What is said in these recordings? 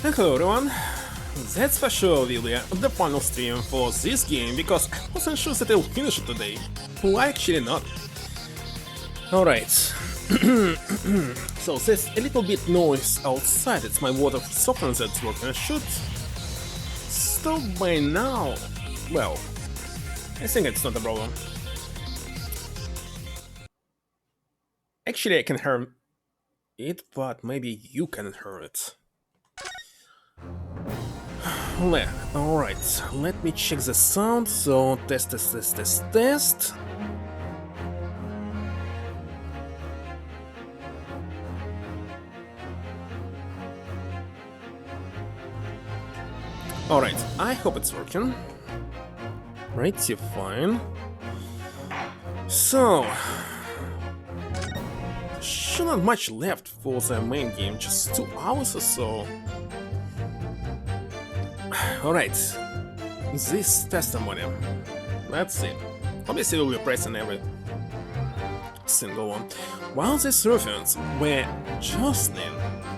And hello everyone, that's for sure will be the final stream for this game, because I wasn't sure that I'll finish it today. Why actually not? Alright. So there's a little bit noise outside, it's my water softener that's working. I should stop by now. Well, I think it's not a problem. Actually I can hear it, but maybe you can hear it. Alright, let me check the sound. So, test. Alright, I hope it's working. Pretty fine. So, shouldn't much left for the main game, just 2 hours or so. Alright, this testimony. Let's see. Obviously we'll be pressing every single one. While these ruffians were jostling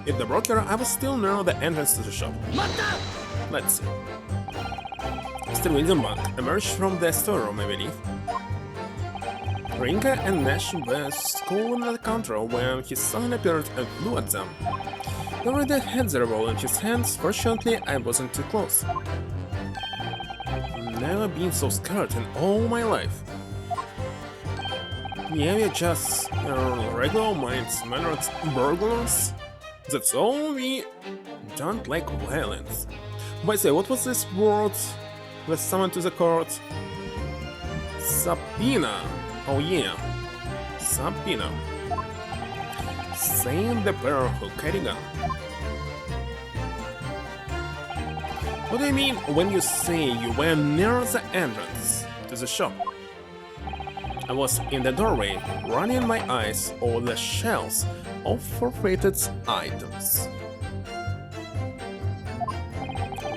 at the broker, I was still near the entrance to the shop. Let's see. Mr. William Bank emerged from the storeroom, I believe. Rinka and Nash were schooling at the counter when his son appeared and flew at them. He already had the revolver in his hands. Fortunately, I wasn't too close. Never been so scared in all my life. Yeah, we're just regular mannered burglars. That's all. We don't like violence. By the way, what was this word that summoned to the court? Subpoena. Oh yeah, subpoena. Saying the bearer who carried gun. What do you mean when you say you were near the entrance? to the shop. I was in the doorway, running my eyes over the shelves of forfeited items.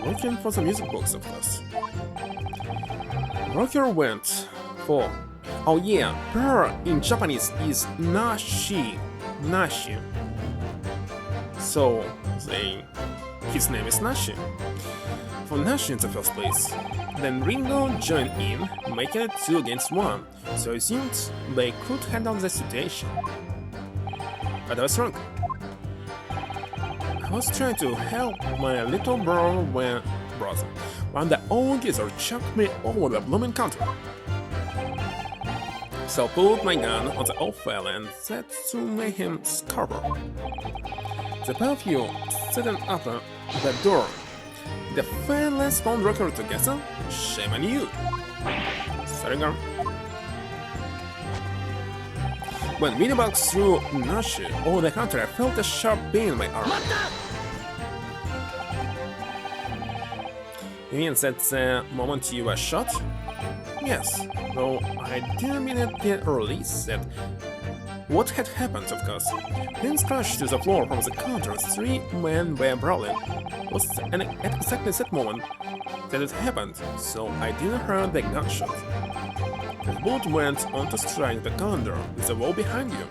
Looking for the music box, of course. Rocker went for... Oh yeah, pearl in Japanese is nashi. Nashi. So, his name is Nashi. For Nashi in the first place. Then Ringo joined in, making it 2 against 1, so I assumed they could handle the situation. But I was wrong. I was trying to help my little brother when the old geezer chucked me over the blooming counter. So I pulled my gun on the old fella and said to make him scupper. The pair of you sitting up the door. The fellas found Rocker together? Shame on you. Sorry, girl. When Minibox threw Nashi over the counter, I felt a sharp pain in my arm. You mean that the moment you were shot? Yes, though I didn't mean it yet release that. What had happened, of course. Things crashed to the floor from the counter. 3 men were brawling. It was at exactly that moment that it happened, so I didn't hear the gunshot. The bullet went on to strike the counter with the wall behind you.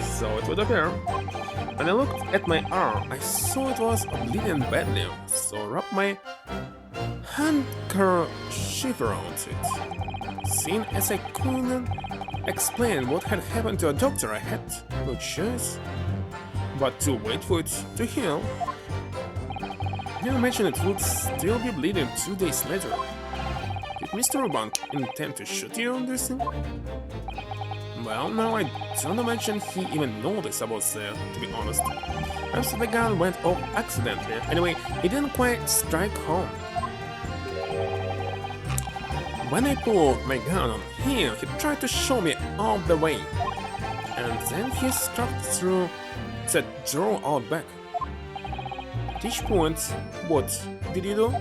So it would appear. When I looked at my arm, I saw it was bleeding badly, so I wrapped my handkerchief around it. Seeing as I couldn't explain what had happened to a doctor, I had no choice but to wait for it to heal. Didn't mention it would still be bleeding 2 days later. Did Mr. Rubank intend to shoot you on this thing? Well, no, I don't imagine he even noticed I was there, to be honest. Perhaps the gun went off accidentally. Anyway, it didn't quite strike home. When I pulled my gun on him, he tried to show me all the way. And then he struck through the door out back. At each point, what did he do?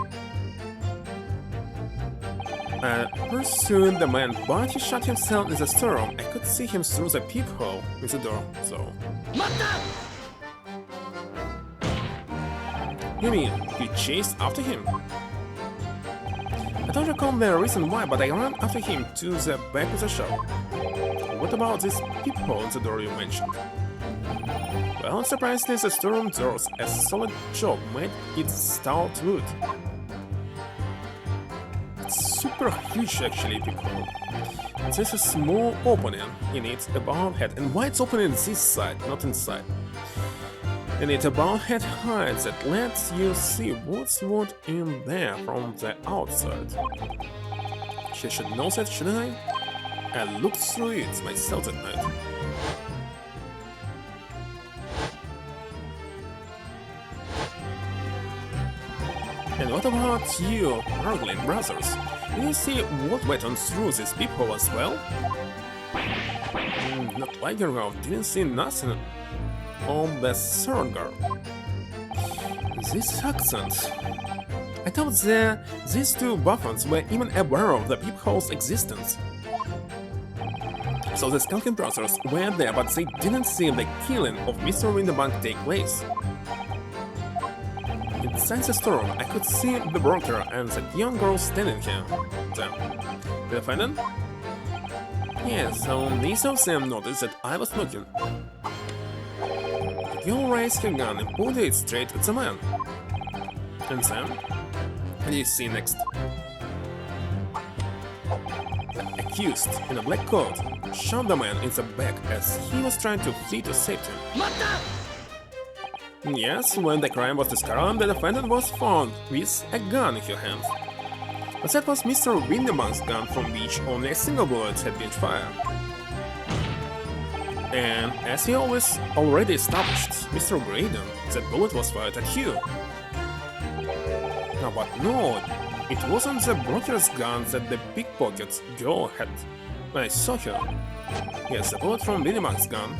I pursued the man, but he shot himself in the storeroom. I could see him through the peephole in the door, so... You mean, he chased after him? I don't recall the reason why, but I ran after him to the back of the shop. What about this peephole in the door you mentioned? Well, surprisingly, the storeroom doors a solid job made it stout wood. It's super huge actually, peephole. There's a small opening in it above head, and why it's opening this side, not inside. And it's about head height that lets you see what's what in there from the outside. I should know that, shouldn't I? I looked through it myself at night. And what about you, Argling brothers? Did you see what went on through this peephole as well? Not like your girl, didn't see nothing on the third girl. This accent. I thought these 2 buffons were even aware of the peephole's existence. So the Skulking brothers were there, but they didn't see the killing of Mr. Winterbank take place. Inside the storeroom, I could see the broker and that young girl standing here. Did I find them? Yes, so neither of them noticed that I was looking. The girl raised her gun and pointed it straight at the man. And then, what do you see next? The accused, in a black coat, shot the man in the back as he was trying to flee to safety. Yes, when the crime was discovered, the defendant was found with a gun in her hand. But that was Mr. Winderbank's gun, from which only a single bullet had been fired. And as he already established, Mr. Graydon, that bullet was fired at you. No, but no, it wasn't the broker's gun that the pickpocket girl had when I saw her. Yes, the bullet from Winderbank's gun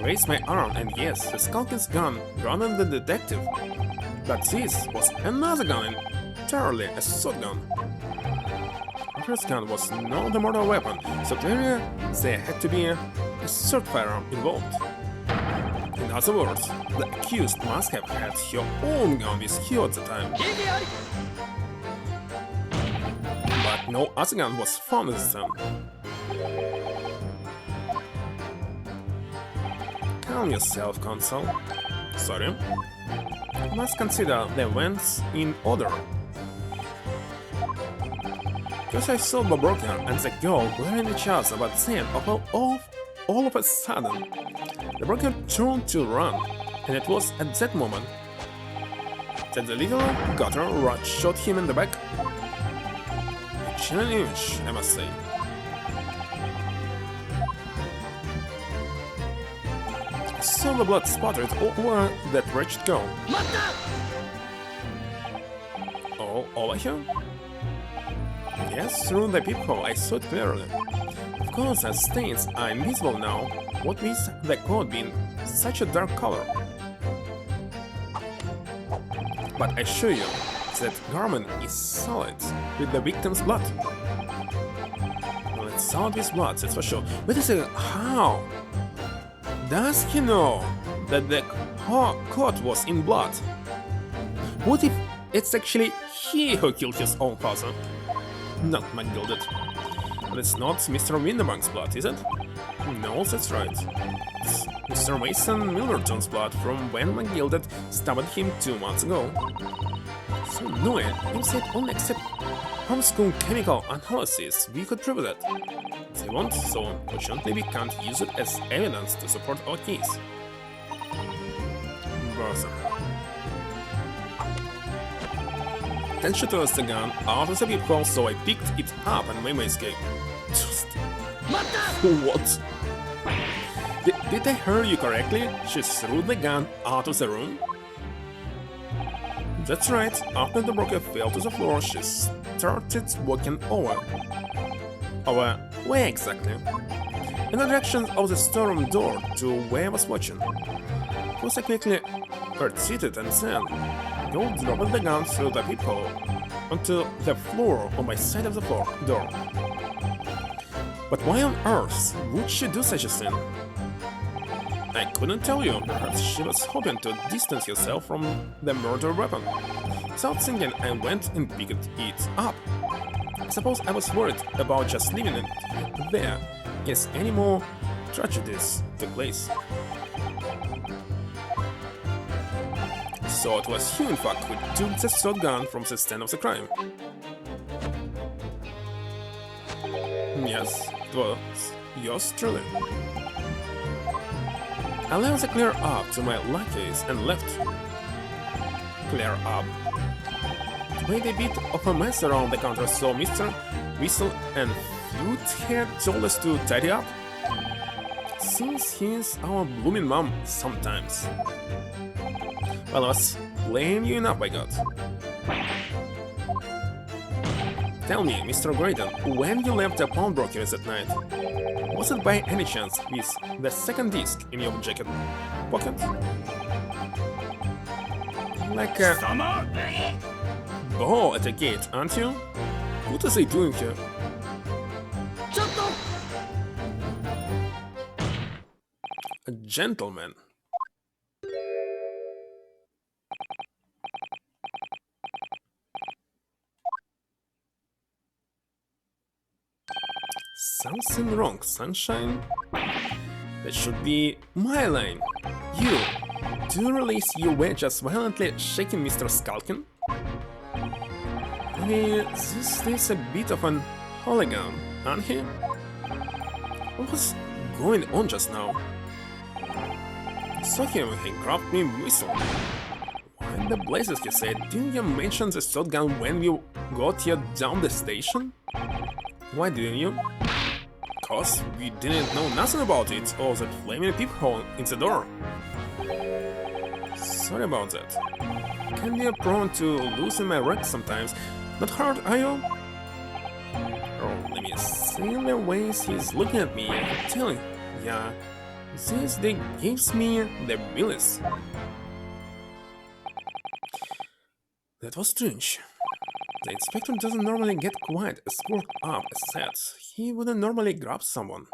raised my arm, and yes, the Skulking's gun ran on the detective. But this was another gun, entirely a shotgun. broker's gun was not a mortal weapon, so clearly there had to be a third firearm involved. In other words, the accused must have had her own gun with her at the time. But no other gun was found at the time. Calm yourself, Consul. Sorry. You must consider the events in order. Because I saw the broker and the girl glaring at each other, but then, all of a sudden, the broker turned to run, and it was at that moment that the little gutter rat shot him in the back. A chilling image, I must say. I saw the blood spattered all over that wretched girl. All over here? Yes, through the peephole I saw it clearly. Of course, as stains are invisible now, what with the coat being such a dark color. But I assure you, that garment is solid with the victim's blood. Well, it's solid with blood, that's for sure. Wait a second, how? Does he know that the coat was in blood? What if it's actually he who killed his own father? Not McGilded. But it's not Mr. Winterbank's blood, is it? No, that's right. It's Mr. Mason Milverton's blood from when McGilded stabbed him 2 months ago. So no way, you said only accept homeschool chemical analysis, we could prove that. They won't, so unfortunately we can't use it as evidence to support our case. Brother. Then she tossed the gun out of the peephole, so I picked it up and made my escape. Just... What? Did I hear you correctly? She threw the gun out of the room? That's right, after the broker fell to the floor, she started walking over. Over where exactly? In the direction of the storeroom door to where I was watching. Of course, I quickly retreated and then go dropped the gun through the peephole onto the floor on my side of the door. But why on earth would she do such a thing? I couldn't tell you, perhaps she was hoping to distance herself from the murder weapon. Without thinking, I went and picked it up. I suppose I was worried about just leaving it there, in case any more tragedies took place. So it was you, in fact, who took the shotgun from the stand of the crime. Yes, it was yours truly. I left the clear up to my lackeys and left. Clear up. Made a bit of a mess around the counter, so Mr. Whistle and Flutehead told us to tidy up. Since he's our blooming mom sometimes. Well, I was playing you enough, by God. Tell me, Mr. Graydon, when you left the pawnbroker's at night, was it by any chance with the second disc in your jacket pocket? Like a ball at the gate, aren't you? What are they doing here? A gentleman. Something wrong, sunshine? That should be my line. You, do you realize you were just violently shaking Mr. Skulkin? Maybe this is a bit of an hooligan, aren't he? What was going on just now? I saw him when he grabbed me whistle. Why in the blazes, he said, didn't you mention the shotgun when we got here down the station? Why didn't you? Cause we didn't know nothing about it, or that flaming peephole in the door. Sorry about that. Can be prone to losing my rag sometimes. Not hard, are you? Oh, let me see the ways he's looking at me. I'm telling you, yeah, this thing gives me the willies. That was strange. The inspector doesn't normally get quite as worked up as that. He wouldn't normally grab someone.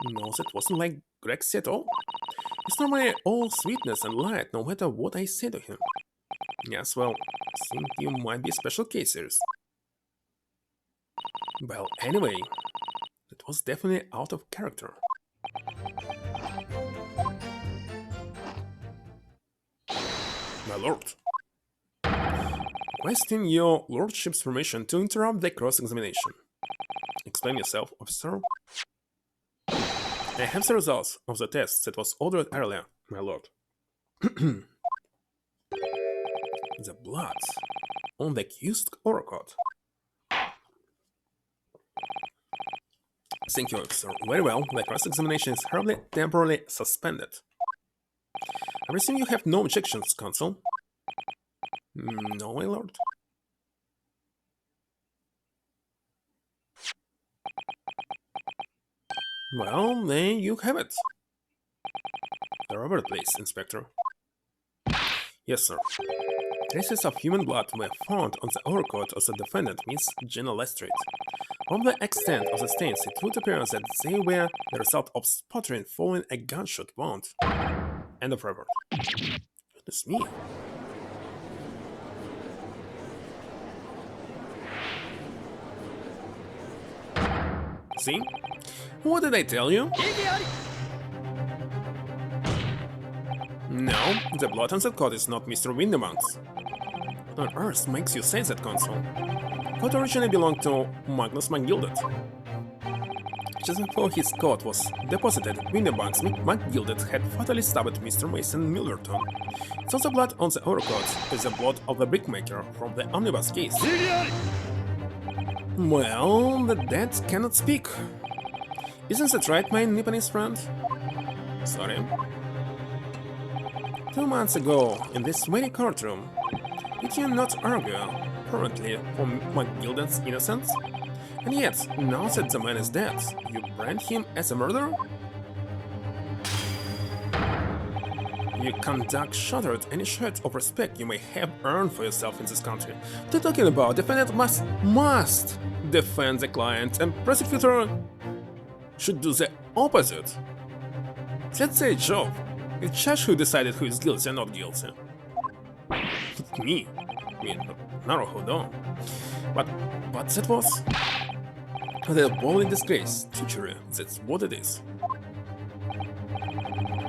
No, that wasn't like Grexy at all. He's normally all sweetness and light, no matter what I say to him. Yes, well, I think you might be special cases. Well, anyway, that was definitely out of character. My lord. Requesting your lordship's permission to interrupt the cross-examination. Explain yourself, officer. I have the results of the test that was ordered earlier, my lord. The blood on the accused overcoat. Thank you, officer. Very well, the cross-examination is hurriedly temporarily suspended. I presume you have no objections, counsel? No, my lord. Well, there you have it. The rubber, please, Inspector. Yes, sir. Traces of human blood were found on the overcoat of the defendant, Miss Gina Lestrade. From the extent of the stains, it would appear that they were the result of sputtering following a gunshot wound. End of report. Goodness me. See? What did I tell you? No, the blood on that coat is not Mr. Windebank's. What on earth makes you say that, Consul? Coat originally belonged to Magnus McGilded. Just before his coat was deposited, Windebanks McGilded had fatally stabbed Mr. Mason Milverton. So the blood on the overcoat is the blood of the brickmaker from the omnibus case. Well, the dead cannot speak. Isn't that right, my Nipponese friend? Sorry. 2 months ago, in this very courtroom, did you not argue, apparently, for McGilded's innocence? And yet, now that the man is dead, you brand him as a murderer? Your conduct shattered any shred of respect you may have earned for yourself in this country. What are you talking about? Defendant must defend the client, and prosecutor should do the opposite. That's their job. It's judge who decided who is guilty and not guilty. Not me. I mean, Naruhodo. But that was... The appalling disgrace, treachery, that's what it is.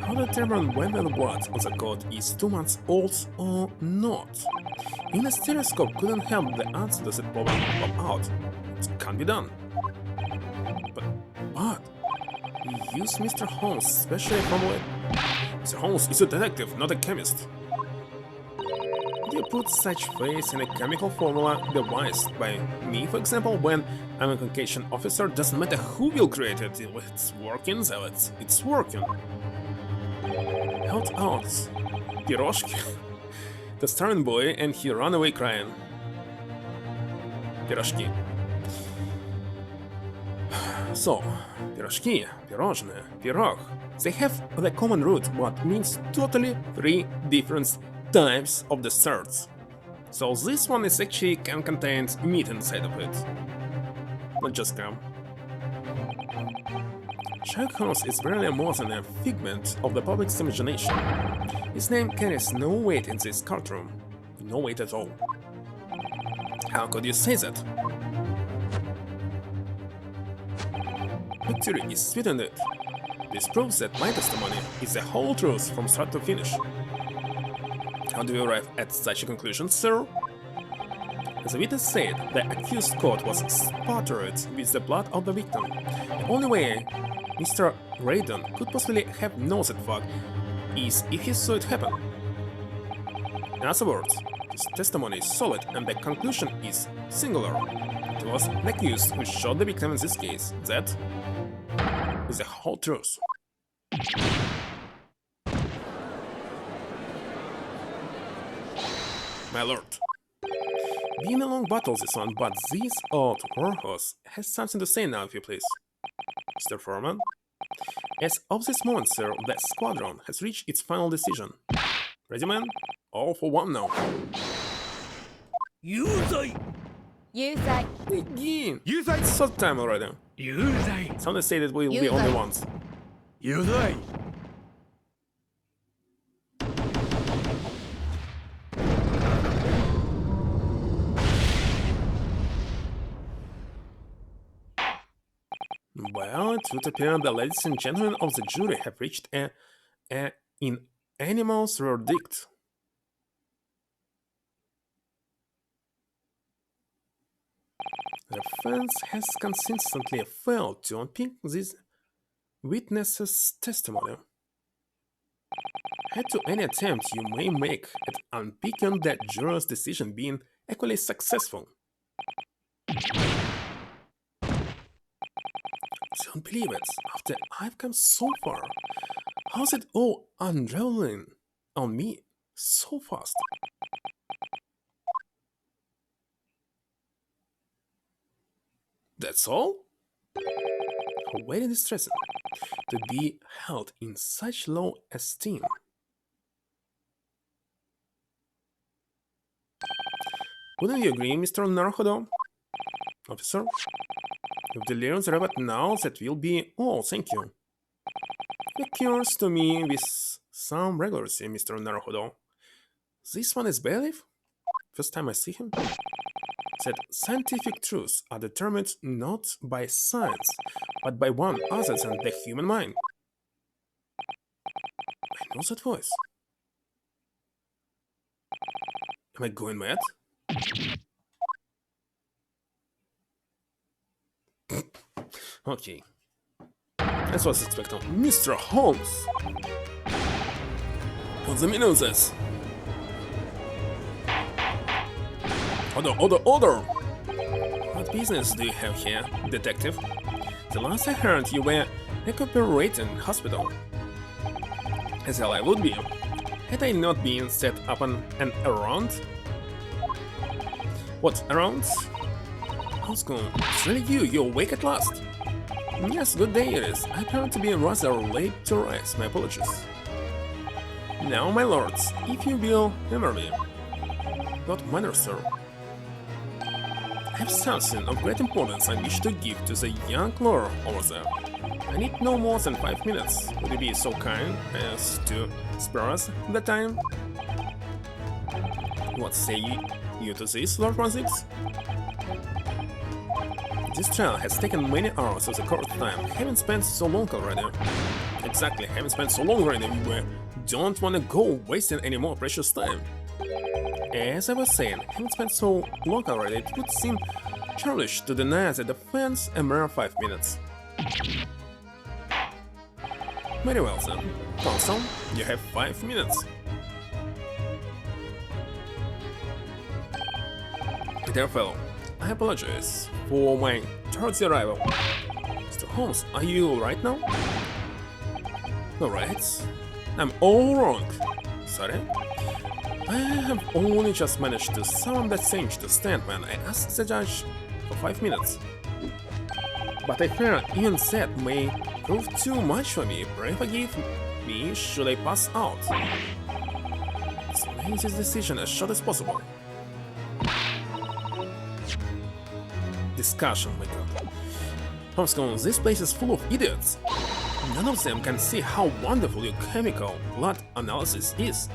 How to determine whether the blood on the coat is 2 months old or not? Even a stereoscope couldn't help the answer to that problem pop out. It can't be done. But you use Mr. Holmes' special formula. Mr. Holmes is a detective, not a chemist. Do you put such faith in a chemical formula devised by me, for example, when I'm a convocation officer? Doesn't matter who will create it, it's working, so it's working. Held out Piroshki, the starring boy, and he ran away crying. Piroshki. So, piroshki, pirozhne, pirog, they have the common root, but means totally 3 different types of desserts. So this one is actually can contain meat inside of it, not just ham. Sherlock Holmes is barely more than a figment of the public's imagination. His name carries no weight in this courtroom, no weight at all. How could you say that? Victory is sweet in it. This proves that my testimony is the whole truth from start to finish. How do you arrive at such a conclusion, sir? As the witness said, the accused coat was spattered with the blood of the victim. The only way Mr. Raydon could possibly have known that fact is if he saw it happen. In other words, his testimony is solid and the conclusion is singular. It was the accused who shot the victim in this case. That is the whole truth. My lord, been a long battle this one, but this old warhorse has something to say now, if you please. Mr. Foreman? As of this moment, sir, the squadron has reached its final decision. Ready, man? All for one now. 有罪 Again! 有罪 It's so time already. 有罪 Someone say that we will be You only guys. once. 有罪 Well, it would appear the ladies and gentlemen of the jury have reached a unanimous verdict. The defense has consistently failed to unpick this witness's testimony. Head to any attempt you may make at unpicking that juror's decision being equally successful. Don't believe it. After I've come so far, how's it all unraveling on me so fast? That's all? How very distressing to be held in such low esteem. Wouldn't you agree, Mr. Naruhodo? Officer? If the lyrics rabbit now, that will be all, thank you. It occurs to me with some regularity, Mr. Naruhodo. This one is bailiff? First time I see him? That scientific truths are determined not by science, but by one other than the human mind. I know that voice. Am I going mad? Okay. That's what I was expecting. Mr. Holmes! What's the meaning of this? Order! What business do you have here, detective? The last I heard, you were recuperating in hospital. As hell I would be. Had I not been set up on an errand? What, errand? How's going? It's really you, you're awake at last. Yes, good day it is. I appear to be rather late to rise, my apologies. Now, my lords, if you will humor me. What manner, sir? I have something of great importance I wish to give to the young lawyer over there. I need no more than 5 minutes. Would you be so kind as to spare us the time? What say you to this, Lord 16? This trial has taken many hours of the court time. Haven't spent so long already. Exactly, haven't spent so long already. We don't want to go wasting any more precious time. As I was saying, haven't spent so long already, it would seem churlish to deny the defense a mere 5 minutes. Very well then. Counsel, you have 5 minutes. Dear fellow, I apologize for my tardy arrival. Mr. Holmes, are you alright now? Alright. I'm all wrong. Sorry. I have only just managed to summon that sage to stand when I asked the judge for 5 minutes. But I fear even that may prove too much for me. Pray forgive me should I pass out. Let's make this decision as short as possible. Discussion, my god. Homeschool, this place is full of idiots. None of them can see how wonderful your chemical blood analysis is.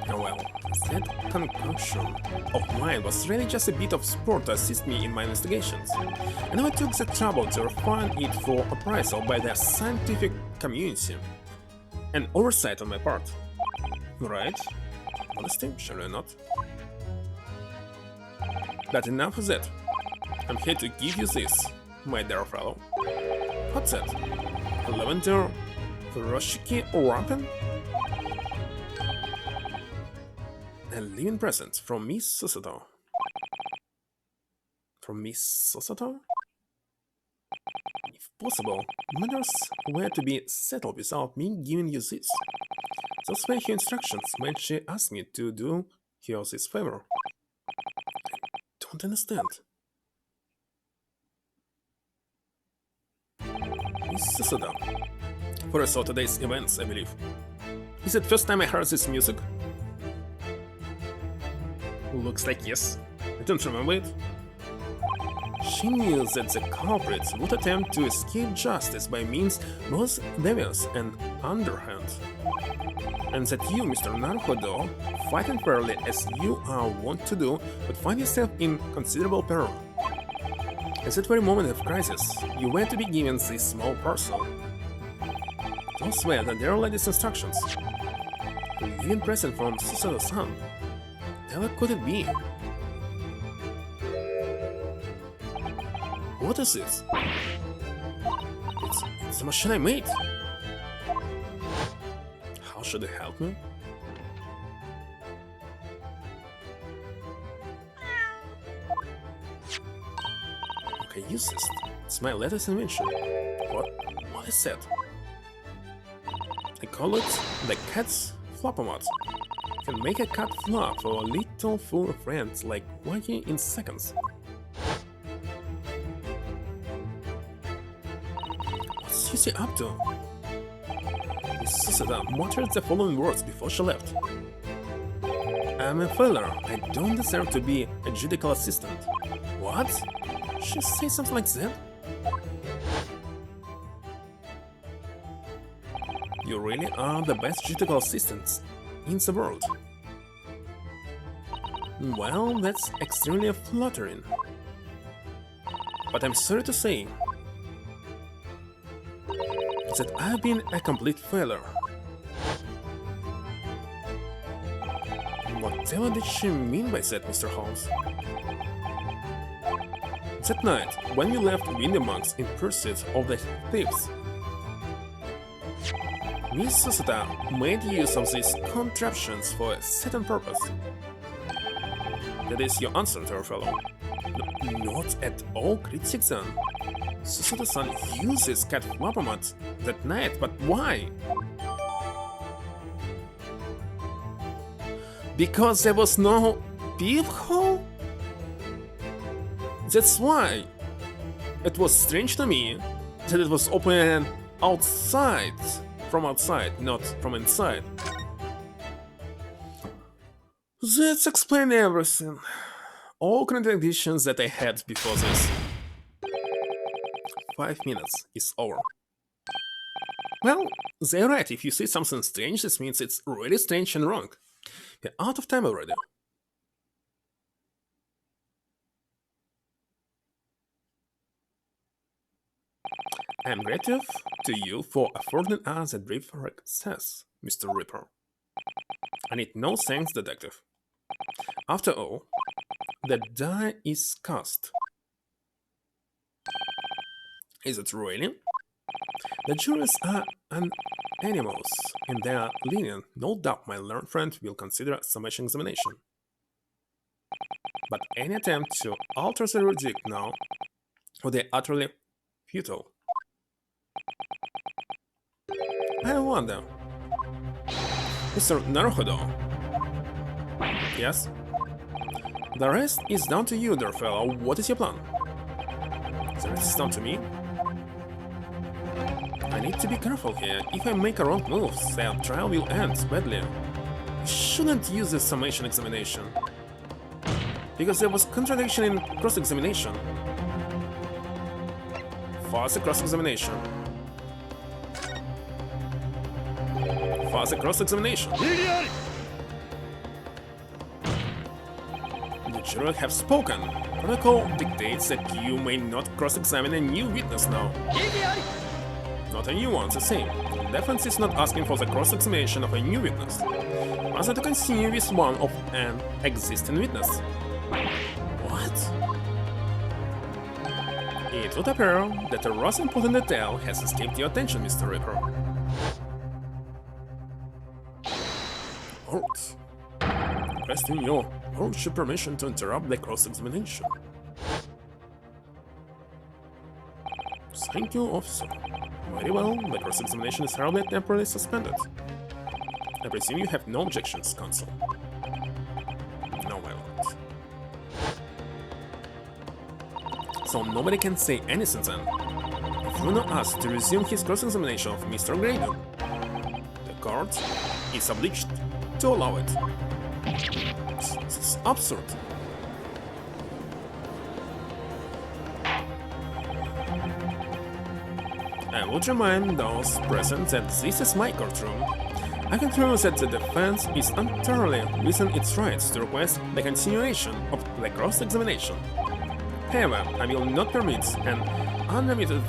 Well, that concoction of mine was really just a bit of sport to assist me in my investigations, and I took the trouble to refine it for appraisal by the scientific community. An oversight on my part. Right? Honesty, surely not. But enough of that. I'm here to give you this, my dear fellow. What's that? A lavender Furoshiki Rampin? A living present from Miss Susato. From Miss Susato? If possible, matters were to be settled without me giving you this. Those were her instructions when she asked me to do her this favor. I don't understand. Miss Susato. For today's events, I believe. Is it first time I heard this music? Looks like yes. I don't remember it. She knew that the culprits would attempt to escape justice by means both devious and underhand, and that you, Mr. Naruhodo, fighting fairly as you are wont to do, would find yourself in considerable peril. At that very moment of crisis, you were to be given this small parcel. Those were the dear lady's instructions. A given present from Susato-san. What could it be? What is this? It's the machine I made. How should it help me? Okay, use this. It's my latest invention. What is that? I call it the cat's flopomat. Can make a cat flop for a little fur friends like walking in seconds. What's Susie up to? Miss Susada muttered the following words before she left. I'm a failure. I don't deserve to be a judicial assistant. What? She say something like that? You really are the best judicial assistants in the world. Well, that's extremely flattering. But I'm sorry to say that I've been a complete failure. Whatever did she mean by that, Mr. Holmes? That night, when we left Windymonks in pursuit of the thieves, Miss Susada made use of these contraptions for a certain purpose. That is your answer, dear fellow. Not at all critic then. Susada-san uses cat flopomat that night, but why? Because there was no peephole? That's why. It was strange to me that it was open outside. From outside, not from inside. That explains everything. All contradictions that I had before this. 5 minutes is over. Well, they're right. If you see something strange, this means it's really strange and wrong. We're out of time already. I am grateful to you for affording us a brief access, Mr. Ripper. I need no thanks, detective. After all, the die is cast. Is it really? The jurors are animals, and they are lenient. No doubt my learned friend will consider a summation examination. But any attempt to alter the verdict now would be utterly futile. I wonder... Mr. Naruhodo. Yes? The rest is down to you, dear fellow. What is your plan? The rest is down to me? I need to be careful here. If I make a wrong move, the trial will end badly. I shouldn't use the summation examination. Because there was contradiction in cross-examination. Fast cross-examination. Fast cross-examination. The jury have spoken. Protocol dictates that you may not cross-examine a new witness now. Not a new one, the same. The defense is not asking for the cross-examination of a new witness, rather to continue with one of an existing witness. What? It would appear that a rather important detail has escaped your attention, Mr. Ripper. Lord, requesting your lordship permission to interrupt the cross-examination. Thank you, officer. Very well, the cross-examination is hereby temporarily suspended. I presume you have no objections, counsel. No, my lord. So nobody can say anything then. If Bruno asks to resume his cross-examination of Mr. Graydon, the court is obliged to allow it. This absurd. I would remind those present that this is my courtroom. I confirm that the defense is entirely within its rights to request the continuation of the cross-examination. However, I will not permit an unlimited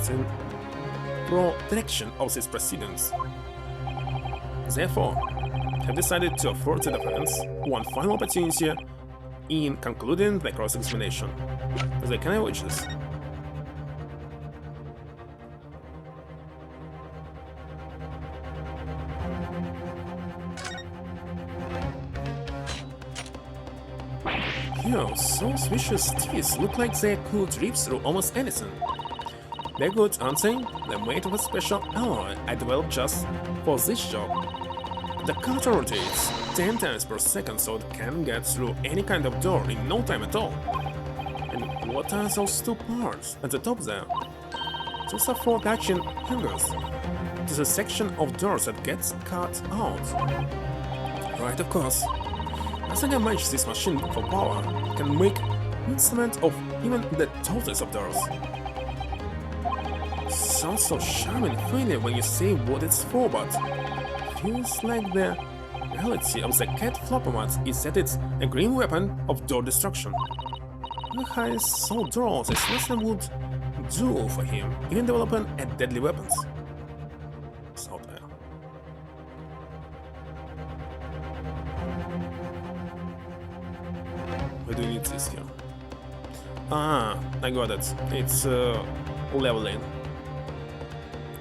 protection of these proceedings. Therefore, I have decided to afford the defense one final opportunity in concluding the cross-examination. Can I watch this? Yo, so vicious teeth look like they could rip through almost anything. They're good, aren't they? They're made of a special alloy I developed just for this job. The cutter rotates 10 times per second so it can get through any kind of door in no time at all. And what are those two parts at the top there? Those are 4 catching fingers. It is a section of doors that gets cut out. Right, of course. I think I match this machine for power can make instrument of even the tallest of doors. Sounds so charming and friendly when you say what it's for, but feels like the reality of the cat floppomat is that it's a green weapon of door destruction. The highest soul draws as nothing would do for him, even developing a deadly weapons. So there. Why do you need this here? Ah, I got it. It's leveling.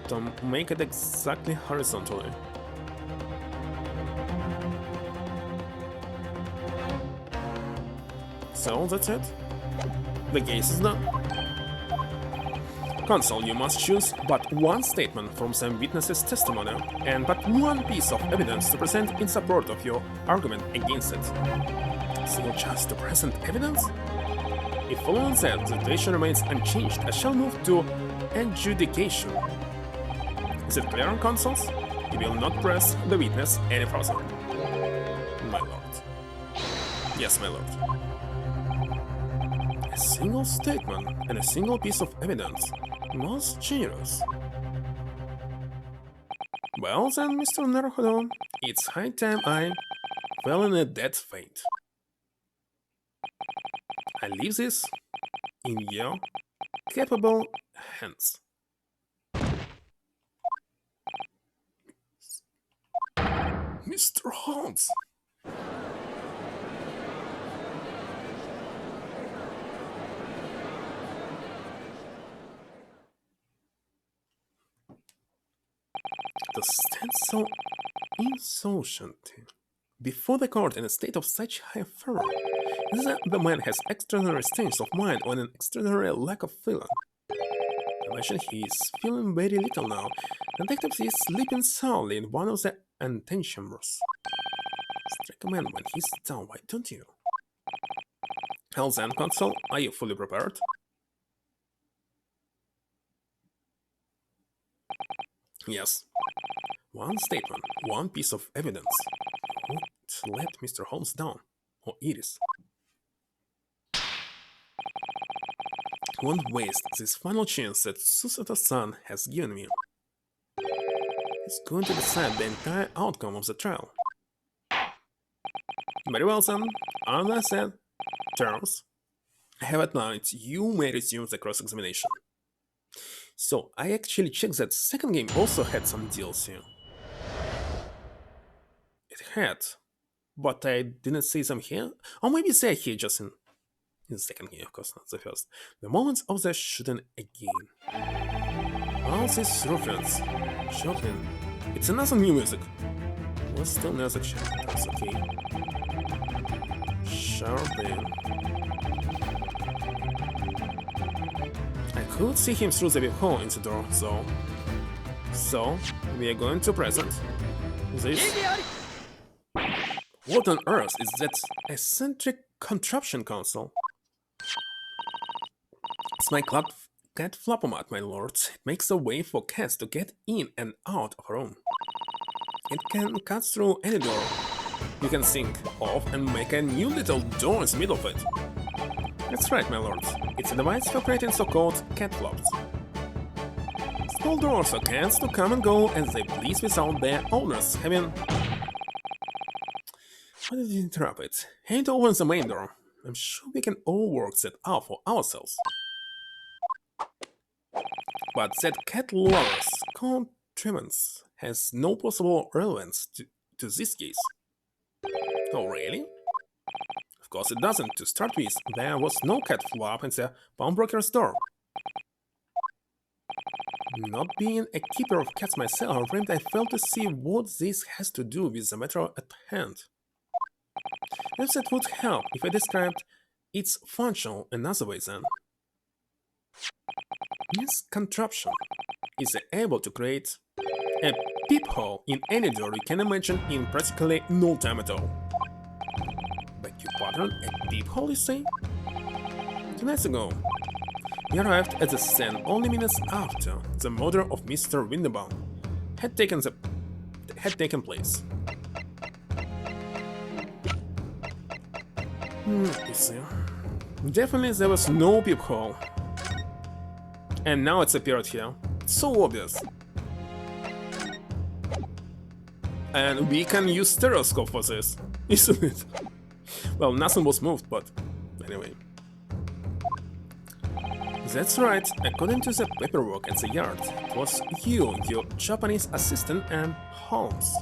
To make it exactly horizontally. So that's it. The case is done. Consul, you must choose but one statement from some witness's testimony and but one piece of evidence to present in support of your argument against it. So just to present evidence? If following that, the situation remains unchanged, I shall move to adjudication. Is it clear, consuls? You will not press the witness any further. My lord. Yes, my lord. A single statement and a single piece of evidence. Most generous. Well then, Mr. Naruhodo, it's high time I fell in a dead faint. I leave this in your capable hands. Mr. Holmes! To stand so insouciant before the court in a state of such high fervor, that the man has extraordinary strength of mind or an extraordinary lack of feeling. I imagine he is feeling very little now. Detective is sleeping soundly in one of the antechambers. Strike a man when he's down, why don't you? Hell then, consul, are you fully prepared? Yes. One statement, one piece of evidence. Don't let Mr. Holmes down, or Iris. Won't waste this final chance that Susato-san has given me. He's going to decide the entire outcome of the trial. Very well then, as I said, terms. I have it now, you may resume the cross-examination. So, I actually checked that second game also had some DLC. It had, but I didn't see them here, or maybe they're here just in the second game, of course, not the first. The moments of the shooting again. All these ruffians. Shocking. It's another new music. What's still music? That's okay. Sharply. I could see him through the peephole in the door, though. So, we are going to present this. What on earth is that eccentric contraption, Council? It's my cat floppomat, my lords. It makes a way for cats to get in and out of a room. It can cut through any door, you can sink off and make a new little door in the middle of it. That's right, my lord. It's a device for creating so-called cat flops. Small doors or cats to come and go as they please without their owners having... Why did you interrupt it? Hand over the main door. I'm sure we can all work that out for ourselves. But that cat lover's contrivance has no possible relevance to this case. Oh, really? Of course it doesn't. To start with, there was no cat flop in the pawnbroker's door. Not being a keeper of cats myself, I failed to see what this has to do with the matter at hand. Perhaps it would help if I described its function another way then. This contraption is able to create a peephole in any door you can imagine in practically no time at all. Beg your pardon, a peephole, you say? 2 nights ago, we arrived at the scene only minutes after the murder of Mr. Winterbaum had taken place. You see, definitely there was no peephole. And now it's appeared here. It's so obvious. And we can use stereoscope for this, isn't it? Well, nothing was moved, but anyway. That's right, according to the paperwork at the yard, it was you, your Japanese assistant, and Holmes.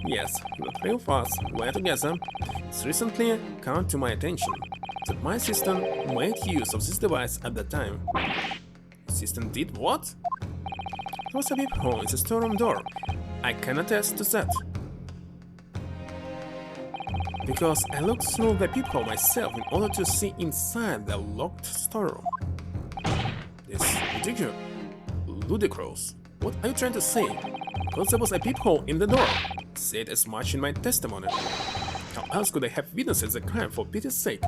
Yes, the 3 of us were together. It's recently come to my attention that my assistant made use of this device at the time. Assistant did what? There was a peephole in the storeroom door. I can attest to that. Because I looked through the peephole myself in order to see inside the locked storeroom. This is ludicrous. What are you trying to say? Because there was a peephole in the door. Said as much in my testimony. How else could I have witnessed the crime, for pity's sake?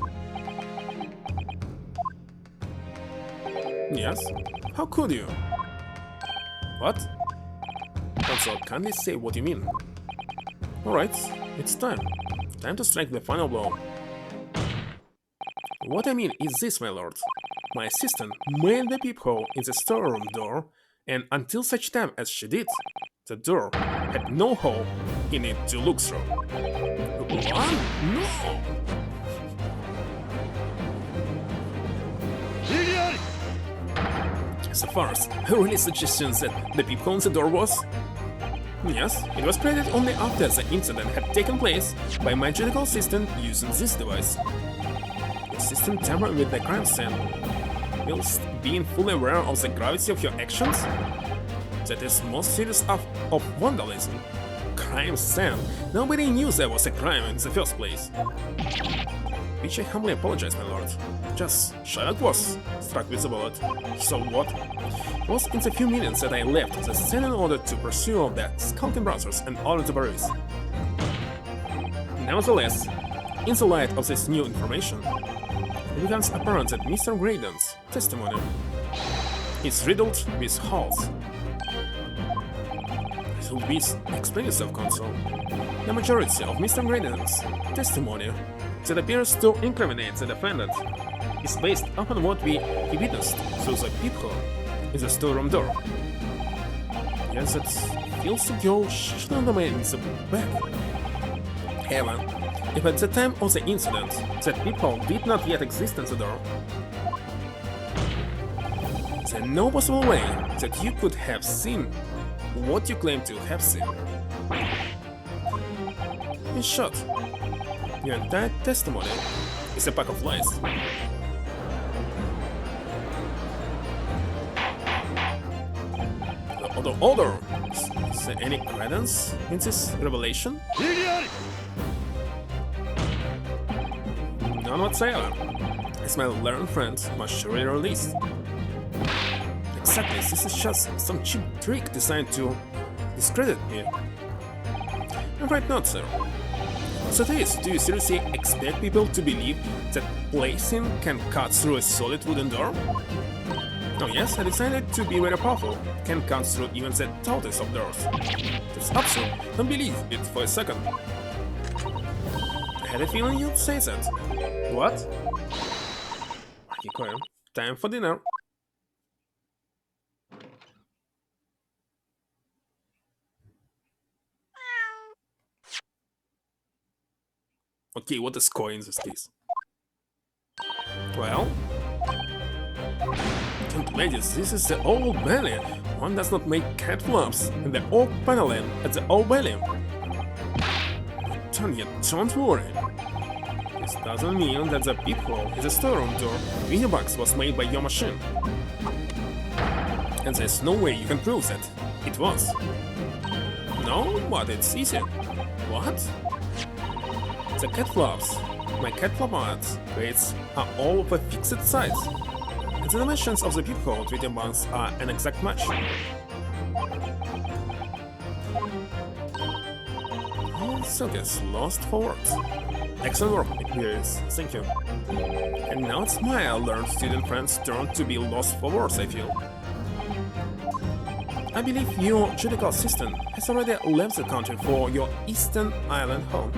Yes? How could you? What? Also, kindly say what you mean. Alright, it's time. Time to strike the final blow. What I mean is this, my lord. My assistant made the peephole in the storeroom door, and until such time as she did, the door had no hole in it to look through. What? No! So first, really suggestions that the peephole in the door was... Yes, it was created only after the incident had taken place by my medical assistant using this device. Your system tampered with the crime scene, whilst being fully aware of the gravity of your actions? That is most serious of vandalism. Crime scene. Nobody knew there was a crime in the first place. Which I humbly apologize, my lord. Just Sherlock was struck with the bullet. So what? It was in the few minutes that I left the scene in order to pursue the skulking brothers and all the berries. Nevertheless, in the light of this new information, it becomes apparent that Mr. Graydon's testimony is riddled with holes. It will be explain yourself, Consul. The majority of Mr. Graydon's testimony that appears to incriminate the defendant is based upon what he witnessed through the peephole in the storeroom door. Yes, it feels to go shooting on the man in the back. However, if at the time of the incident that peephole did not yet exist in the door, then no possible way that you could have seen what you claim to have seen. In short, your entire testimony is a pack of lies. The order. Is there any credence in this revelation? None whatsoever. As my learned friend must surely release. Exactly, this is just some cheap trick designed to discredit me. I'm right not, sir. So it is, do you seriously expect people to believe that placing can cut through a solid wooden door? Oh yes, I decided to be very powerful, can cut through even the tallest of doors. That's absurd, don't believe it for a second. had a feeling you'd say that. What? Okay, quiet. Time for dinner. Okay, what is koi in this case? Well, ladies, this is the old belly. One does not make cat flaps in the oak paneling at the old belly. Tanya, don't worry. This doesn't mean that the peephole is a storeroom door. Video box was made by your machine. And there's no way you can prove that. It was. No, but it's easy. What? The cat flaps. My cat flap plates are all of a fixed size. And the dimensions of the peephole video box are an exact match. Oh, so gets lost for words. Excellent work, Imperius. Thank you. And now it's my learned student friend's turn to be lost for words, I feel. I believe your judicial assistant has already left the country for your Eastern Island home.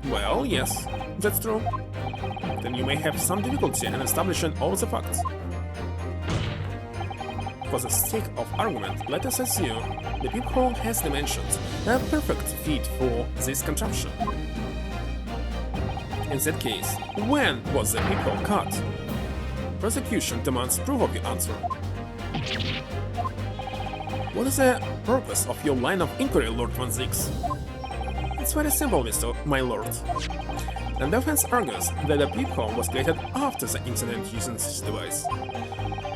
Well, yes, that's true. Then you may have some difficulty in establishing all the facts. For the sake of argument, let us assume the peephole has dimensions, a perfect fit for this contraption. In that case, when was the peephole cut? Prosecution demands proof of your answer. What is the purpose of your line of inquiry, Lord 1's? It's very simple, my lord. The defense argues that the peephole was created after the incident using this device.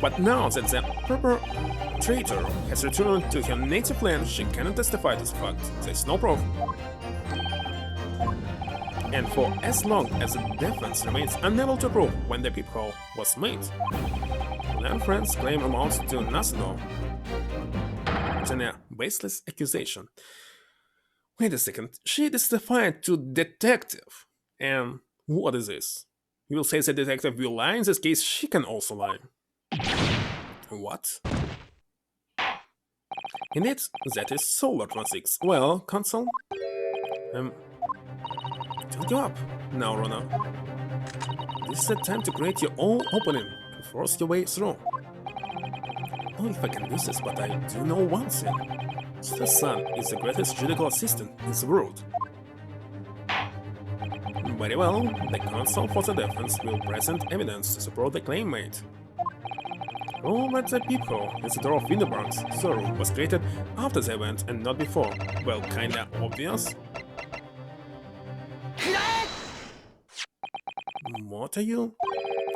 But now that the perpetrator has returned to her native land, she cannot testify to this fact. There's no proof. And for as long as the defense remains unable to prove when the peephole was made, then friend's claim amounts to nothing more than a baseless accusation. Wait a second, she testified to detective. And what is this? You will say the detective will lie? In this case, she can also lie. What? Indeed, that is so, Lord 1's. Well, Consul? Don't give up now, Rona. This is the time to create your own opening and force your way through. Oh, if I can use this, but I do know one thing. The son is the greatest judicial assistant in the world. Very well, the counsel for the defense will present evidence to support the claim made. Oh, but the peephole in the door of Winterburg's storeroom was created after the event and not before. Well, kinda obvious. What are you?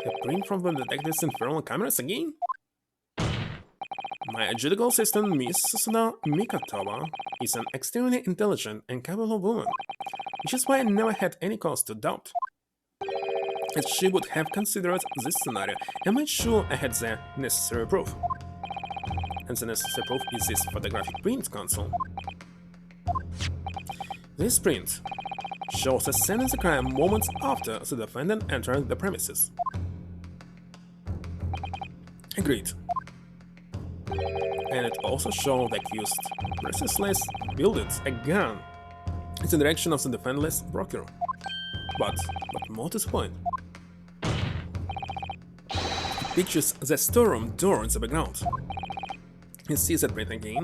A print from the detective's infernal cameras again? My judicial assistant, Miss Susana Mikatova, is an extremely intelligent and capable woman, which is why I never had any cause to doubt that she would have considered this scenario and made sure I had the necessary proof. And the necessary proof is this photographic print, Consul. This print shows the scene of the crime moments after the defendant entered the premises. Agreed. And it also shows the accused mercilessly wielded a gun in the direction of the defenseless broker. But more to the point. It pictures the storeroom door in the background. You see that print again?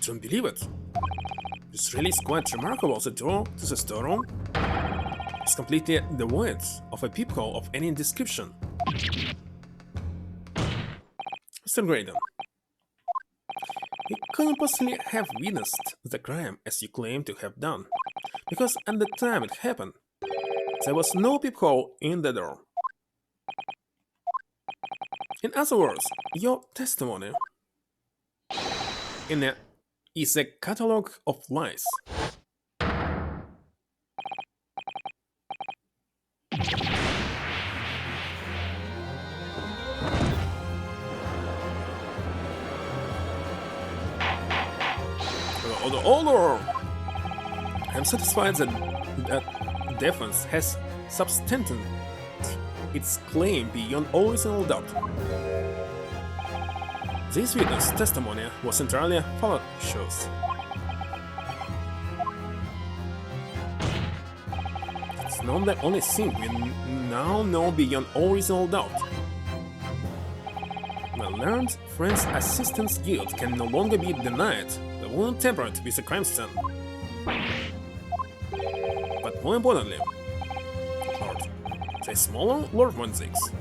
Don't believe it. This really is quite remarkable. The door to the storeroom is completely devoid of a peephole of any description. Mr. Graydon, you couldn't possibly have witnessed the crime as you claim to have done, because at the time it happened, there was no peephole in the door. In other words, your testimony is a catalogue of lies. Order! I'm satisfied that defense has substantiated its claim beyond all reasonable doubt. This witness testimony was entirely fallacious. is not the only thing we now know beyond all reasonable doubt. The learned Friends Assistance Guild can no longer be denied the wound tempered with a crime scene. But more importantly, Lord, the smaller Lord 1-6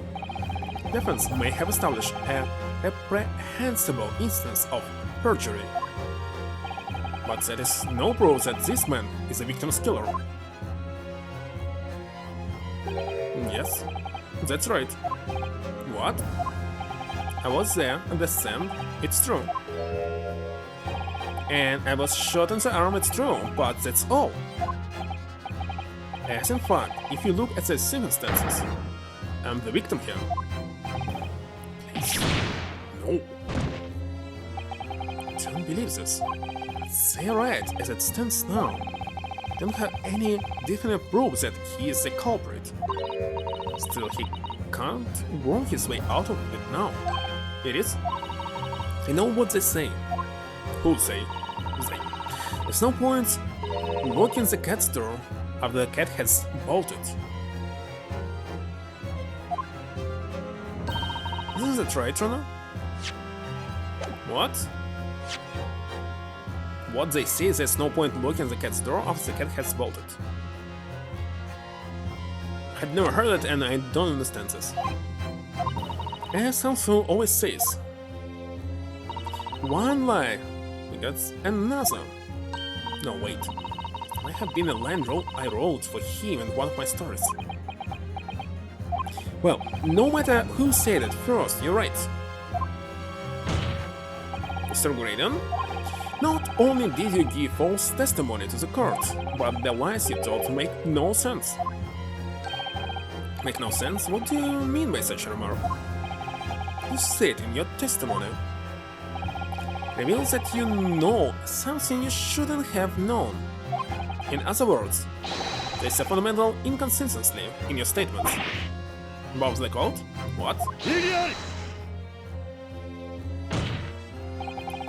defense may have established a reprehensible instance of perjury. But that is no proof that this man is a victim's killer. Yes, that's right. What? I was there at the scene, it's true. And I was shot in the arm, it's true, but that's all. As in fact, if you look at the circumstances, I'm the victim here. Please. No. I don't believe this. They're right, as it stands now. Don't have any definite proof that he is the culprit. Still, he can't work his way out of it now. It is? You know what they say? Who say? They. There's no point locking the cat's door after the cat has bolted. Isn't that right, Rona? What? What they say is there's no point locking the cat's door after the cat has bolted. I'd never heard it and I don't understand this. As Sansu always says, one lie begets another. No, wait. I have been a line I wrote for him in one of my stories. Well, no matter who said it first, you're right. Mr. Graydon, not only did you give false testimony to the court, but the lies you told make no sense. Make no sense? What do you mean by such a remark? You said in your testimony reveals that you know something you shouldn't have known. In other words, there's a fundamental inconsistency in your statements. Bob's the quote? What?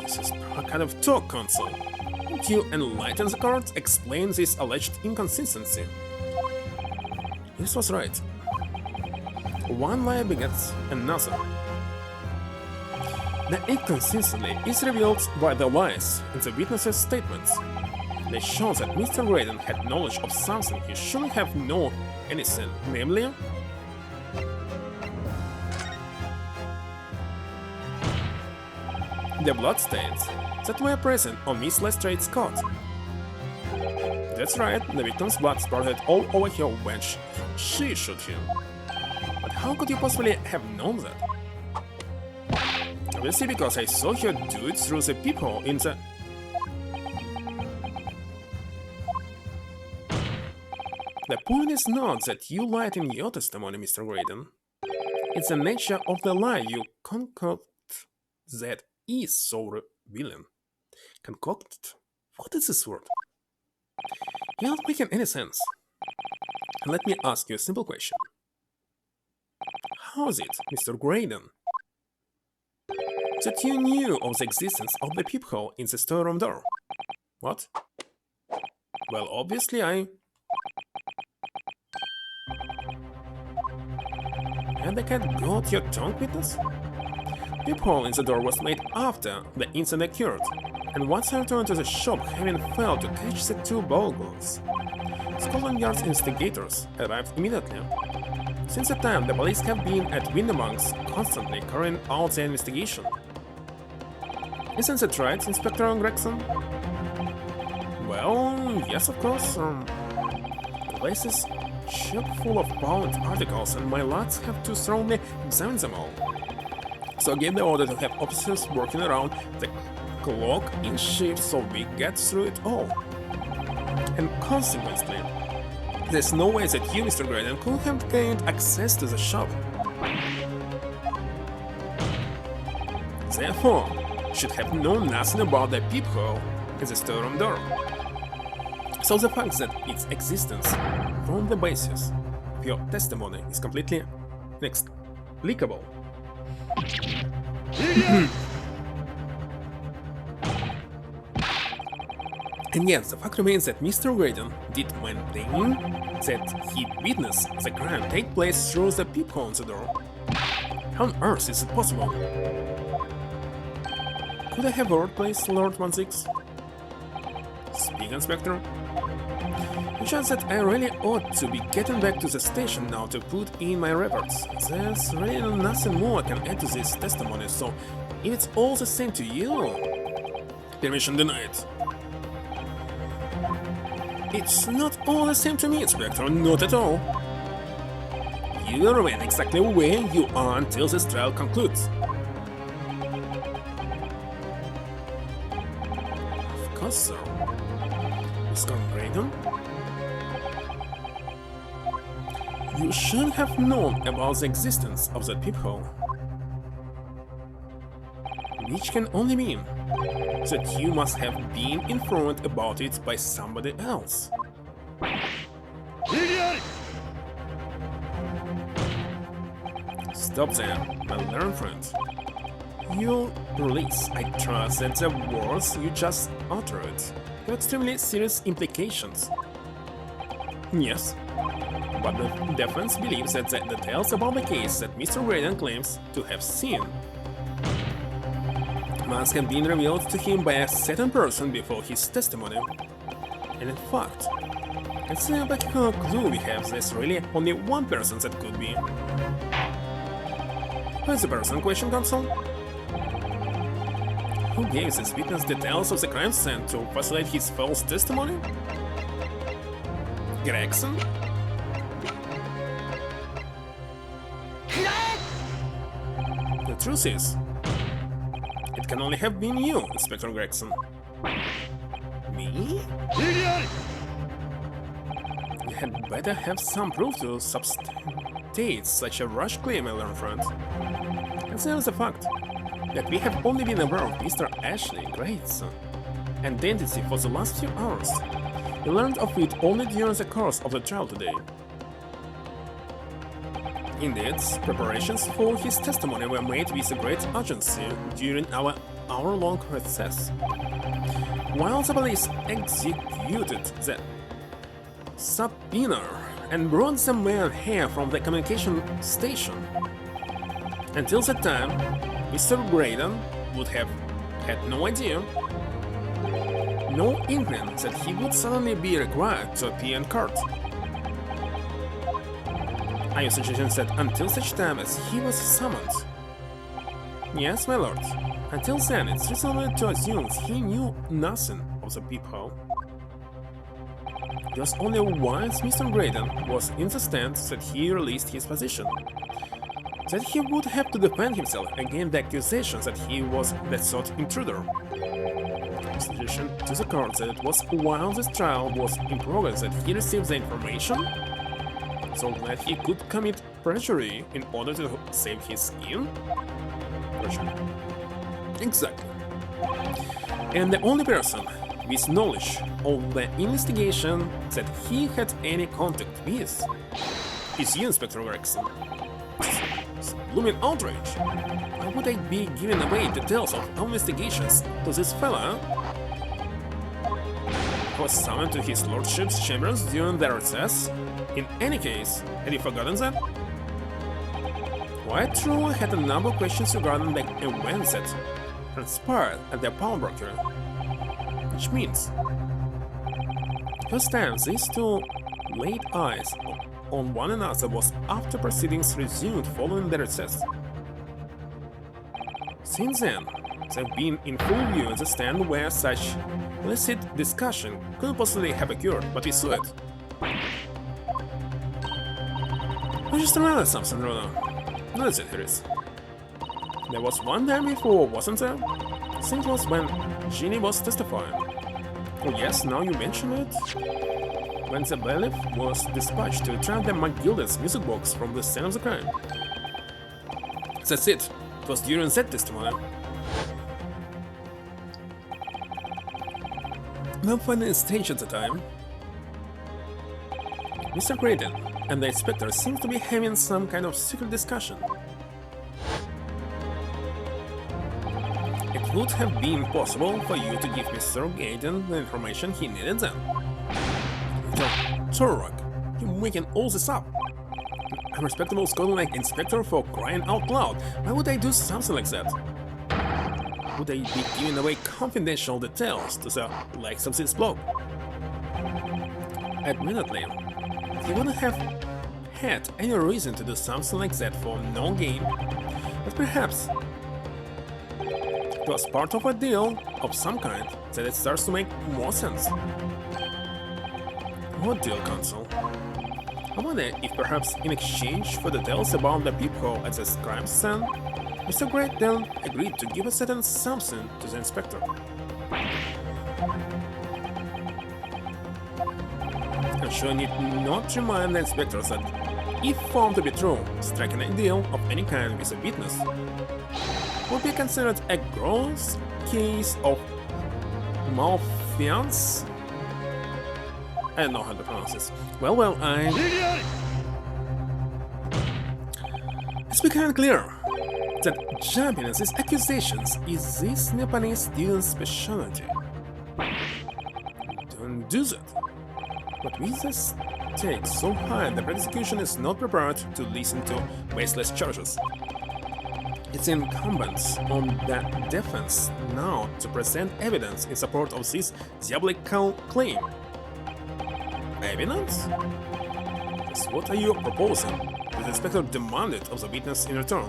This is a kind of talk, Counsel. Won't you enlighten the court? Explain this alleged inconsistency. This was right. One lie begets another. The inconsistency is revealed by the lies in the witnesses' statements. They show that Mr. Graydon had knowledge of something he shouldn't have known anything, namely the bloodstains that were present on Miss Lestrade's coat. That's right, the victim's blood spurted all over her when she shot him. But how could you possibly have known that? Obviously because I saw her do it through the peephole in the... The point is not that you lied in your testimony, Mr. Graydon. It's the nature of the lie you concoct that is so revealing. Concocted? What is this word? You're not making any sense. And let me ask you a simple question. How is it, Mr. Graydon, that you knew of the existence of the peephole in the storeroom door? What? Well, obviously And the cat got your tongue, witness? Peephole in the door was made after the incident occurred, and once I returned to the shop having failed to catch the two burglars, Scotland Yard's investigators arrived immediately. Since that time, the police have been at Windermonks constantly carrying out their investigation. Isn't that right, Inspector Gregson? Well, yes, of course. The place is chock full of bound articles, and my lads have to thoroughly examine them all. So I gave the order to have officers working around the clock in shifts so we get through it all. And consequently, there's no way that you, Mr. Graydon, could have gained access to the shop. Therefore, you should have known nothing about the peephole in the storeroom door. So the fact that its existence formed the basis of your testimony is completely inexplicable. And yet, the fact remains that Mr. Graydon did one thing, that he witnessed the crime take place through the peephole in the door. How on earth is it possible? Could I have wordplays, Lord 16? Speak, Inspector. It's just that I really ought to be getting back to the station now to put in my reports. There's really nothing more I can add to this testimony, so if it's all the same to you... Permission denied. It's not all the same to me, Inspector, not at all. You remain exactly where you are until this trial concludes. Of course, sir. Mr. Graydon? You should have known about the existence of that peephole. Which can only mean that you must have been informed about it by somebody else. Stop there, my learned friend. Your release, I trust that the words you just uttered have extremely serious implications. Yes, but the defense believes that the details about the case that Mr. Graydon claims to have seen must have been revealed to him by a certain person before his testimony. And in fact, it's a particular clue we have, there's really only one person that could be. Who is the person in question, Counsel? Who gave this witness details of the crime scene to facilitate his false testimony? Gregson? The truth is, it can only have been you, Inspector Gregson. Me? You had better have some proof to substantiate such a rash claim, my learned friend. Consider the fact that we have only been aware of Mr. Ashley Graydon's identity for the last few hours. We learned of it only during the course of the trial today. Indeed, preparations for his testimony were made with great urgency during our hour-long recess. While the police executed the subpoena and brought the man here from the communication station. Until that time, Mr. Graydon would have had no idea, no inkling that he would suddenly be required to appear in court. Are you suggesting that until such time as he was summoned? Yes, my lord. Until then, it's reasonable to assume he knew nothing of the peephole. It was only once Mr. Graydon was in the stand that he released his position. That he would have to defend himself against the accusations that he was the sought intruder. Suggestion to the court that it was while this trial was in progress that he received the information, so that he could commit perjury in order to save his skin? Exactly. And the only person with knowledge of the investigation that he had any contact with is you, Inspector Gregson. Blooming outrage! Why would I be giving away details of investigations to this fella? Who was summoned to his lordship's chambers during the recess? In any case, had you forgotten that? Quite true, I had a number of questions regarding the events that transpired at the pawnbroker. Which means, first time these two laid eyes on one another was after proceedings resumed following the recess. Since then, they've been in full view at the stand where such illicit discussion could possibly have occurred, but we saw it. I just remembered something, Rona. That's it, Harris. There was one time before, wasn't there? I think it was when Ginny was testifying. Oh yes, now you mention it. When the bailiff was dispatched to retrieve the McGilda's music box from the scene of the crime. That's it. It was during that testimony. No final stage at the time. Mr. Graydon and the inspector seem to be having some kind of secret discussion. It would have been possible for you to give Mr. Gaydon the information he needed then. Turok, you're making all this up. I'm a respectable Scotland inspector for crying out loud. Why would I do something like that? Would I be giving away confidential details to the likes of this bloke? Admittedly, he wouldn't have had any reason to do something like that for no gain, but perhaps it was part of a deal of some kind that it starts to make more sense. What deal, Consul? I wonder if perhaps in exchange for details about the peephole at the crime scene, Mr. Gray then agreed to give a certain something to the inspector. I'm sure I need not remind the inspectors that, if found to be true, striking a deal of any kind with a witness would be considered a gross case of malfeasance. I don't know how to pronounce this. Well, it's becoming clear that jumping on these accusations is this Nepalese student's specialty. Don't do that. But with the stakes so high, the prosecution is not prepared to listen to baseless charges. It's incumbent on the defense now to present evidence in support of this diabolical claim. Evidence? Yes, what are you proposing? The inspector demanded of the witness in return.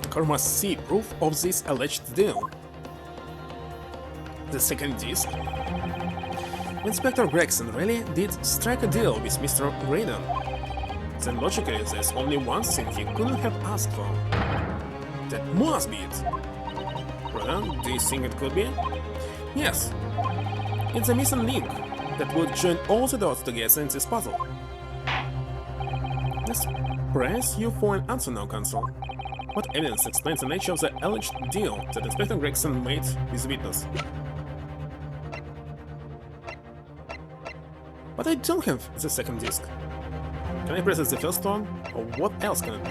The court must see proof of this alleged deal. The second disc. Inspector Gregson really did strike a deal with Mr. Graydon. Then logically there's only one thing he couldn't have asked for. That must be it. Well, do you think it could be? Yes. It's a missing link that would join all the dots together in this puzzle. Let's press you for an answer now, Consul. What evidence explains the nature of the alleged deal that Inspector Gregson made with the witness? But I don't have the second disc. Can I press the first one, or what else can it be?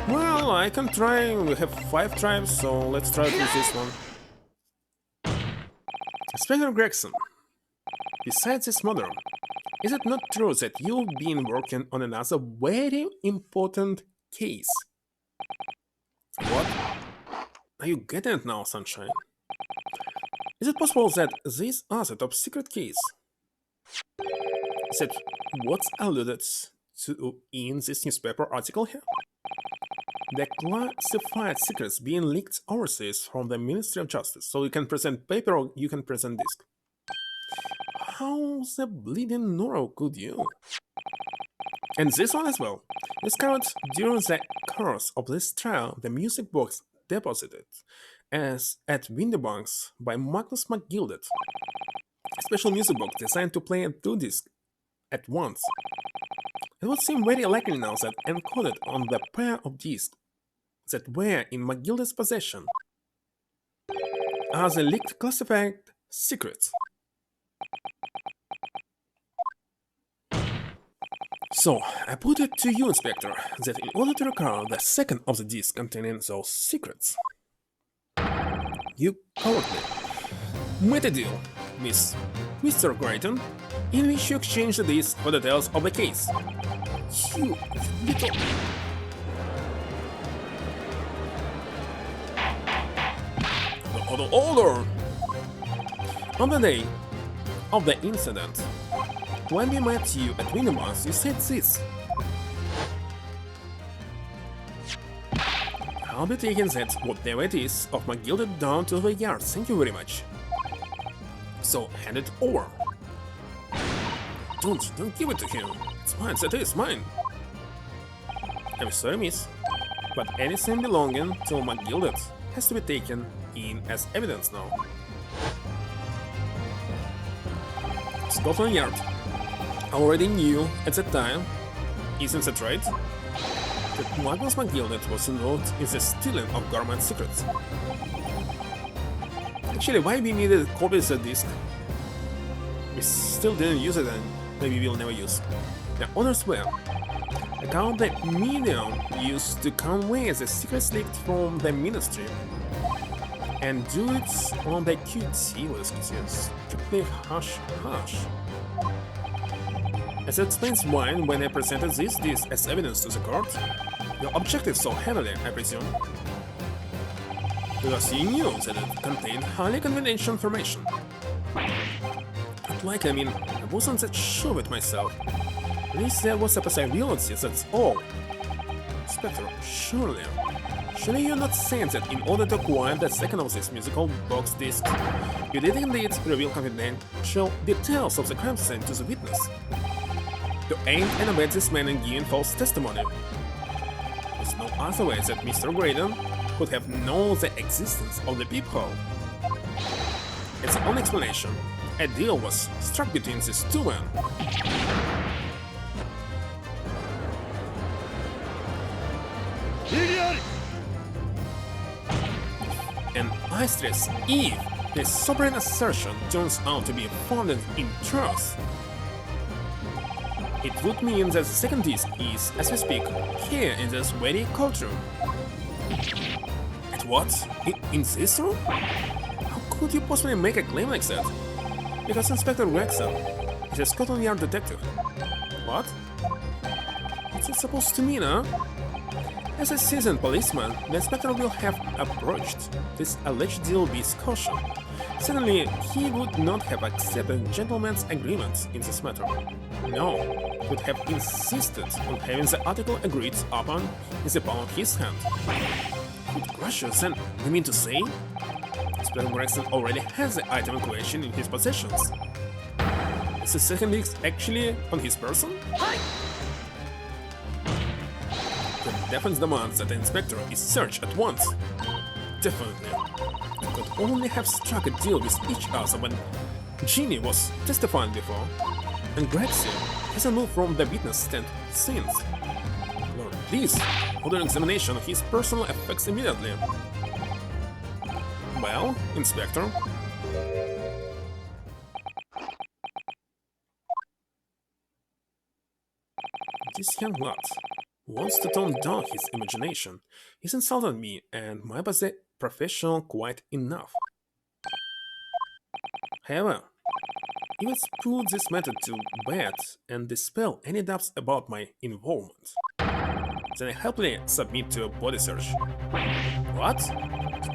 Well, I can try. We have 5 tribes, so let's try with this one. Inspector Gregson, besides this murder, is it not true that you've been working on another very important case? What? Are you getting it now, Sunshine? Is it possible that this other top secret case is that what's alluded to in this newspaper article here? The classified secrets being leaked overseas from the Ministry of Justice, so you can present paper or you can present disc. How the bleeding Noro could you? And this one as well. Discovered during the course of this trial the music box deposited as at Windybanks by Magnus McGilded. A special music box designed to play 2 discs at once. It would seem very likely now that encoded on the pair of discs that were in McGilded's possession are the leaked classified secrets. So, I put it to you, Inspector, that in order to recover the second of the discs containing those secrets, you correctly made a deal with Mr. Graydon in which you exchanged the disc for details of the case. You little... Order! On the day of the incident, when we met you at Windybanks, you said this. I'll be taking that whatever it is of McGilded down to the yard, thank you very much. So hand it over. Don't give it to him. It's mine, that is mine. I'm sorry, miss, but anything belonging to McGilded has to be taken in as evidence now. Scotland Yard already knew at that time, isn't that right? that Magnus McGilded was involved in the stealing of government secrets. Actually, why we needed copies of disk? We still didn't use it and maybe we'll never use. The others were account the medium used to convey the secrets leaked from the ministry and do it on the QT was strictly hush-hush. As it explains why, when I presented this disk as evidence to the court, you objected so heavily, I presume. Because you knew that it contained highly confidential information. Not like, I mean, I wasn't that sure with myself. At least there was a possibility, that's all. Spectre, surely you're not saying that in order to acquire the second of this musical box discs, you did indeed reveal confidential details of the crime scene to the witness? To aid and abet this man in giving false testimony. There's no other way that Mr. Graydon could have known the existence of the peephole. It's the only explanation. A deal was struck between these two men. And I stress, if this sovereign assertion turns out to be founded in truth, it would mean that the second disc is, as we speak, here in this very courtroom. And what? In this room? How could you possibly make a claim like that? Because Inspector Gregson is a Scotland Yard detective. What? What's it supposed to mean, huh? As a seasoned policeman, the inspector will have approached this alleged deal with caution. Certainly, he would not have accepted a gentleman's agreement in this matter. No, he would have insisted on having the article agreed upon in the palm of his hand. Good gracious, and you mean to say? Inspector Gregson already has the item in question in his possessions. Is the second disc actually on his person? The defense demands that the inspector is searched at once. Definitely. They could only have struck a deal with each other when Ginny was testifying before, and Gregson hasn't moved from the witness stand since. Lord, please order an examination of his personal effects immediately. Well, Inspector. This young lad wants to tone down his imagination. He's insulted me and my professional quite enough. However, if it's put this matter to bed and dispel any doubts about my involvement, then I happily submit to a body search. What?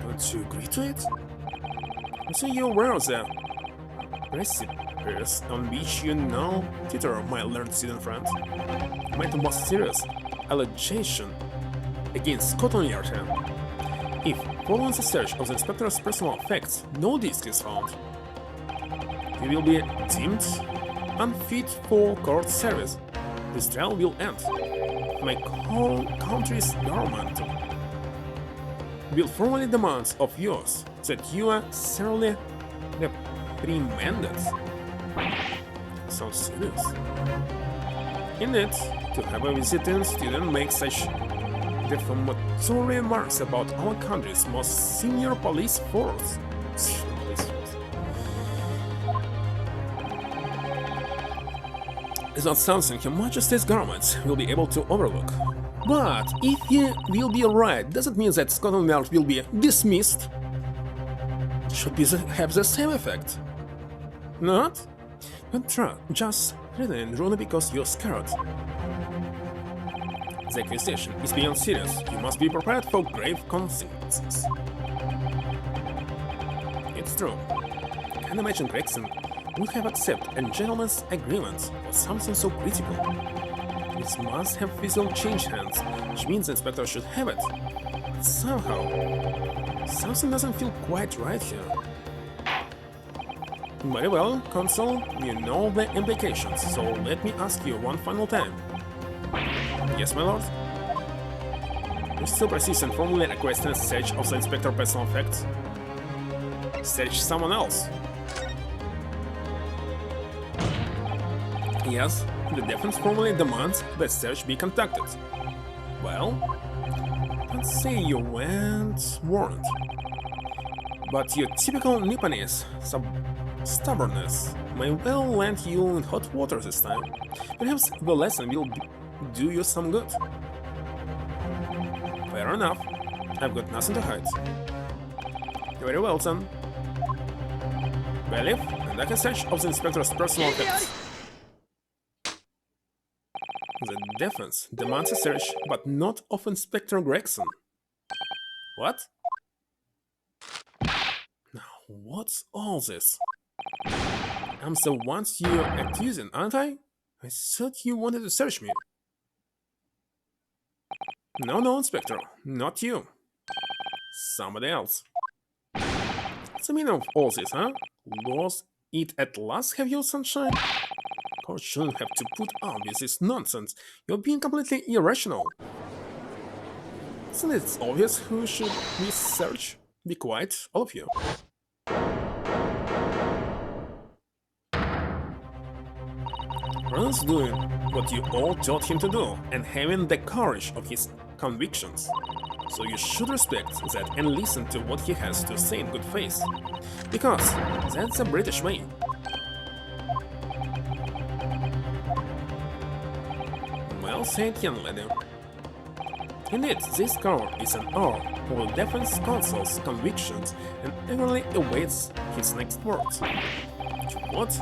Don't you agree to it? So you're aware of the precipice on which you now teeter, my learned student friend? My most serious allegation against Scotland Yard. If, following the search of the inspector's personal effects, no disc is found, he will be deemed unfit for court service. This trial will end. My whole country's government will formally demand of yours that you are thoroughly reprimanded. Sounds serious. Indeed, to have a visiting student make such defamatory remarks about our country's most senior police force. Is not something Her Majesty's government will be able to overlook. But if he will be right, does it mean that Scotland Yard will be dismissed? It should be have the same effect. Not? Don't try, just reading Runa because you're scared. The accusation is beyond serious. You must be prepared for grave consequences. It's true. I can't imagine Gregson would have accepted a gentleman's agreement for something so critical. It must have physically changed hands, which means the inspector should have it. But somehow, something doesn't feel quite right here. Very well, Consul, you know the implications, so let me ask you one final time. Yes, my lord? You still persist in formally requesting a search of the inspector's personal effects? Search someone else. Yes, the defense formally demands that search be conducted. Well, let's say you weren't warned. But your typical Nipponese stubbornness may well land you in hot water this time. Perhaps the lesson will do you some good. Fair enough. I've got nothing to hide. Very well, then. Believe, and I can search of the inspector's personal effects. The defense demands a search, but not of Inspector Gregson. What? Now, what's all this? I'm the ones you're accusing, aren't I? I thought you wanted to search me. No, Inspector, not you. Somebody else. What's the meaning of all this, huh? Lost it at last, have you, sunshine? Court shouldn't have to put up with this nonsense. You're being completely irrational. Isn't it obvious who should be searched? Be quiet, all of you. Ron's doing what you all taught him to do, and having the courage of his convictions. So you should respect that and listen to what he has to say in good faith. Because that's a British way. Well said, young lady. Indeed, this court is an hour who will defense counsel's convictions and eagerly awaits his next words. What?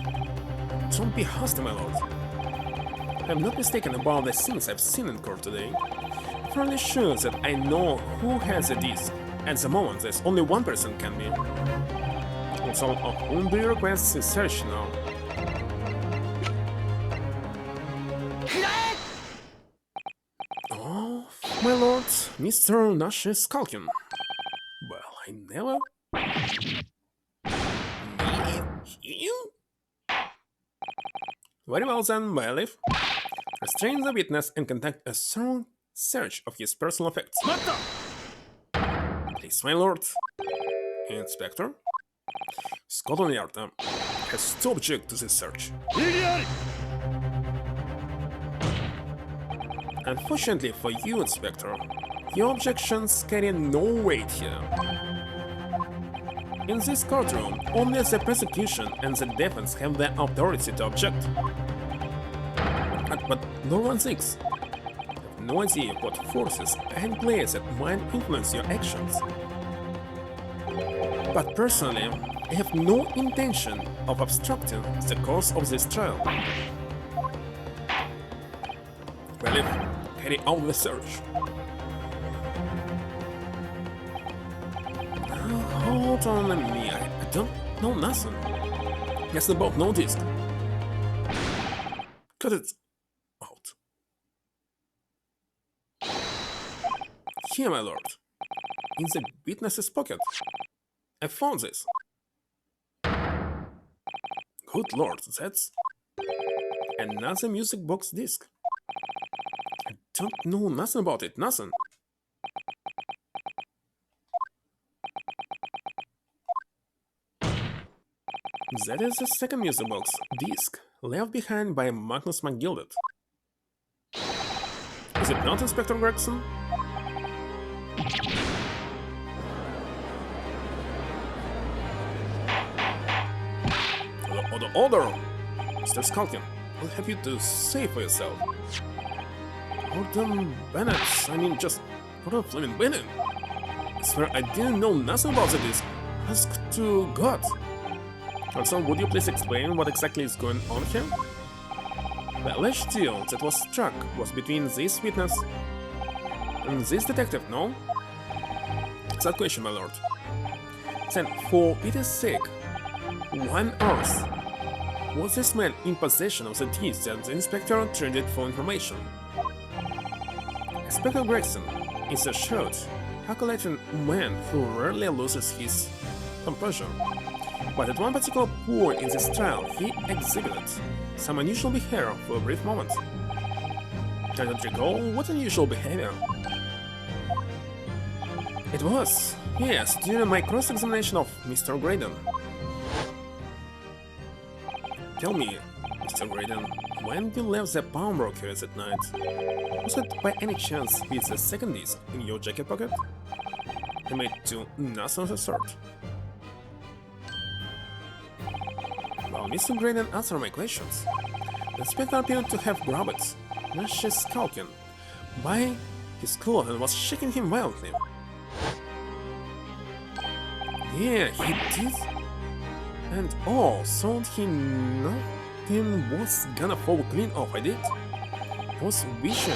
Don't be hasty, my lord. I'm not mistaken about the things I've seen in court today. I'm fairly sure that I know who has the disc. At the moment, there's only one person can be. So, of whom do you request the search now? Oh, my lord, Mr. Nash is skulking. Well, I never... Him? Very well then, bailiff. Restrain the witness and conduct a thorough search of his personal effects. Please, my lord. Inspector? Scotland Yard has to object to this search. Unfortunately for you, Inspector, your objections carry no weight here. In this courtroom, only the prosecution and the defense have the authority to object. But no one thinks. I have no idea what forces and players that might influence your actions. But personally, I have no intention of obstructing the course of this trial. Well, carry out the search. Hold on a minute, I don't know nothing. Yes, about no disc. Cut it out. Here, my lord. In the witness's pocket. I found this. Good lord, that's another music box disc. I don't know nothing about it, nothing. That is the second music box disc left behind by Magnus McGilded. Is it not, Inspector Gregson? Order! Mr. Skulkin, what have you to say for yourself? Gordon Bennett, I mean just Gordon Fleming Bennett. I swear I didn't know nothing about the disc. Ask to God. Also, would you please explain what exactly is going on here? The alleged deal that was struck was between this witness and this detective, no? That question, my lord. Then, for pity's sake, why on earth was this man in possession of the deeds that the inspector traded for information? Inspector Gregson is a shrewd, calculating man who rarely loses his composure. But at one particular point in this trial, he exhibited some unusual behavior for a brief moment. I don't recall what unusual behavior. It was, yes, during my cross-examination of Mr. Graydon. Tell me, Mr. Graydon, when you left the pawnbroker's at night, was it by any chance with the second disc in your jacket pocket? I made to nothing of the sort. While Mr. Graydon answered my questions, the inspector appeared to have grabbed Nash's skulking by his collar and was shaking him violently. Yeah, he did. And oh, so he nothing was gonna fall clean off, I did. I was wishing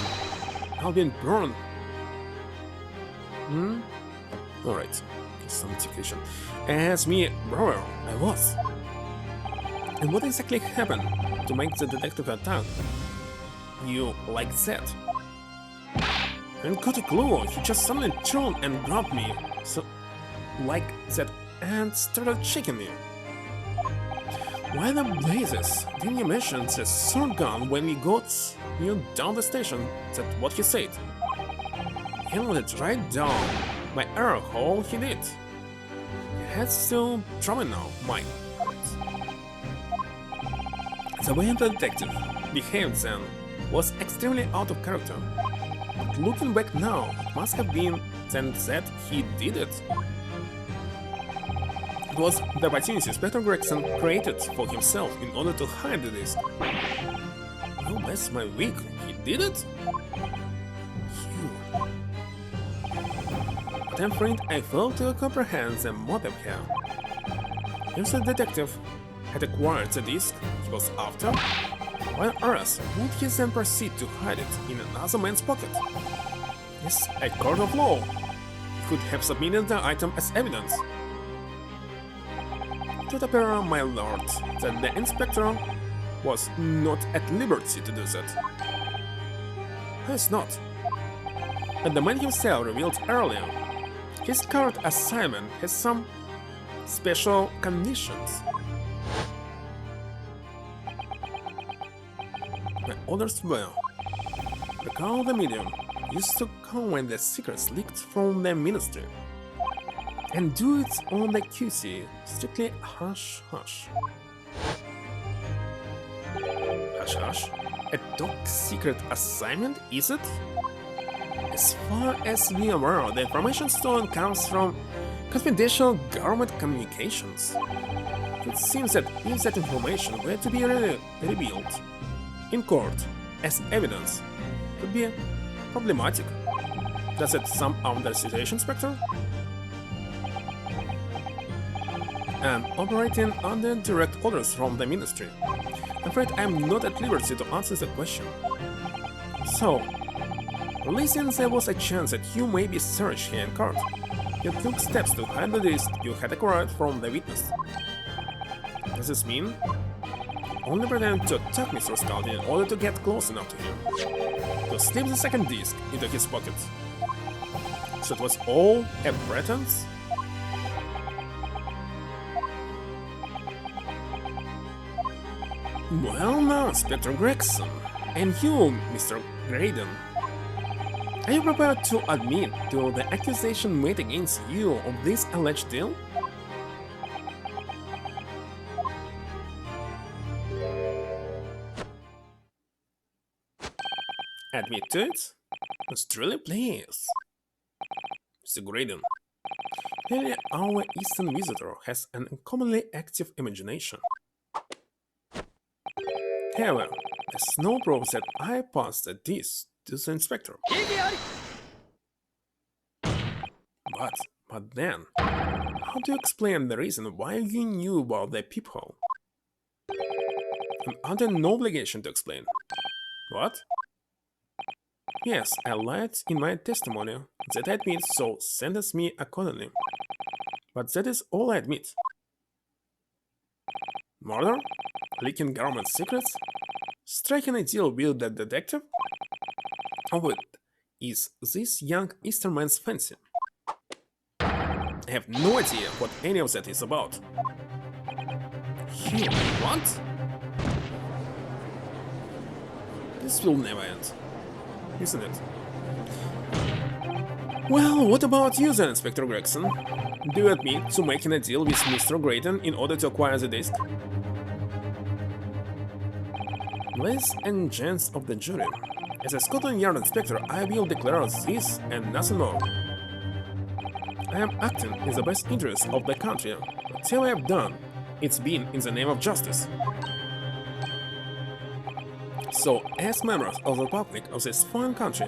I'd been burned. Alright, some execution. As me, brother, I was. And what exactly happened to make the detective attack you like that? I didn't got a clue, he just suddenly turned and grabbed me, so like that, and started shaking me. Why the blazes didn't you mention the sword gun when we got you down the station? That's what he said. He handled it right down my air hole, he did. He had still trouble now, mine. The way the detective behaved then was extremely out of character. But looking back now, it must have been then that he did it. It was the opportunity Inspector Gregson created for himself in order to hide the disc. Oh, bless my wig, he did it? Phew. But I'm afraid I fail to comprehend the motive here. If the detective had acquired the disc he was after, why on earth would he then proceed to hide it in another man's pocket? Yes, a court of law. He could have submitted the item as evidence. It would appear, my lord, that the inspector was not at liberty to do that. He's not. But the man himself revealed earlier, his current assignment has some special conditions. My orders were: recall the medium used to come when the secrets leaked from the ministry, and do it on the QC, strictly hush hush. Hush hush? A top secret assignment, is it? As far as we are aware, the information stolen comes from confidential government communications. It seems that if that information were to be revealed in court as evidence, it would be problematic. Does it sum up the situation, Inspector? And operating under direct orders from the ministry, I'm afraid I'm not at liberty to answer the question. So, listen, there was a chance that you may be searched here in court. You took steps to hide the disc you had acquired from the witness. Does this mean only pretend to attack Mr. Scaldi in order to get close enough to him, to slip the second disc into his pocket? So it was all a pretense? Well now, Inspector Gregson, and you, Mr. Graydon, are you prepared to admit to the accusation made against you of this alleged deal? Admit to it? Australia, please. Mr. Graydon, clearly our Eastern visitor has an uncommonly active imagination. However, there's no proof that I passed this to the inspector. But then, how do you explain the reason why you knew about the peephole? I'm under no obligation to explain. What? Yes, I lied in my testimony that I admit, so sentence me accordingly. But that is all I admit. Murder? Leaking government secrets? Striking a deal with the detective? Or what is this young Eastern man's fancy? I have no idea what any of that is about. Here, what? This will never end, isn't it? Well, what about you then, Inspector Gregson? Do you admit to making a deal with Mr. Graydon in order to acquire the disc? Ladies and gents of the jury, as a Scotland Yard inspector, I will declare this and nothing more. I am acting in the best interest of the country. Whatever I have done, it's been in the name of justice. So, as members of the public of this fine country,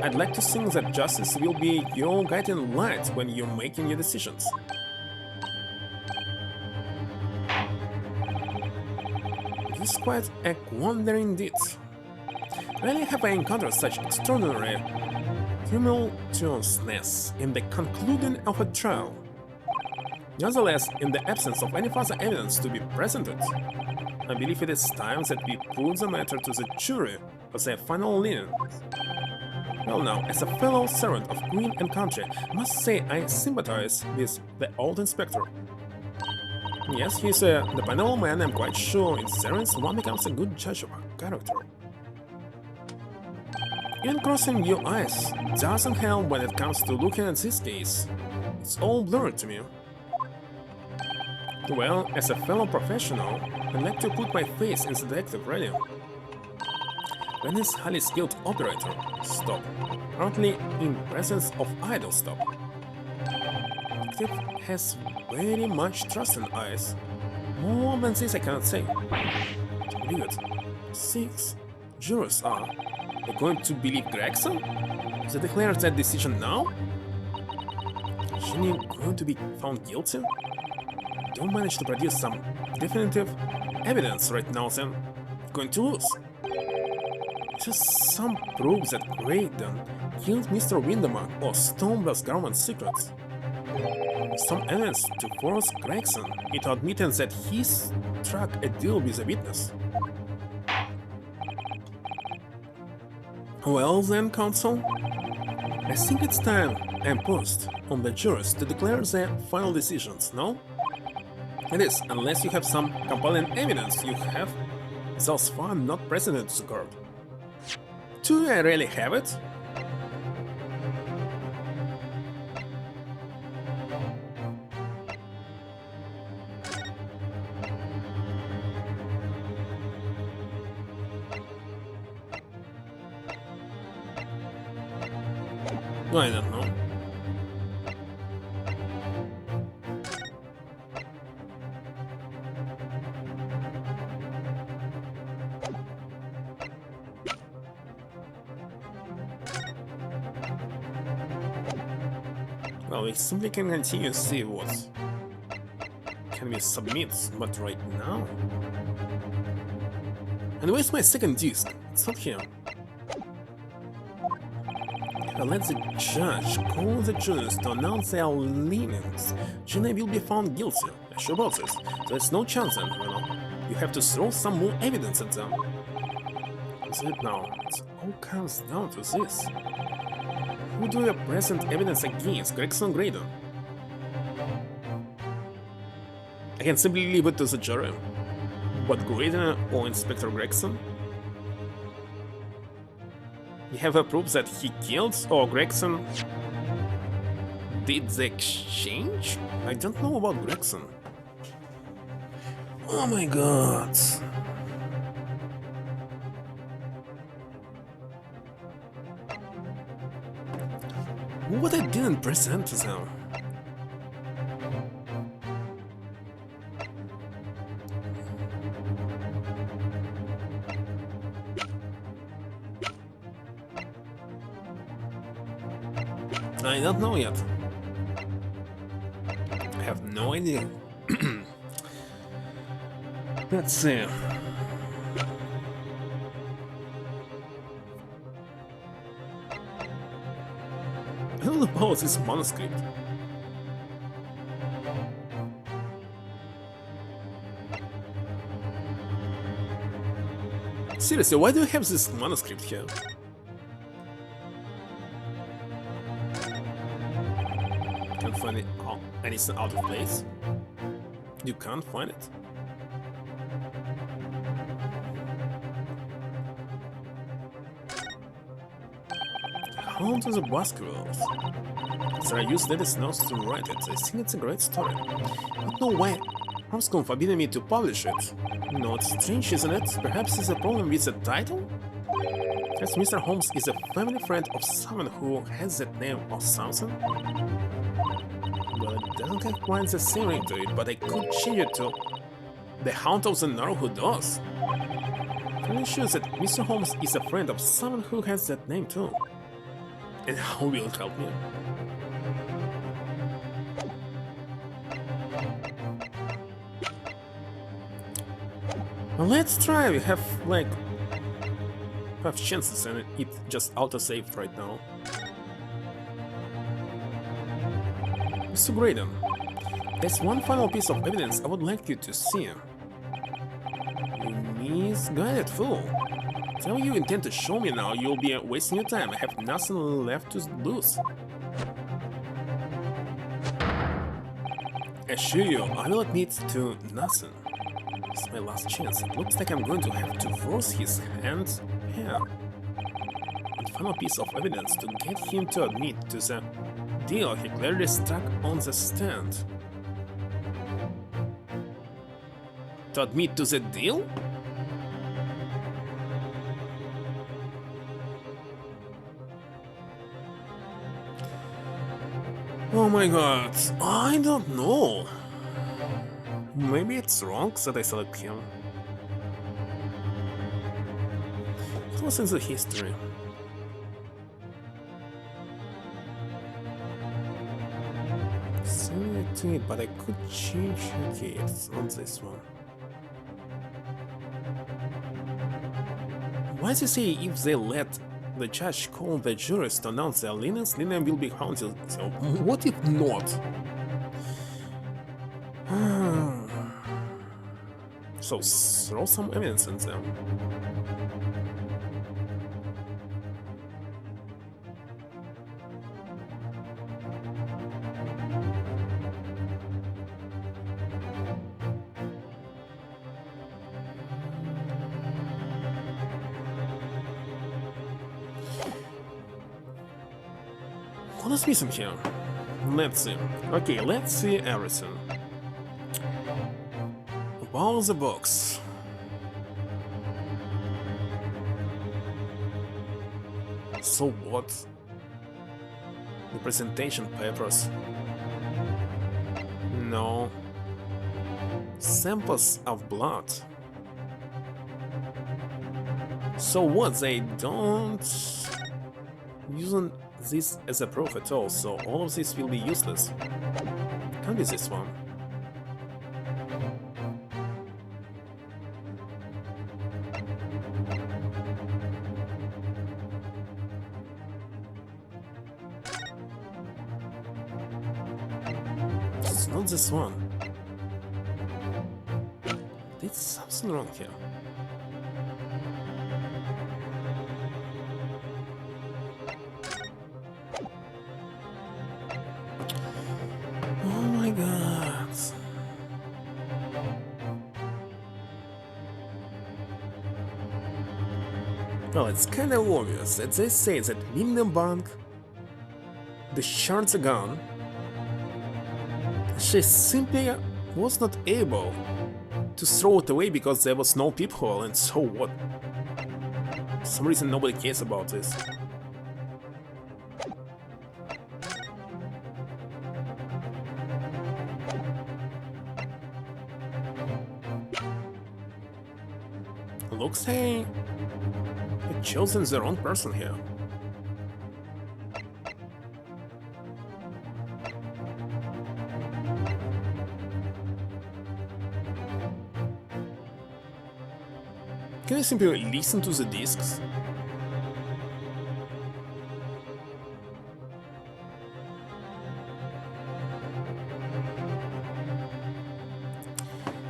I'd like to think that justice will be your guiding light when you're making your decisions. This is quite a wonder indeed. Rarely have I encountered such extraordinary tumultuousness in the concluding of a trial. Nonetheless, in the absence of any further evidence to be presented, I believe it is time that we put the matter to the jury for their final lenient. Well now, as a fellow servant of Queen and country, I must say I sympathize with the old inspector. Yes, he's a dependable man. I'm quite sure in service one becomes a good judge of character. Even crossing your eyes doesn't help when it comes to looking at this case. It's all blurred to me. Well, as a fellow professional, I'd like to put my face in the detective radio. When this highly skilled operator stop, apparently in presence of idle stop. Detective has very much trust in eyes. More than this I cannot say. To believe it, 6 jurors are they going to believe Gregson? They declare that decision now? Is she going to be found guilty? Don't manage to produce some definitive evidence right now, then going to lose. Just some proof that Graydon killed Mr. Windermark or Stonewall's government secrets. Some evidence to force Gregson into admitting that he struck a deal with a witness. Well then, counsel, I think it's time I imposed on the jurors to declare their final decisions, no? It is, unless you have some compelling evidence you have thus far not presented to the court. Do I really have it? I don't know. Well, we simply can continue to see what can we submit, but right now... And where's my second disc? It's not here. Let the judge call the jurors to announce their leanings. Gina will be found guilty. I'm sure about this. There's no chance then, you know. You have to throw some more evidence at them. Is it now? It all comes down to this. Who do you present evidence against, Gregson Graydon? I can simply leave it to the jury. But Graydon or Inspector Gregson? You have a proof that he killed or Gregson did the exchange? I don't know about Gregson. Oh my god. What I didn't present to them. I don't know yet. I have no idea. Let's see. All about this manuscript. Seriously, why do you have this manuscript here? Can't find it. Oh, anything out of place? You can't find it? How do the basketballs? So I use latest notes to write it. I think it's a great story. I don't know why Armscon forbidden me to publish it. Not strange, isn't it? Perhaps it's a problem with the title? As Mr. Holmes is a family friend of someone who has that name or something? Well, it doesn't have quite the same ring to it, but I could change it to The Hound of the North Who Does. It shows that Mr. Holmes is a friend of someone who has that name too. And how will it help me? Well, let's try. We have like 5 chances and it just auto-saved right now. Mr. Graydon, there's one final piece of evidence I would like you to see. You misguided fool. Tell you intend to show me now, you'll be wasting your time. I have nothing left to lose. Assure you, I will admit to nothing. It's my last chance. It looks like I'm going to have to force his hand here. And final piece of evidence to get him to admit to the deal he clearly struck on the stand. To admit to the deal? Oh my god, I don't know. Maybe it's wrong that I select him. What was in the history? Similar to it, but I could change. Okay, it's not this one. Why does he say if they let the judge call the jurors to announce their linens, linen will be haunted? So what if not? So throw some evidence in them. What is missing here? Let's see. Okay, let's see everything. About the box. So what? The presentation papers. No. Samples of blood. So what? They don't use this as a proof at all, so all of this will be useless. Can't be this one. It's not this one. There's something wrong here. Oh my god. Well, it's kind of obvious that they say that Minden Bank discharged a gun. She simply was not able to throw it away because there was no peephole, and so what? For some reason nobody cares about this. Looks like you've chosen the wrong person here. Can I simply listen to the discs?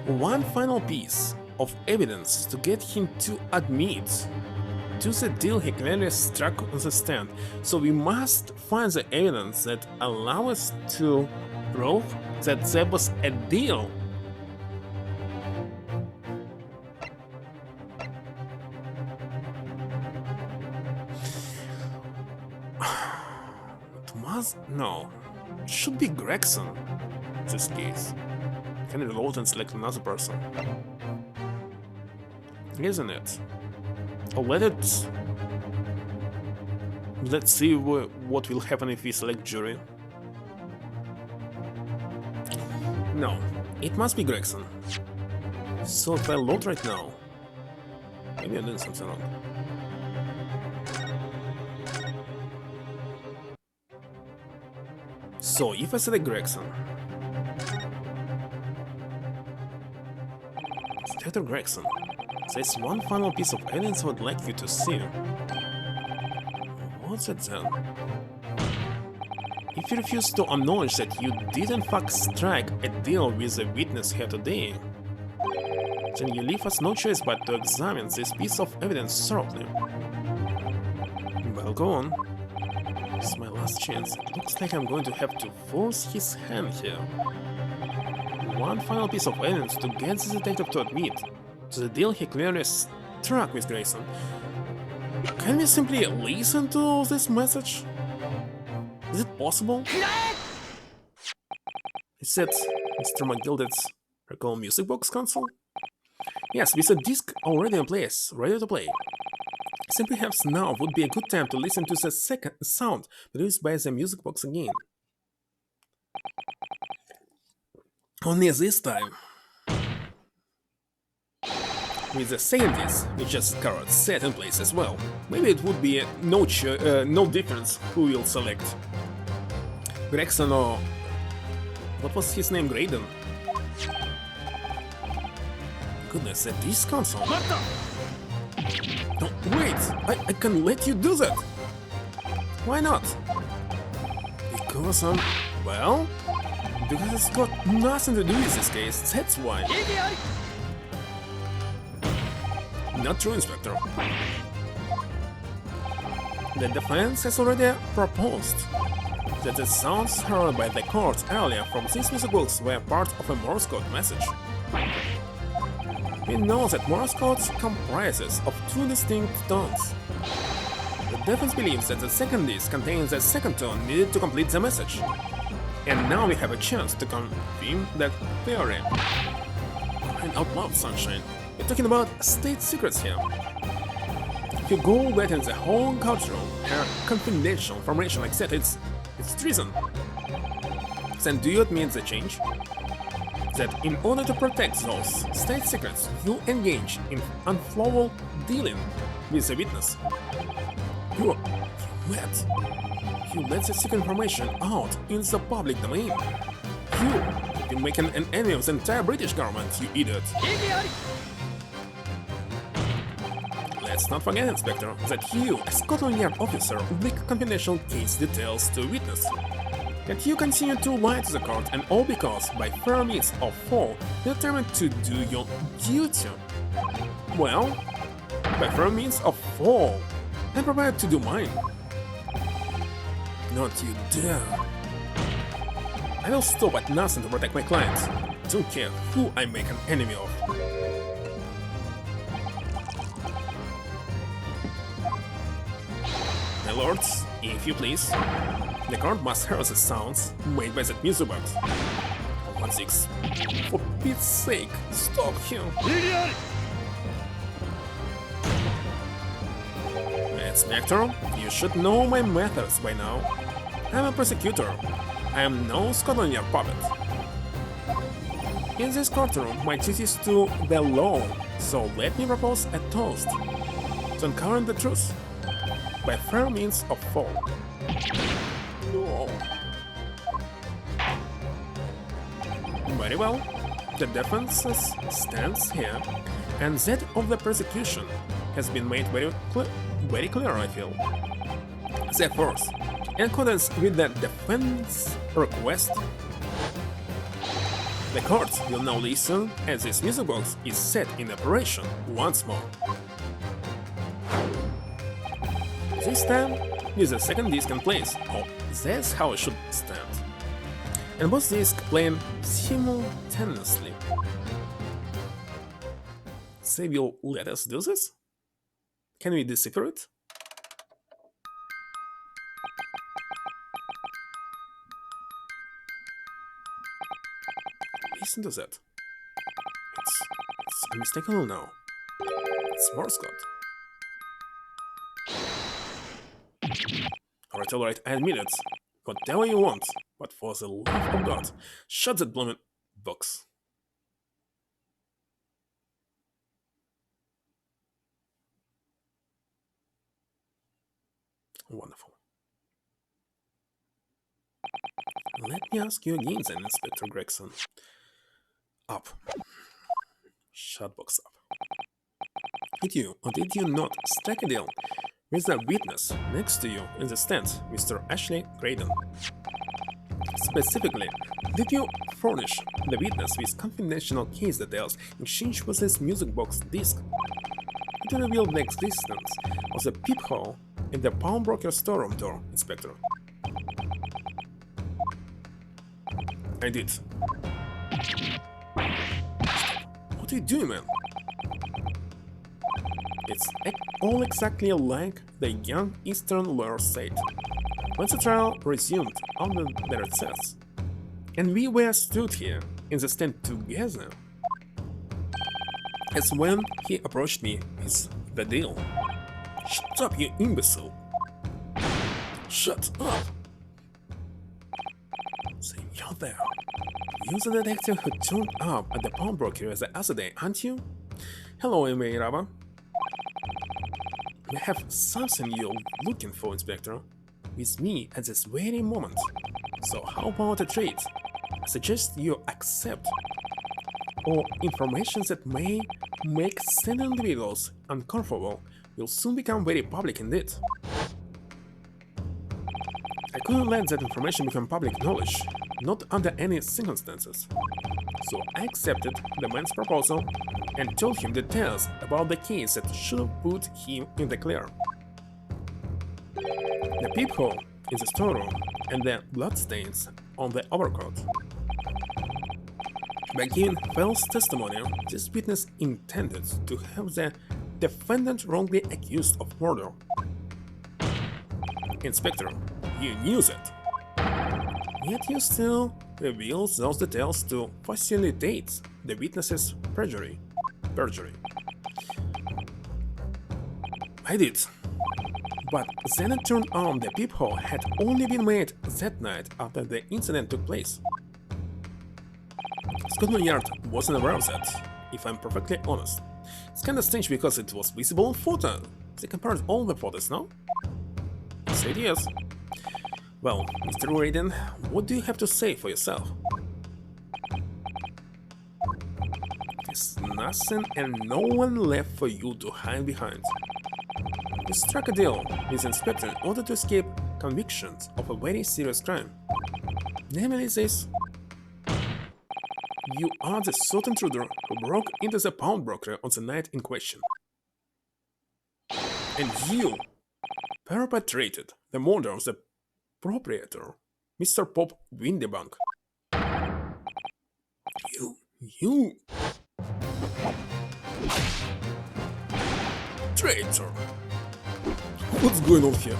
One final piece of evidence to get him to admit to the deal he clearly struck on the stand. So we must find the evidence that allows us to prove that there was a deal. It must... no. It should be Gregson in this case. Can reload and select another person. Isn't it? Oh, let's see what will happen if we select jury. No, it must be Gregson. So if I load right now, maybe I'm doing something wrong. So if I select Gregson, Dr. Gregson, there's one final piece of evidence I would like you to see. What's it then? If you refuse to acknowledge that you did in fact strike a deal with the witness here today, then you leave us no choice but to examine this piece of evidence thoroughly. Well, go on. It's my last chance. It looks like I'm going to have to force his hand here. One final piece of evidence to get the detective to admit to the deal he clearly struck with Grayson. Can we simply listen to this message? Is it possible? Is that Mr. McGilded's recall music box console? Yes, with a disc already in place, ready to play. Simply perhaps now would be a good time to listen to the second sound produced by the music box again. Only this time, with the second disc, which is carrot set in place as well, maybe it would be no difference who will select. Gregson or... what was his name, Graydon? Goodness, a disc console? No, wait! I can let you do that! Why not? Because well... because it's got nothing to do with this case, that's why. Not true, Inspector. The defense has already proposed that the sounds heard by the court earlier from these music books were part of a Morse code message. We know that Morse code comprises of two distinct tones. The defense believes that the second disc contains the second tone needed to complete the message. And now we have a chance to confirm that theory. And out loud, Sunshine, we're talking about state secrets here. If you go letting the whole cultural and confidential information like that, it's treason. Then do you admit the change? That in order to protect those state secrets, you engage in unlawful dealing with the witness. You let the secret information out in the public domain. You've been making an enemy of the entire British government, you idiot. Let's not forget, Inspector, that you, a Scotland Yard officer, leak confidential case details to a witness. That you continue to lie to the court, and all because, by fair means or foul, you're determined to do your duty. Well, by fair means or foul, I'm prepared to do mine. Not you dare. I will stop at nothing to protect my clients. Don't care who I make an enemy of. My lords, if you please, the court must hear the sounds made by that music box. 1-6. For Pete's sake, stop him. Inspector, you should know my methods by now. I'm a prosecutor. I am no Scotland Yard puppet. In this courtroom, my duty is to the law, so let me propose a toast to uncover the truth by fair means or foul. No. Very well. The defense stands here, and that of the prosecution has been made very clear, I feel. Therefore, in accordance with the defense request, the court will now listen as this music box is set in operation once more. This time, with the second disc in place. Oh, that's how it should stand. And both discs playing simultaneously. They will let us do this? Can we decipher it? listen to that. It's unmistakable now. It's Morse code. Alright, I admit it. Whatever you want, but for the love of God, shut that blooming box. Wonderful. Let me ask you again then, Inspector Gregson. Up. Shut box up. Did you or did you not strike a deal with the witness next to you in the stand, Mr. Ashley Graydon? Specifically, did you furnish the witness with confidential case details in exchange with his music box disc? Did you reveal the existence of the peephole in the pawnbroker storeroom door, Inspector? I did. What are you doing, man? It's all exactly like the young Eastern lawyer said. When the trial resumed under the recess, and we were stood here in the stand together, as when he approached me with the deal. Shut up, you imbecile! Shut up! So you're there. You're the detective who turned up at the pawnbroker the other day, aren't you? Hello, Emeiraba. We have something you're looking for, Inspector. With me at this very moment. So how about a trade? I suggest you accept or information that may make certain individuals uncomfortable will soon become very public indeed. I couldn't let that information become public knowledge, not under any circumstances. So I accepted the man's proposal and told him details about the case that should have put him in the clear. The peephole in the storeroom and the bloodstains on the overcoat. By giving false testimony, this witness intended to have the defendant wrongly accused of murder. Inspector, you knew that. Yet you still reveal those details to facilitate the witness's perjury. I did. But then it turned out the peephole had only been made that night after the incident took place. Scotland Yard wasn't aware of that, if I'm perfectly honest. It's kinda strange because it was visible on photo. They compared all the photos, no? Said yes. Well, Mr. Raiden, what do you have to say for yourself? There's nothing and no one left for you to hide behind. You struck a deal with the inspector in order to escape convictions of a very serious crime. Namely this. You are the sort intruder who broke into the pawnbroker on the night in question. And you perpetrated the murder of the proprietor, Mr. Pop Windybank. You... Traitor! What's going on here?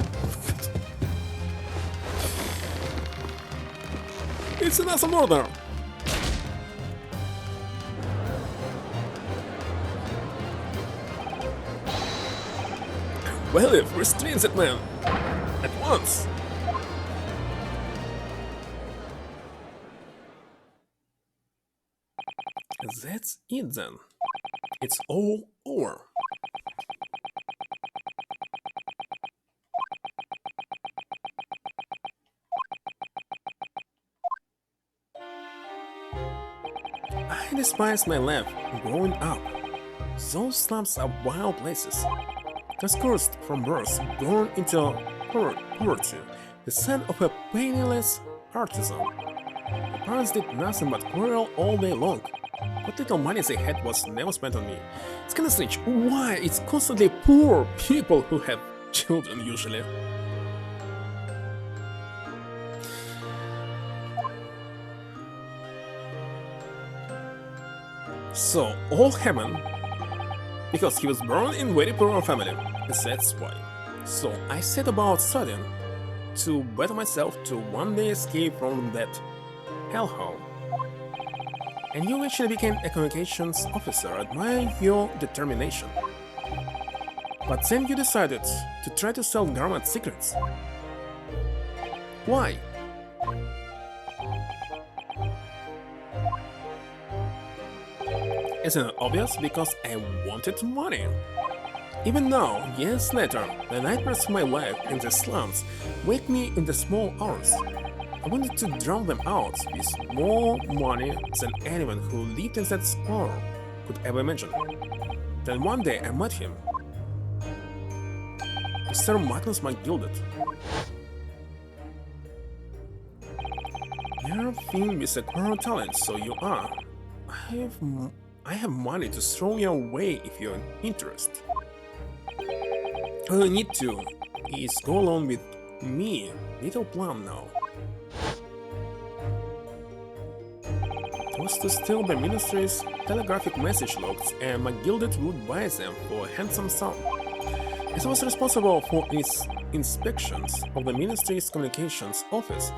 It's another murder! Well, if restrain that man! At once! That's it then. It's all over. I despise my life growing up. Those slums are wild places. Cursed from birth, born into poverty, the son of a penniless artisan. My parents did nothing but quarrel all day long. What little money they had was never spent on me. It's kinda strange. Why? It's constantly poor people who have children, usually. So, all happened because he was born in very poor family. That's why. So, I set about studying to better myself to one day escape from that hellhole. And you actually became a communications officer. I admire your determination. But then you decided to try to sell government secrets. Why? Isn't it obvious? Because I wanted money. Even now, years later, the nightmares of my life in the slums wake me in the small hours. I wanted to drown them out with more money than anyone who lived in that spore could ever imagine. Then one day I met him. Mr. Magnus McGilded. You're a thing with a quarrel talent, so you are. I have money to throw your way if you're interested. All you need to is go along with me, little plan now. It was to steal the ministry's telegraphic message logs, and McGilded would buy them for a handsome sum. As I was responsible for its inspections of the ministry's communications office,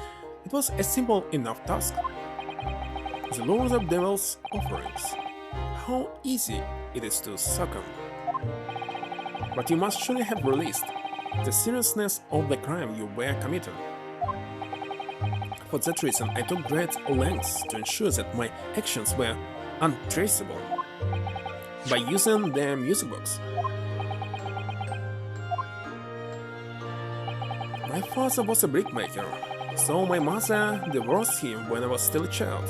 it was a simple enough task. The Lord of Devil's offerings. How easy it is to succumb. But you must surely have realized the seriousness of the crime you were committing. For that reason, I took great lengths to ensure that my actions were untraceable by using the music box. My father was a brickmaker, so my mother divorced him when I was still a child.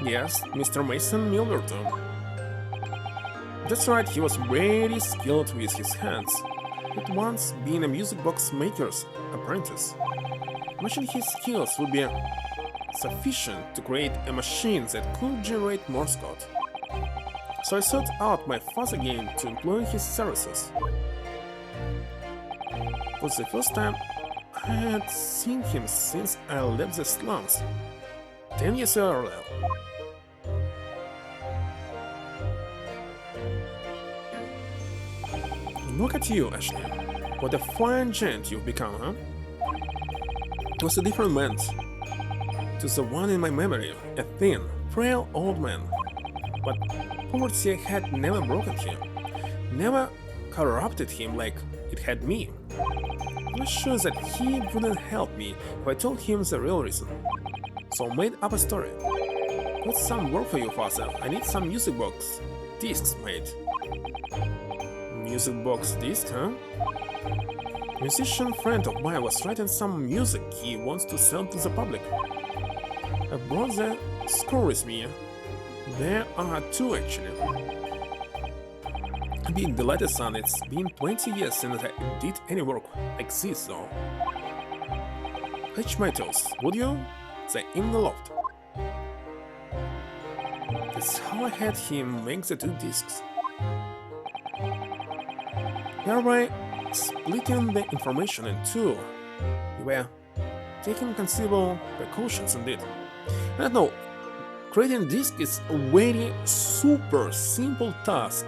Yes, Mr. Mason Milverton. That's right, he was very skilled with his hands. He'd once been a music box maker's apprentice. Imagine his skills would be sufficient to create a machine that could generate Morse code. So I sought out my father again to employ his services. It was the first time I had seen him since I left the slums, 10 years earlier. Look at you, Ashley. What a fine gent you've become, huh? It was a different man to the one in my memory, a thin, frail old man. But poverty had never broken him, never corrupted him like it had me. I was sure that he wouldn't help me if I told him the real reason. So I made up a story. Got some work for you, father. I need some music box discs made. Music box disc, huh? A musician friend of mine was writing some music he wants to sell to the public. I brought the score with me. There are two actually. I'd be delighted, son. It's been 20 years since I did any work like this, though. Fetch my toes, would you? They're in the loft. That's how I had him make the two discs. Thereby splitting the information in two. We were taking considerable precautions indeed. I don't know, creating disc is a very super simple task.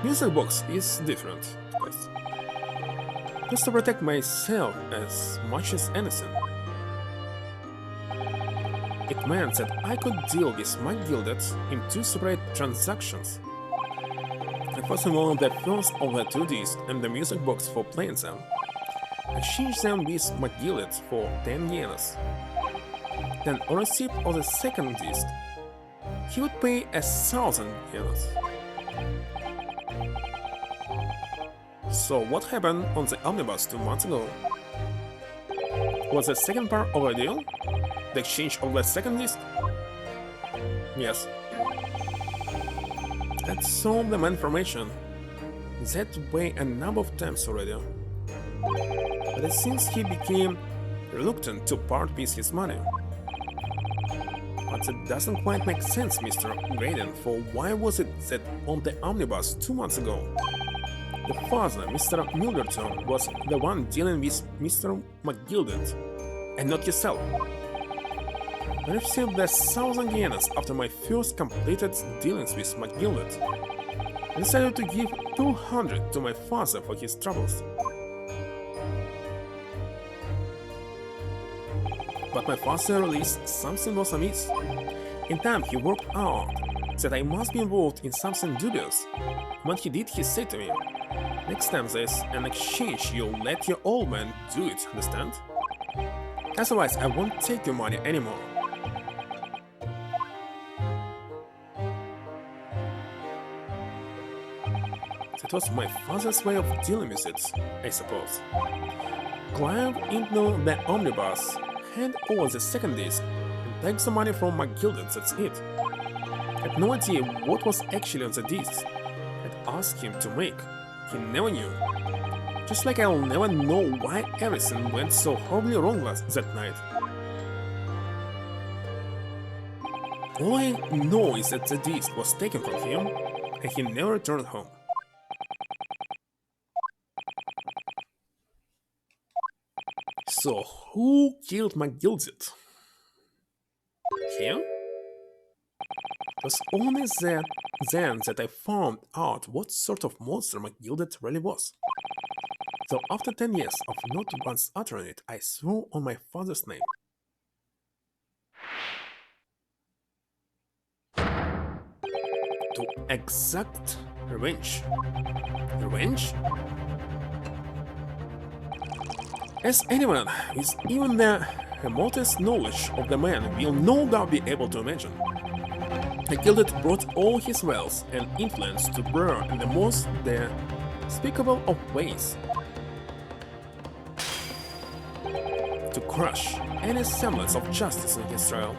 Music box is different, of course. Just to protect myself as much as anything. It meant that I could deal with McGilded in two separate transactions. First of all, the first of the two discs and the music box for playing them. I exchanged them with McGilded for 10 years. Then, on receipt of the second disc, he would pay 1,000 years. So, what happened on the omnibus 2 months ago? Was the second part of the deal? The exchange of the second disc? Yes. That solved the information that way a number of times already. But it seems he became reluctant to part with his money. But it doesn't quite make sense, Mr. Graydon, for why was it that on the omnibus 2 months ago, the father, Mr. Milverton, was the one dealing with Mr. McGilded, and not yourself? I received the 1,000 yenas after my first completed dealings with McGilded. I decided to give 200 to my father for his troubles. But my father realized something was amiss. In time, he worked out that I must be involved in something dubious. When he did, he said to me, "Next time there's an exchange, you'll let your old man do it, understand? Otherwise, I won't take your money anymore." That was my father's way of dealing with it, I suppose. Climb into the omnibus, hand over the second disc, and take the money from my gilded, that's it. I had no idea what was actually on the disc. I'd asked him to make. He never knew. Just like I'll never know why everything went so horribly wrong that night. All I know is that the disc was taken from him, and he never returned home. So, who killed McGilded? Him? It was only then that I found out what sort of monster McGilded really was. So after 10 years of not once uttering it, I swore on my father's name. To exact revenge. Revenge? As anyone with even the remotest knowledge of the man will no doubt be able to imagine, McGilded brought all his wealth and influence to bear in the most despicable of ways, to crush any semblance of justice in his trial.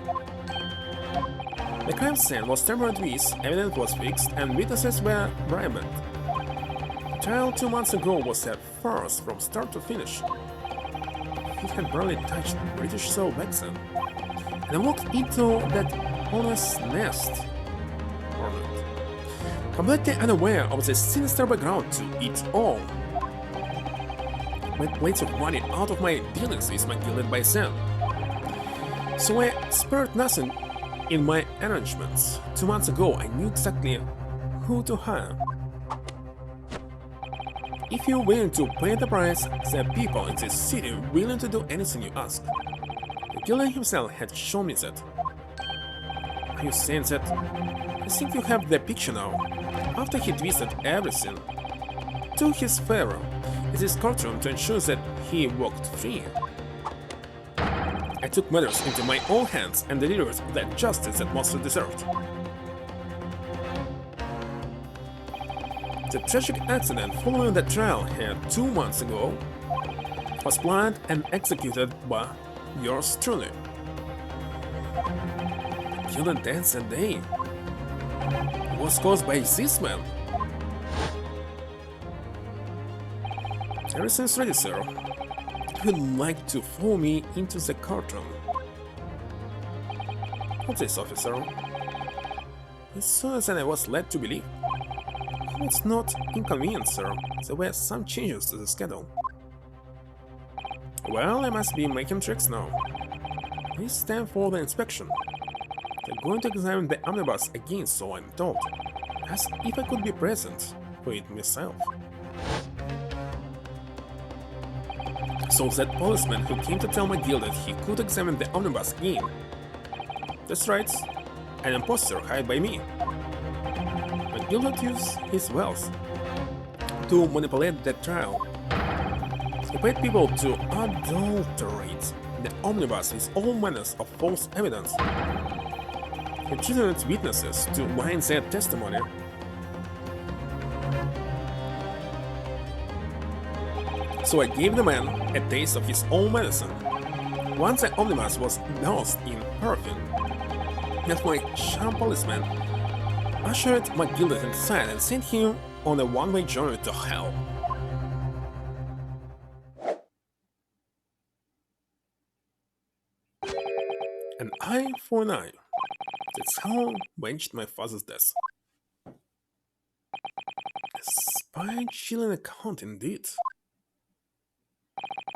The crime scene was tampered with, evidence was fixed, and witnesses were bribed. The trial 2 months ago was a farce from start to finish. He had barely touched British soul back then, and I walked into that honest nest, completely unaware of the sinister background to it all. Made plenty of money out of my dealings with McGilded by then, so I spared nothing in my arrangements. 2 months ago, I knew exactly who to hire. If you're willing to pay the price, there are people in this city willing to do anything you ask. The killer himself had shown me that. Are you saying that? I think you have the picture now. After he twisted everything to his favor in his courtroom to ensure that he walked free, I took matters into my own hands and delivered the justice that monster deserved. The tragic accident following the trial here 2 months ago was planned and executed by yours truly. Killing death that day was caused by this man. Everything's ready, sir. If you'd like to follow me into the courtroom. What's this, officer? As soon as I was led to believe. It's not inconvenient, sir. There were some changes to the schedule. Well, I must be making tricks now. It's time for the inspection. They're going to examine the omnibus again, so I'm told. As if I could be present for it myself. So that policeman who came to tell McGilded he could examine the omnibus again. That's right, an imposter hired by me. McGilded used his wealth to manipulate the trial. He paid people to adulterate the omnibus with all manners of false evidence. He treated witnesses to lie in their testimony. So I gave the man a taste of his own medicine. Once the omnibus was doused in paraffin, that my sham policeman ushered McGilded inside and sent him on a one-way journey to hell. An eye for an eye. That's how I avenged my father's death. A spine-chilling account indeed.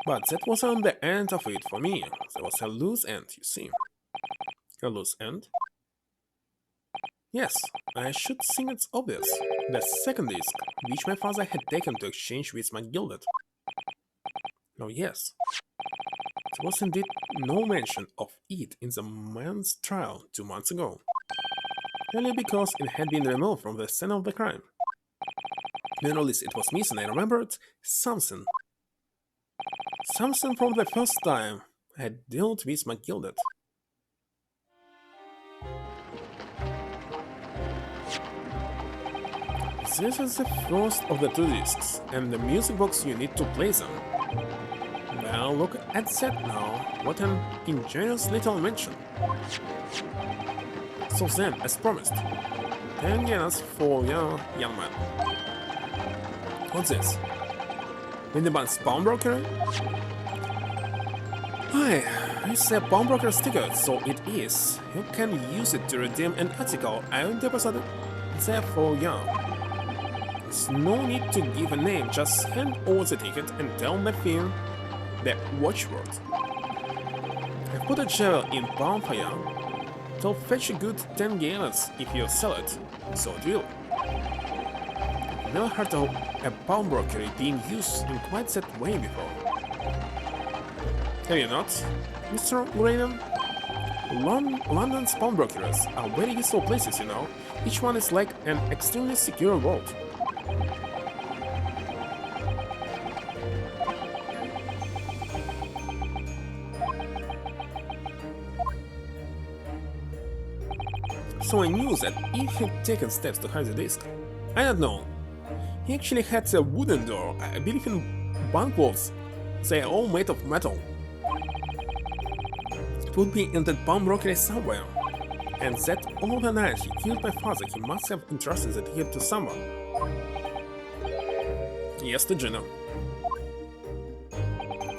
But that wasn't the end of it for me. There was a loose end, you see. A loose end? Yes, I should think it's obvious. The second disc, which my father had taken to exchange with McGilded. Oh yes. There was indeed no mention of it in the man's trial 2 months ago, only because it had been removed from the scene of the crime. When at least it was missing, I remembered something. Something from the first time I had dealt with McGilded. This is the first of the 2 discs, and the music box you need to play them. Well, look at that now, what an ingenious little invention. So then, as promised, 10 years for your young man. What's this? Windyban's pawnbroker? Hi, it's a pawnbroker sticker, so it is. You can use it to redeem an article I deposited there for you. There's no need to give a name, just hand over the ticket and tell the thing the watchword. I put a gel in pawn for you. It'll fetch a good 10 gallons if you sell it, so it will. I've never heard of a pawnbroker being used in quite that way before. Have you not, Mr. Graham? London's pawnbrokers are very useful places, you know. Each one is like an extremely secure vault. So I knew that if he'd taken steps to hide the disc, I don't know. He actually had a wooden door, I believe in bank vaults. They are all made of metal. It would be in that pawnbroker somewhere. And that all the night he killed my father, he must have entrusted the ticket to someone. Yes, to Gina.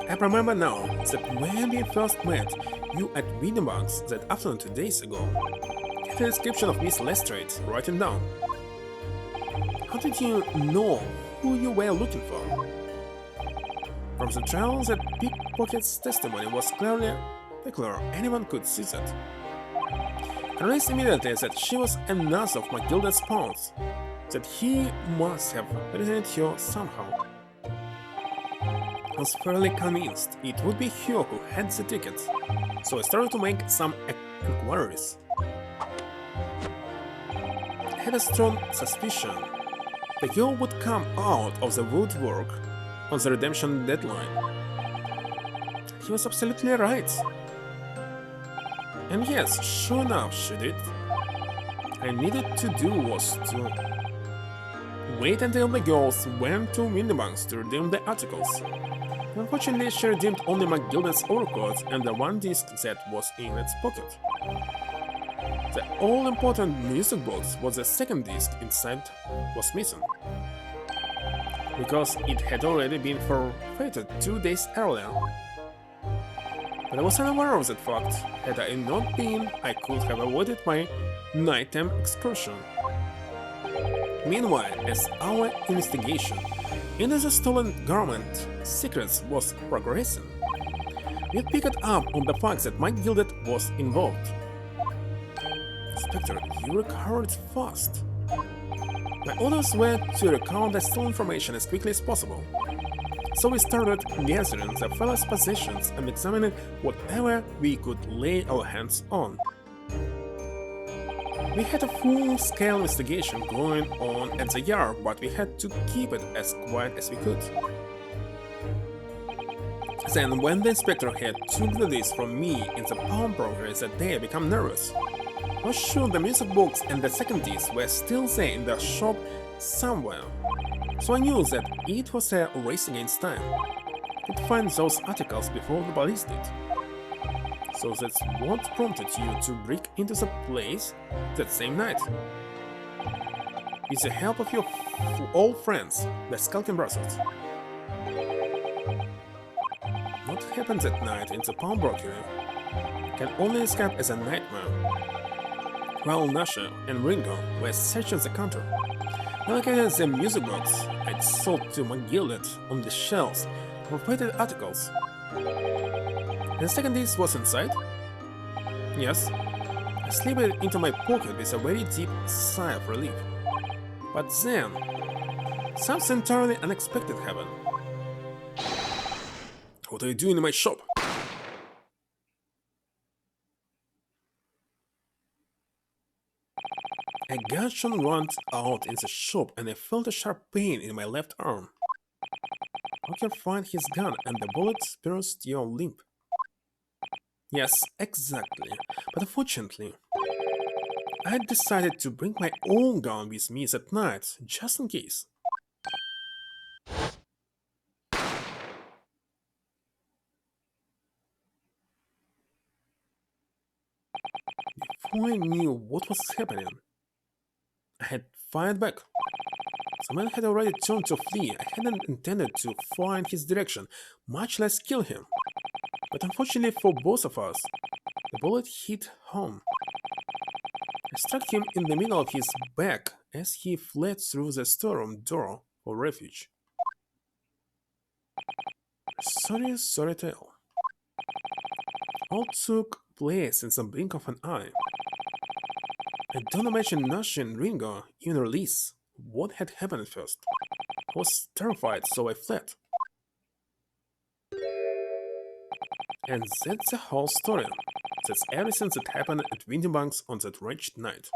I remember now that when we first met you at Windyban's that afternoon 2 days ago, you had a description of Miss Lestrade written down. How did you know who you were looking for? From the trial, that pickpocket's testimony was clearly clear, anyone could see that. I realized immediately that she was another of McGilded's pawns, that he must have represented her somehow. I was fairly convinced it would be her who had the ticket, so I started to make some inquiries. I had a strong suspicion the girl would come out of the woodwork on the redemption deadline. He was absolutely right. And yes, sure enough, she did. I needed to do was to wait until the girls went to Windyban's to redeem the articles. Unfortunately, she redeemed only McGilded's overcoat and the one disc that was in its pocket. The all-important music box was the second disc inside was missing, because it had already been forfeited 2 days earlier. But I was unaware of that fact. Had I not been, I could have avoided my nighttime excursion. Meanwhile, as our investigation into the stolen garment secrets was progressing, we picked up on the fact that McGilded was involved. Inspector, you recovered fast. My orders were to recover the stolen information as quickly as possible. So we started gathering the fellow's possessions and examining whatever we could lay our hands on. We had a full-scale investigation going on at the yard, but we had to keep it as quiet as we could. Then, when the inspector had took the disc from me in the pawnbroker that day, I became nervous. I was sure the music box and the second disc were still there in the shop somewhere, so I knew that it was a race against time. I'd find those articles before the police did. So that's what prompted you to break into the place that same night. With the help of your old friends, the Skulking Brothers. What happened that night in the pawnbroker can only escape as a nightmare. While Nasha and Ringo were searching the counter, I located the music box I'd sold to McGilded on the shelves for faded articles. The second disc was inside? Yes. I slipped it into my pocket with a very deep sigh of relief. But then, something entirely unexpected happened. What are you doing in my shop? Gunshot went out in the shop and I felt a sharp pain in my left arm. Walker fired his gun and the bullet pierced your limb. Yes, exactly. But unfortunately, I decided to bring my own gun with me that night, just in case. Before I knew what was happening, I had fired back. The man had already turned to flee. I hadn't intended to fire in his direction, much less kill him. But unfortunately for both of us, the bullet hit home. I struck him in the middle of his back as he fled through the storeroom door for refuge. Sorry tale. All took place in the blink of an eye. I don't imagine Nashi, Ringo, even Release what had happened at first. I was terrified, so I fled. And that's the whole story. That's everything that happened at Windybunk's on that wretched night.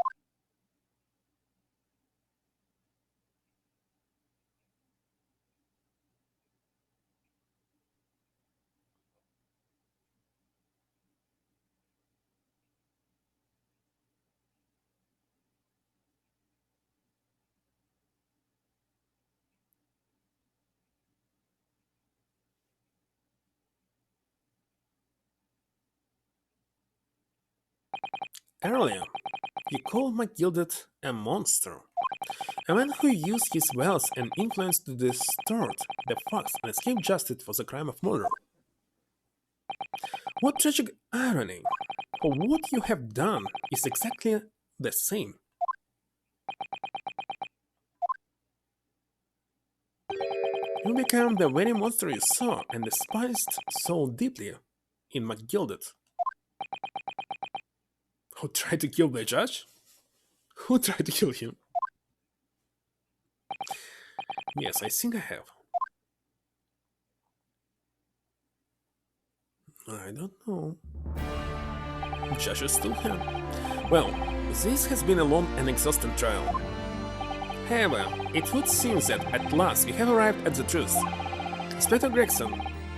Earlier, you called McGilded a monster. A man who used his wealth and influence to distort the facts and escape justice for the crime of murder. What tragic irony! For what you have done is exactly the same. You become the very monster you saw and despised so deeply in McGilded. Who tried to kill the judge? Who tried to kill him? Yes, I think I have. I don't know. Judges still have. Well, this has been a long and exhausting trial. However, it would seem that at last we have arrived at the truth. Inspector Gregson,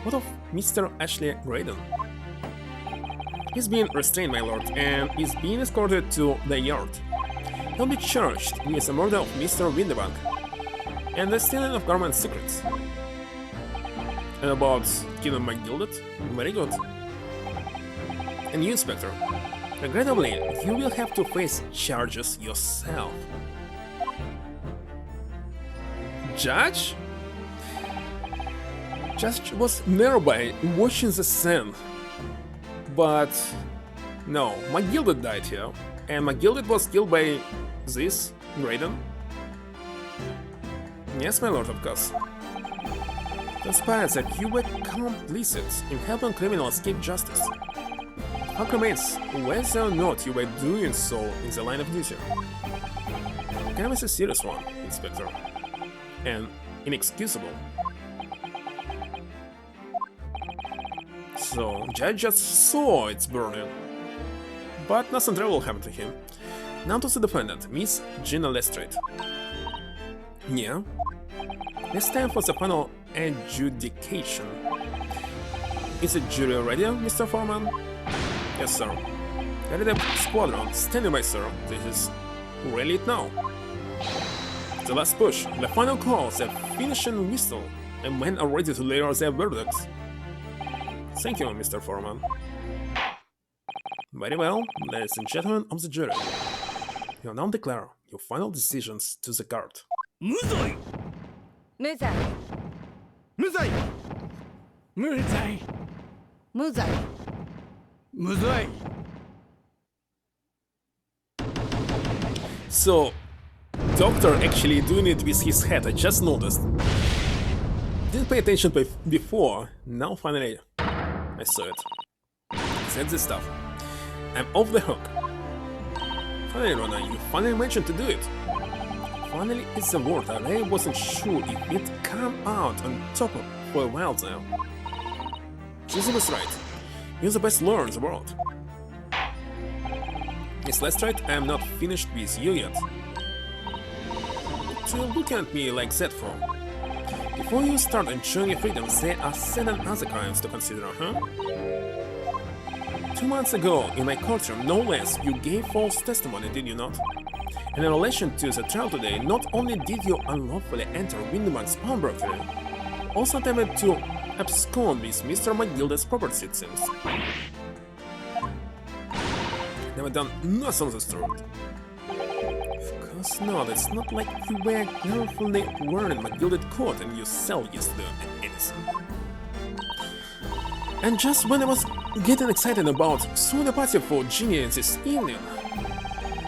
what of Mr. Ashley Graydon? He's been restrained, my lord, and is being escorted to the yard. He'll be charged with the murder of Mr. Windybank and the stealing of government secrets. And about killing McGilded? Very good. And you, Inspector, regrettably, you will have to face charges yourself. Judge? Judge was nearby, watching the scene. But no, McGilded died here, and McGilded was killed by this Graydon. Yes, my lord, of course. Transpires that you were complicit in helping criminals escape justice. Fact remains whether or not you were doing so in the line of duty. The crime is a serious one, Inspector, and inexcusable. So, Judge just saw it's burning. But nothing terrible happened to him. Now to the defendant, Miss Gina Lestrade. Yeah. It's time for the final adjudication. Is the jury ready, Mr. Foreman? Yes, sir. Ready the squadron, standing by, sir. This is really it now. The last push, the final call, the finishing whistle, and men are ready to lay out their verdicts. Thank you, Mr. Foreman. Very well, ladies and gentlemen of the jury. You now declare your final decisions to the court. 無罪無罪無罪無罪無罪無罪 So, doctor actually doing it with his head, I just noticed. Didn't pay attention before, now finally I saw it. Said this stuff. I'm off the hook. Finally, Rona, you finally mentioned to do it. Finally is the word. I really wasn't sure if it'd come out on top of for a while now. Susie was right. You're the best lawyer in the world. Miss Lestrade, I am not finished with you yet. What are you looking at me like that for? Before you start enjoying your freedom, there are 7 other crimes to consider, huh? 2 months ago, in my courtroom, no less, you gave false testimony, did you not? And in relation to the trial today, not only did you unlawfully enter Windebank's pawnbroker, also attempted to abscond with Mr. McGilda's property, it seems. Never done nothing of the sort. Of course not, it's not like you were carefully wearing my gilded coat and you sell yesterday anything. And just when I was getting excited about throwing a party for Ginny this evening,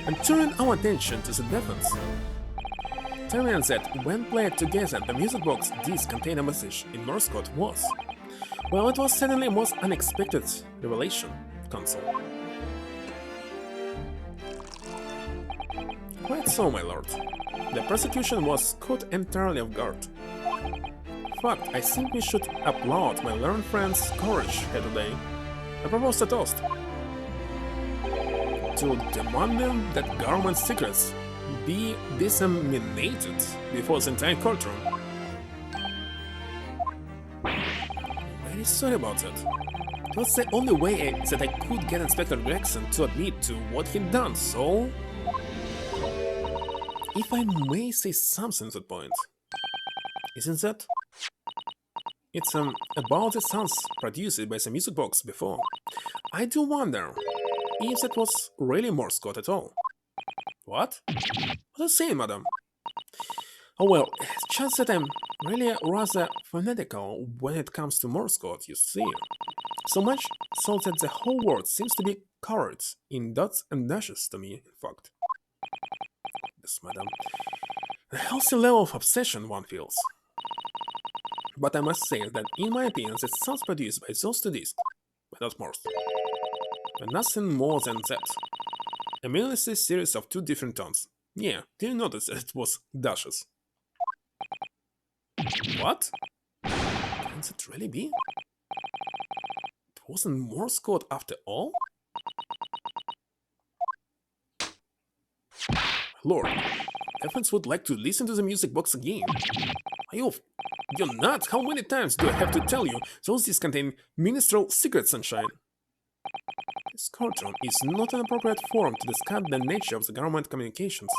and turning our attention to the defense, telling us that when played together, the music box disc contained a message in Morse code was, well, it was certainly a most unexpected revelation, Counsel. Quite so, my lord. The prosecution was caught entirely off guard. In fact, I think we should applaud my learned friend's courage here today. I propose a toast to demanding that government secrets be disseminated before the entire courtroom. Very sorry about that. It was the only way that I could get Inspector Gregson to admit to what he'd done, so... If I may say something at that point, isn't that? It's about the sounds produced by the music box before. I do wonder if that was really Morse code at all. What? What are you saying, madam? Oh well, it's just that I'm really rather fanatical when it comes to Morse code, you see. So much so that the whole world seems to be covered in dots and dashes to me, in fact. Yes, madam. A healthy level of obsession one feels. But I must say that in my opinion the sounds produced by those two discs were not Morse. But nothing more than that. A meaningless series of 2 different tones. Yeah, did you notice that it was dashes? What? Can that really be? It wasn't Morse code after all? Lord, Evans would like to listen to the music box again. You're not? How many times do I have to tell you those discs contain ministerial secrets, Sunshine? This courtroom is not an appropriate forum to discuss the nature of the government communications.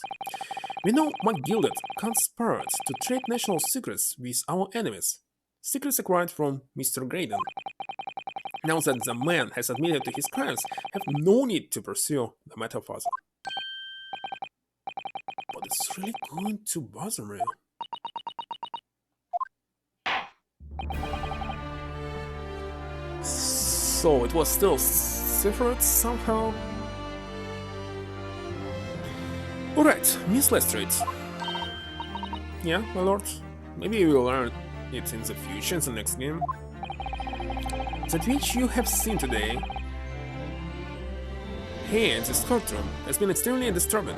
We know McGilded conspired to trade national secrets with our enemies, secrets acquired from Mr. Graydon. Now that the man has admitted to his crimes, I have no need to pursue the matter further. But it's really going to bother me. So it was still ciphered somehow? Alright, Miss Lestrade. Yeah, my lord. Maybe we will learn it in the future, in the next game. That which you have seen today here in this courtroom has been extremely disturbing.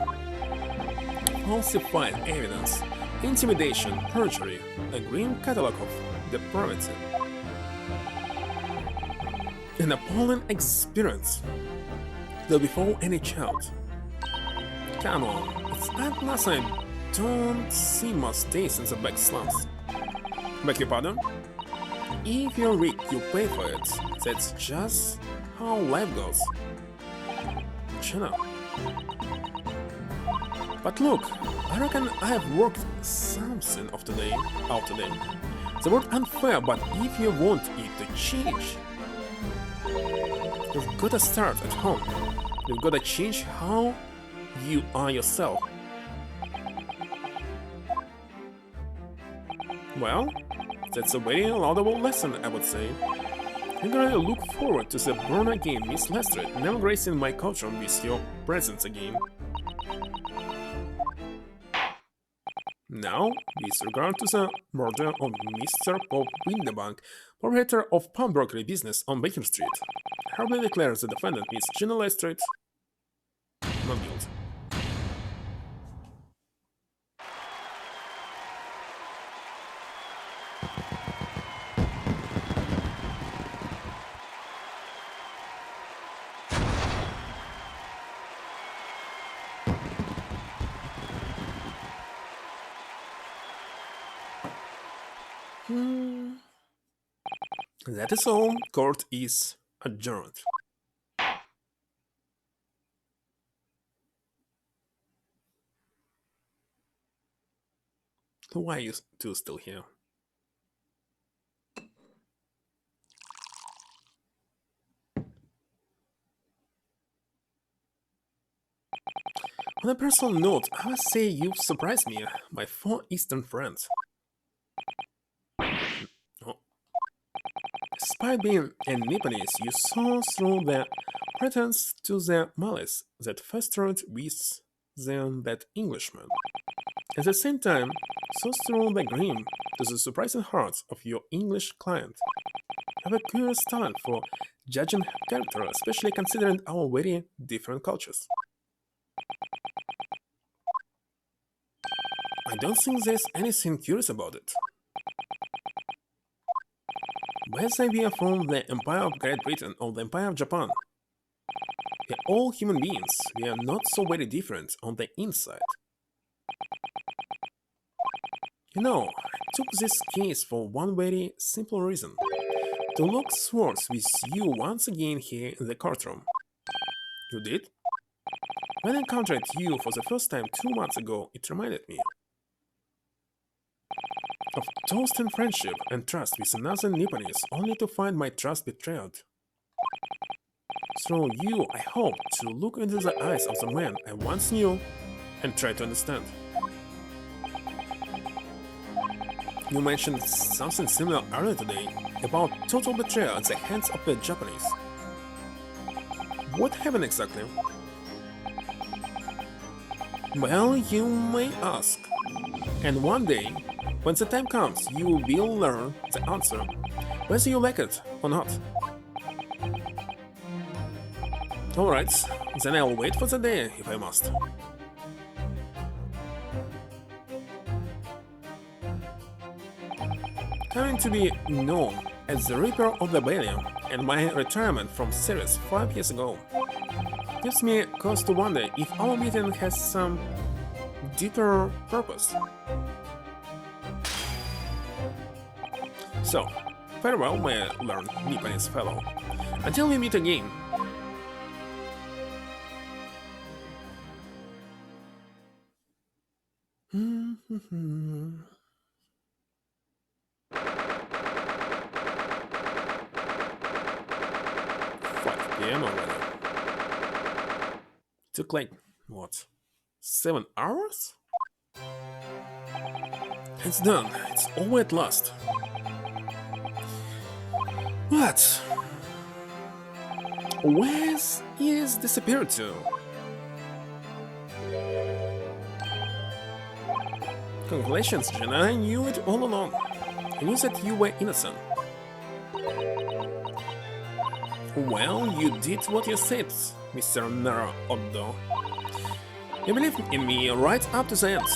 Falsified evidence, intimidation, perjury, a grim catalogue of depravity. An appalling experience that befall any child. Come on, it's not nothing. Don't see much days in the back slums. Beg your pardon? If you're rich, you pay for it. That's just how life goes. You know. But look, I reckon I have worked something out today. The word unfair, but if you want it to change, you've got to start at home. You've got to change how you are yourself. Well, that's a very laudable lesson, I would say. I'm gonna look forward to the burn again, Miss Lestrade, now gracing my courtroom with your presence again. Now, with regard to the murder of Mr. Pope Windebank, proprietor of pawnbrokery business on Baker Street, I hereby declare the defendant, Miss Gina Lestrade, not guilty. That is all. Court is adjourned. Why are you two still here? On a personal note, I must say you surprised me, my 4 Eastern friends. Oh. Despite being a Nipponese, you saw through the pretense to the malice that festered within that Englishman. At the same time, saw through the gleam to the surprising hearts of your English client. I have a curious talent for judging character, especially considering our very different cultures. I don't think there's anything curious about it. Whether we are from the Empire of Great Britain or the Empire of Japan, we are all human beings. We are not so very different on the inside. You know, I took this case for one very simple reason. To look swords with you once again here in the courtroom. You did? When I encountered you for the first time 2 months ago, it reminded me of toasting friendship and trust with another Nipponese, only to find my trust betrayed. Through you, I hope to look into the eyes of the man I once knew and try to understand. You mentioned something similar earlier today about total betrayal at the hands of the Japanese. What happened exactly? Well, you may ask. And one day, when the time comes, you will learn the answer, whether you like it or not. Alright, then I'll wait for the day if I must. Coming to be known as the Reaper of the Balium and my retirement from service 5 years ago gives me cause to wonder if our meeting has some deeper purpose. So, farewell, my learned Nipponese fellow. Until we meet again. PM already. Took like, what, 7 hours? It's done. It's over at last. What? Where's is disappeared to? Congratulations, Jenna. I knew it all along. I knew that you were innocent. Well, you did what you said, Mr. Nara Oddo. You believed in me right up to the end.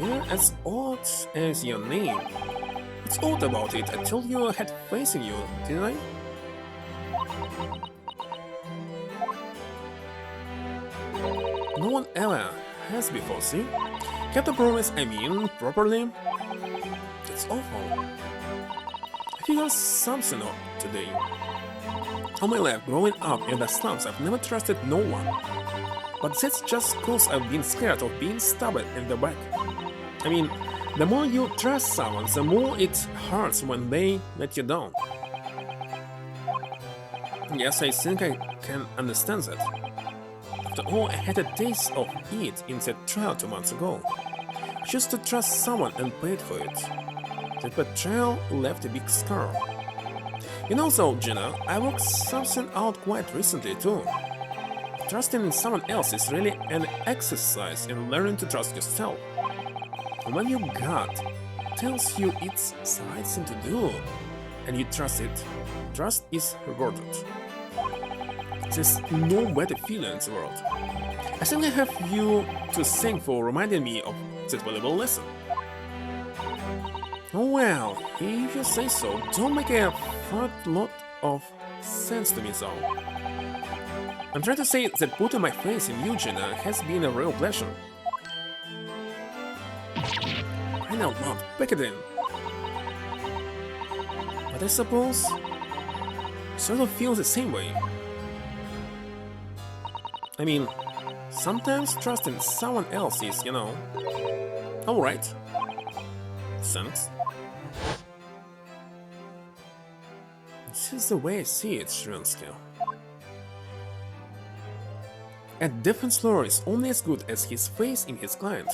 You're as odd as your name. What's odd about it? I told you I had faith in you, didn't I? No one ever has before, see? Kept a promise, I mean, properly. That's awful. I figured something out today. All my life, growing up in the slums, I've never trusted no one. But that's just cause I've been scared of being stabbed in the back. I mean, the more you trust someone, the more it hurts when they let you down. Yes, I think I can understand that. After all, I had a taste of it in that trial 2 months ago. I chose to trust someone and paid for it. That betrayal left a big scar. You know though, Gina, I worked something out quite recently too. Trusting in someone else is really an exercise in learning to trust yourself. And when your gut tells you it's the right thing to do, and you trust it, trust is rewarded. There's no better feeling in the world. I think I have you to thank for reminding me of that valuable lesson. Oh well, if you say so, don't make a lot of sense to me though. I'm trying to say that putting my faith in you, Gina, has been a real pleasure. I know, not back it in. But I suppose sort of feel the same way. I mean, sometimes trusting someone else is, you know, alright. Thanks. This is the way I see it, Shrinsky. A defense lawyer is only as good as his faith in his client.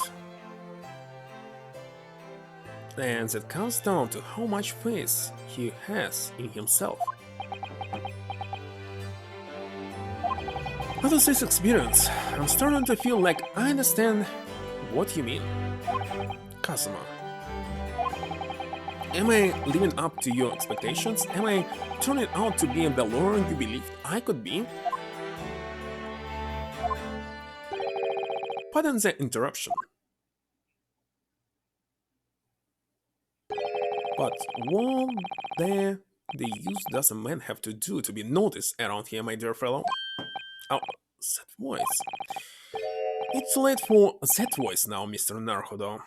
And that comes down to how much faith he has in himself. After this experience, I'm starting to feel like I understand what you mean, Kazuma. Am I living up to your expectations? Am I turning out to be the lawyer you believed I could be? Pardon the interruption. But what the use does a man have to do to be noticed around here, my dear fellow? Oh, that voice. It's too late for that voice now, Mr. Naruhodo.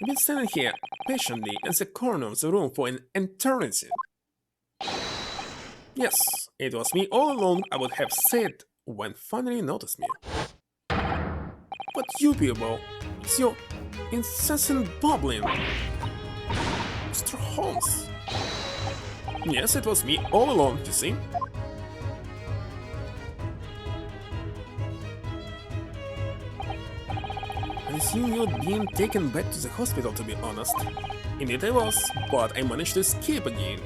I've been standing here patiently in the corner of the room for an eternity. Yes, it was me all along, I would have said when finally noticed me. But you people, it's your incessant bubbling. Mr. Holmes. Yes, it was me all along, you see? I assume you'd been taken back to the hospital, to be honest. Indeed I was, but I managed to escape again.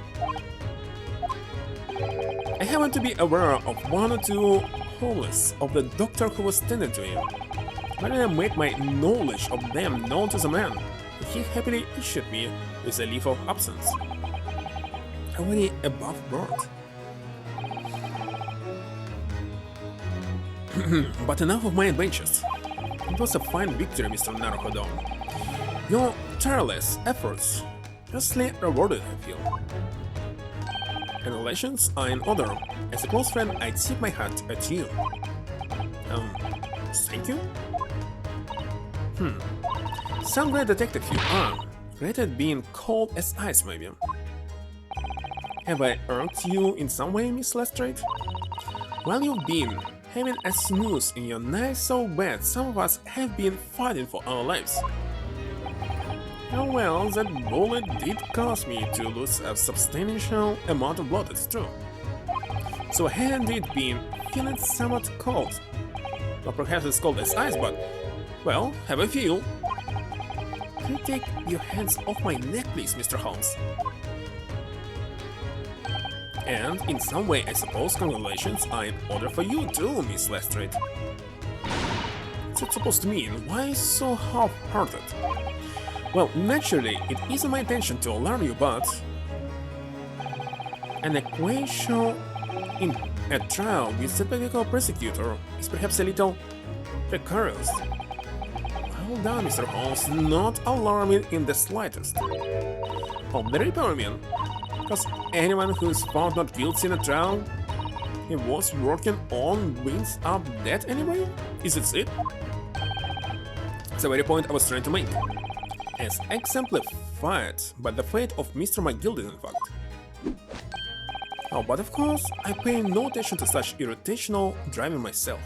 I happened to be aware of one or two homeless of the doctor who was tending to him. When I made my knowledge of them known to the man, he happily issued me with a leave of absence. Already above board. But enough of my adventures. It was a fine victory, Mr. Naruhodo. Your tireless efforts justly rewarded, I feel. Congratulations are in order. As a close friend, I tip my hat at you. Thank you? Some great detective you are. Great at being cold as ice, maybe. Have I irked you in some way, Miss Lestrade? While you've been having a snooze in your night so bad, some of us have been fighting for our lives. Oh well, that bullet did cause me to lose a substantial amount of blood, it's true. So I had indeed been feeling somewhat cold. Well, perhaps it's cold as ice, but, well, have a feel. Can you take your hands off my neck, please, Mr. Holmes? And, in some way, I suppose congratulations are in order for you too, Miss Lestrade. What's it supposed to mean? Why so half-hearted? Well, naturally, it isn't my intention to alarm you, but... an equation in a trial with the political prosecutor is perhaps a little precarious. Hold down, Mr. Holmes, not alarming in the slightest. Of the Reaper, I mean. Because anyone who is found not guilty in a trial he was working on wins up dead anyway? Is it? It's the very point I was trying to make. As exemplified by the fate of Mr. McGildy, in fact. Oh, but of course, I pay no attention to such irritational driving myself.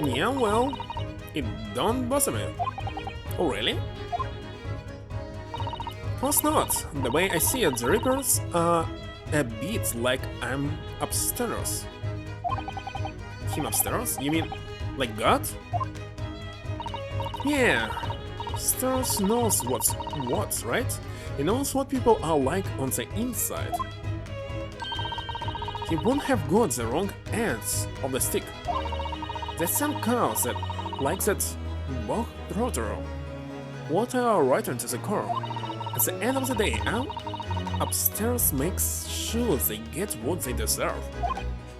Yeah, well, it don't bother me. Oh, really? Of course not. The way I see it, the Reapers are a bit like I'm upstairs. Him upstairs? You mean like God? Yeah. Stairs knows what's what, right? He knows what people are like on the inside. He won't have got the wrong ends of the stick. There's some cows that like that bog trotter. What are right into the core. At the end of the day, upstairs makes sure they get what they deserve.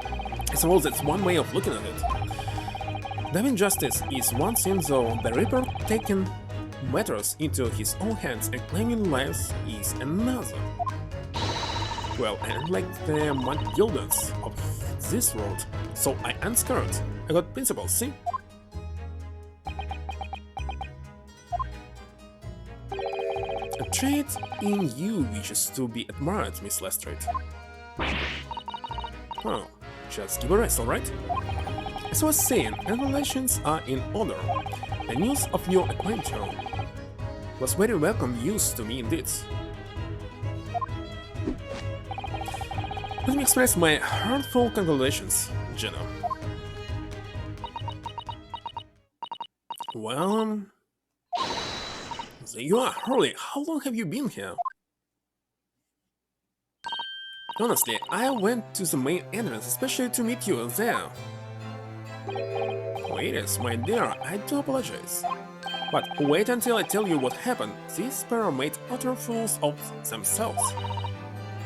I suppose that's one way of looking at it. Doing justice is one thing, though the Reaper taking matters into his own hands and claiming lives is another. Well, I am like the McGildens of this world, so I am scared. I got principles, see? trait in you which is to be admired, Miss Lestrade. Oh, just give a rest, alright? As I was saying, relations are in order. The news of your acquaintance was very welcome news to me indeed. Let me express my heartfelt congratulations, Jenna. Well, there you are, Hurley. How long have you been here? Honestly, I went to the main entrance especially to meet you there. Wait, my dear, I do apologize. But wait until I tell you what happened. These pair are made utter fools of themselves.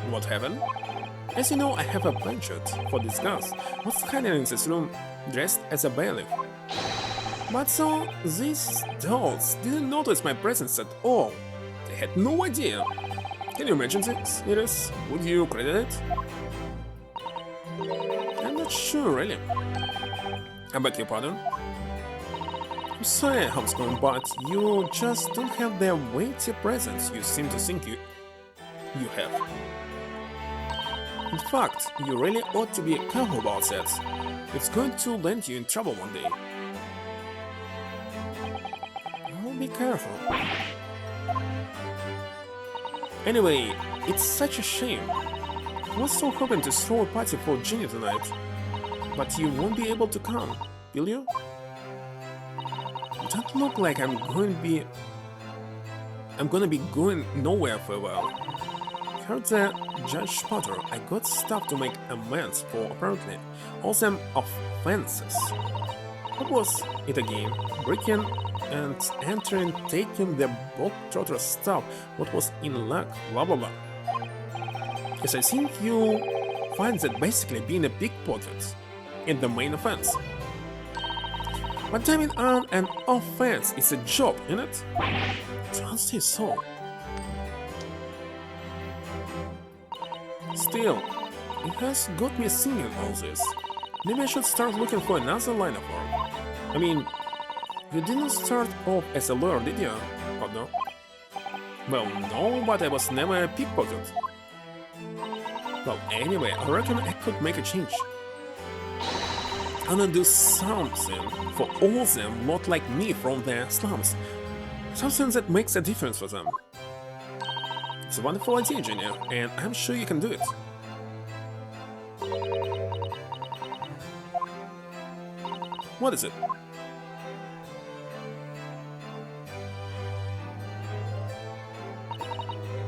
What happened? As you know, I have a penchant for disguise. Was hiding in this room dressed as a bailiff. But so, these dolls didn't notice my presence at all. They had no idea. Can you imagine this, Iris? Would you credit it? I'm not sure, really. I beg your pardon? I'm sorry, Homeschool, but you just don't have the weighty presence you seem to think you have. In fact, you really ought to be careful about that. It's going to land you in trouble one day. Oh, be careful. Anyway, it's such a shame. I was so hoping to throw a party for Ginny tonight. But you won't be able to come, will you? Don't look like I'm gonna be going nowhere for a while. Heard that Judge Potter, I got stuff to make amends for apparently all them offenses. What was it again? Breaking and entering, taking the bog-trotter stuff, what was in luck, blah blah blah. Yes, I think you find that basically being a pickpocket is the main offense. But timing on an offense is a job, isn't it? Don't say so. Still, it has got me singing all this. Maybe I should start looking for another line of work. I mean, you didn't start off as a lawyer, did you? Oh no? Well, no, but I was never a pickpocket. Well, anyway, I reckon I could make a change. I'm gonna do something for all of them not like me from the slums. Something that makes a difference for them. It's a wonderful idea, Jenny, and I'm sure you can do it. What is it?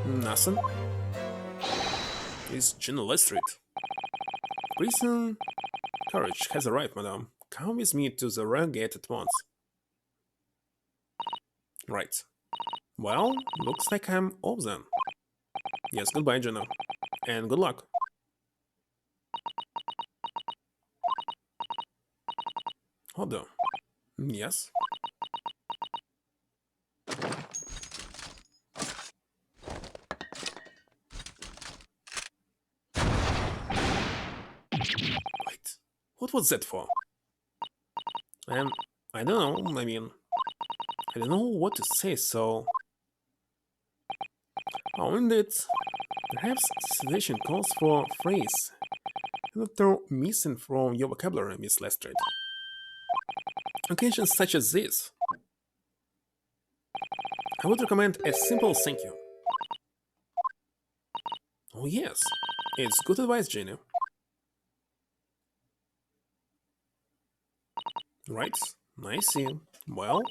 Nothing. It's Jenny Lestrade. Prison courage has arrived, madam. Come with me to the rail gate at once. Right. Well, looks like I'm off then. Yes, goodbye, Jenna. And good luck. Hold on. Yes? Wait, what was that for? I don't know, I mean, I don't know what to say, so... Oh, indeed. Perhaps situation calls for a phrase that are missing from your vocabulary, Miss Lestrade. Occasions such as this, I would recommend a simple thank you. Oh yes, it's good advice, Jenny. Right, I see. Well...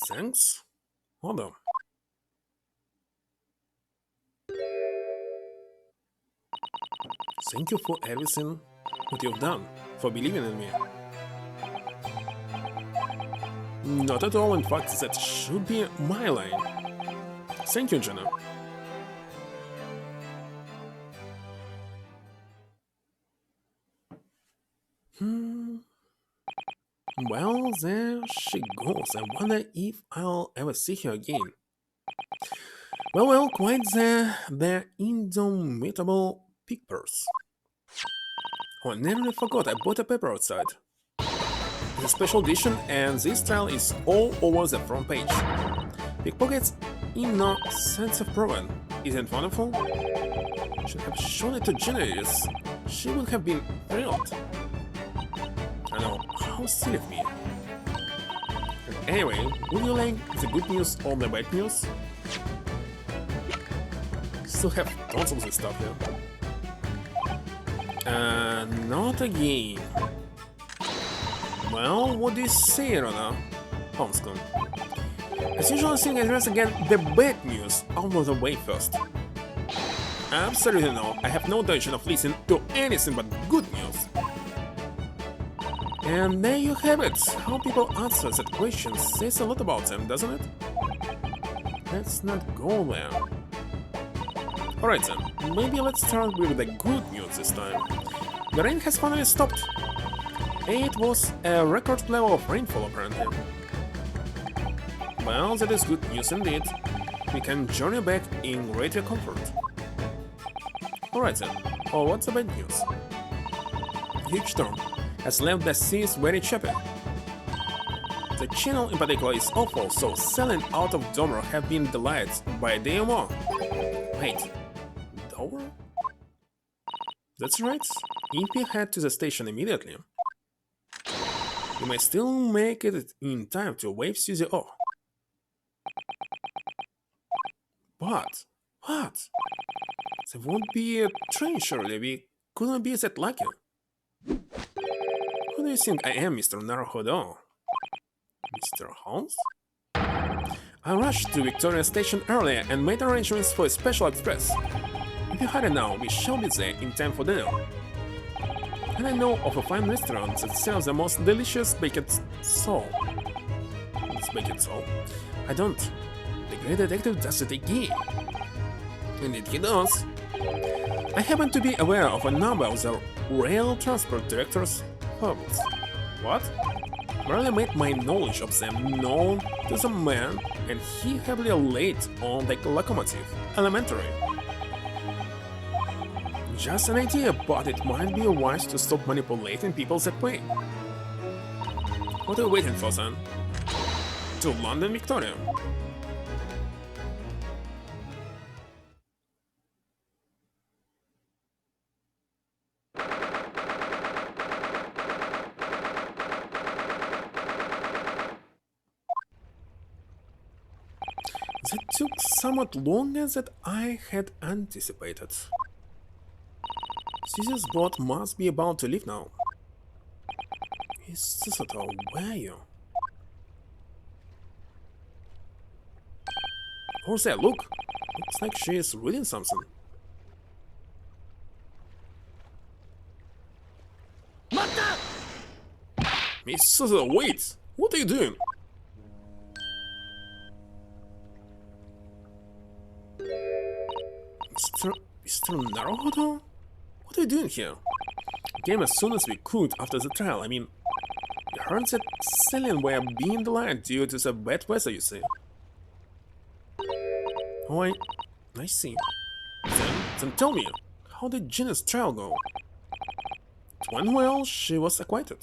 Thanks? Hold on. Thank you for everything that you've done, for believing in me. Not at all, in fact, that should be my line. Thank you, Jenna. Well, there she goes. I wonder if I'll ever see her again. Well, quite the indomitable pig purse. Oh, I nearly forgot, I bought a paper outside. It's a special edition and this style is all over the front page. Pickpockets in no sense of proven. Isn't wonderful? Should have shown it to Generis. She would have been thrilled. I know, how silly of me. Anyway, would you like the good news or the bad news? Still have tons of this stuff here. Not again. Well, what do you say, Rona? Homeschool. As usual, I think I address again the bad news out of the way first. Absolutely no, I have no intention of listening to anything but good news. And there you have it. How people answer that question says a lot about them, doesn't it? Let's not go there. Alright then, maybe let's start with the good news this time. The rain has finally stopped. It was a record level of rainfall apparently. Well, that is good news indeed. We can journey back in greater comfort. Alright then, oh, what's the bad news? Huge storm has left the seas very choppy. The channel in particular is awful, so sailing out of Dover have been delayed by a day or more. Wait, Dover? That's right, if we head to the station immediately, we may still make it in time to wave Susie off. But, there won't be a train surely, we couldn't be that lucky. Who do you think I am, Mr. Naruhodo? Mr. Holmes? I rushed to Victoria Station earlier and made arrangements for a special express. If you hurry now, we shall be there in time for dinner. And I know of a fine restaurant that sells the most delicious baked sole. It's baked sole? I don't. The great detective does it again. Indeed he does. I happen to be aware of a number of the rail transport director's hobbies. What? Merely made my knowledge of them known to the man, and he heavily laid on the locomotive. Elementary. Just an idea, but it might be wise to stop manipulating people that way. What are you waiting for, son? To London, Victoria. That took somewhat longer than I had anticipated. Susie's boat must be about to leave now. Is this at all? Where are you? Who's that? Look! Looks like she is reading something. Miss Susan, wait! What are you doing? Mr. Naruhodo? What are you doing here? Came as soon as we could after the trial, I mean... We heard that sailing were being delayed due to the bad weather, you see. Oh, I see. Then tell me, how did Gina's trial go? It went well, she was acquitted.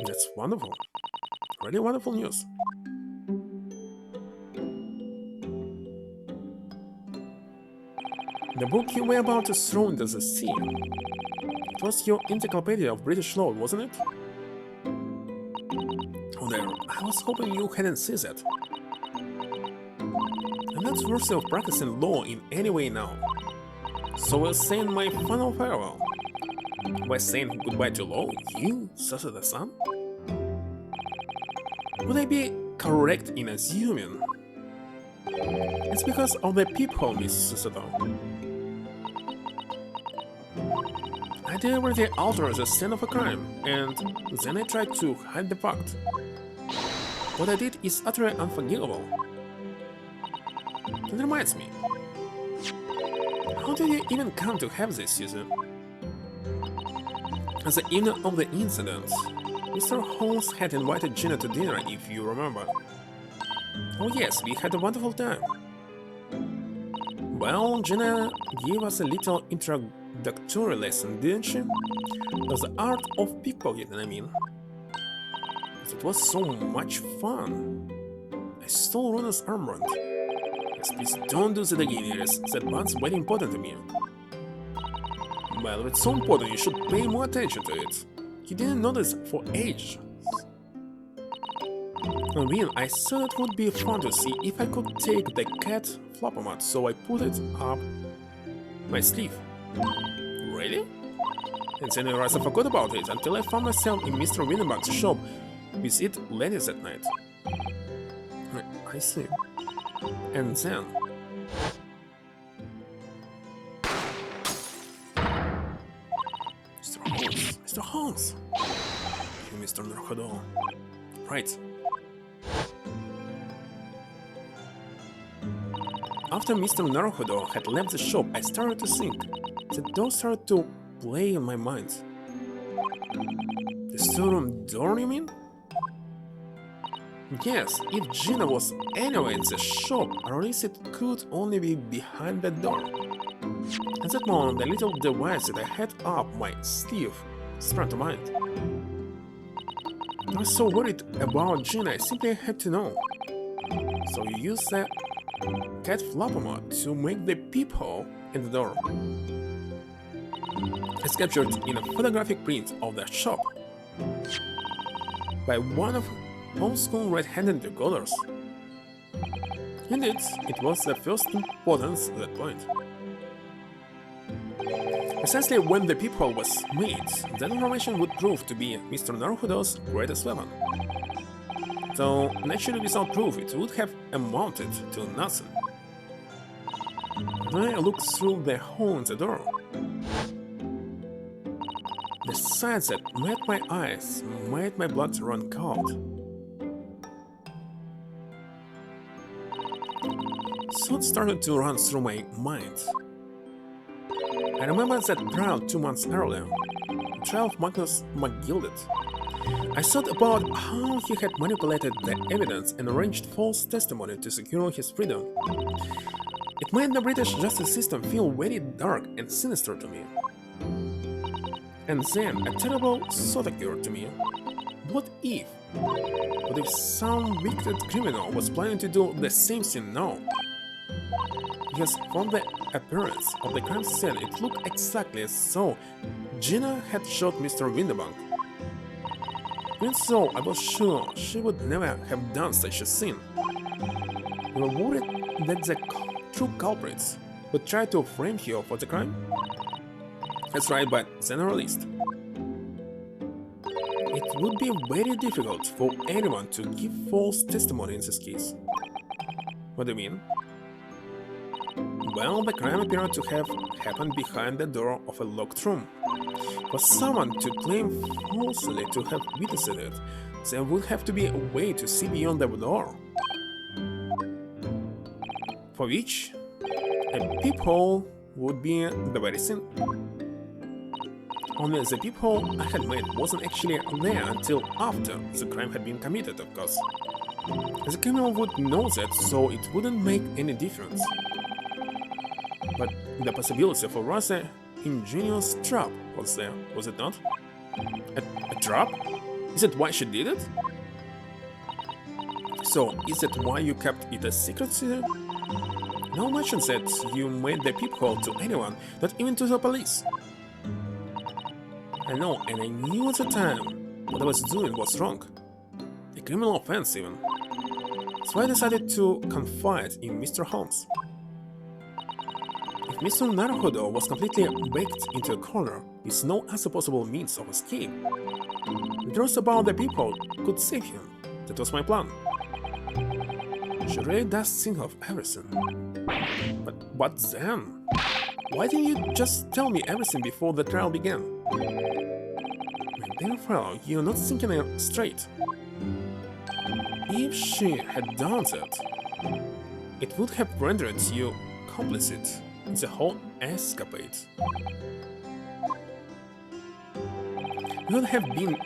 That's wonderful. Really wonderful news. The book you were about to throw into the sea. It was your encyclopedia of British law, wasn't it? Oh there, I was hoping you hadn't seen that. I'm not worthy of practicing law in any way now. So we're saying my final farewell. By saying goodbye to law, you, Sasada-san? Would I be correct in assuming it's because of the peephole, Miss Susato? I deliberately altered the scene of a crime, and then I tried to hide the fact. What I did is utterly unforgivable. It reminds me. How did you even come to have this, Susan? At the evening of the incident, Mr. Holmes had invited Gina to dinner, if you remember. Oh yes, we had a wonderful time. Well, Gina gave us a little introductory lesson, didn't she? The art of pickpocketing, I mean. It was so much fun. I stole Rona's armband. Yes, please don't do that again, Iris. That one's very important to me. Well, if it's so important, you should pay more attention to it. You didn't notice for ages. I mean, I thought it would be fun to see if I could take the cat flopper, so I put it up my sleeve. Really? And then I rather forgot about it until I found myself in Mr. Winneback's shop with it ladies that night. I see. And then... Mr. Holmes! Mr. Holmes! You, Mr. Narhodo. Right. After Mr. Naruhodo had left the shop, I started to think. The door started to play in my mind. The storeroom door, you mean? Yes, if Gina was anywhere in the shop, or at least it could only be behind the door. At that moment, the little device that I had up my sleeve sprang to mind. I was so worried about Gina, I simply had to know. So you use the cat flopper to make the peephole in the door. It's captured in a photographic print of the shop by one of old-school red-handed decoders. Indeed, it was the first importance at that point. Precisely when the peephole was made, that information would prove to be Mr. Naruhodo's greatest weapon. Though, naturally without proof, it would have amounted to nothing. Then I looked through the hole in the door. The sight that met my eyes made my blood run cold. Thoughts started to run through my mind. I remember that trial 2 months earlier, the trial of Magnus McGilded. I thought about how he had manipulated the evidence and arranged false testimony to secure his freedom. It made the British justice system feel very dark and sinister to me. And then a terrible thought occurred to me. What if some wicked criminal was planning to do the same thing now? Because from the appearance of the crime scene, it looked exactly as though Gina had shot Mr. Winneback. Even so, I was sure she would never have done such a thing. We were worried that the true culprits would try to frame her for the crime. That's right, but then released. It would be very difficult for anyone to give false testimony in this case. What do you mean? Well, the crime appeared to have happened behind the door of a locked room. For someone to claim falsely to have witnessed it, there would have to be a way to see beyond the door. For which, a peephole would be the very thing. Only the peephole I had made wasn't actually there until after the crime had been committed, of course. The criminal would know that, so it wouldn't make any difference. But the possibility for a rather ingenious trap was there, was it not? A trap? Is that why she did it? So, is that why you kept it a secret? No mention that you made the peephole to anyone, not even to the police. I know, and I knew at the time what I was doing was wrong. A criminal offense, even. So I decided to confide in Mr. Holmes. If Mr. Naruhodo was completely baked into a corner with no other possible means of escape, the truth about the people could save him. That was my plan. She really does think of everything. But then? Why didn't you just tell me everything before the trial began? My dear fellow, you're not thinking it straight. If she had done that, it would have rendered you complicit in the whole escapade. You would have been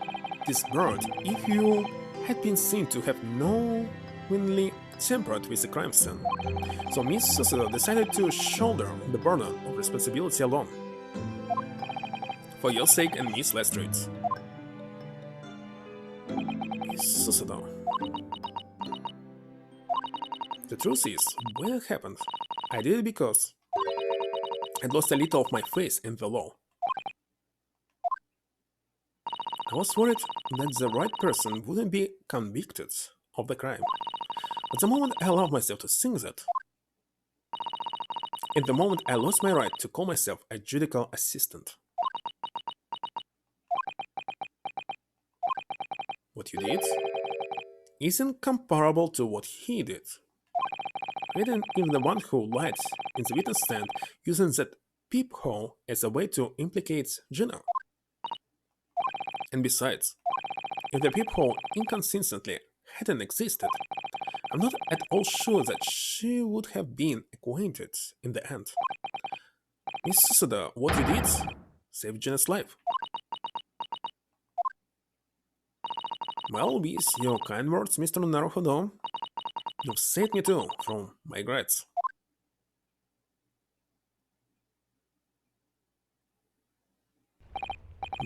disbarred if you had been seen to have no genuinely tempered with the crime scene. So Miss Susudo decided to shoulder the burden of responsibility alone. For your sake and Miss Lestrade's. Miss Susudo. The truth is, when it happened, I did it because I'd lost a little of my faith in the law. I was worried that the right person wouldn't be convicted of the crime. But the moment I allowed myself to think that, in the moment I lost my right to call myself a judicial assistant. What you did isn't comparable to what he did. Even the one who lied in the witness stand using that peephole as a way to implicate Gina. And besides, if the peephole inconsistently hadn't existed, I'm not at all sure that she would have been acquainted in the end. Miss Susuda, what you did saved Gina's life. Well, with your kind words, Mr. Naruhodo, you've saved me too from my regrets.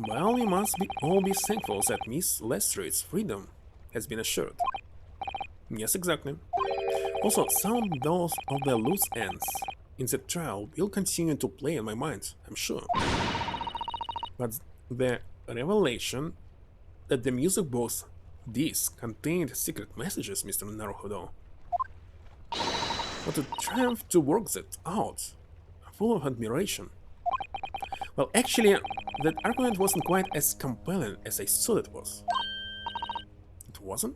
Well, we must all be thankful that Miss Lestrade's freedom has been assured. Yes, exactly. Also, some of the loose ends in the trial will continue to play in my mind, I'm sure. But the revelation that the music box disc contained secret messages, Mr. Naruhodo. What a triumph to work that out, full of admiration. Well, actually, that argument wasn't quite as compelling as I thought it was. It wasn't?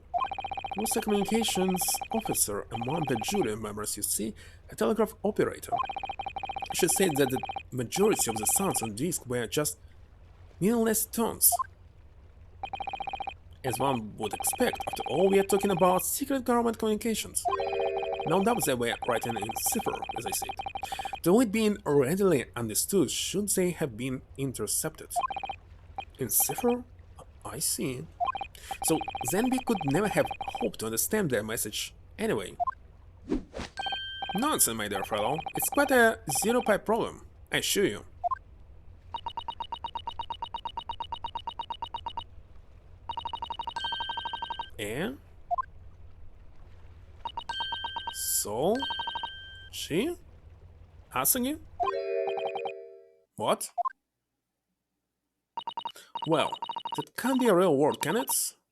He was a communications officer among the jury members, you see, a telegraph operator. I should say that the majority of the sounds on disc were just meaningless tones. As one would expect, after all, we are talking about secret government communications. No doubt they were written in cipher, as I said. Though it being readily understood, should they have been intercepted? In cipher? I see. So then we could never have hoped to understand their message anyway. Nonsense, my dear fellow. It's quite a zero-pi problem, I assure you. And? So? She? Asagi? What? Well, that can't be a real word, can it?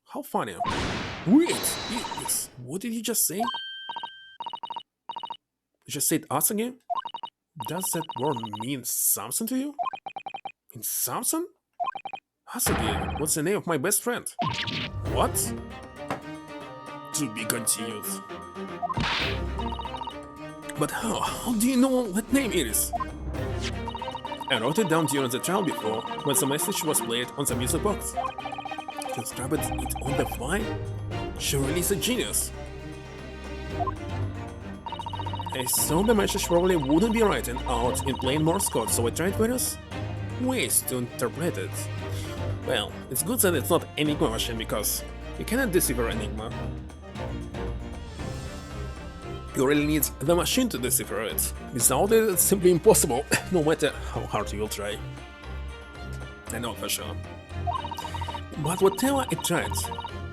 How funny. Wait! Yes. What did you just say? You just said Asagi? Does that word mean something to you? Mean something? Asagi, what's the name of my best friend? What? To be continued. But how? How do you know what name it is? I wrote it down during the trial before, when the message was played on the music box. Transcribed it on the fly? She really is a genius. I saw the message probably wouldn't be written out in plain Morse code, so I tried various ways to interpret it. Well, it's good that it's not Enigma machine, because you cannot decipher Enigma. You really need the machine to decipher it. Without it, it's simply impossible, no matter how hard you will try. I know for sure. But whatever I tried,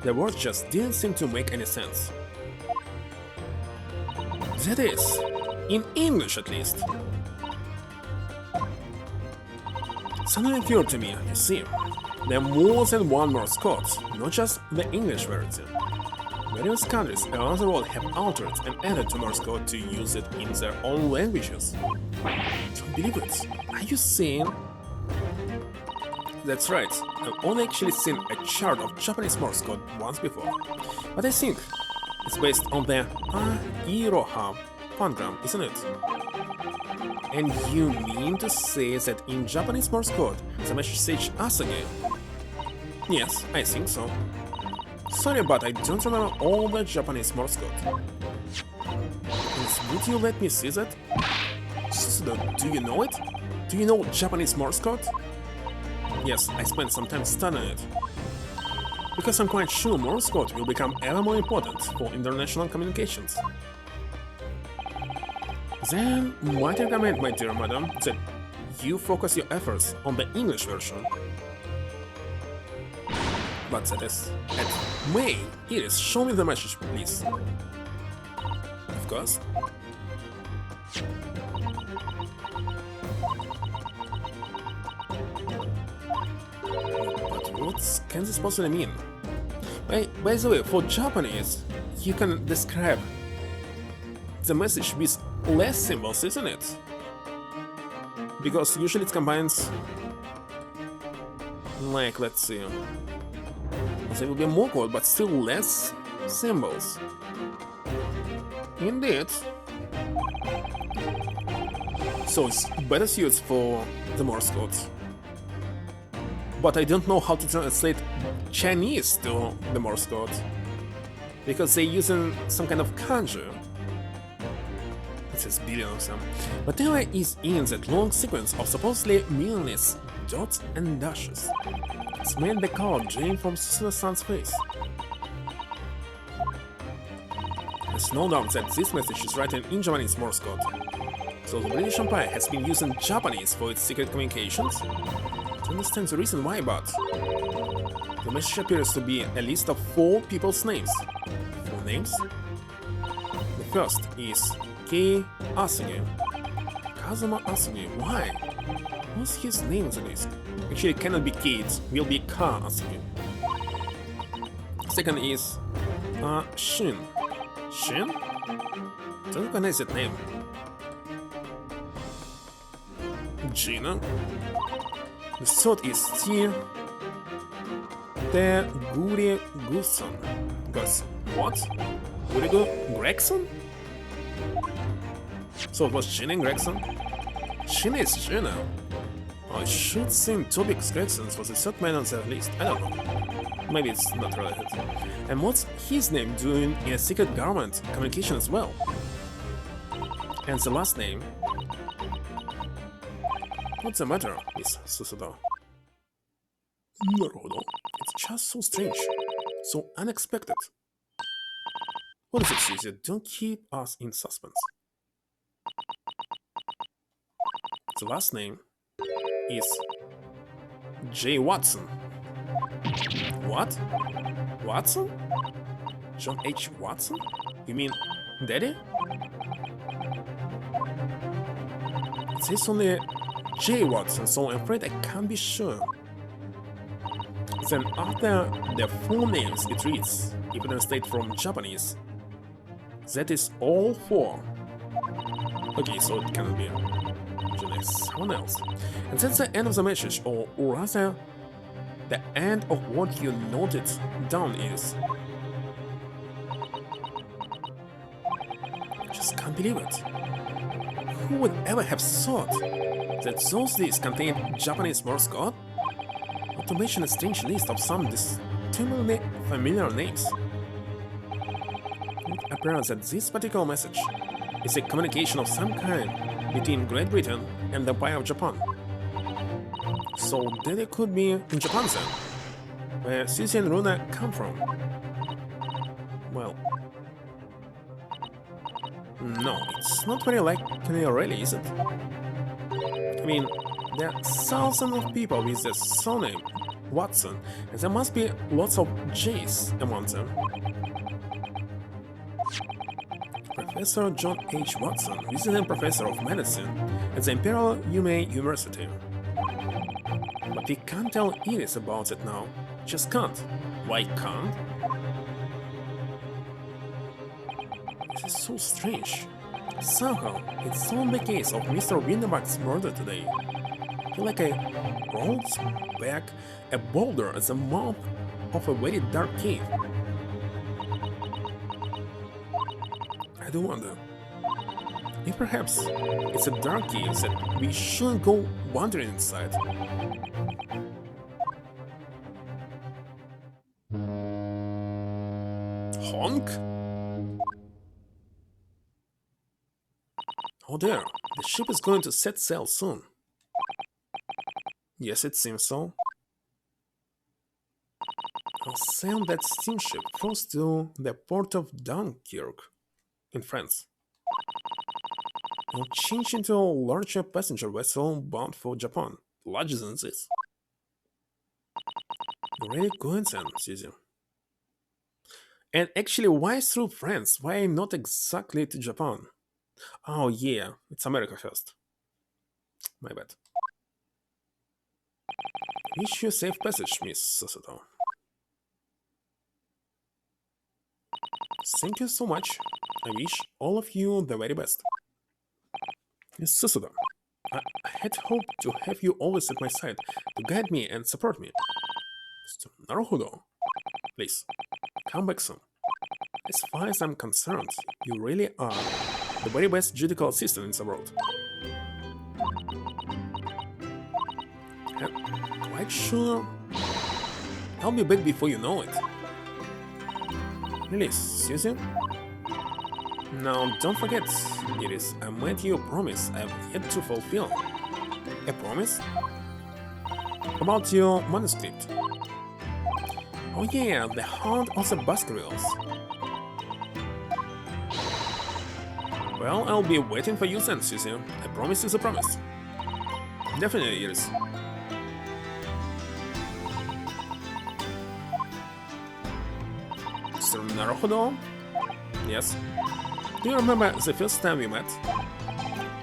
the words just didn't seem to make any sense. That is, in English at least. Something occurred to me, you see. There are more than one Morse code, not just the English variety. Various countries around the world have altered and added to Morse code to use it in their own languages. Don't believe it. Are you saying? That's right. I've only actually seen a chart of Japanese Morse code once before. But I think it's based on the Iroha phonogram, isn't it? And you mean to say that in Japanese Morse code, the message Asagi? Yes, I think so. Sorry, but I don't remember all the Japanese Morse code. Would you let me see that? Susuda, do you know it? Do you know Japanese Morse code? Yes, I spent some time studying it. because I'm quite sure Morse code will become ever more important for international communications. Then, might I recommend, my dear madam, that you focus your efforts on the English version. But that is... May, Iris, show me the message, please. Of course. But what can this possibly mean? By the way, for Japanese, you can describe the message with less symbols, isn't it? Because usually it combines... Like, let's see... There will be more code, but still less symbols. Indeed. So it's better suited for the Morse code. But I don't know how to translate Chinese to the Morse code. Because they're using some kind of kanji. It says billion of them. Whatever is in that long sequence of supposedly meaningless dots and dashes. It's made the color drain from Susan-san's face. There's no doubt that this message is written in Japanese Morse code. So the British Empire has been using Japanese for its secret communications? To understand the reason why, but... The message appears to be a list of 4 people's names. 4 names? The first is Kei Asugi. Kazuma Asugi, why? What's his name on the list? Actually, it cannot be Kei, it will be Ka Asugi. Second is... Shin. Shin? Don't recognize that name. Gina. The third is Guri Gusson. Gus. What? Gurigo Gregson? So it was Gina and Gregson? Gina is Gina. Oh, it should seem Toby Gregson was the third man on the list. I don't know. Maybe it's not related. And what's his name doing in a secret government communication as well? And the last name? What's the matter, Miss Susudo? Naruhodo. It's just so strange. So unexpected. What is it, Susie? Don't keep us in suspense. The last name is J. Watson. What? Watson? John H. Watson? You mean Daddy? It says only J. Watson, so I'm afraid I can't be sure. Then after the full names it reads, if it translated from Japanese, that is all 4. Okay, so it cannot be someone else. And that's the end of the message, or rather, the end of what you noted down is. I just can't believe it. Who would ever have thought that those lists contained Japanese Morse code? Not to mention a strange list of some disturbingly familiar names. It appears that this particular message is a communication of some kind between Great Britain and the Empire of Japan. So then it could be in Japan then, where Susie and Runa come from. Well... No, it's not very likely really, is it? I mean, there are thousands of people with the surname Watson, and there must be lots of J's among them. Professor John H. Watson, resident professor of medicine at the Imperial Yume University. But we can't tell Iris about it now. Just can't. Why can't? This is so strange. Somehow, it's on the case of Mr. Windenbach's murder today. I feel like I rolled back a boulder at the mouth of a very dark cave. I do wonder if perhaps it's a dark cave that we shouldn't go wandering inside. Honk? Oh there, the ship is going to set sail soon. Yes, it seems so. I'll send that steamship first to the port of Dunkirk in France. I'll change into a larger passenger vessel bound for Japan, larger than this. Really coincidence, Susie. And actually, why through France? Why not exactly to Japan? Oh yeah, it's America first. My bad. Wish you a safe passage, Miss Susato. Thank you so much. I wish all of you the very best. Miss Susato, I had hoped to have you always at my side to guide me and support me. Mr. Naruhodo, please, come back soon. As far as I'm concerned, you really are the very best judicial assistant in the world. I'm quite sure I'll be back before you know it. Really, Susie? Now, don't forget, Iris, I made you a promise I've yet to fulfill. A promise? About your manuscript. Oh yeah, the Hound of the Baskervilles. Well, I'll be waiting for you then, Susie. A promise is a promise. Definitely, Iris. Mr. Naruhodo? Yes. Do you remember the first time we met?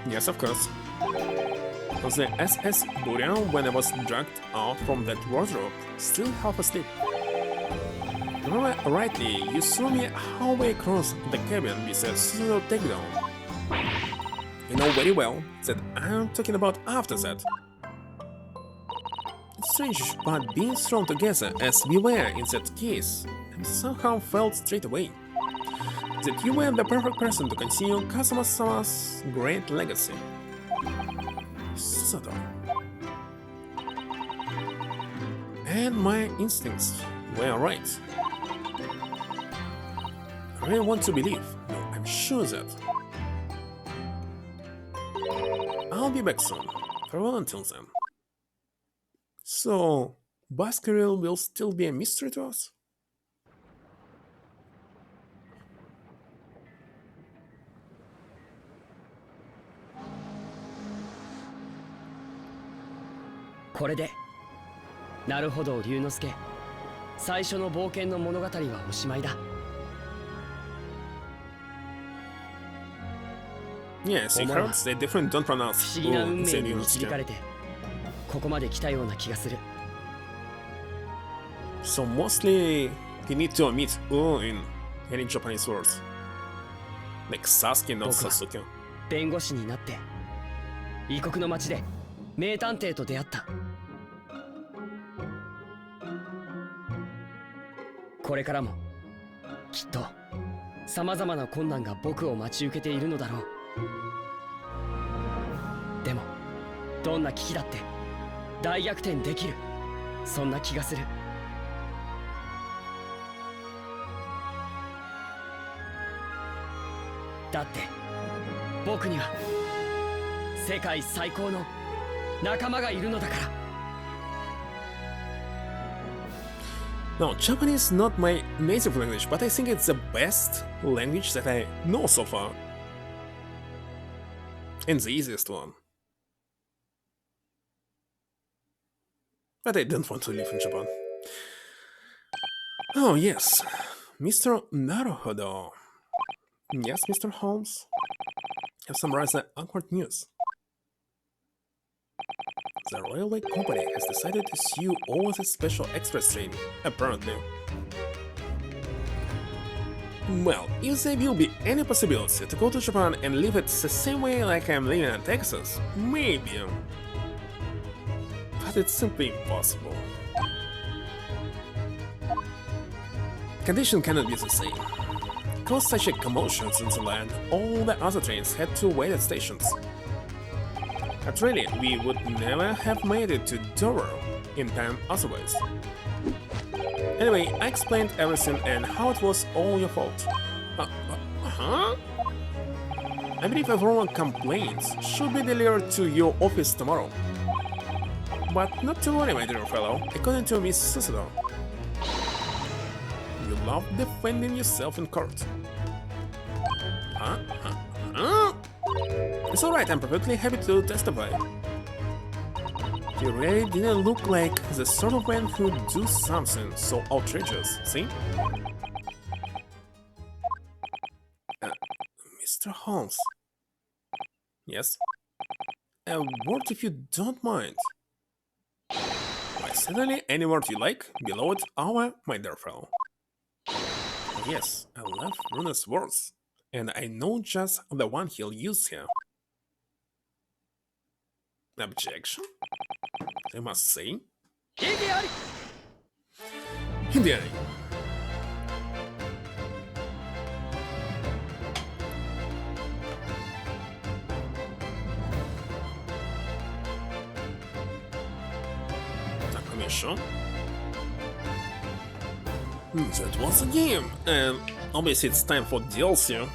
Yes, of course. It was the SS Burial when I was dragged out from that wardrobe, still half asleep. Remember rightly, you saw me halfway across the cabin with a pseudo takedown. You know very well that I'm talking about after that. It's strange, but being thrown together as we were in that case, I somehow felt straight away that you were the perfect person to continue Kazuma-sama's great legacy. Susato. And my instincts were right. I really want to believe, no, I'm sure that. I'll be back soon. Farewell until then. So, Baskerville will still be a mystery to us?これでなるほど龍之介最初の冒険の物語はおしまいだ Yes, it hurts. They different don't pronounce. 不思議な運命に導かれてここまで来たような気がする So mostly you need to omit in any Japanese words. Like Sasuke, not Sasuke. 弁護士になって異国の町で名探偵と出会ったこれからもきっとさまざまな困難が僕を待ち受けているのだろうでもどんな危機だって大逆転できるそんな気がするだって僕には世界最高の仲間がいるのだから No, Japanese is not my native language, but I think it's the best language that I know so far. And the easiest one. But I don't want to live in Japan. Oh yes, Mr. Naruhodo. Yes, Mr. Holmes? I have some rather awkward news. The railway company has decided to sue all the special express train, apparently. Well, if there will be any possibility to go to Japan and live it the same way like I'm living in Texas, maybe. But it's simply impossible. Condition cannot be the same. Caused such a commotion in the land, all the other trains had to wait at stations. But really, we would never have made it to Dover in time otherwise. Anyway, I explained everything and how it was all your fault. Huh? I believe everyone complaints should be delivered to your office tomorrow. But not to worry, my dear fellow, according to Miss Susato. love defending yourself in court. Huh? Huh? It's alright, I'm perfectly happy to testify. You really didn't look like the sort of man who'd do something so outrageous, see? Mr. Holmes. Yes? A word if you don't mind. Why, certainly any word you like, below it our, my dear fellow. Yes, I love Runa's words, and I know just the one he'll use here. Objection? I must say. Hideari. A commission? That was a game, and obviously it's time for DLC.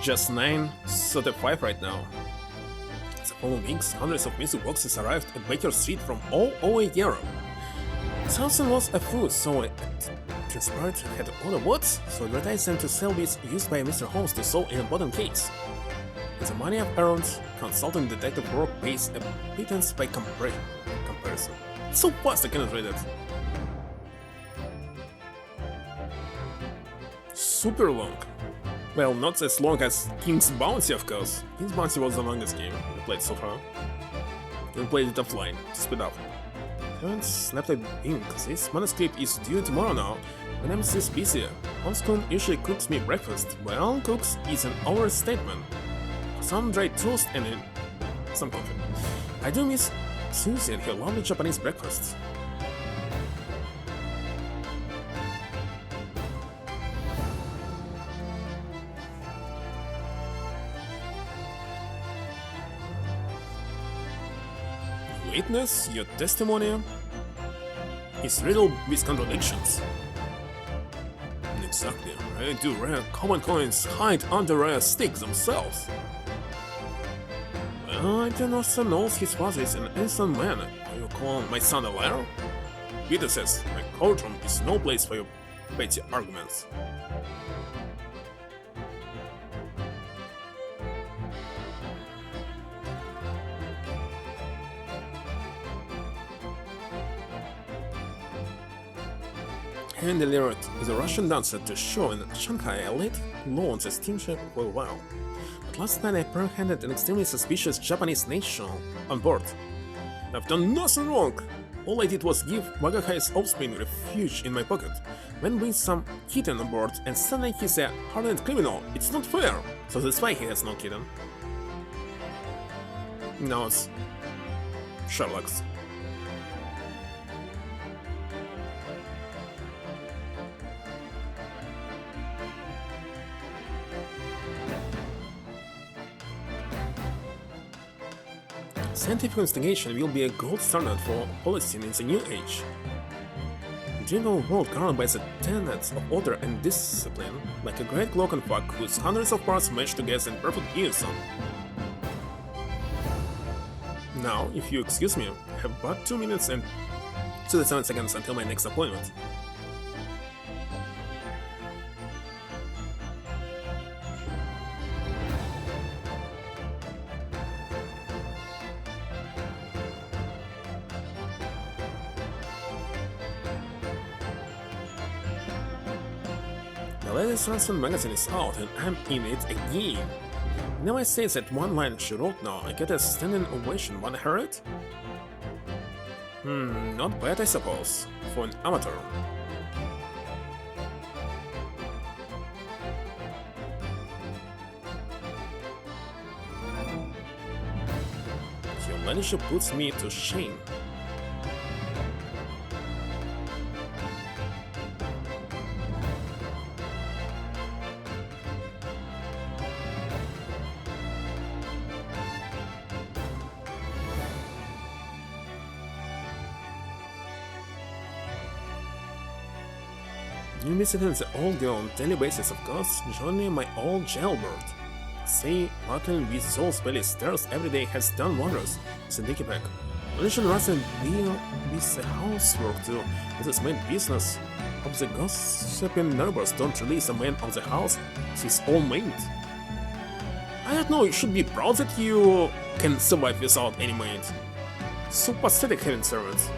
Just 9:35 right now. The following weeks, hundreds of music boxes arrived at Baker Street from all over Europe. Thompson was a fool, so it transpired had ordered what? So advertised them to sell bits used by Mr. Holmes to solve an important case. With the money I've earned, consulting detective work pays a pittance by comparison. It's so fast I cannot read it. Super long. Well, not as long as King's Bounty, of course. King's Bounty was the longest game we played so far. We played it offline, to speed up. Haven't slept a wink. This manuscript is due tomorrow now, when I'm this busy. Homeschool usually cooks me breakfast. Well, cooks is an overstatement. Some dried toast and some coffee. I do miss Susie and her lovely Japanese breakfast. Witness, your testimony is riddled with contradictions. Exactly, rare do rare common coins hide under rare sticks themselves. Well, I do not knows his father is an innocent man. Are you calling my son a liar? Peter says, my courtroom is no place for your petty arguments. Hand delivered is a Russian dancer to show in Shanghai a late loans a steamship for a while. But last night I apprehended an extremely suspicious Japanese national on board. I've done nothing wrong! All I did was give Wagahai's offspring refuge in my pocket. When brings some kitten on board and suddenly he's a hardened criminal, it's not fair! So that's why he has no kitten. No, it's Sherlock's. Scientific investigation will be a gold standard for policing in the new age. Dream of a world governed by the tenets of order and discipline, like a great clock and clock whose hundreds of parts mesh together in perfect unison. Now, if you excuse me, I have but 2 minutes and 27 seconds until my next appointment. The latest Ransom magazine is out and I'm in it again. Now I say that one line she wrote now, I get a standing ovation. Wanna hear it? Not bad I suppose, for an amateur. Your ladyship puts me to shame. New visitors all go on daily basis, of course, joining my old jailbird. Say, battling with those belly stairs every day has done wonders, said Dickieback. Religion rather deal with the housework too, with its main business. Hope the gossiping neighbors don't release a man of the house, his own maid. I don't know, you should be proud that you can survive without any maid. So pathetic having servants.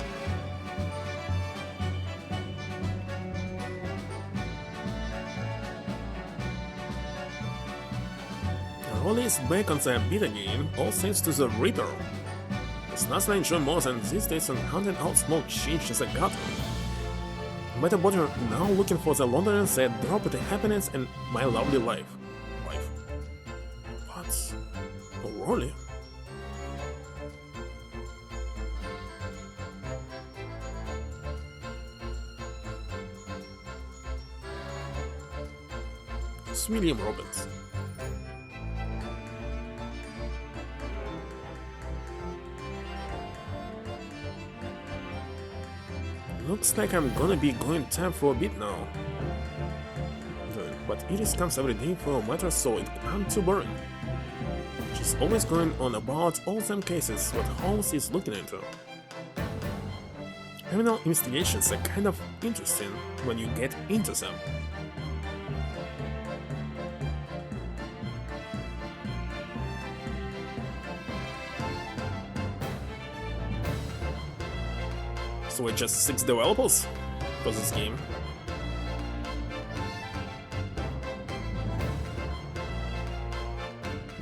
Rolly is back on the beta game, all thanks to the Reaper. There's nothing I enjoy more than these days on hunting out small changes in the gutter. Better body now looking for the loneliness that drop the happiness and my lovely life. What? Oh, Rolly? It's William Robbins. Looks like I'm gonna be going time for a bit now. Good, but Iris comes every day for a matter, so it can't too boring. She's always going on about all them cases what Holmes is looking into. Criminal investigations are kind of interesting when you get into them. So we're just 6 developers for this game.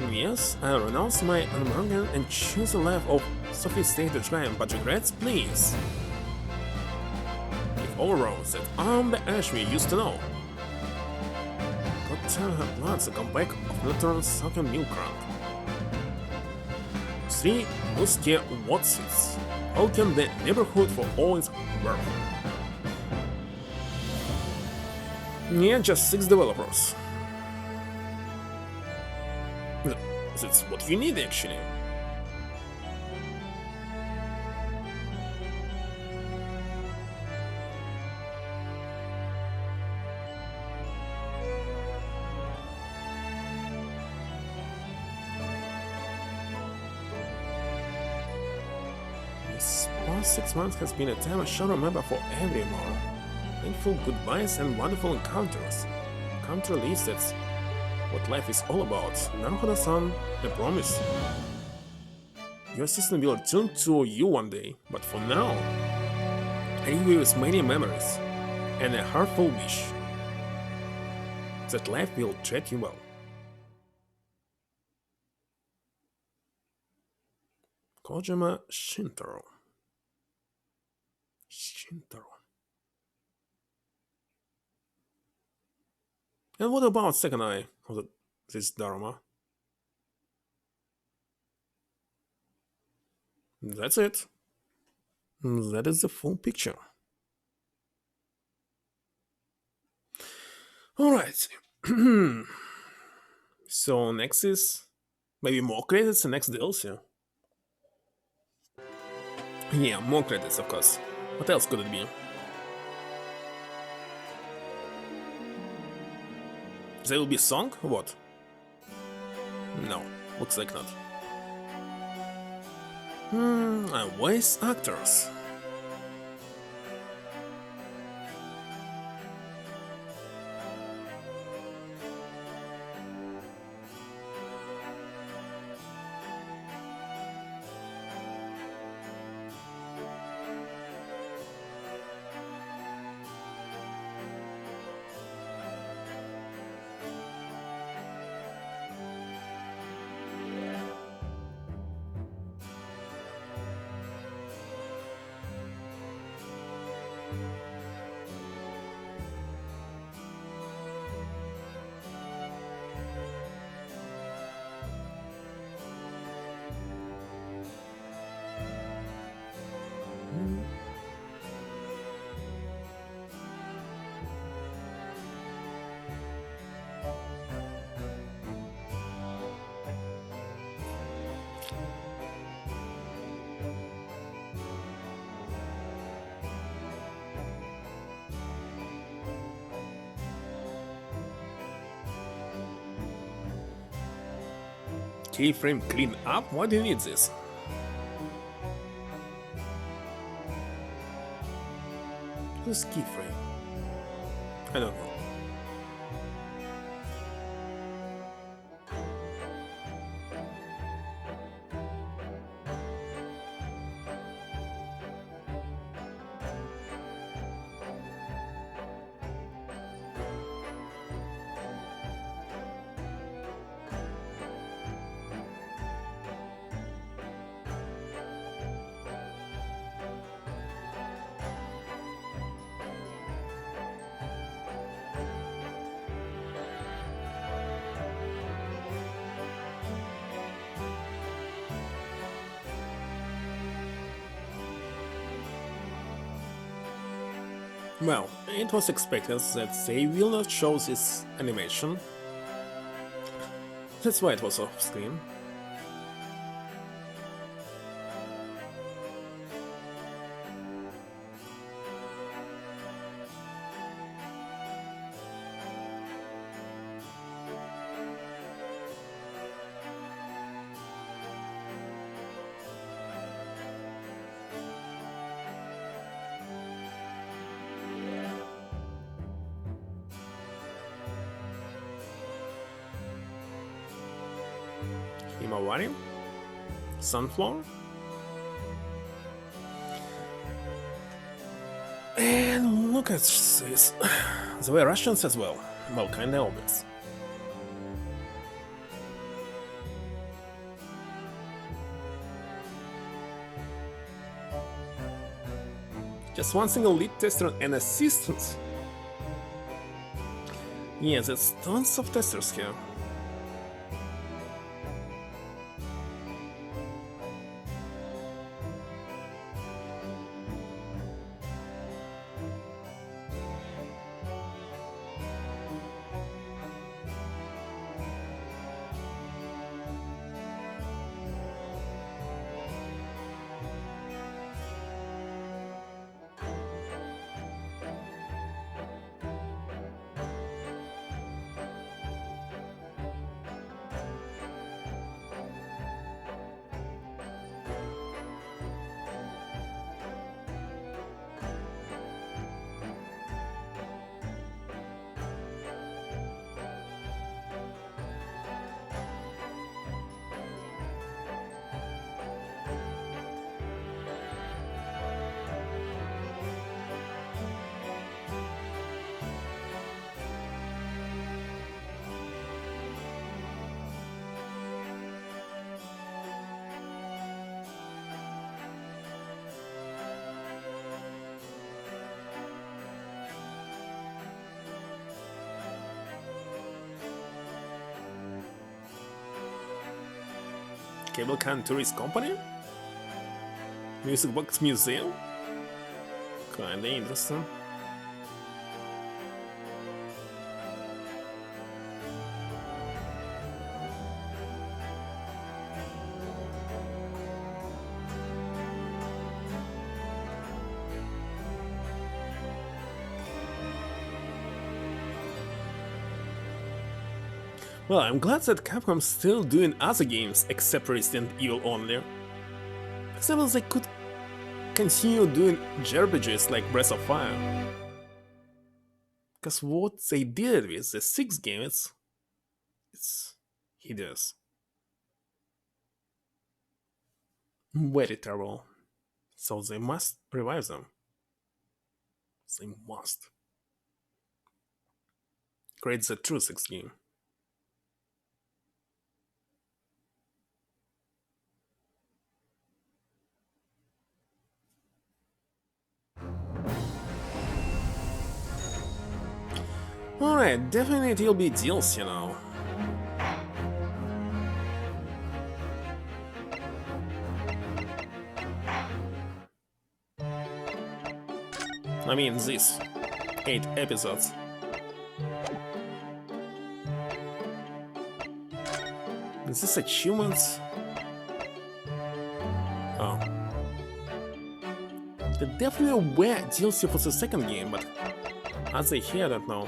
Yes, I renounce my unmarried and choose a life of sophisticated crime, but regrets, please. If overall that I'm the Ash we used to know. God tell her plans to come back of natural sucking milk crop. 3 Muskia Watsons. Welcome the neighborhood for all its worth. Yeah, just 6 developers. That's what you need actually. This past 6 months has been a time I shall remember for evermore. Painful goodbyes and wonderful encounters. Encounter leaves that's what life is all about. Naruhodo-san, I promise. Your assistant will return to you one day, but for now, I leave you with many memories and a heartful wish that life will treat you well. Kojima Shintaro. And what about Second Eye of this drama? That's it. That is the full picture. Alright. So next is maybe more credits and next DLC. Yeah, more credits of course. What else could it be? There will be song? What? No, looks like not. Voice actors. Keyframe clean up? Why do you need this? Who's keyframe? I don't know. Well, it was expected that they will not show this animation. That's why it was off screen. Himawari? Sunflower? And look at this. There were Russians as well. Well, kinda obvious. Just one single lead tester and assistant. Yeah, there's tons of testers here. Cable Can Tourist Company? Music Box Museum? Kinda interesting. Well, I'm glad that Capcom's still doing other games except Resident Evil only. Except they could continue doing JRPGs like Breath of Fire. Because what they did with the 6th game, it's hideous. Very terrible. So they must revive them. They must. Create the true 6th game. Alright, definitely it'll be DLC now. I mean, this 8 episodes. Is this achievements? Oh. There definitely were DLC for the 2nd game, but are they here? I don't know.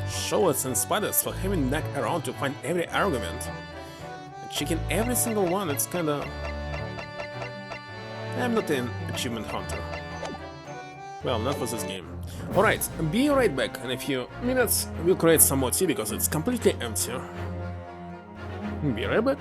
Show us and spiders for having knocked around to find every argument. checking every single one, it's kinda... I'm not an achievement hunter. Well, not for this game. Alright, be right back. In a few minutes, we'll create some more tea because it's completely empty. Be right back.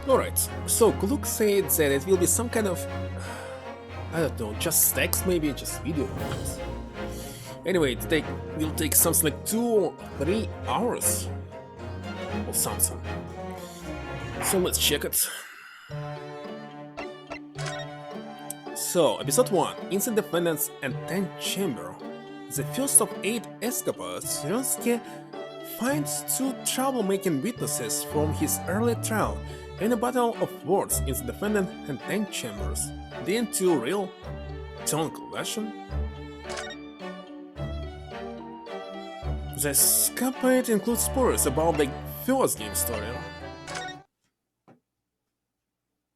Alright, so Kuluk said that it will be some kind of... I don't know, just text maybe, just video files. Anyway, will take something like 2 or 3 hours. Or something. So let's check it. So, episode 1, Instant Defendants and Tank Chamber. The first of 8 escapades, Ryusuke finds 2 troublemaking witnesses from his early trial in a battle of words in the Defendant and Tank Chambers. Then 2 real? Tone collection? This campaign includes spoilers about the first game story.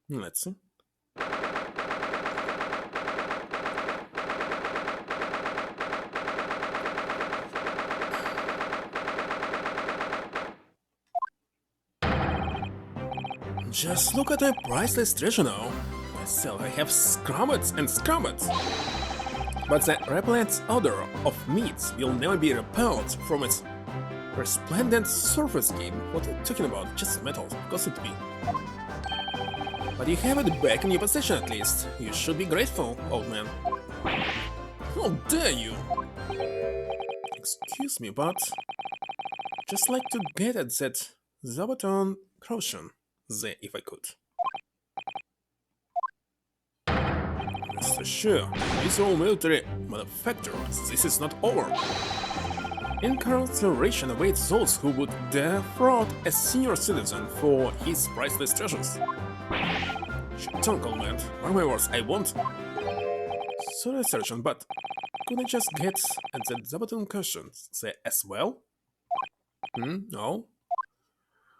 Let's see. Just look at my priceless treasure now. Myself, I have scrubbits and scrubbits. But the repellent odor of meats will never be repelled from its resplendent surface game. What are you talking about? Just metal, of course it be. But you have it back in your possession at least. You should be grateful, old man. How dare you! Excuse me, but just like to get at that Zabaton Croatian there if I could. Rest sure, these are all military manufacturers. This is not over. Incarceration awaits those who would defraud a senior citizen for his priceless treasures. Shut up, old man. Mark my words, I won't. Sorry, Sergeant, but could I just get at the Zabaton questions there as well? No?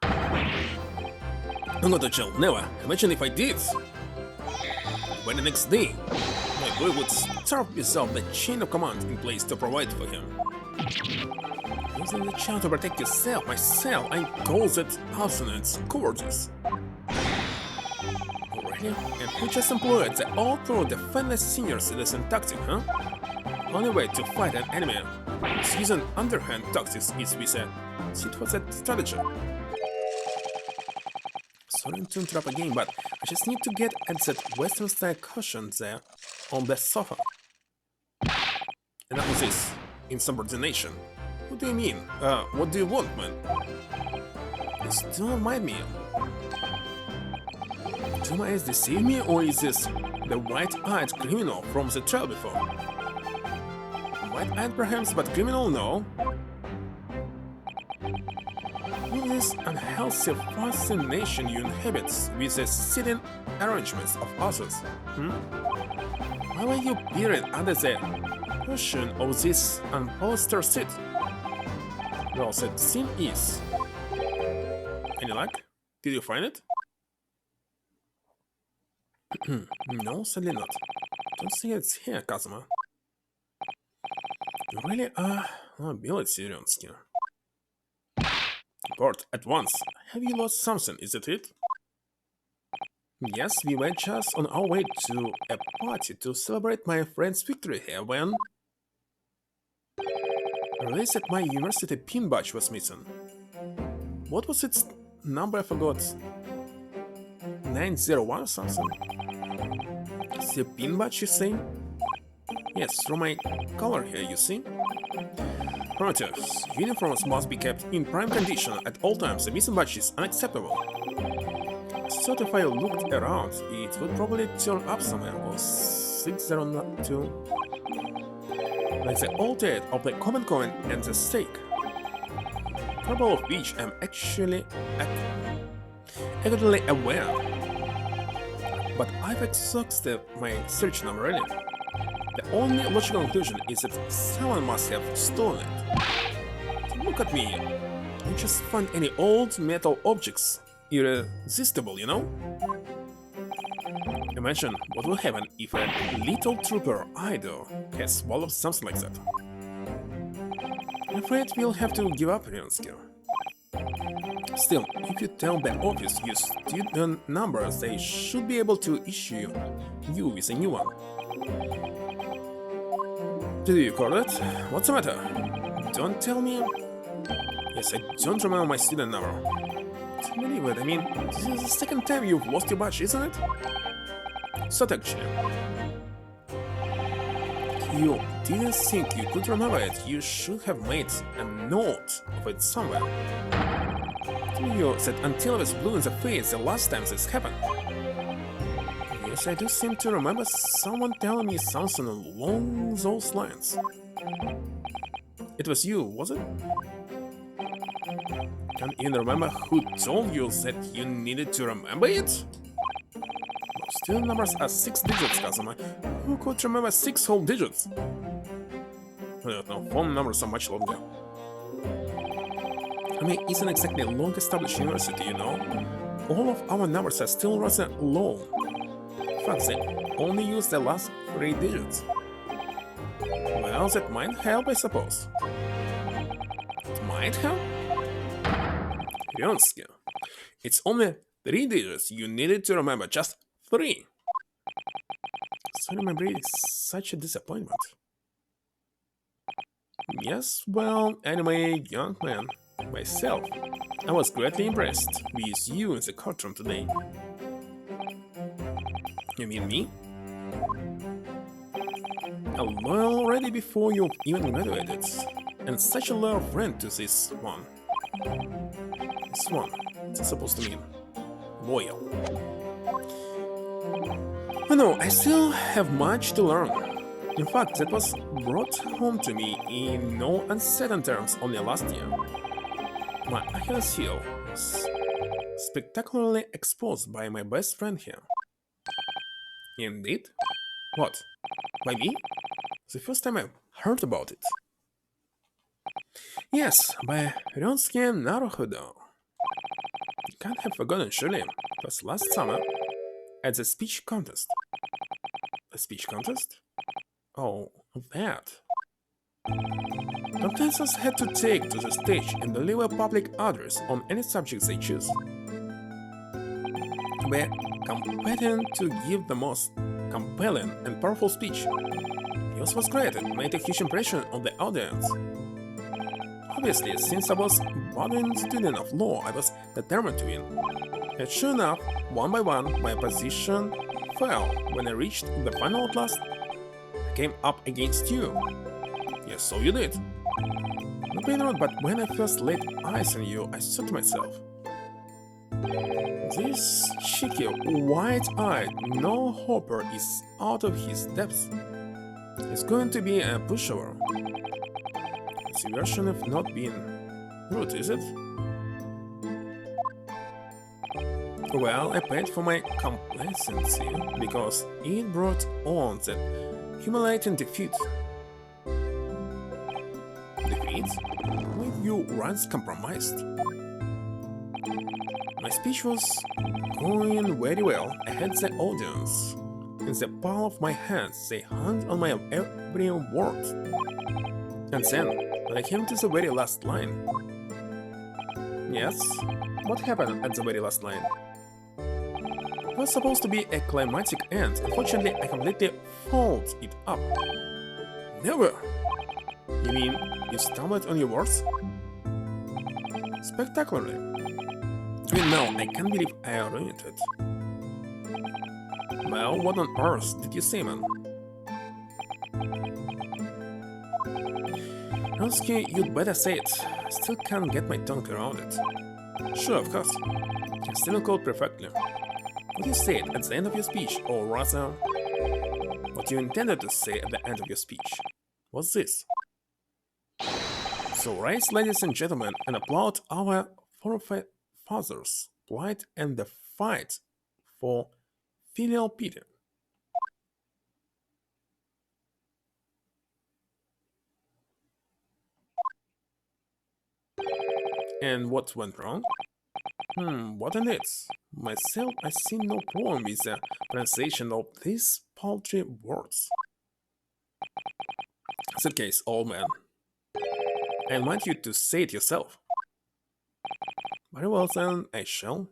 I'm not a child, never. Imagine if I did. When the next day, my boy would starve without the chain of command in place to provide for him. Using the child to protect yourself, myself, I call that obstinate cowardice. Really? And who just employed the all-pro defenseless senior citizen tactic, huh? Only way to fight an enemy is using underhand tactics is with a sit-for-that strategy. Sorry to interrupt again, but I just need to get at that Western-style cushion there on the sofa. Enough of this insubordination. What do you mean? What do you want, man? Please don't mind me. Do my eyes deceive me, or is this the white-eyed criminal from the trial before? White-eyed perhaps, but criminal, no. All this unhealthy fascination you inhabit with the sitting arrangements of others, Why were you peering under the cushion of this unholstered seat? Well, that scene is. Any luck? Did you find it? No, sadly not. Don't think it's here, Kazuma. You really are ability, Ryonsky. Report at once. Have you lost something, is it it? Yes, we were just on our way to a party to celebrate my friend's victory here when... I realized that my university pin badge was missing. What was its number? I forgot. 901 or something? It's the pin badge, you say? Yes, through my collar here, you see? Prometheus, uniforms must be kept in prime condition at all times. A missing badge is unacceptable. So if I looked around, it would probably turn up somewhere. Or 602. Like the old date of the common coin and the stake. Trouble of which I'm actually accurately aware. But I've exhausted my search number already. The only logical conclusion is that someone must have stolen it. Look at me. You just find any old metal objects. Irresistible, you know? Imagine what will happen if a little trooper idol has swallowed something like that. I'm afraid we'll have to give up, Ryonsky. Still, if you tell the office your student numbers, they should be able to issue you with a new one. Did you record it? What's the matter? Don't tell me. Yes, I don't remember my student number. Can't believe it. I mean, this is the second time you've lost your badge, isn't it? So actually, you didn't think you could remember it. You should have made a note of it somewhere. You said until I was blue in the face the last time this happened. Yes, I do seem to remember someone telling me something along those lines. It was you, was it? Can't even remember who told you that you needed to remember it? Student numbers are 6 digits, Kazuma. Who could remember 6 whole digits? I don't know, phone numbers are much longer. I mean, it's an exactly long-established university, you know? All of our numbers are still rather low. In fact, they only use the last 3 digits. Well, that might help, I suppose. It might help? Ryonsky. It's only 3 digits you needed to remember, just 3. So remembering is such a disappointment. Yes, well, anyway, young man, myself, I was greatly impressed with you in the courtroom today. You mean me? A lawyer already before you even graduated, and such a loyal friend to this one. This one, what's it supposed to mean? Loyal. Oh no, I still have much to learn. In fact, that was brought home to me in no uncertain terms only last year. My Achilles heel was spectacularly exposed by my best friend here. Indeed? What? By me? The first time I heard about it. Yes, by Ryonsky Naruhodo. You can't have forgotten, surely. It was last summer at the speech contest. A speech contest? Oh, that. Contestants had to take to the stage and deliver public address on any subject they choose. We're competing to give the most compelling and powerful speech. Yours was great and made a huge impression on the audience. Obviously, since I was a budding student of law, I was determined to win. And sure enough, one by one, my position fell when I reached the final at last. I came up against you. Yes, so you did. Not being rude, but when I first laid eyes on you, I thought to myself, this cheeky, wide-eyed no-hopper is out of his depth. He's going to be a pushover. It's a version of not being rude, is it? Well, I paid for my complacency because it brought on that humiliating defeat. Defeat? With you once compromised. My speech was going very well. I had the audience. In the palm of my hands, they hung on my every word. And then, when I came to the very last line... Yes? What happened at the very last line? It was supposed to be a climatic end. Unfortunately, I completely fouled it up. Never! You mean you stumbled on your words? Spectacularly. Even now, I can't believe I ruined it. Well, what on earth did you say, man? Ryonsky, you'd better say it. I still can't get my tongue around it. Sure, of course. I still recall perfectly. What you said at the end of your speech, or rather, what you intended to say at the end of your speech, was this. So rise, ladies and gentlemen, and applaud our forefathers' plight and the fight for filial piety. And what went wrong? What in it? Myself, I see no problem with the pronunciation of these paltry words. In that case, old man, I want you to say it yourself. Very well then, I shall.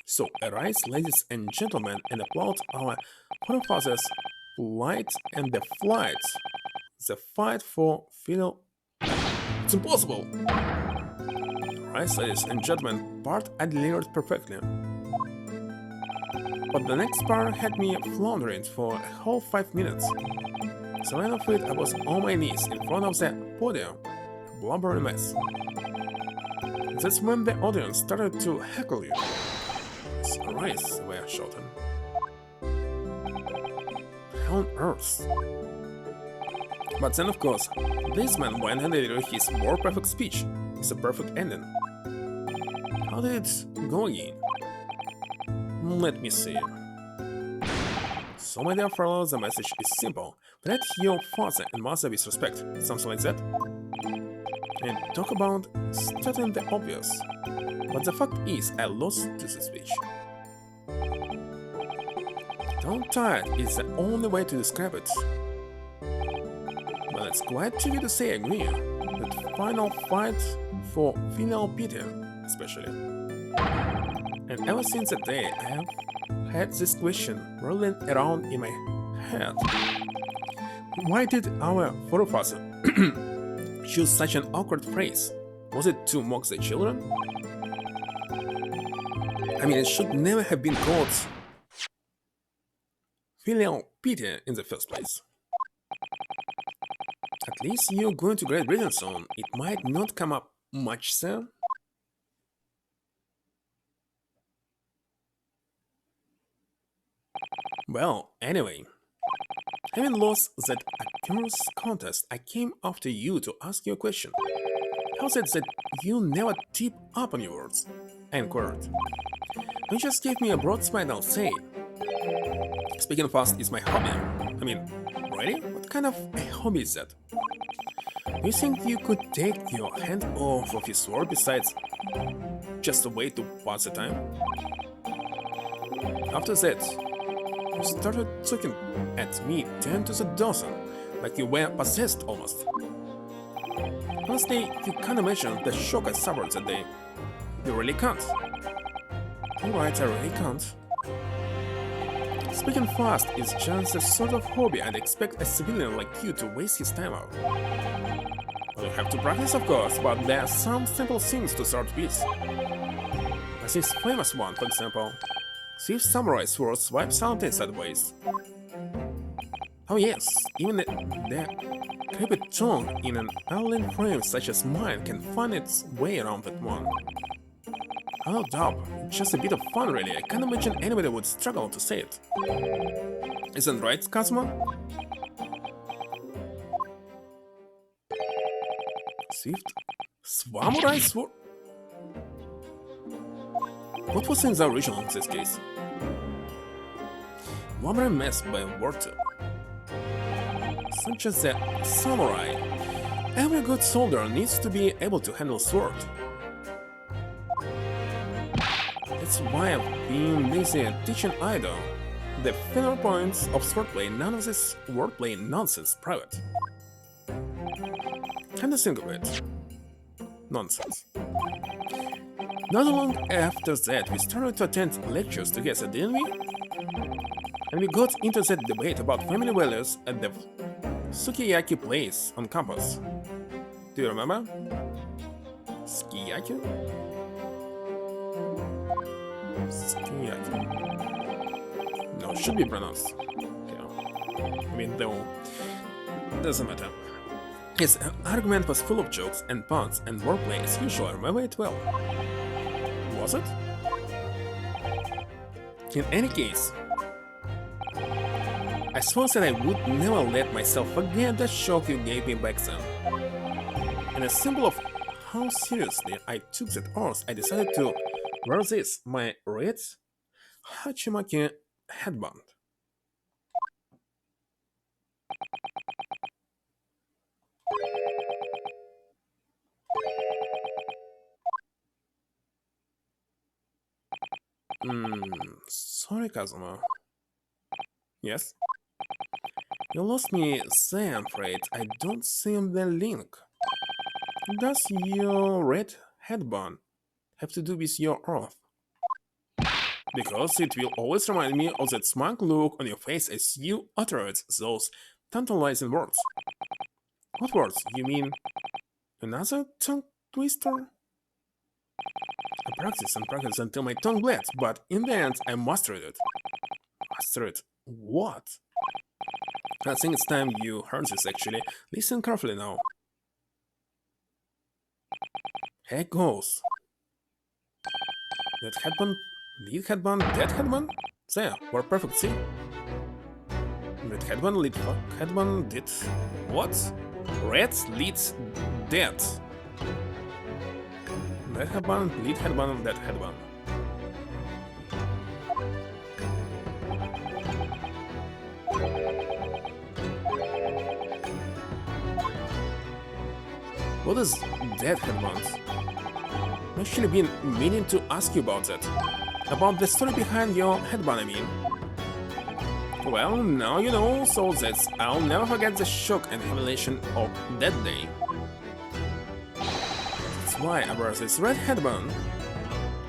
So, arise, ladies and gentlemen, and applaud our forefathers' plight and the flight. The fight for filial... It's impossible! Arise, ladies and gentlemen, part I delivered perfectly. But the next part had me floundering for a whole 5 minutes. So end of it, I was on my knees in front of the podium, a blubbering mess. That's when the audience started to heckle you. It's arise, they were shouting. How on earth? But then, of course, this man went and delivered his more perfect speech. It's a perfect ending. How did it go again? Let me see. So my dear fellow, the message is simple. Treat your father and mother with respect, something like that. And talk about stating the obvious. But the fact is, I lost to the speech. Tongue-tied is the only way to describe it. But it's quite tricky to say, I agree. That final fight for filial piety, especially. And ever since that day, I have had this question rolling around in my head. Why did our forefather choose such an awkward phrase? Was it to mock the children? I mean, it should never have been called filial piety in the first place. At least you're going to Great Britain soon. It might not come up much, sir. Well, anyway, having lost that accursed contest, I came after you to ask you a question. How's it that you never tip up on your words? I inquired. You just gave me a broad smile, I'll say. Speaking fast is my hobby. I mean, really? What kind of a hobby is that? Do you think you could take your hand off of your sword besides just a way to pass the time? After that, you started looking at me 10 to the dozen, like you were possessed almost. Honestly, you can't imagine the shock I suffered that day. You really can't. You're right, I really can't. Speaking fast is just the sort of hobby I'd expect a civilian like you to waste his time out. Well, you have to practice, of course, but there are some simple things to start with. As this famous one, for example. See if samurai sword swipe silently sideways. Oh yes, even the creepy tongue in an alien frame such as mine can find its way around that one. Oh, doubt. It's just a bit of fun, really. I can't imagine anybody would struggle to say it. Isn't right, Kazuma? Swift? Samurai sword? What was in the original in this case? What a mess by word to. Such as the samurai. Every good soldier needs to be able to handle sword. That's why I've been busy teaching Ido the finer points of swordplay, none of this wordplay nonsense private. Kind of think of it. Nonsense. Not long after that, we started to attend lectures together, didn't we? And we got into that debate about family values at the Sukiyaki place on campus. Do you remember? Sukiyaki? Sukiyaki. No, it should be pronounced. Yeah. I mean, though, doesn't matter. His argument was full of jokes and puns and wordplay as usual, I remember it well. Was it? In any case, I swore that I would never let myself forget the shock you gave me back then. And a symbol of how seriously I took that horse, I decided to wear this, my red Hachimaki headband. Sorry, Kazuma. Yes? You lost me there, I'm afraid. I don't see the link. Does your red headband have to do with your oath? Because it will always remind me of that smug look on your face as you uttered those tantalizing words. What words? You mean another tongue twister? I practiced and practiced until my tongue bled, but in the end I mastered it. Mastered what? I think it's time you heard this actually. Listen carefully now. Here it goes. That headband, lead headband, dead headband? There, we're perfect, see? That headband, lead headband, did... what? Red leads dead. That headband, lead headband, that headband. What is that headband? I've actually been meaning to ask you about that. About the story behind your headband, I mean. Well, now you know, so I'll never forget the shock and humiliation of that day. That's why I wear this red headband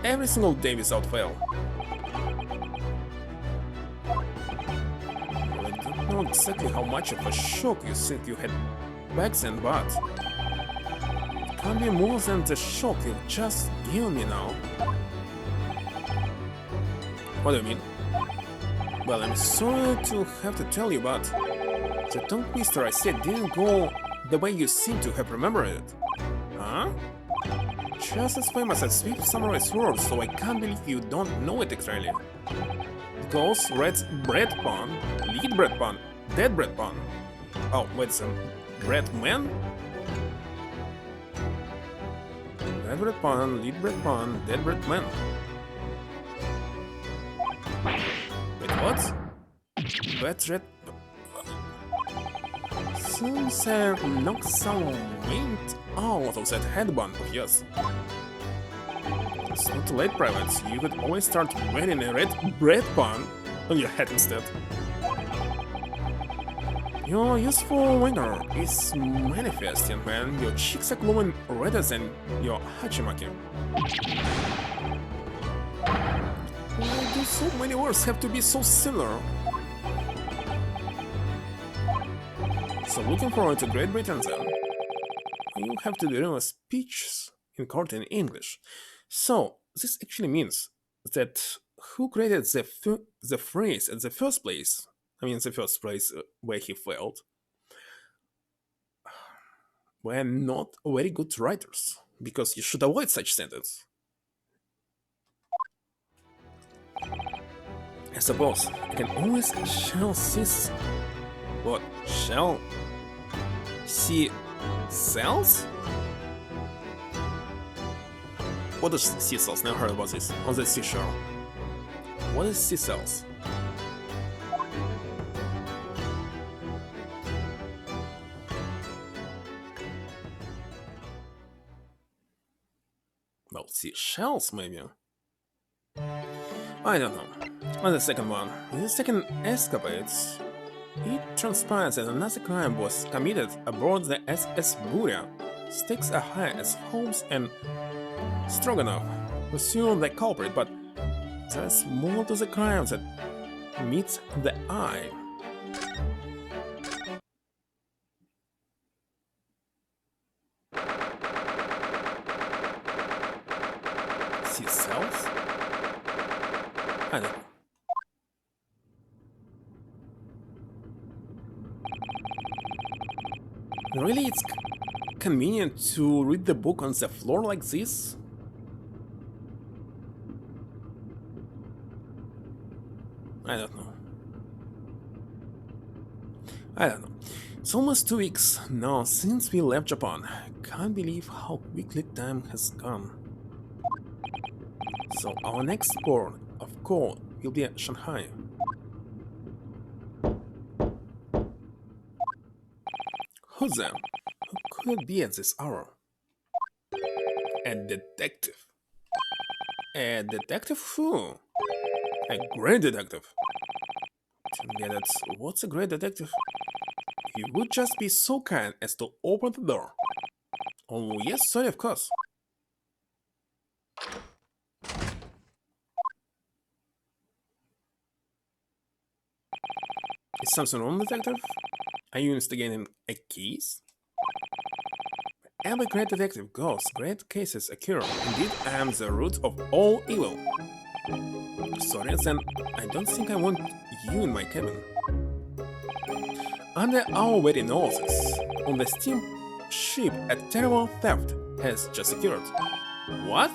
every single day without fail. Well, I don't know exactly how much of a shock you said you had back then, but it can't be more than the shock you just gave me now. What do you mean? Well, I'm sorry to have to tell you, but the tongue twister I said didn't go the way you seem to have remembered it. Huh? Just as famous as Swift Samurai Sword, so I can't believe you don't know it exactly. Because Red's bread pun, lead bread pun, dead bread pun. Oh, wait, some bread man? Dead bread pun, lead bread pun, dead bread man. Wait, what? Bad red... Something knocks some wind out of that headband of yours. It's not too late, Private. You could always start wearing a red bread pun on your head instead. Your useful winter is manifest, young man. Your cheeks are glowing redder than your hachimaki. Why do so many words have to be so similar? So looking forward to Great Britain then. You have to deliver speeches in court in English. So this actually means that who created the phrase at the first place? I mean the first place where he failed were not very good writers, because you should avoid such sentence. I suppose I can always shall see... What? Shall... see... cells? What is sea cells? Never heard about this. On the seashore. What is sea cells? Well, seashells maybe? I don't know. On the second one, in the second escapade, it transpires that another crime was committed aboard the SS Buria. Stakes are high as Holmes and Stroganoff pursue the culprit, but there's more to the crime that meets the eye. Sea cells? I don't know. Really, it's convenient to read the book on the floor like this? I don't know. It's almost 2 weeks now since we left Japan. Can't believe how quickly time has gone. So our next port of call will be at Shanghai. Who's there? Who could it be at this hour? A detective. A detective who? A great detective. Yeah, that's... what's a great detective? He would just be so kind as to open the door. Oh yes, sorry, of course. Is something wrong, detective? Are you investigating a case? Every great detective goes, great cases occur. Indeed, I am the root of all evil. Sorry, then I don't think I want you in my cabin. Under our very noses, on the steamship, a terrible theft has just occurred. What?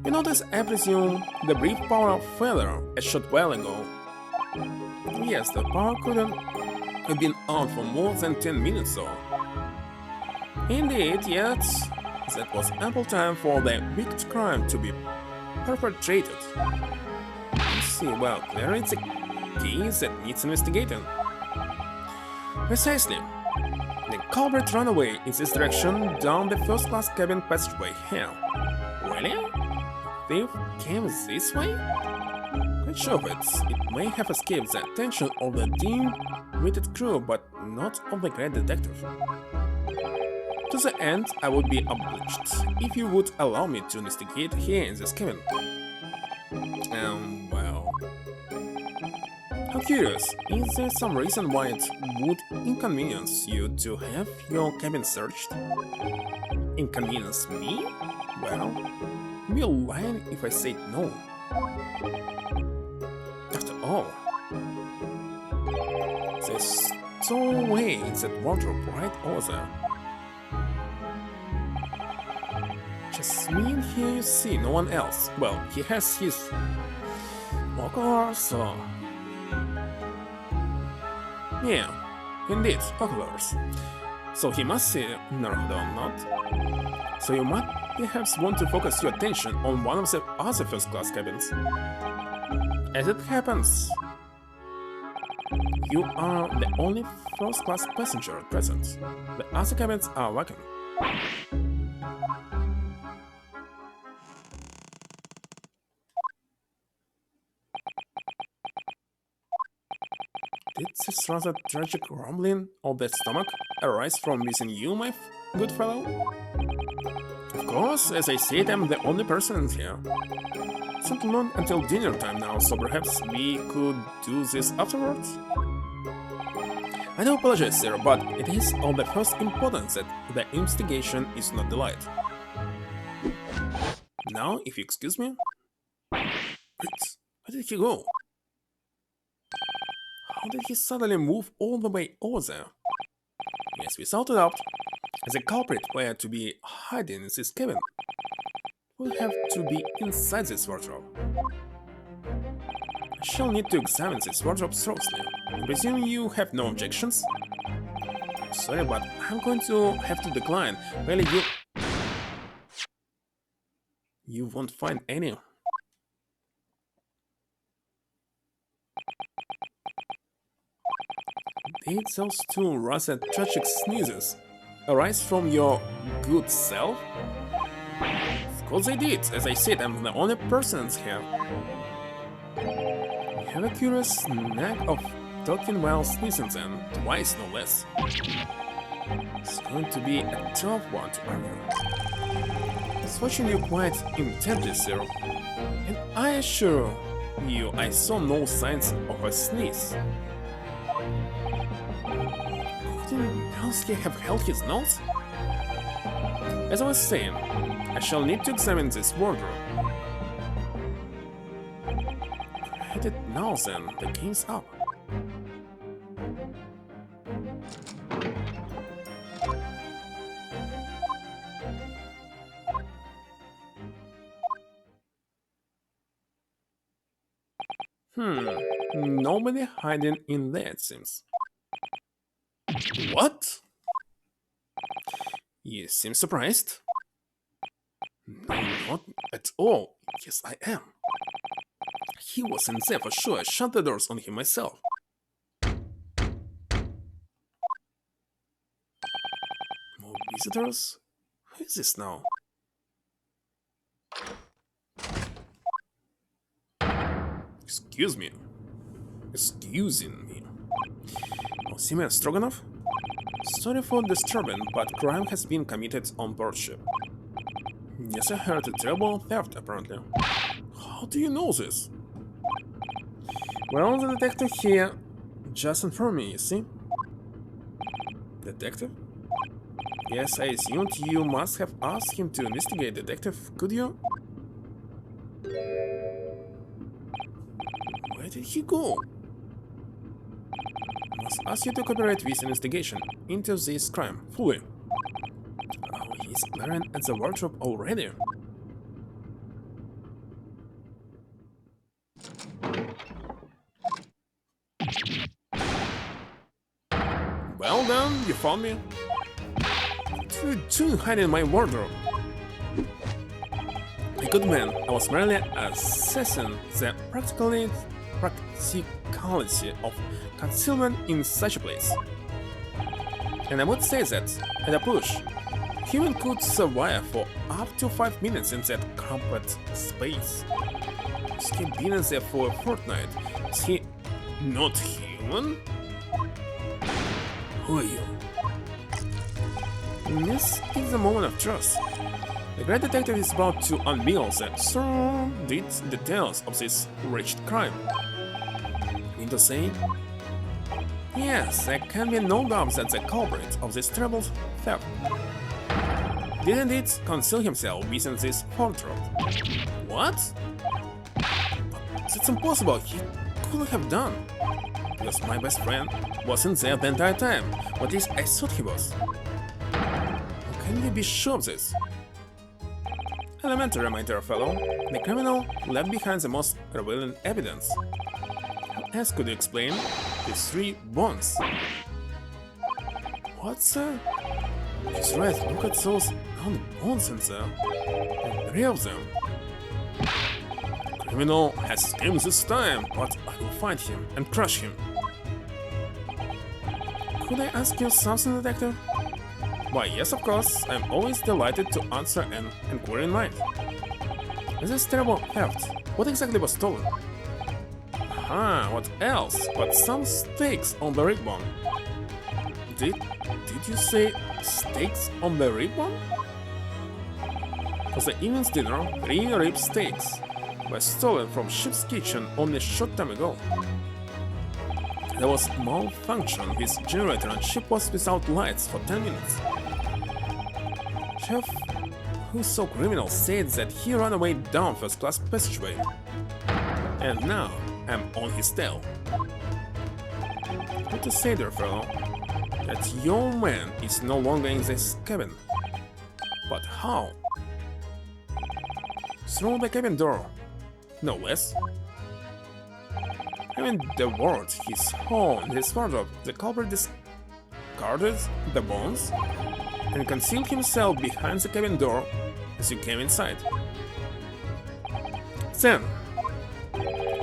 You notice, I presume, the brief power failure a short while ago. Yes, the power couldn't have been out for more than 10 minutes though. Indeed, yes, that was ample time for the wicked crime to be perpetrated. Let's see, well, clearly it's a case that needs investigating. Precisely. The culprit ran away in this direction down the first-class cabin passageway here. Really? The thief came this way? Quite sure of it. It may have escaped the attention of the dim-witted crew, but not of the great detective. To the end, I would be obliged if you would allow me to investigate here in this cabin. Well... How curious, is there some reason why it would inconvenience you to have your cabin searched? Inconvenience me? Well, I'd be lying if I said no. After all, there's stowaway in that wardrobe right over there. Just me in here, you see, no one else. Well, he has his oculars, so... Yeah, indeed, oculars. So he must see Naruto, not? So you might perhaps want to focus your attention on one of the other first-class cabins. As it happens, you are the only first-class passenger present. The other cabins are vacant. Did this rather tragic rumbling of the stomach arise from within you, my good fellow? Of course, as I said, I'm the only person in here. It's not long until dinner time now, so perhaps we could do this afterwards? I do apologize, sir, but it is of the first importance that the investigation is not delayed. Now, if you excuse me... Wait, where did he go? How did he suddenly move all the way over there? Yes, without a doubt, the culprit were to be hiding in this cabin. We'll have to be inside this wardrobe. I shall need to examine this wardrobe thoroughly. I presume you have no objections? Sorry, but I'm going to have to decline. Really, you won't find any. Did those two rather tragic sneezes arise from your good self? Of course they did. As I said, I'm the only person here. I have a curious knack of talking while sneezing then, twice no less. It's going to be a tough one to argue. I was watching you quite intently, sir, and I assure you I saw no signs of a sneeze. Couldn't Belsky have held his nose? As I was saying, I shall need to examine this wardrobe. Read it now then, the game's up. Nobody hiding in there, it seems. What? You seem surprised? No, not at all. Yes, I am. He was in there for sure. I shut the doors on him myself. More visitors? Who is this now? Excuse me. Excusing me. Semyon Stroganov? Sorry for disturbing, but crime has been committed on board ship. Yes, I heard a terrible theft, apparently. How do you know this? Well, the detective here just informed me, you see? Detective? Yes, I assumed you must have asked him to investigate, detective, could you? Where did he go? I must ask you to cooperate with investigation into this crime fully. Oh, he's glaring at the wardrobe already. Well done, you found me. What are you doing hiding in my wardrobe? A good man, I was merely assessing the practicality of concealment in such a place. And I would say that, at a push, human could survive for up to 5 minutes in that cramped space. Has he been in there for a fortnight? Is he not human? Who are you? This is the moment of trust. The great detective is about to unveil the sordid details of this wretched crime. You mean to say? Yes, there can be no doubt that the culprit of this terrible theft did indeed conceal himself within this wardrobe. What? That's impossible. He couldn't have done. Because my best friend wasn't there the entire time. Or at least I thought he was. How can you be sure of this? Elementary, my dear fellow. The criminal left behind the most revealing evidence. How else could you explain these 3 bones? What, sir? He's right, look at those round bones in there. And 3 of them. The criminal has escaped this time, but I will find him and crush him. Could I ask you something, detective? Why, yes, of course. I'm always delighted to answer an inquiry in mind. In this terrible theft, what exactly was stolen? Ah, what else but some steaks on the rib bone? Did you say steaks on the rib bone? For the evening's dinner, 3 rib steaks were stolen from Ship's kitchen only a short time ago. There was malfunction with generator and ship was without lights for 10 minutes. Chef, who saw criminal, said that he ran away down first-class passageway. And now I'm on his tail. What to say, dear fellow? That your man is no longer in this cabin. But how? Through the cabin door. No less. Having devoured his home and his wardrobe, the culprit discarded the bones and concealed himself behind the cabin door as you came inside. Then,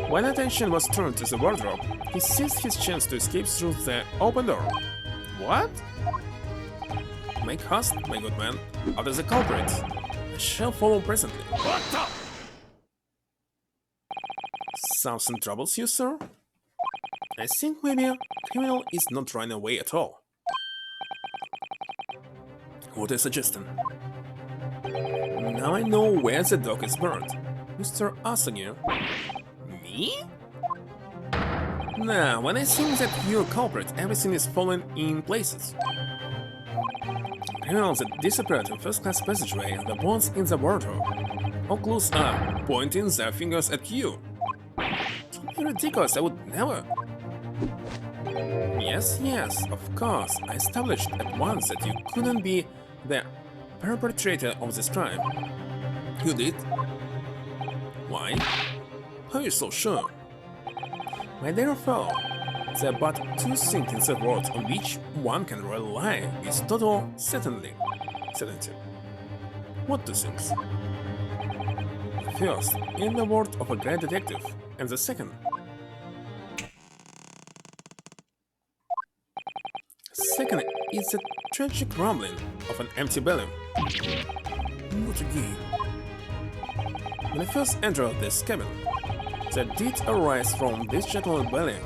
when attention was turned to the wardrobe, he seized his chance to escape through the open door. What? Make haste, my good man, after the culprit. I shall follow presently. What the? Something troubles you, sir? I think maybe a criminal is not running away at all. What are you suggesting? Now I know where the dog is burned. Mr. Asagir. Me? Now, when I think that you're a culprit, everything is falling in places. Criminals that disappeared in first-class passageway and the bones in the wardrobe. All clues are pointing their fingers at you. Don't be ridiculous, I would never. Yes, of course, I established at once that you couldn't be the perpetrator of this crime. You did? Why? How are you so sure? My dear fellow, there are but 2 things in the world on which one can rely with total certainty. What 2 things? First, in the word of a great detective, and the second. Second is the tragic rumbling of an empty belly. Not again. When I first entered this cabin, the did arise from this gentleman's belly,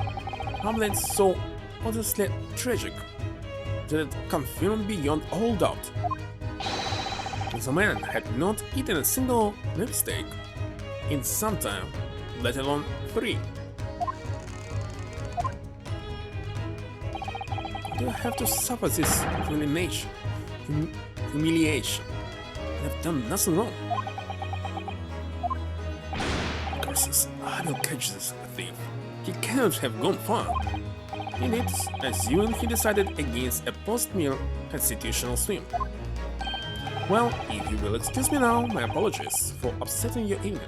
rumbling so odiously tragic that it confirmed beyond all doubt. The man had not eaten a single rib steak in some time, let alone 3. Do I have to suffer this humiliation? I've done nothing wrong. Curses, I will catch this thief. He cannot have gone far. Indeed, assuming he decided against a post-meal constitutional swim. Well, if you will excuse me now, my apologies for upsetting your evening.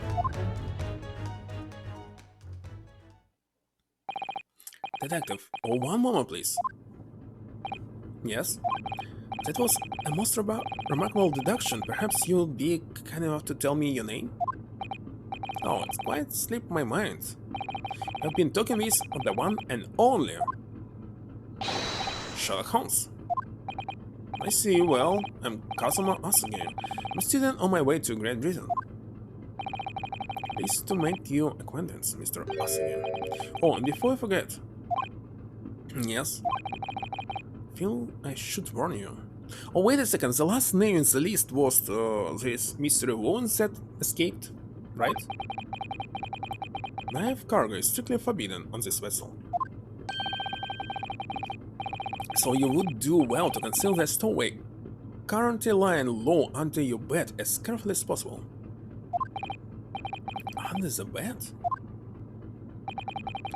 Detective, oh, one moment, please. Yes? That was a most remarkable deduction. Perhaps you'll be kind enough to tell me your name? Oh, it's quite slipped my mind. I've been talking with the one and only Sherlock Holmes. I see. Well, I'm Kazuma Asugi. I'm a student on my way to Great Britain. Pleased to make your acquaintance, Mr. Asugi. Oh, and before I forget... Yes? Feel I should warn you. Oh, wait a second, the last name in the list was this Mr. Wounds that escaped, right? Knife cargo is strictly forbidden on this vessel. So you would do well to conceal the stowaway currently lying low under your bed as carefully as possible. Under the bed?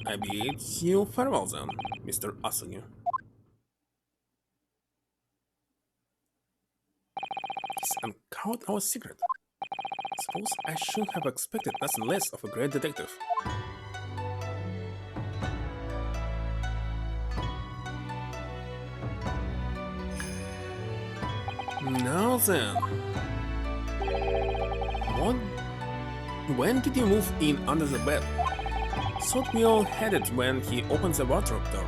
I bid you farewell then, Mr. Asugi. He's uncovered our secret. Suppose I should have expected nothing less of a great detective. Now then... When did you move in under the bed? Thought we all had it when he opened the wardrobe door.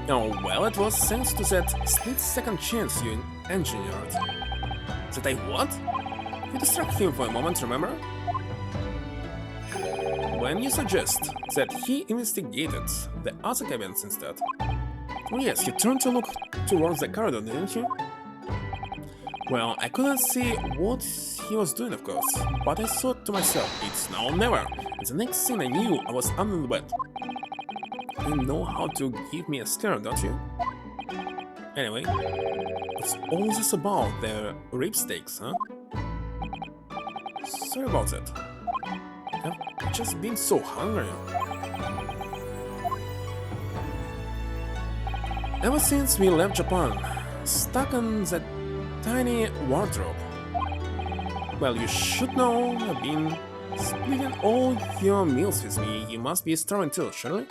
Oh, well, it was thanks to that split-second chance you engineered. That I what? You distracted him for a moment, remember? When you suggest that he investigated the other cabins instead. Oh yes, you turned to look towards the corridor, didn't you? Well, I couldn't see what he was doing, of course, but I thought to myself, it's now or never, and the next thing I knew, I was under the bed. You know how to give me a scare, don't you? Anyway, what's all this about the rib steaks, huh? Sorry about that. I've just been so hungry. Ever since we left Japan, stuck in that tiny wardrobe. Well, you should know I've been splitting all your meals with me. You must be starving too, surely?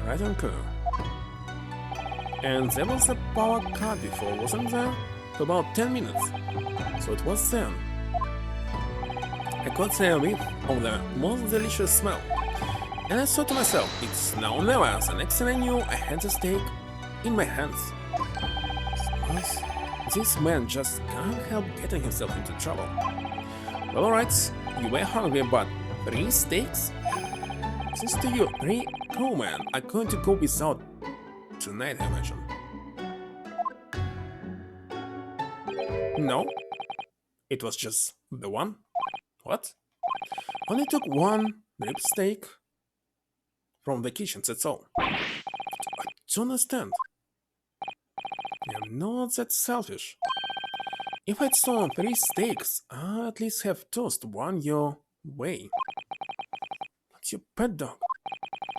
Right on cue. And there was the power cut before, wasn't there? For about 10 minutes. So it was then. I caught the whiff of the most delicious smell. And I thought to myself, it's now or never. The next thing I knew, I had the steak in my hands. Suppose this man just can't help getting himself into trouble. Well, alright, you were hungry, but 3 steaks? Since to you, 3 crewmen are going to go without tonight, I imagine. No, it was just the one. What? Only took 1 rib steak from the kitchen, that's all. I don't understand. I'm not that selfish. If I'd stolen 3 steaks, I'd at least have tossed 1 your way. Not your pet dog.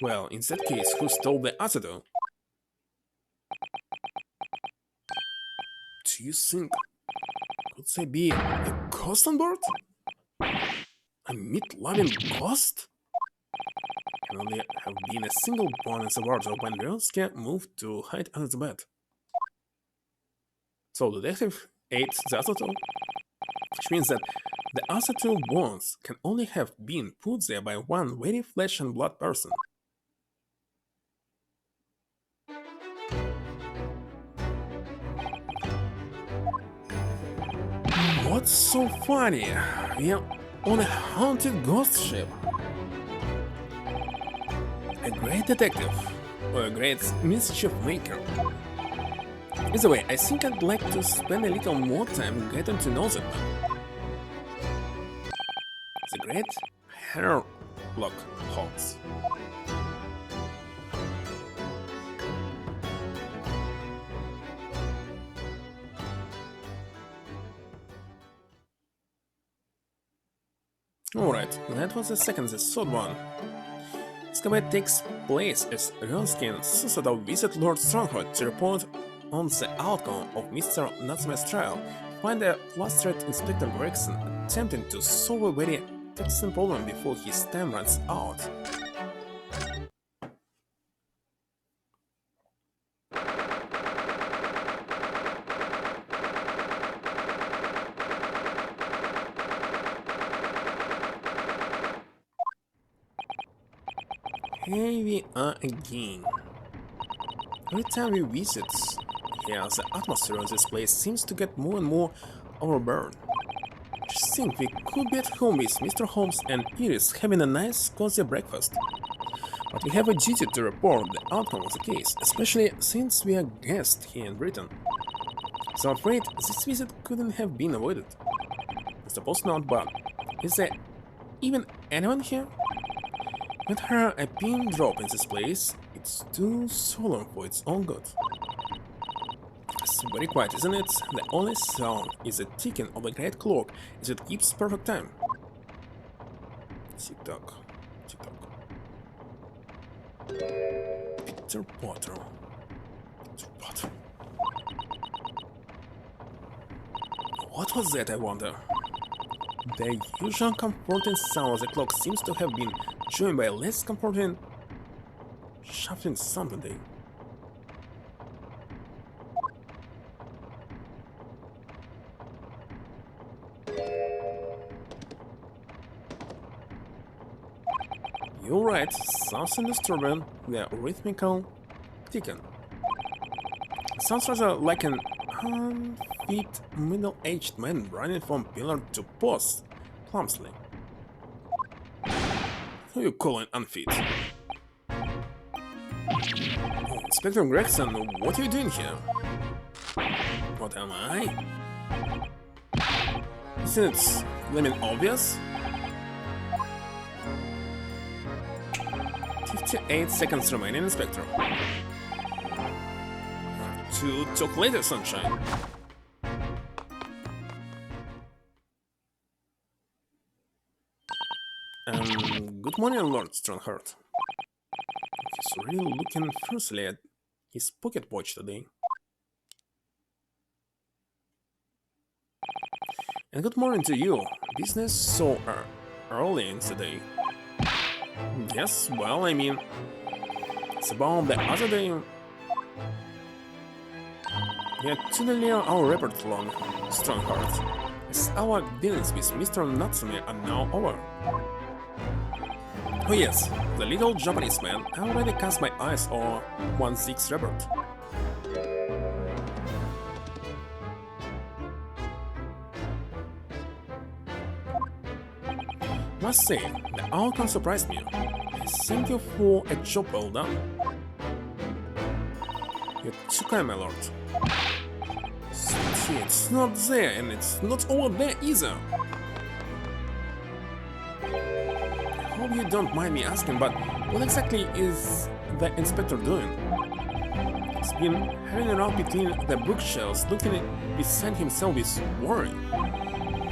Well, in that case, who stole the other dog? Do you think... could there be a ghost on board? A meat-loving ghost? Can only have been a single one in the wardrobe when Ryusuke moved to hide under the bed. So the detective ate the other two, which means that the other 2 bones can only have been put there by 1 very flesh and blood person. What's so funny? We are on a haunted ghost ship. A great detective, or a great mischief maker. Either way, I think I'd like to spend a little more time getting to know them. The great Herlock Holmes. Alright, that was the third one. This combat takes place as Ryusuke and Susadao visit Lord Stronghold to report on the outcome of Mr. Natsume's trial, find a flustered Inspector Gregson attempting to solve a very taxing problem before his time runs out. Here we are again. Every time we visit here, the atmosphere of this place seems to get more and more overburdened. Just think, we could be at home with Mr. Holmes and Iris having a nice, cozy breakfast. But we have a duty to report the outcome of the case, especially since we are guests here in Britain. So I'm afraid this visit couldn't have been avoided. I suppose not, but is there even anyone here? With her a pin drop in this place, it's too solemn for its own good. It's very quiet, isn't it? The only sound is the ticking of the great clock as it keeps perfect time. Tick-tock, tick-tock. Peter Potter. Peter Potter. What was that, I wonder? The usual comforting sound of the clock seems to have been joined by a less comforting shuffling sound today. You're right, something disturbing, the rhythmical ticking. Sounds rather like an unfit middle-aged man running from pillar to post, clumsily. Who you calling unfit? Oh, Inspector Gregson, what are you doing here? What am I? Isn't it flaming obvious? 58 seconds remaining, Inspector. To talk later, sunshine. Good morning, Lord Strongheart. He's really looking fiercely at his pocket watch today. And good morning to you. Business so early in the day. Yes, well, I mean, it's about the other day. We are too near our report long, Strongheart, as our dealings with Mr. Natsume are now over. Oh yes, the little Japanese man, I already cast my eyes on 1-6 report. Must say, the outcome surprised me. Thank you for a job well done. You're too kind, my lord. See, it's not there, and it's not over there either. I hope you don't mind me asking, but what exactly is the inspector doing? He's been hanging around between the bookshelves, looking beside himself with worry.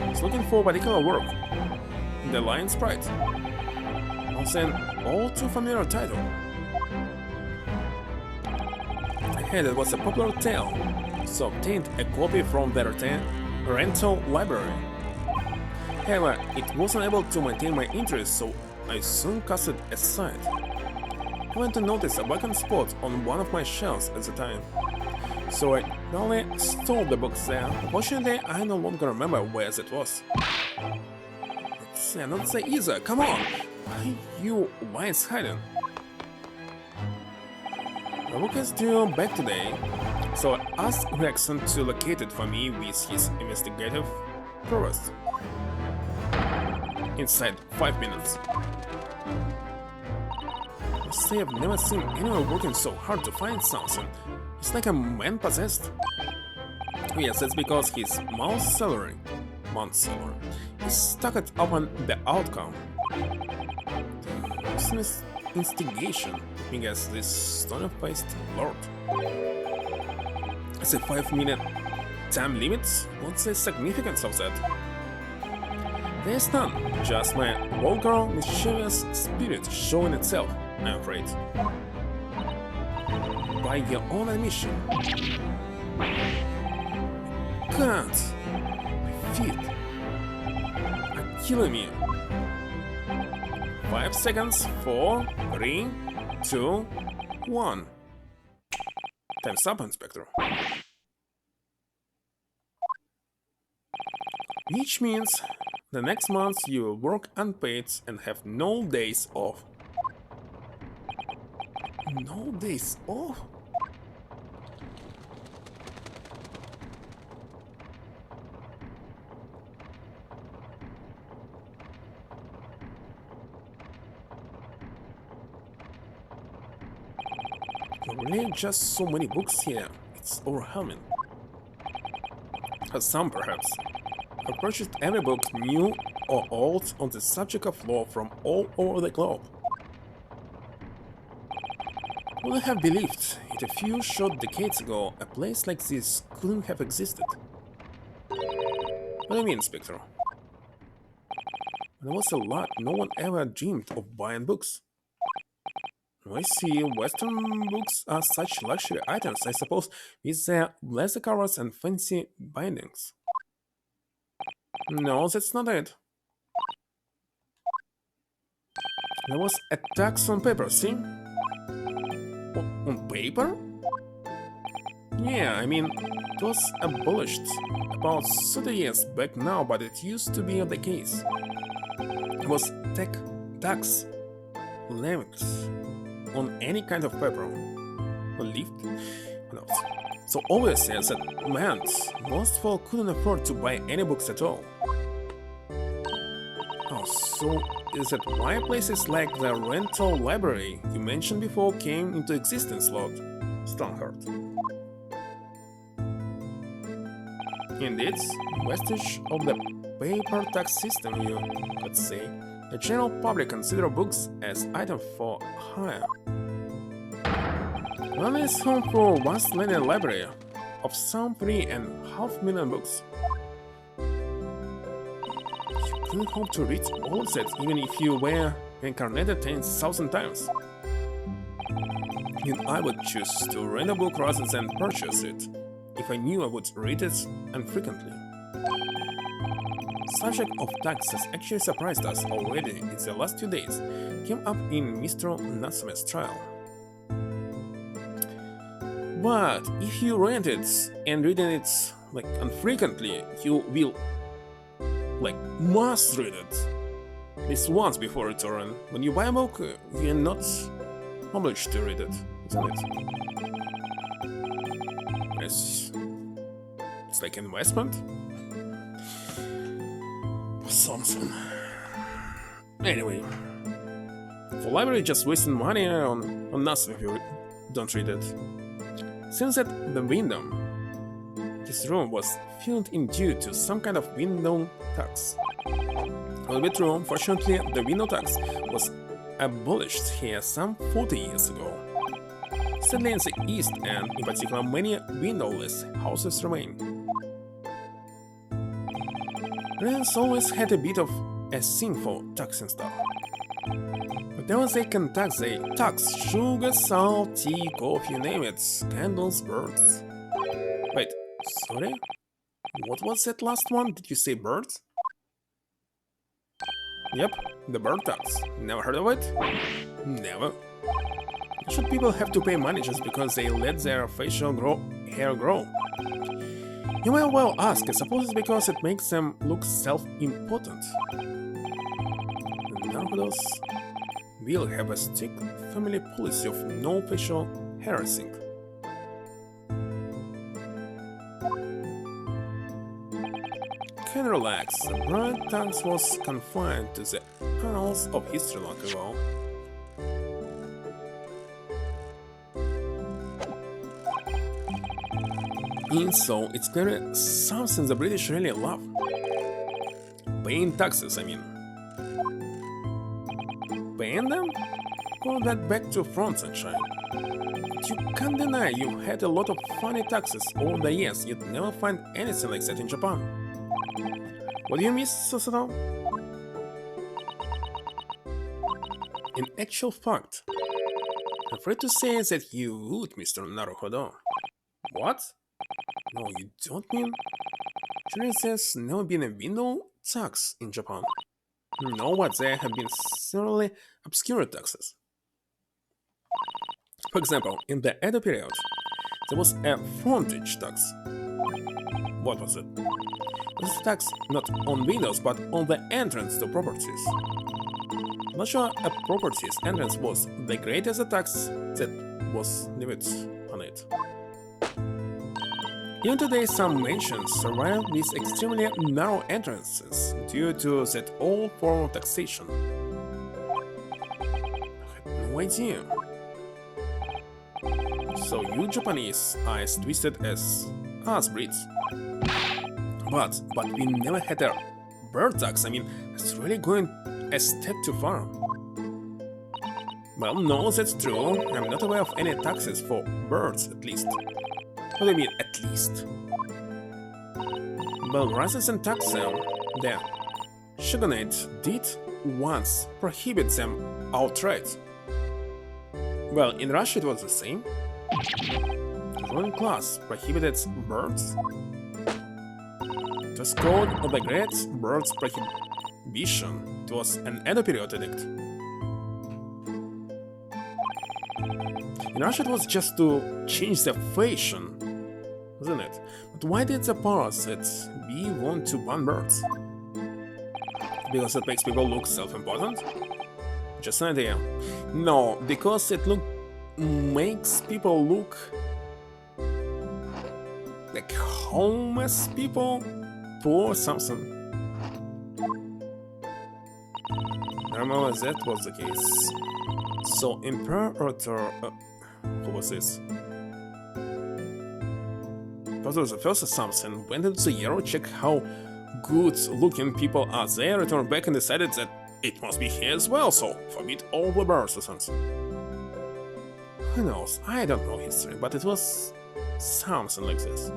He's looking for particular work. The Lion's Pride. Also an all too familiar title. I heard it was a popular tale, so obtained a copy from the rental library. However, it wasn't able to maintain my interest, so I soon cast it aside. I went to notice a vacant spot on one of my shelves at the time, so I not only stole the books there. Unfortunately, I no longer remember where it was. Not say either, come on! Why you lions hiding? The book is due back today, so I asked Gregson to locate it for me with his investigative prowess. Inside 5 minutes. I say I've never seen anyone working so hard to find something. He's like a man possessed. Yes, that's because his Month-Salary is stuck at upon the outcome. This instigation, I guess this stone-faced lord. It's a 5-minute time limit? What's the significance of that? There's none, just my vulgar, mischievous spirit showing itself, I'm afraid. By your own admission. Can't. My feet are killing me. 5 seconds, 4, 3, 2, 1. Time's up, Inspector. Which means the next month you will work unpaid and have no days off. No days off? Really, just so many books here. It's overwhelming. Some, perhaps. I've purchased every book, new or old, on the subject of law from all over the globe. Would I have believed it a few short decades ago a place like this couldn't have existed? What do you mean, Inspector? When I was a lad, no one ever dreamed of buying books. I see, Western books are such luxury items, I suppose, with their leather covers and fancy bindings. No, that's not it. There was a tax on paper, see? On paper? Yeah, I mean, it was abolished about 30 years back now, but it used to be the case. It was tax levied on any kind of paper. Or leafed? Who knows? So obviously that meant most folk couldn't afford to buy any books at all. Oh, so is that why places like the rental library you mentioned before came into existence, Lord Strongheart? Indeed, vestige of the paper tax system, you could say. The general public consider books as items for hire. London is home for a vast linear library of some 3.5 million books. You couldn't hope to read all of that even if you were reincarnated 10,000 times. And I would choose to rent a book rather than purchase it, if I knew I would read it infrequently. The subject of tax has actually surprised us already in the last 2 days, came up in Mr. Natsume's trial. But if you rent it and read it like infrequently, you will must read it at least once before return. When you buy a book, you are not obliged to read it, isn't it? It's like an investment? Something. Anyway, for library just wasting money on nothing if you don't read it. Since at the window, this room was filled in due to some kind of window tax. Well, be true, fortunately the window tax was abolished here some 40 years ago. Sadly, in the East and in particular many windowless houses remain. Residents always had a bit of a thing for taxing stuff. Whatever they can tax, they tax sugar, salt, tea, coffee, you name it, candles, birds. Wait, sorry? What was that last one? Did you say birds? Yep, the bird tax. Never heard of it? Never. Should people have to pay money just because they let their facial hair grow? You may well ask, I suppose it's because it makes them look self-important. Nowadays, we'll have a strict family policy of no facial harassing. Can relax, the bird tax was confined to the annals of history long ago. And so, it's clearly something the British really love. Paying taxes, I mean. Paying them? Call that back to front, sunshine. But you can't deny you had a lot of funny taxes over the years, you'd never find anything like that in Japan. What do you miss, Susato? In actual fact, I'm afraid to say that you would, Mr. Naruhodo. What? No, you don't mean? Surely there's never been a window tax in Japan. No, but there have been severely obscure taxes. For example, in the Edo period, there was a frontage tax. What was it? This is a tax not on windows, but on the entrance to properties. I'm not sure a property's entrance was the greatest tax that was levied on it. Even today, some mansions survive with extremely narrow entrances due to that old form of taxation. I had no idea. So you Japanese eyes twisted as us Brits. But we never had a bird tax. I mean, it's really going a step too far. Well, no, that's true. I'm not aware of any taxes for birds, at least. What do you mean, at least? Well, rather than tax them, the shogunate did once prohibit them outright. Well, in Russia it was the same. The ruling class prohibited birds. It was called the Great Birds Prohibition. It was an Edo period edict. In Russia it was just to change the fashion, wasn't it? But why did the powers that be want to ban birds? Because it makes people look self-important? Just an idea. No, because it makes people look like homeless people, poor something. I remember that was the case. So Imperator, who was this? Imperator the first or something went into the Euro, checked how good-looking people are there, returned back and decided that it must be here as well, so forbid all the birds or something. Who knows? I don't know history, but it was something like this.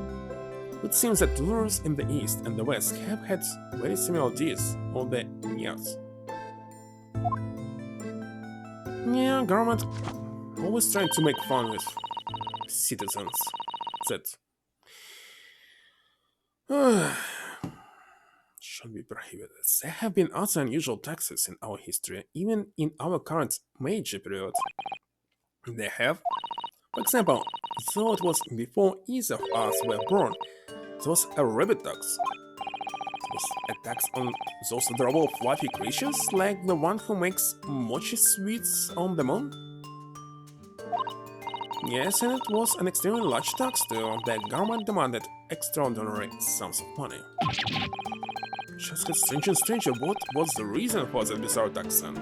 It seems that rulers in the East and the West have had very similar deeds over the years. Yeah, government always trying to make fun with citizens. That should be prohibited. There have been other unusual taxes in our history, even in our current Meiji period. They have, for example, though it was before either of us were born, there was a rabbit tax. It was a tax on those adorable fluffy creatures, like the one who makes mochi sweets on the moon. Yes, and it was an extremely large tax too. The government demanded extraordinary sums of money. Just gets stranger and stranger. What was the reason for that bizarre tax then?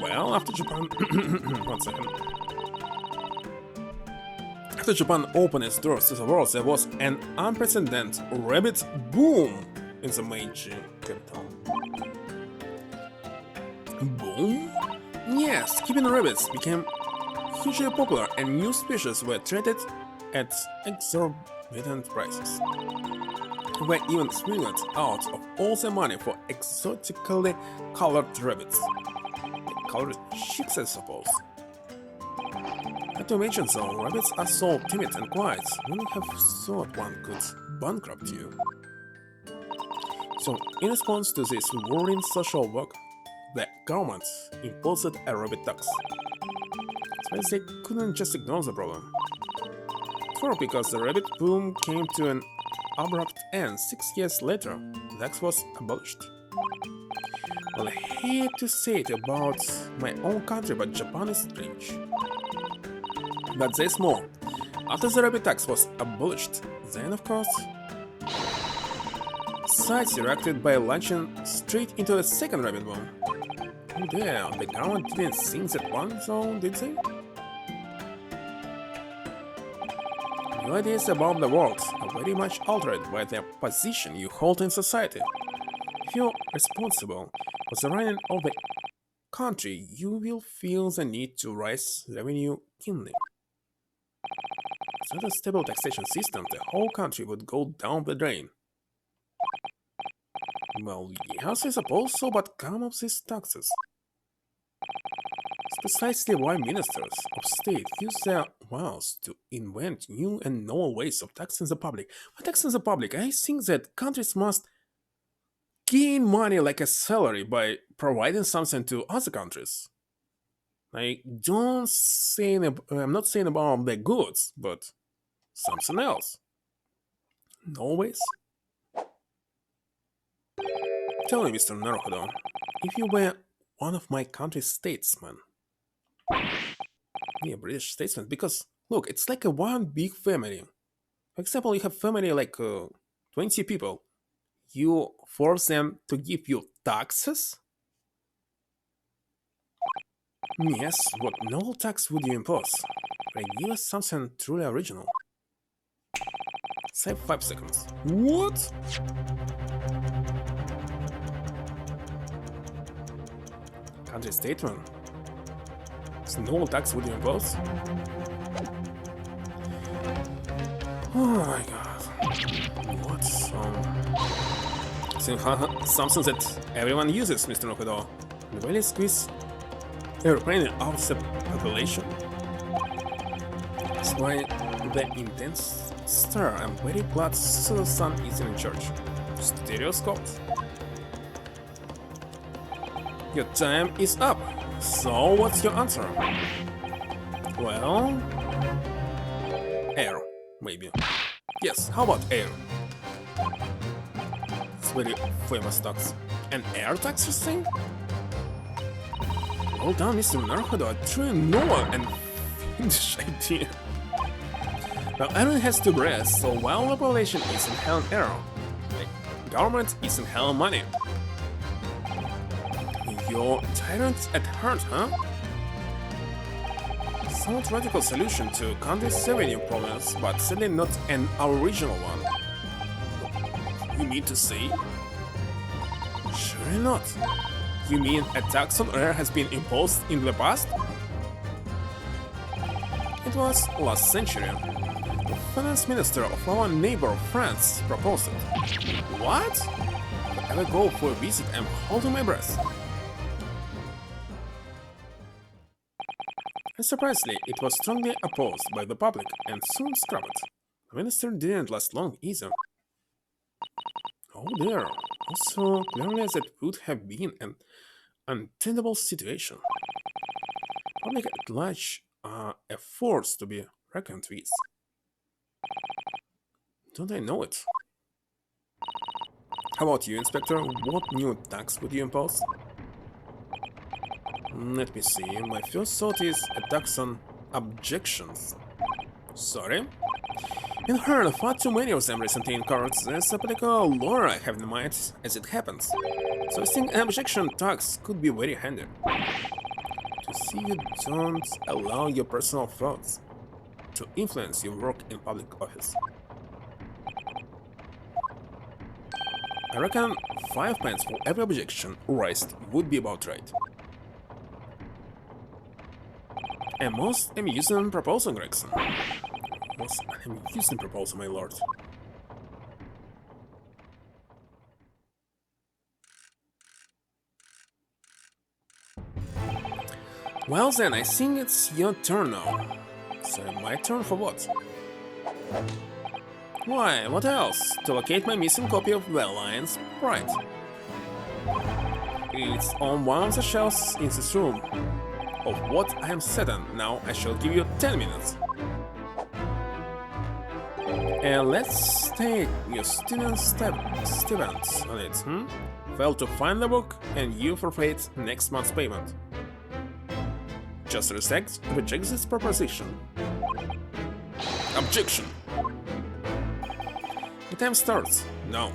Well, after Japan... one second. After Japan opened its doors to the world, there was an unprecedented rabbit boom in the Meiji capital. Boom? Yes, keeping rabbits became hugely popular and new species were traded at exorbitant prices. They were even swindled out of all their money for exotically colored rabbits. Colored chicks, I suppose. Not to mention though, rabbits are so timid and quiet, you would have thought one could bankrupt you. So, in response to this worrying social work, the government imposed a rabbit tax. As they couldn't just ignore the problem. First, because the rabbit boom came to an abrupt end 6 years later, the tax was abolished. Well, I hate to say it about my own country, but Japan is strange. But there's more. After the rabbit tax was abolished, then of course, society reacted by launching straight into a second rabbit boom. Oh dear, the government didn't think that one, so did they? New ideas about the world are very much altered by the position you hold in society. If you're responsible for the running of the country, you will feel the need to raise revenue keenly. Without a stable taxation system, the whole country would go down the drain. Well, yes, I suppose so, but come up these taxes. It's precisely why ministers of state use their mouths to invent new and novel ways of taxing the public. By taxing the public, I think that countries must gain money like a salary by providing something to other countries. I'm not saying about the goods, but something else. Always. Tell me, Mr. Naruhodo, if you were one of my country's statesmen, yeah, British statesman, because look, it's like a one big family. For example, you have family like 20 people. You force them to give you taxes? Yes, what novel tax would you impose? Regular something truly original. Save 5 seconds. What? Country statement. So novel tax would you impose? Oh my god. What? Something that everyone uses, Mr. Nokodo. Really squeeze airplane out of the population. That's why the intense stir. I'm very glad Susan is in charge. Stereoscopes. Your time is up. So what's your answer? Well, air, maybe. Yes, how about air? It's very famous tax. An air tax, you think? Well done, Mr. Naruhodo, a true novel and fiendish idea. Now, everyone has two breaths, so while the population is in hell and air, the government is in hell and money. You're tyrants at heart, huh? Somewhat radical solution to country's revenue problems, but certainly not an original one. You mean to say? Surely not. You mean a tax on air has been imposed in the past? It was last century. The finance minister of our neighbor France proposed it. What? If I ever go for a visit, I'm holding my breath. And surprisingly, it was strongly opposed by the public and soon scrapped. The minister didn't last long either. Oh dear. Also, clearly that would have been an untenable situation. Public at large are a force to be reckoned with. Don't I know it? How about you, Inspector? What new tax would you impose? Let me see. My first thought is a tax on objections. Sorry? I've heard far too many of them recently in courts. There's a particular law I have in mind as it happens. So I think an objection tax could be very handy. To see you don't allow your personal thoughts to influence your work in public office. I reckon 5 pence for every objection raised would be about right. A most amusing proposal, Gregson. Most amusing proposal, my lord. Well then, I think it's your turn now. So my turn for what? Why, what else? To locate my missing copy of the Alliance Pride. It's on one of the shelves in this room. Of what I am certain, now I shall give you 10 minutes. And let's take your student Stevens on it, Fail to find the book, and you forfeit next month's payment. Just reject this proposition. Objection! The time starts now.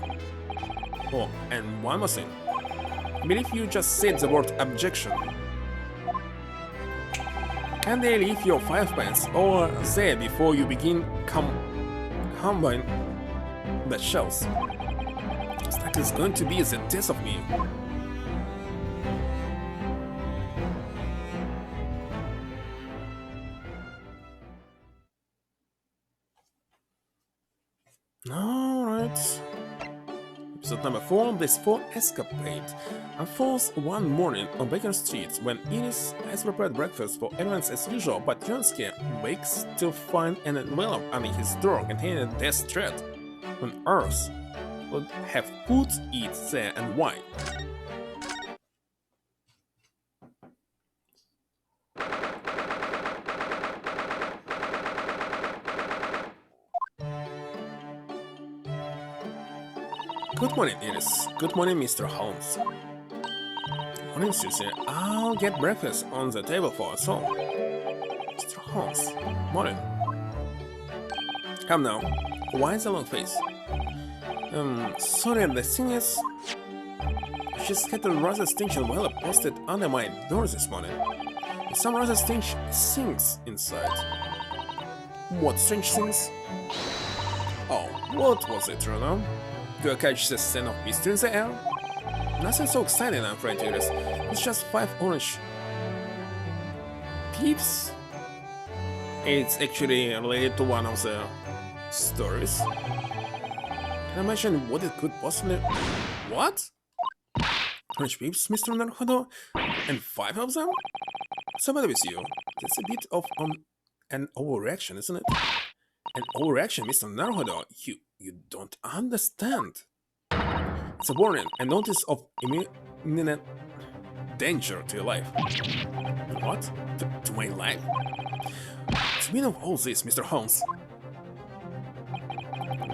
Oh, and one more thing. I believe you just said the word objection. Can they leave your 5 pence over there before you begin combine the shells? It's like it's going to be the death of me. Alright. Episode number 4, Blissful Escapade, unfolds one morning on Baker Street when Iris has prepared breakfast for everyone as usual, but Jonsky wakes to find an envelope under his door containing a death threat. On Earth would have put it there and why? Good morning, Iris. Good morning, Mr. Holmes. Morning, Susie. I'll get breakfast on the table for us all. Mr. Holmes. Morning. Come now. Why is the long face? Sorry, the thing is... She's had a rather stinking envelope posted under my door this morning. Some rather strange things inside. What strange things? Oh, what was it, Bruno? Do I catch the scent of mystery in the air? Nothing so exciting, I'm afraid, Iris. It's just 5 orange peeps. It's actually related to one of the stories. Can I imagine what it could possibly... What? Orange peeps, Mr. Naruhodo? And 5 of them? What's the matter with you? That's a bit of an overreaction, isn't it? An overreaction, Mr. Naruhodo? You don't understand. It's a warning, a notice of imminent danger to your life. What? To my life? What's the meaning of all this, Mr. Holmes?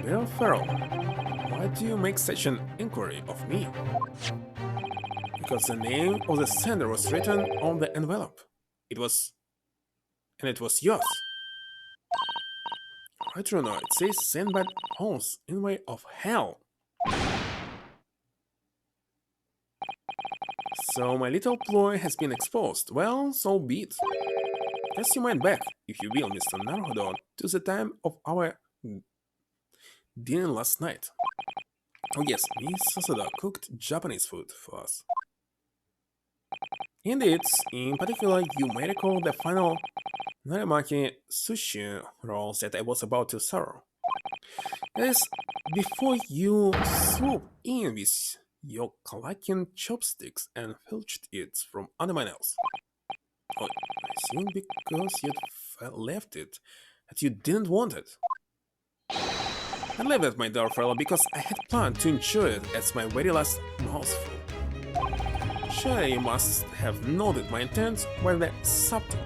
Well, Farrell, why do you make such an inquiry of me? Because the name of the sender was written on the envelope. It was yours. Right, Bruno, it says sent by Holmes in way of hell. So my little ploy has been exposed. Well, so be it. Cast your mind back, if you will, Mr. Naruhodo, to the time of our dinner last night. Oh yes, Miss Sasada cooked Japanese food for us. Indeed, in particular, you may recall the final narimaki sushi rolls that I was about to serve. That is, before you swooped in with your clacking chopsticks and filched it from under my nails. Oh, I assume because you'd left it, that you didn't want it. I left it, my dear fellow, because I had planned to enjoy it as my very last mouthful. Sure, you must have noted my intent by the subtle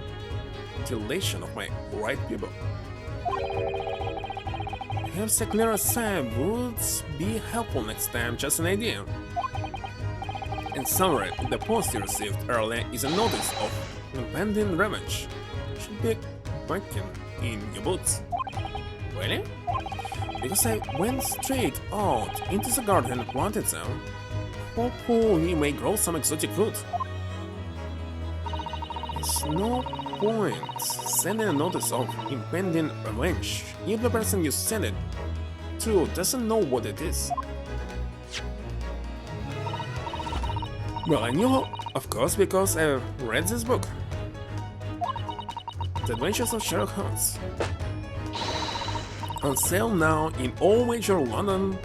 dilation of my right pupil. Perhaps a clearer sign would be helpful next time, just an idea. In summary, the post you received earlier is a notice of impending revenge. Should be baking in your boots. Really? Because I went straight out into the garden and planted them. Hopefully we may grow some exotic fruit. There's no point sending a notice of impending revenge if the person you send it to doesn't know what it is. Well, I knew, of course, because I read this book. The Adventures of Sherlock Holmes. On sale now in all major London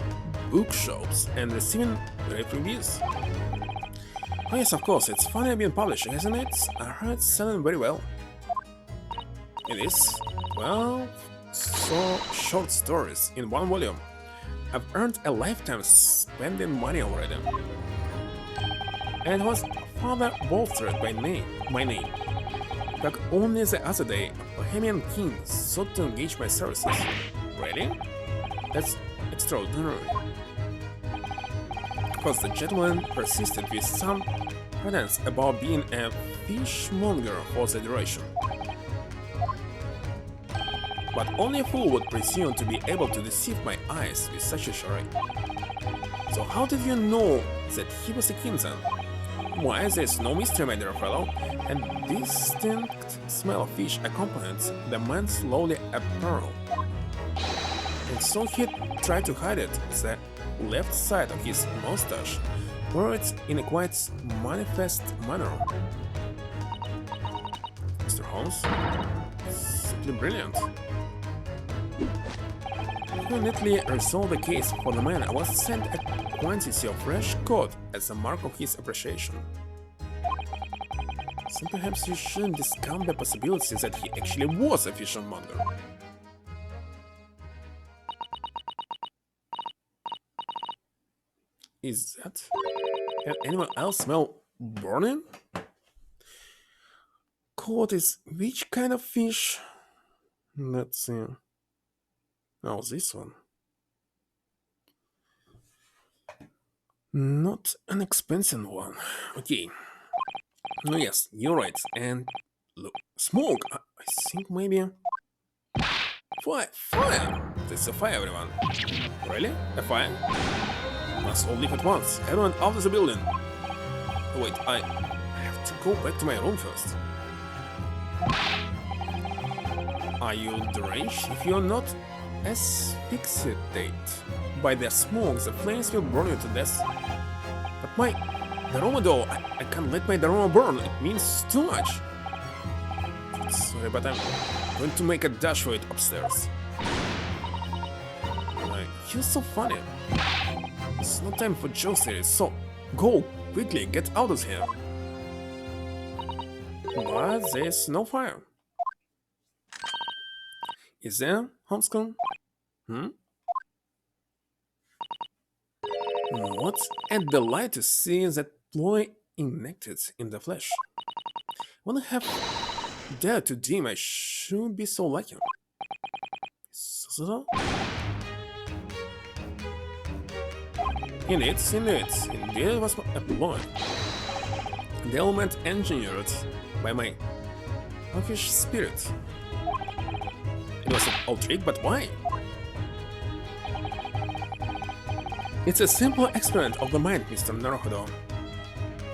bookshops and receiving great reviews. Oh yes, of course, it's finally been published, hasn't it? I heard it's selling very well. It is, well, so short stories in one volume. I've earned a lifetime spending money already. And it was further bolstered by my name. Back only the other day, a Bohemian king sought to engage my services. Really? That's extraordinary. Because the gentleman persisted with some pretense about being a fishmonger for the duration. But only a fool would presume to be able to deceive my eyes with such a charade. So how did you know that he was a king then? Why, there's no mystery, my dear fellow, and distinct smell of fish accompanied the man's slowly apparel. And so he tried to hide it, the left side of his mustache wore it in a quite manifest manner. Mr. Holmes? Simply brilliant. To neatly resolve the case for the man, I was sent a quantity of fresh cod as a mark of his appreciation. So perhaps you shouldn't discount the possibility that he actually was a fishmonger. Is that... Can anyone else smell burning? Cod is which kind of fish? Let's see. Oh, this one. Not an expensive one. Okay. Oh yes, you're right. And look, smoke. I think maybe... Fire! Fire! There's a fire, everyone. Really? A fire? Must all leave at once. Everyone out of the building. Oh, wait, I have to go back to my room first. Are you deranged? If you're not asphyxiated by the smoke, the flames will burn you to death. But my Daruma doll, I can't let my Daruma burn, it means too much. Sorry, but I'm going to make a dash for it upstairs. You're so funny. It's no time for jokes here, so go, quickly, get out of here. But there's no fire. Is there, Homeschool? What a delight to see that ploy enacted in the flesh. When I have dared to deem I shouldn't be so lucky. So? Indeed, it was a ploy. The element engineered by my hawkish spirit. It was an old trick, but why? It's a simple experiment of the mind, Mr. Naruhodo,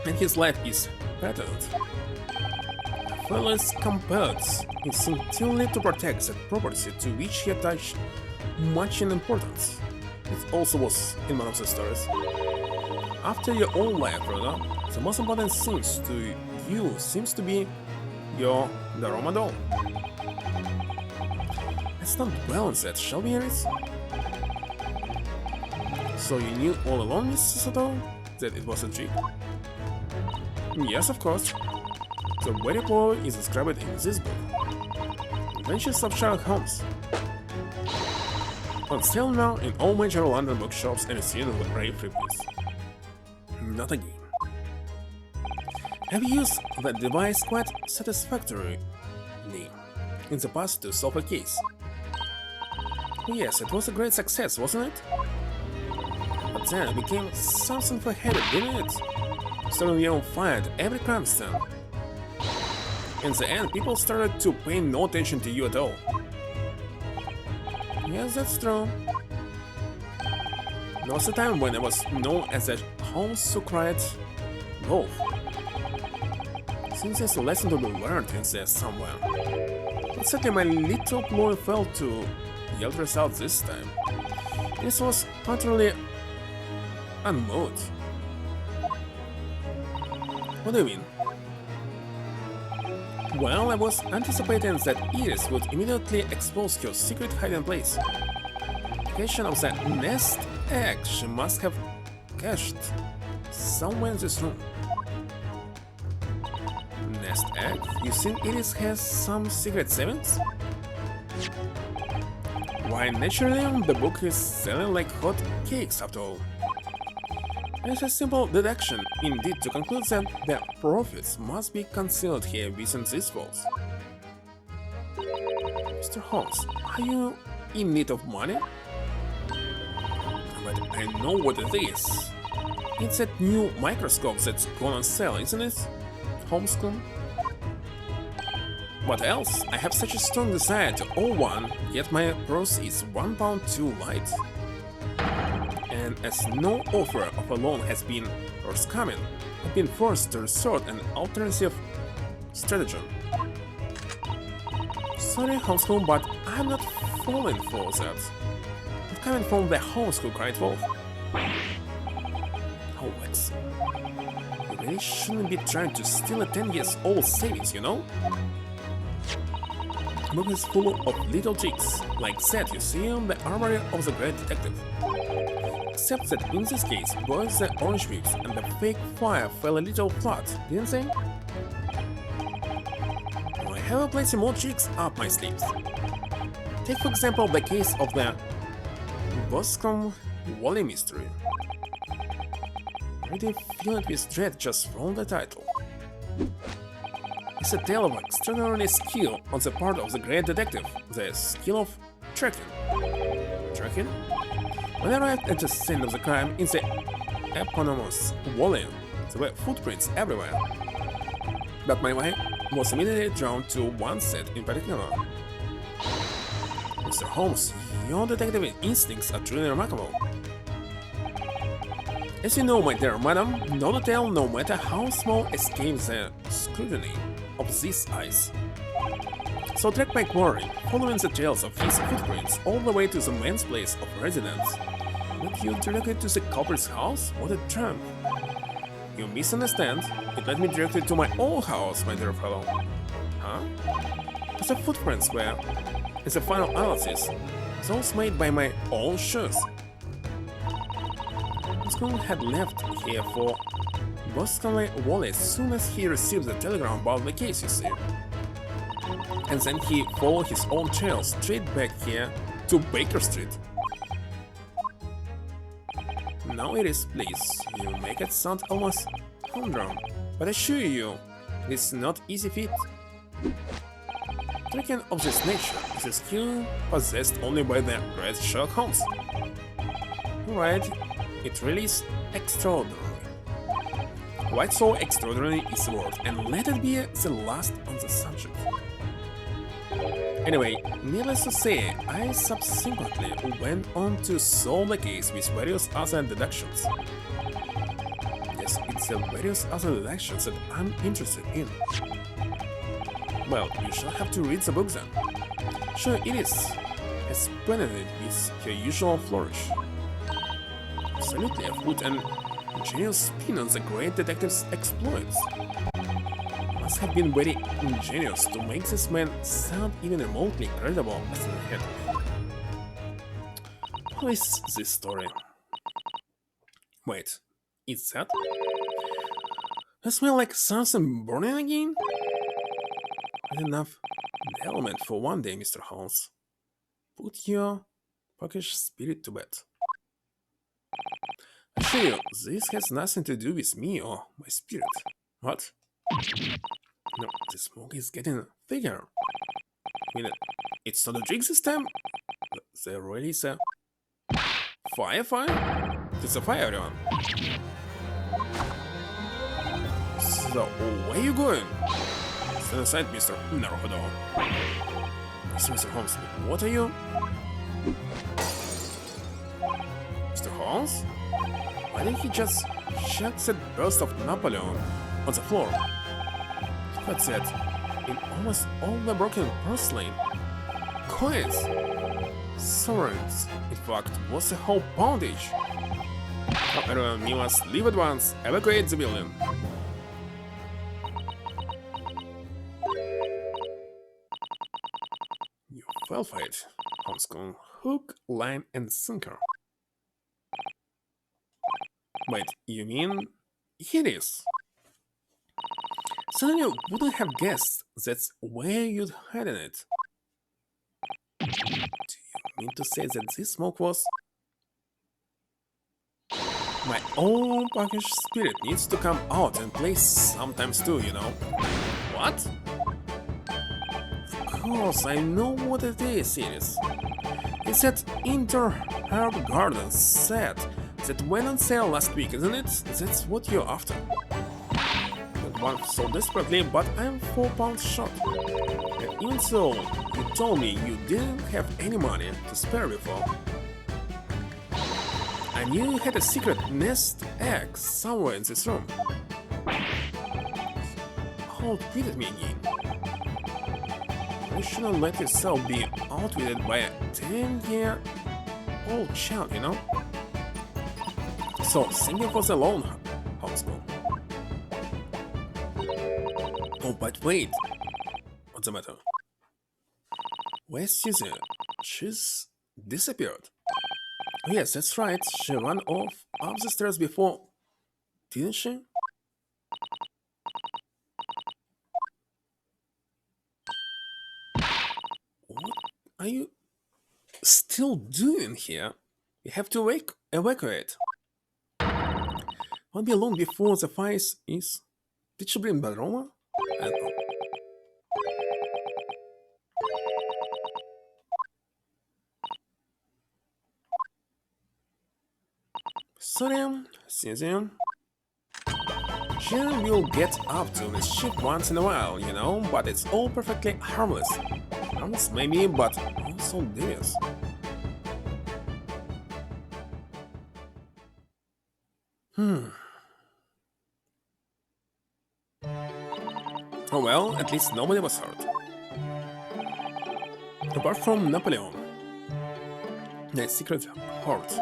and his life is patterned. The fellow is compelled instinctively to protect that property to which he attached much importance. It also was in one of the stories. After your own life, brother, the most important thing to you seems to be your Daruma doll. Let's not dwell on that, shall we, Iris? So you knew all along, Mr. Sato, that it was a trick? Yes, of course. The very ploy is described in this book. Adventures of Sherlock Holmes. On sale now in all major London bookshops and seen with rare freebies. Not again. I've used that device quite satisfactorily in the past to solve a case. Yes, it was a great success, wasn't it? But then it became something for habit, didn't it? Starting your own fire at every crime scene. In the end, people started to pay no attention to you at all. Yes, that's true. There was a time when I was known as a Holmes-Socrates wolf. Since there's a lesson to be learned in there somewhere. But certainly my little ploy failed to yield results this time. This was utterly unmoved. What do you mean? Well, I was anticipating that Iris would immediately expose her secret hiding place. Location of that nest egg she must have cached somewhere in this room. Nest egg? You think Iris has some secret savings? Why, naturally, the book is selling like hot cakes after all. It's a simple deduction, indeed, to conclude that the profits must be concealed here within these walls. Mr. Holmes, are you in need of money? But I know what it is. It's that new microscope that's gone on sale, isn't it, Homeschool? What else? I have such a strong desire to own one, yet my purse is £1 too light. And as no offer of a loan has been forthcoming, I've been forced to resort an alternative stratagem. Sorry, Homeschool, but I'm not falling for that. Not coming from the Homeschool, cried Wolf. Oh, Lex. You really shouldn't be trying to steal a 10-year-old savings, you know? The book is full of little tricks, like that you see on the armory of the great detective. Except that in this case, both the orange whips and the fake fire fell a little flat, didn't they? I have plenty more tricks up my sleeves. Take for example the case of the Boscombe Wally mystery. I already feel it with dread just from the title. It's a tale of extraordinary skill on the part of the great detective, the skill of tracking. Tracking? When I arrived at the scene of the crime in the eponymous Wally, there were footprints everywhere. But my mind was immediately drawn to one set in particular. Mr. Holmes, your detective instincts are truly remarkable. As you know, my dear madam, no detail, no matter how small, escapes the scrutiny of these eyes. So track my quarry, following the trails of his footprints all the way to the man's place of residence. Led you directly to the culprit's house? What a tramp! You misunderstand. It led me directly to my own house, my dear fellow. Huh? The footprints were, in the final analysis, those made by my own shoes. Muscone had left here for Bostonley Wally as soon as he received the telegram about the case, you see. And then he followed his own trail straight back here to Baker Street. Now it is, please. You make it sound almost humdrum, but I assure you, it is not easy feat. Tracking of this nature is a skill possessed only by the great Sherlock Holmes. Right, it really is extraordinary. Quite so extraordinary is the word, and let it be the last on the subject. Anyway, needless to say, I subsequently went on to solve the case with various other deductions. Yes, it's the various other deductions that I'm interested in. Well, you shall have to read the book then. Sure it is, explained it with her usual flourish. Absolutely, I've put an ingenious spin on the great detective's exploits. Must have been very ingenious to make this man sound even remotely credible as an detective. How is this story? Wait, is that? I smell like something burning again? Quite enough element for one day, Mr. Holmes. Put your puckish spirit to bed. I assure you, this has nothing to do with me or my spirit. What? No, the smoke is getting thicker. I mean, it's not a drink this time? There really is a fire? It's a fire, everyone. So, where are you going? Stand aside, Mr. Naruhodo. Mr. Holmes, what are you? Mr. Holmes? Why didn't he just chuck that burst of Napoleon on the floor? What's that? In almost all the broken porcelain, coins, sovereigns, in fact, was a whole poundage. Oh, everyone, we must leave at once, evacuate the building. You fell for it, Holmes. Hook, line, and sinker. Wait, you mean it is? Suddenly wouldn't have guessed that's where you'd hidden it. Do you mean to say that this smoke was... My own puckish spirit needs to come out and play sometimes too, you know. What? Of course, I know what it is. It's that Inter-Herb Gardens set that went on sale last week, isn't it? That's what you're after. Not one so desperately, but I'm £4 short. And even so, you told me you didn't have any money to spare before. I knew you had a secret nest egg somewhere in this room. How treated me again? You shouldn't let yourself be outwitted by a 10-year-old child, you know? So, thinking for the loan, Holmeschool. Oh, but wait. What's the matter? Where's Susie? She's disappeared. Oh, yes, that's right. She ran off up the stairs before, didn't she? What are you still doing here? We have to evacuate. Won't be long before the fire is... Did she bring Balroma? I don't know. Sorry, Susie. She will get up to mischief once in a while, you know, but it's all perfectly harmless. Harmless maybe, but also devious. Oh well, at least nobody was hurt. apart from Napoleon. The secret heart.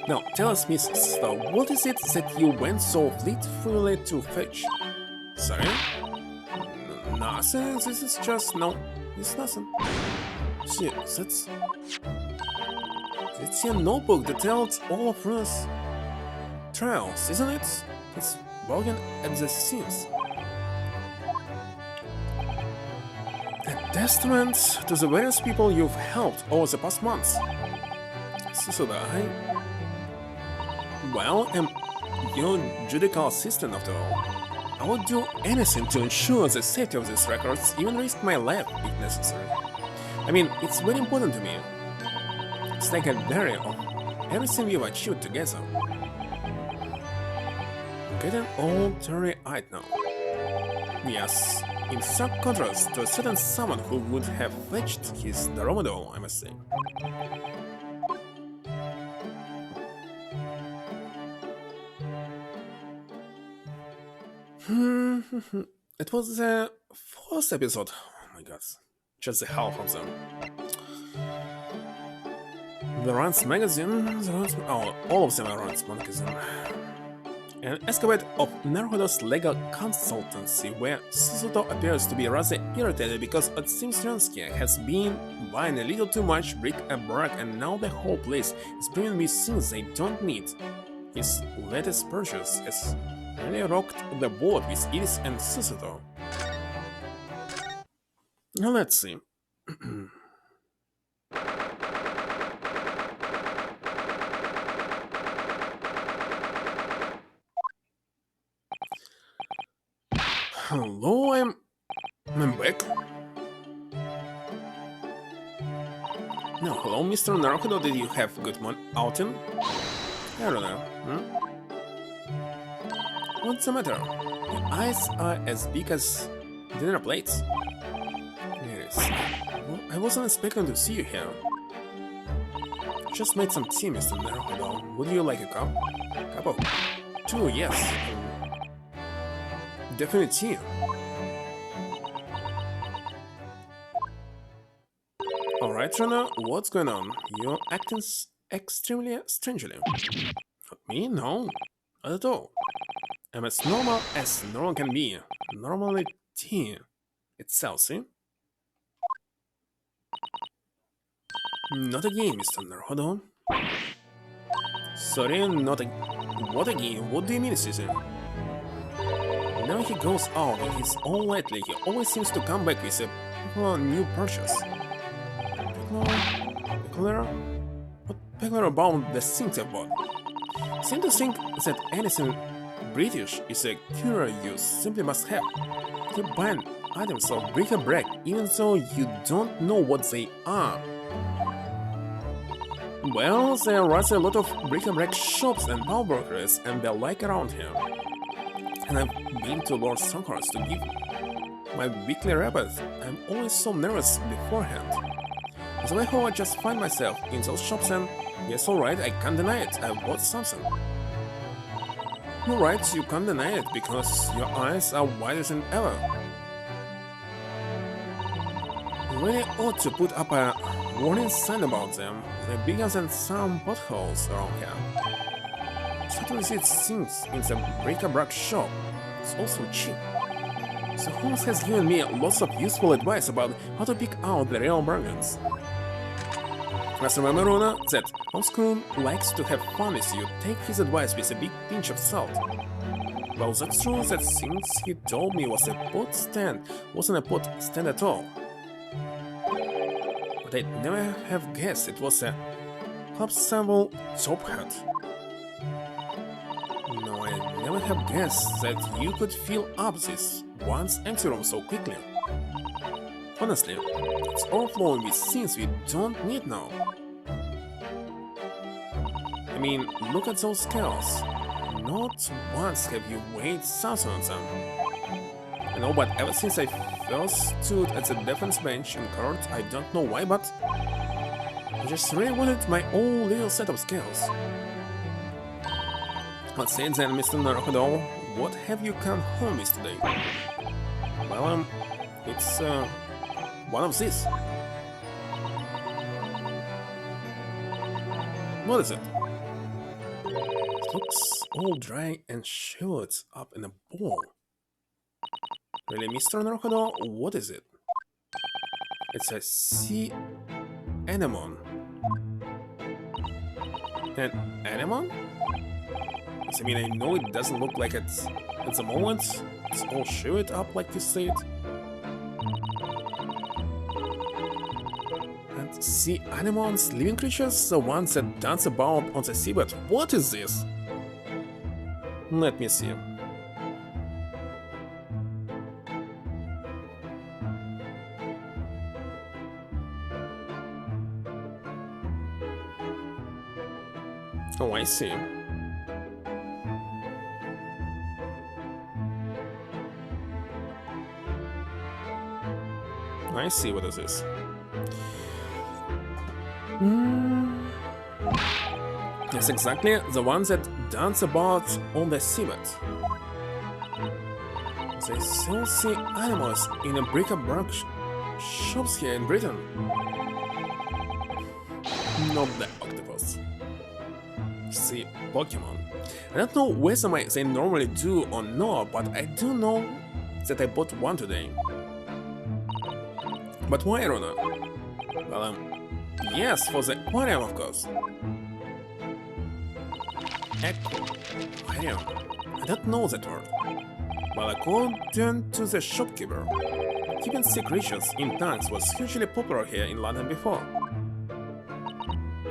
Now, tell us, Miss Star, what is it that you went so fleetfootedly to fetch? Sorry? Nothing, this is just... no, it's nothing. See, that's your notebook that tells all of us trials, isn't it? It's broken at the seams. A testament to the various people you've helped over the past months. Susuda, well, I'm your judicial assistant after all. I would do anything to ensure the safety of these records, even risk my life if necessary. I mean, it's very important to me. It's like a diary of everything we've achieved together. Getting all teary-eyed now. Yes, in stark contrast to a certain someone who would have fetched his dromedary, I must say. It was the first episode. Oh my god, just the half of them. The Runs magazine, all of them are Runs magazine. An escapade of Naruhodo's legal consultancy, where Susuto appears to be rather irritated because it seems Ryunosuke has been buying a little too much bric-a-brac and now the whole place is bringing me things they don't need. His latest purchase has really rocked the boat with Iris and Susuto. Now let's see. Hello, I'm back. No, hello, Mr. Naruhodo, did you have a good outing? I don't know, What's the matter? Your eyes are as big as dinner plates. Yes. Well, I wasn't expecting to see you here. Just made some tea, Mr. Naruhodo. Would you like a cup? Cup of two, yes. Definitely tea. Alright, Rana, what's going on? You're acting extremely strangely. Me? No, not at all. I'm as normal can be. Normally tea itself, see? Not again, Mr. Naruhodo. Sorry, not again. What again? What do you mean, Susie? Now he goes out with his own lately, he always seems to come back with a new purchase. Peculiar? What peculiar about the things I bought? Seem to think that anything British is a cure you simply must have. You buy items of bric-a-brac even though you don't know what they are. Well, there are rather a lot of bric-a-brac shops and powerbrokers and the like around here. And I've been to Lord Strongheart's to give my weekly rabbit. I'm always so nervous beforehand. So I hope I just find myself in those shops and yes, alright, I can't deny it, I bought something. You're right, you can't deny it because your eyes are wider than ever. You really ought to put up a warning sign about them. They're bigger than some potholes around here. Satori sees things in the bric-a-brac shop. It's also cheap. So Holmes has given me lots of useful advice about how to pick out the real bargains. Must remember, Rona, that Holmes-kun likes to have fun with you. Take his advice with a big pinch of salt. Well, that's true that things he told me was a pot stand wasn't a pot stand at all. But I'd never have guessed it was a club-stable top hat. No, I never have guessed that you could fill up this once empty room so quickly. Honestly, it's overflowing with things we don't need now. I mean, look at those scales. Not once have you weighed something on them. I know, but ever since I first stood at the defense bench in court, I don't know why, but I just really wanted my own little set of scales. Let's say then, Mr. Naruhodo, what have you come home with today? Well, it's one of these. What is it? It looks all dry and shriveled up in a bowl. Really, Mr. Naruhodo, what is it? It's a sea anemone. An anemone? I mean, I know it doesn't look like it at the moment. It's all shriveled up like you said. And sea anemones, living creatures, the ones that dance about on the seabed. What is this? Let me see. Oh, I see. I see what this is. Yes, exactly the ones that dance about on the seabed. They still see animals in a bric-a-brac shops here in Britain. Not the octopus. See, Pokemon. I don't know whether they normally do or not, but I do know that I bought one today. But why, Rona? Well, yes, for the aquarium, of course. Aquarium. I don't know that word. Well, according to the shopkeeper, keeping sea creatures in tanks was hugely popular here in London before.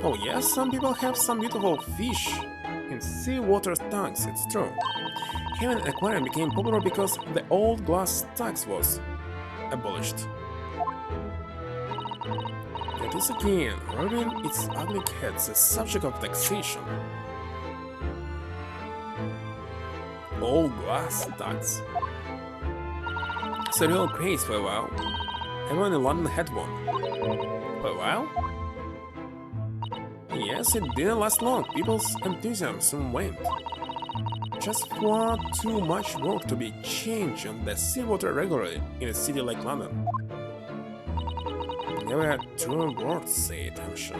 Oh yes, some people have some beautiful fish in seawater tanks, it's true. Having an aquarium became popular because the old glass tanks was abolished. That is again, rearing its ugly head, the subject of taxation. Old glass tanks. It's a real craze for a while. Everyone in London had one. For a while? Yes, it didn't last long. People's enthusiasm soon waned. Just far too much work to be changed on the seawater regularly in a city like London. Never a true word said, I'm sure.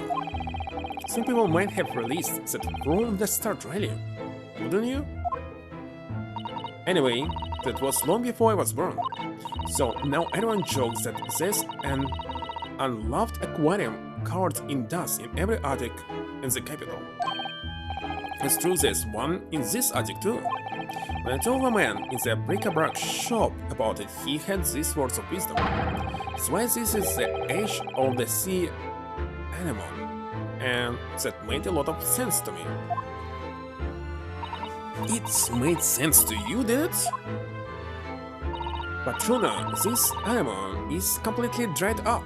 Some people might have released that from the start, really. Wouldn't you? Anyway, that was long before I was born. So now everyone jokes that there's an unloved aquarium covered in dust in every attic in the capital. It's true there's one in this attic too. When I told a man in the bric-a-brac shop about it, he had these words of wisdom. That's why this is the age of the sea anemone, and that made a lot of sense to me. It made sense to you, did it? But Truna, this anemone is completely dried up.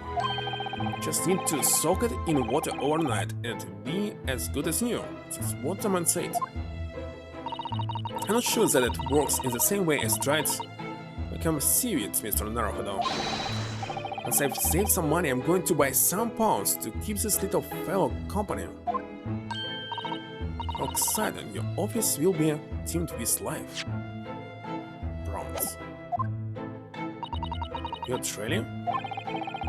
Just need to soak it in water overnight and it'll be as good as new. That's what the man said. I'm not sure that it works in the same way as dried become seaweed, Mr. Naruhodo. As I've saved some money, I'm going to buy some pounds to keep this little fellow company. How exciting, your office will be teamed with life. Bronze. You're Australia?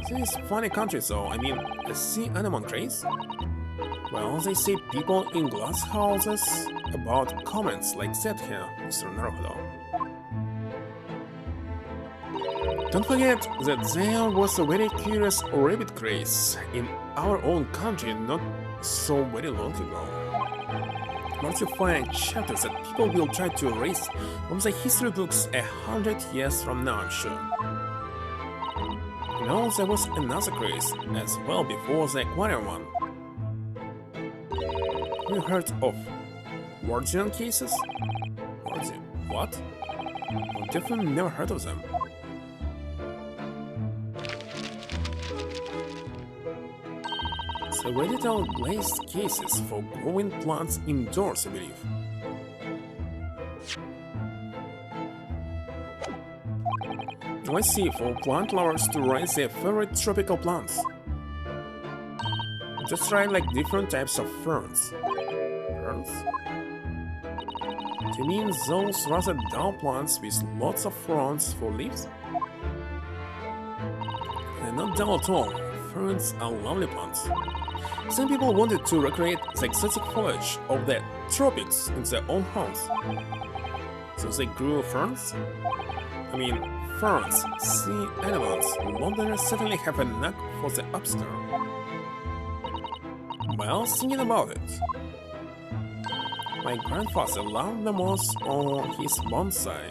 This is funny country, so I mean, a sea anemone craze? Well, they say people in glass houses about comments like that here, Mr. Naruhodo. Don't forget that there was a very curious rabbit craze in our own country not so very long ago. Once you find chapters that people will try to erase from the history books 100 years from now, I'm sure. You know, there was another craze as well before the aquarium one. Have you heard of Wardian cases? Wardian? What? I've definitely never heard of them. The radical glazed cases for growing plants indoors, I believe. I see, for plant lovers to raise their favorite tropical plants. Just try like different types of ferns. Ferns? Do you mean those rather dull plants with lots of fronds for leaves? They're not dull at all. Ferns are lovely plants. Some people wanted to recreate the exotic foliage of the tropics in their own homes. So they grew ferns? I mean, ferns, sea animals, Londoners certainly have a knack for the obscure. Well, thinking about it, my grandfather loved the moss on his bonsai.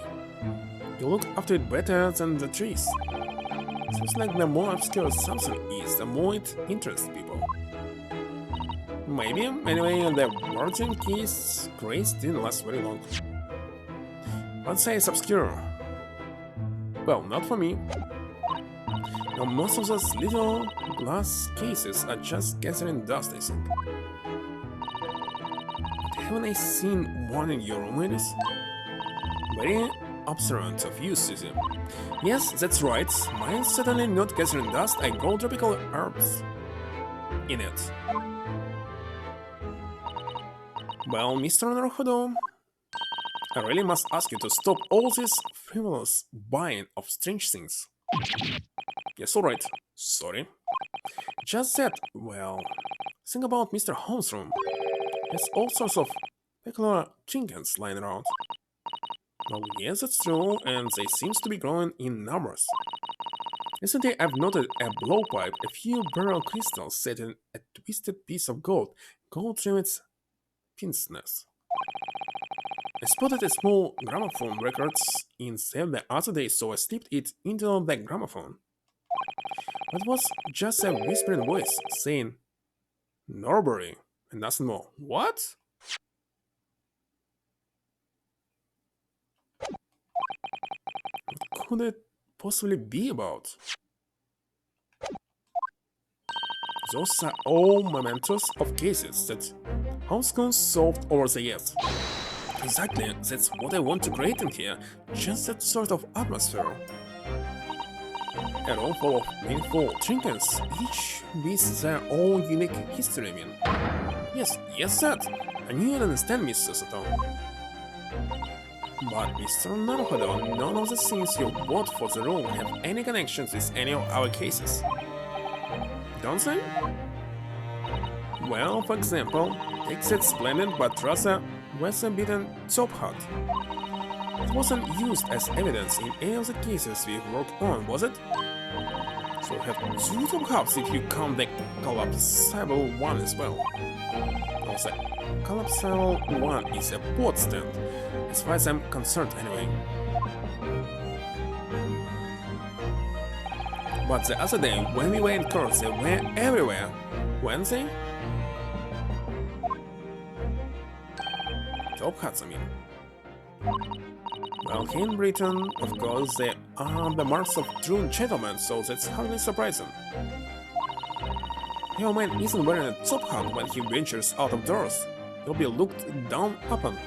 He looked after it better than the trees. Seems like the more obscure something is, the more it interests people. Maybe, anyway, the virgin case grace didn't last very long. Bonsai is obscure. Well, not for me. Now, most of those little glass cases are just gathering dust, I think. Haven't I seen one in your room, ladies? Very observant of you, Susie. Yes, that's right. Mine's certainly not gathering dust. I grow tropical herbs in it. Well, Mr. Naruhodo, I really must ask you to stop all this frivolous buying of strange things. Yes, alright. Sorry. Just that, well, think about Mr. Holmes' room. There's all sorts of peculiar trinkets lying around. Well, yes, that's true, and they seem to be growing in numbers. Recently, I've noted a blowpipe, a few beryl crystals set in a twisted piece of gold trim its pinceness. I spotted a small gramophone records in sale the other day, so I slipped it into the gramophone. It was just a whispering voice saying, Norbury, and nothing more. What? What could it possibly be about? Those are all mementos of cases that Homeschools solved over the years. Exactly, that's what I want to create in here, just that sort of atmosphere. A room full of meaningful trinkets, each with their own unique history, I mean. Yes, that. I knew you'd understand, Miss Susato. But Mr. Naruhodo, none of the things you bought for the room have any connections with any of our cases. Don't they? Well, for example, take that splendid but rather weather-beaten top hat. It wasn't used as evidence in any of the cases we've worked on, was it? So we have two top hats if you count the collapsible one as well. Also, collapsible one is a boat stand, as far as I'm concerned anyway. But the other day, when we were in court, they were everywhere, weren't they? Top hats, I mean. Well, here in Britain, of course, they are the marks of true gentlemen, so that's hardly surprising. Your man isn't wearing a top hat when he ventures out of doors. He'll be looked down upon.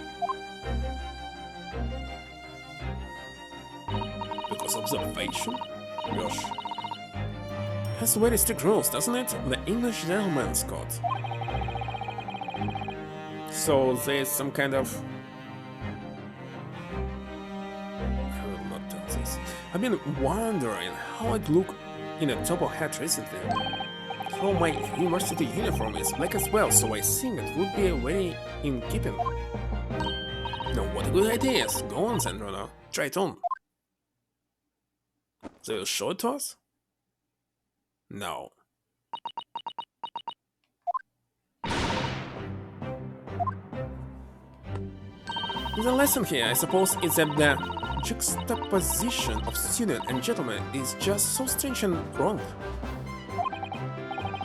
Because observation? Gosh. Has very strict rules, doesn't it? The English gentleman's code. So there's some kind of... I will not tell this. I've been wondering how I'd look in a top hat recently. So my university uniform is black as well, so I think it would be very in keeping. Now what a good idea! Go on, Sandrona. Try it on. They will show it to us? No. The lesson here, I suppose, is that the juxtaposition of student and gentleman is just so strange and wrong.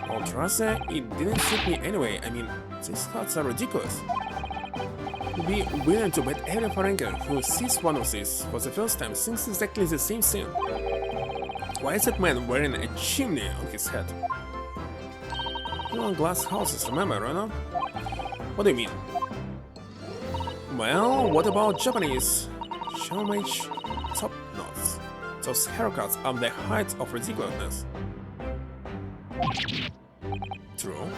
Or rather, it didn't suit me anyway. I mean, these hats are ridiculous. To be willing to bet every foreigner who sees one of these for the first time thinks exactly the same thing. Why is that man wearing a chimney on his head? You want glass houses, remember, Rana? What do you mean? Well, what about Japanese showmage top knots? Those haircuts are the height of ridiculousness. True.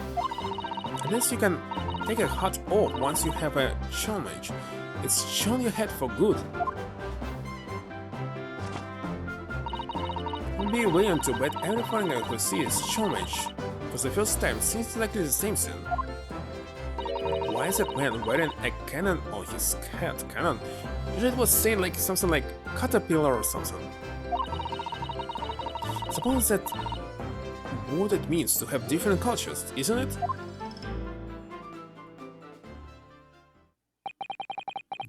At least you can take a hat off once you have a showmage. It's shown your head for good. Be willing to bet every foreigner who sees showmage for the first time. It seems exactly the same scene. Why is that man wearing a cannon on his head? Cannon? Usually it was saying like something like caterpillar or something. Suppose that what it means to have different cultures, isn't it?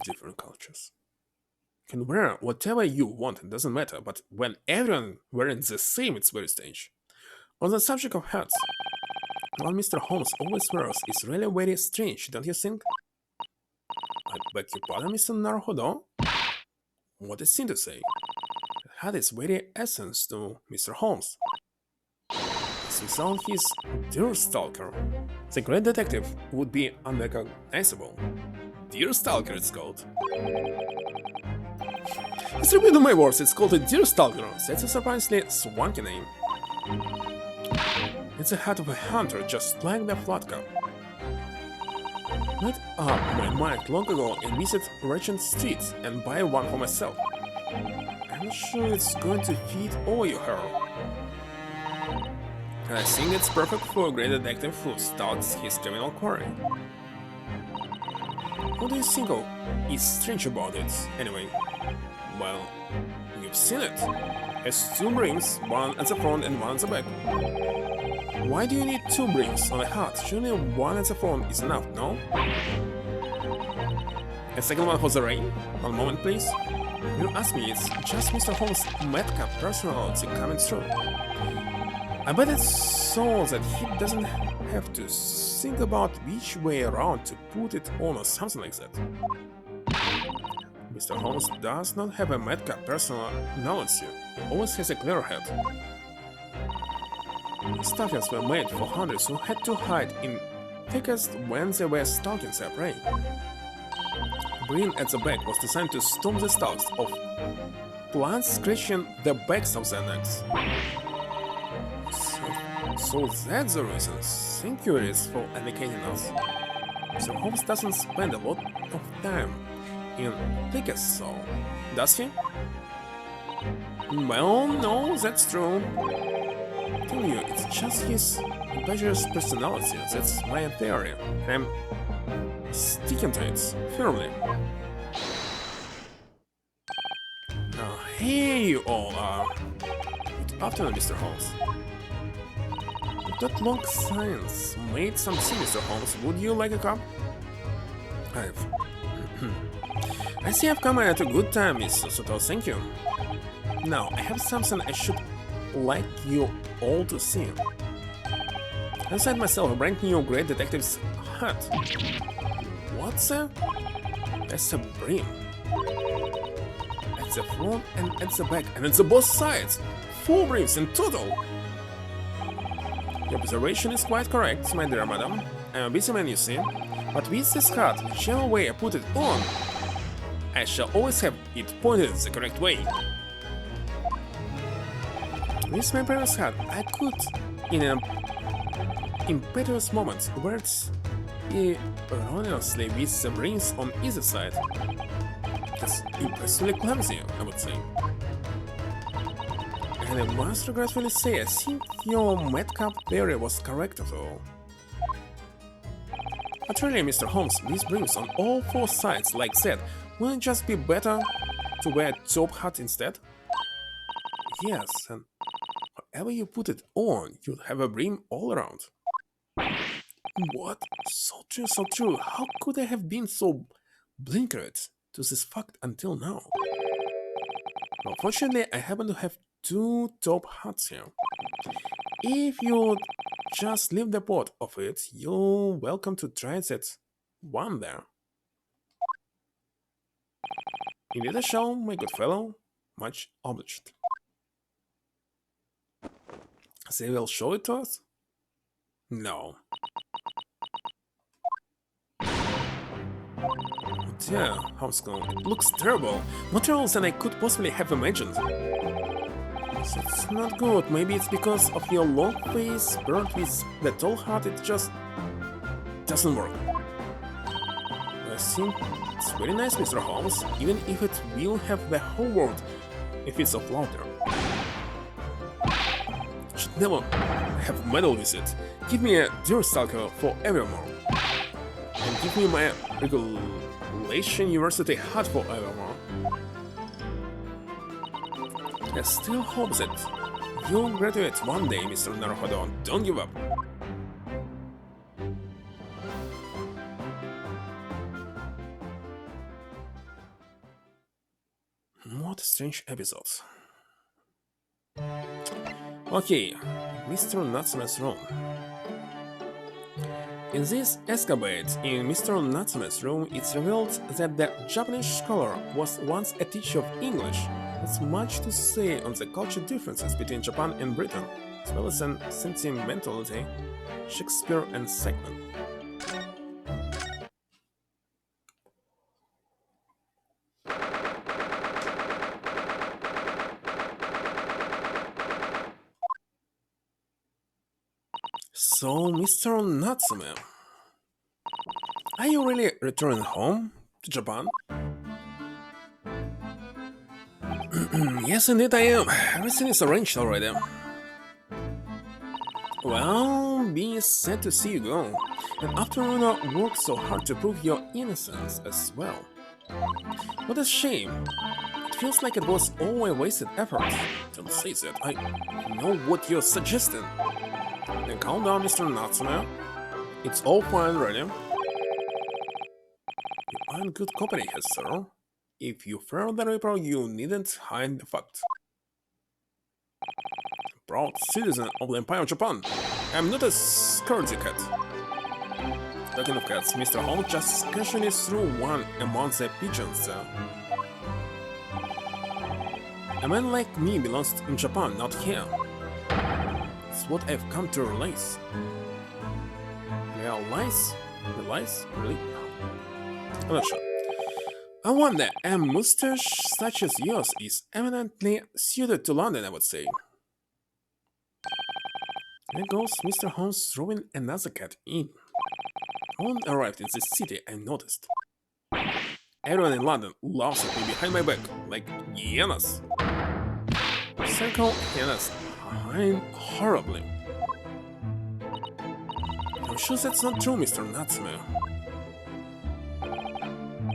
Different cultures. You can wear whatever you want, it doesn't matter, but when everyone wearing the same, it's very strange. On the subject of hats, what Mr. Holmes always wears is really very strange, don't you think? I beg your pardon, Mr. Naruhodo? What is sin to say? The hat is very essence to Mr. Holmes. Since on his Dear Stalker, the great detective would be unrecognizable. Dear Stalker, it's called. It's repeated my words, it's called a Dear Stalker. That's a surprisingly swanky name. It's a hat of a hunter, just like the flat cap. Made up my mind long ago and visit Regent Street and buy one for myself. I'm not sure it's going to fit all your hair. I think it's perfect for a great detective who stalks his criminal quarry. What do you think is strange about it, anyway? Well, you've seen it. It has two brims, one at the front and one at the back. Why do you need two brims on a hat? Surely one at the front is enough, no? A second one for the rain? One moment, please. You ask me, it's just Mr. Holmes' madcap personality coming through. I bet it's so that he doesn't have to think about which way around to put it on or something like that. Mr. Holmes does not have a madcap personality, he always has a clear head. Stockings were made for hunters who had to hide in thickest when they were stalking their prey. Brim at the back was designed to stop the stalks of plants scratching the backs of their necks. So that's the reason. Thank you, Iris, for educating us. Mr. Holmes doesn't spend a lot of time in thickest, so does he? Well, no, that's true. I tell you, it's just his impetuous personality. That's my theory. I'm sticking to it firmly. Here you all are. Good afternoon, Mr. Holmes. That long silence made some sense, Mr. Holmes. Would you like a cup? I see I've come at a good time, Miss Soto. Thank you. Now, I have something I should like you all to see. I designed myself a brand new great detective's hat. What's that? That's a brim. At the front and at the back, and at the both sides. 4 brims in total. Your observation is quite correct, my dear madam. I'm a busy man, you see. But with this hat, whichever way I put it on, I shall always have it pointed the correct way. With my previous hat, I could, in an impetuous moment, wear it erroneously with the rings on either side. That's impressively clumsy, I would say. And I must regretfully say, I think your madcap theory was correct at all. But really, Mr. Holmes, these brims on all 4 sides like that, wouldn't it just be better to wear a top hat instead? Yes, and wherever you put it on, you'd have a brim all around. What? So true, so true. How could I have been so blinkered to this fact until now? Unfortunately, I happen to have 2 top hats here. If you just leave the pot of it, you're welcome to try that one there. Indeed a shall, my good fellow. Much obliged. They will show it to us? No. Oh dear, Homeschool, it looks terrible. More terrible than I could possibly have imagined. That's not good. Maybe it's because of your long face burnt with the tall hat, it just doesn't work. I think it's very nice, Mr. Holmes, even if it will have the whole world if it's of laughter. Should never have meddled with it. give me a Deerstalker for evermore. And give me my Regulation University hat for evermore. I still hope that you'll graduate one day, Mr. Naruhodo. Don't give up. What a strange episode. Okay, Mr. Natsume's room. In this escapade in Mr. Natsume's room, it's revealed that the Japanese scholar was once a teacher of English. That's much to say on the cultural differences between Japan and Britain, as well as on sentimentality, Shakespeare and Segment. So, Mr. Natsume, are you really returning home to Japan? Yes, indeed I am. Everything is arranged already. Well, being sad to see you go, and after you worked so hard to prove your innocence as well. What a shame. It feels like it was all a wasted effort. Don't say that. I know what you're suggesting. Then calm down, Mr. Natsume. It's all fine, really. You are in good company here, sir. If you fear the Reaper, you needn't hide the fact. Proud citizen of the Empire of Japan. I'm not a scaredy cat. Talking of cats, Mr. Holmes just casually threw one among the pigeons. A man like me belongs in Japan, not here. It's what I've come to realize. Realize? Realize? Really? I'm not sure. I wonder, a mustache such as yours is eminently suited to London, I would say. There goes Mr. Holmes throwing another cat in. When I arrived in the city, I noticed. Everyone in London laughs at me behind my back, like hyenas. Circle hyenas whine horribly. I'm sure that's not true, Mr. Natsume.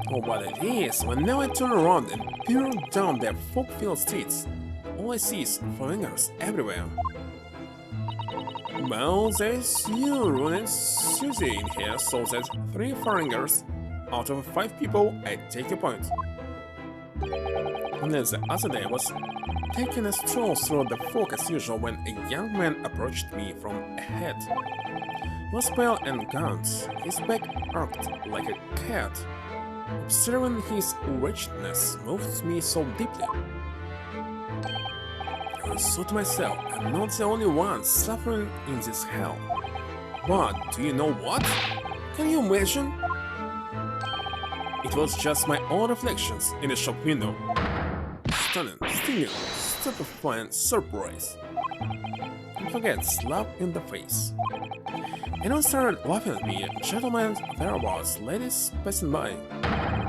Oh, but it is. Whenever I turn around and peer down the fog-filled streets, all I see is foreigners everywhere. Well, there's you, Rune and Susie in here, so that's 3 foreigners out of 5 people. I take your point. And then the other day I was taking a stroll through the fog as usual when a young man approached me from ahead. He was pale and gaunt, his back arched like a cat. Observing his wretchedness moved me so deeply. I thought to myself, I'm not the only one suffering in this hell. But do you know what? Can you imagine? It was just my own reflections in the shop window. Stunning, stinging, stupefying surprise. Don't forget, slap in the face. Anyone started laughing at me, gentlemen thereabouts, ladies passing by.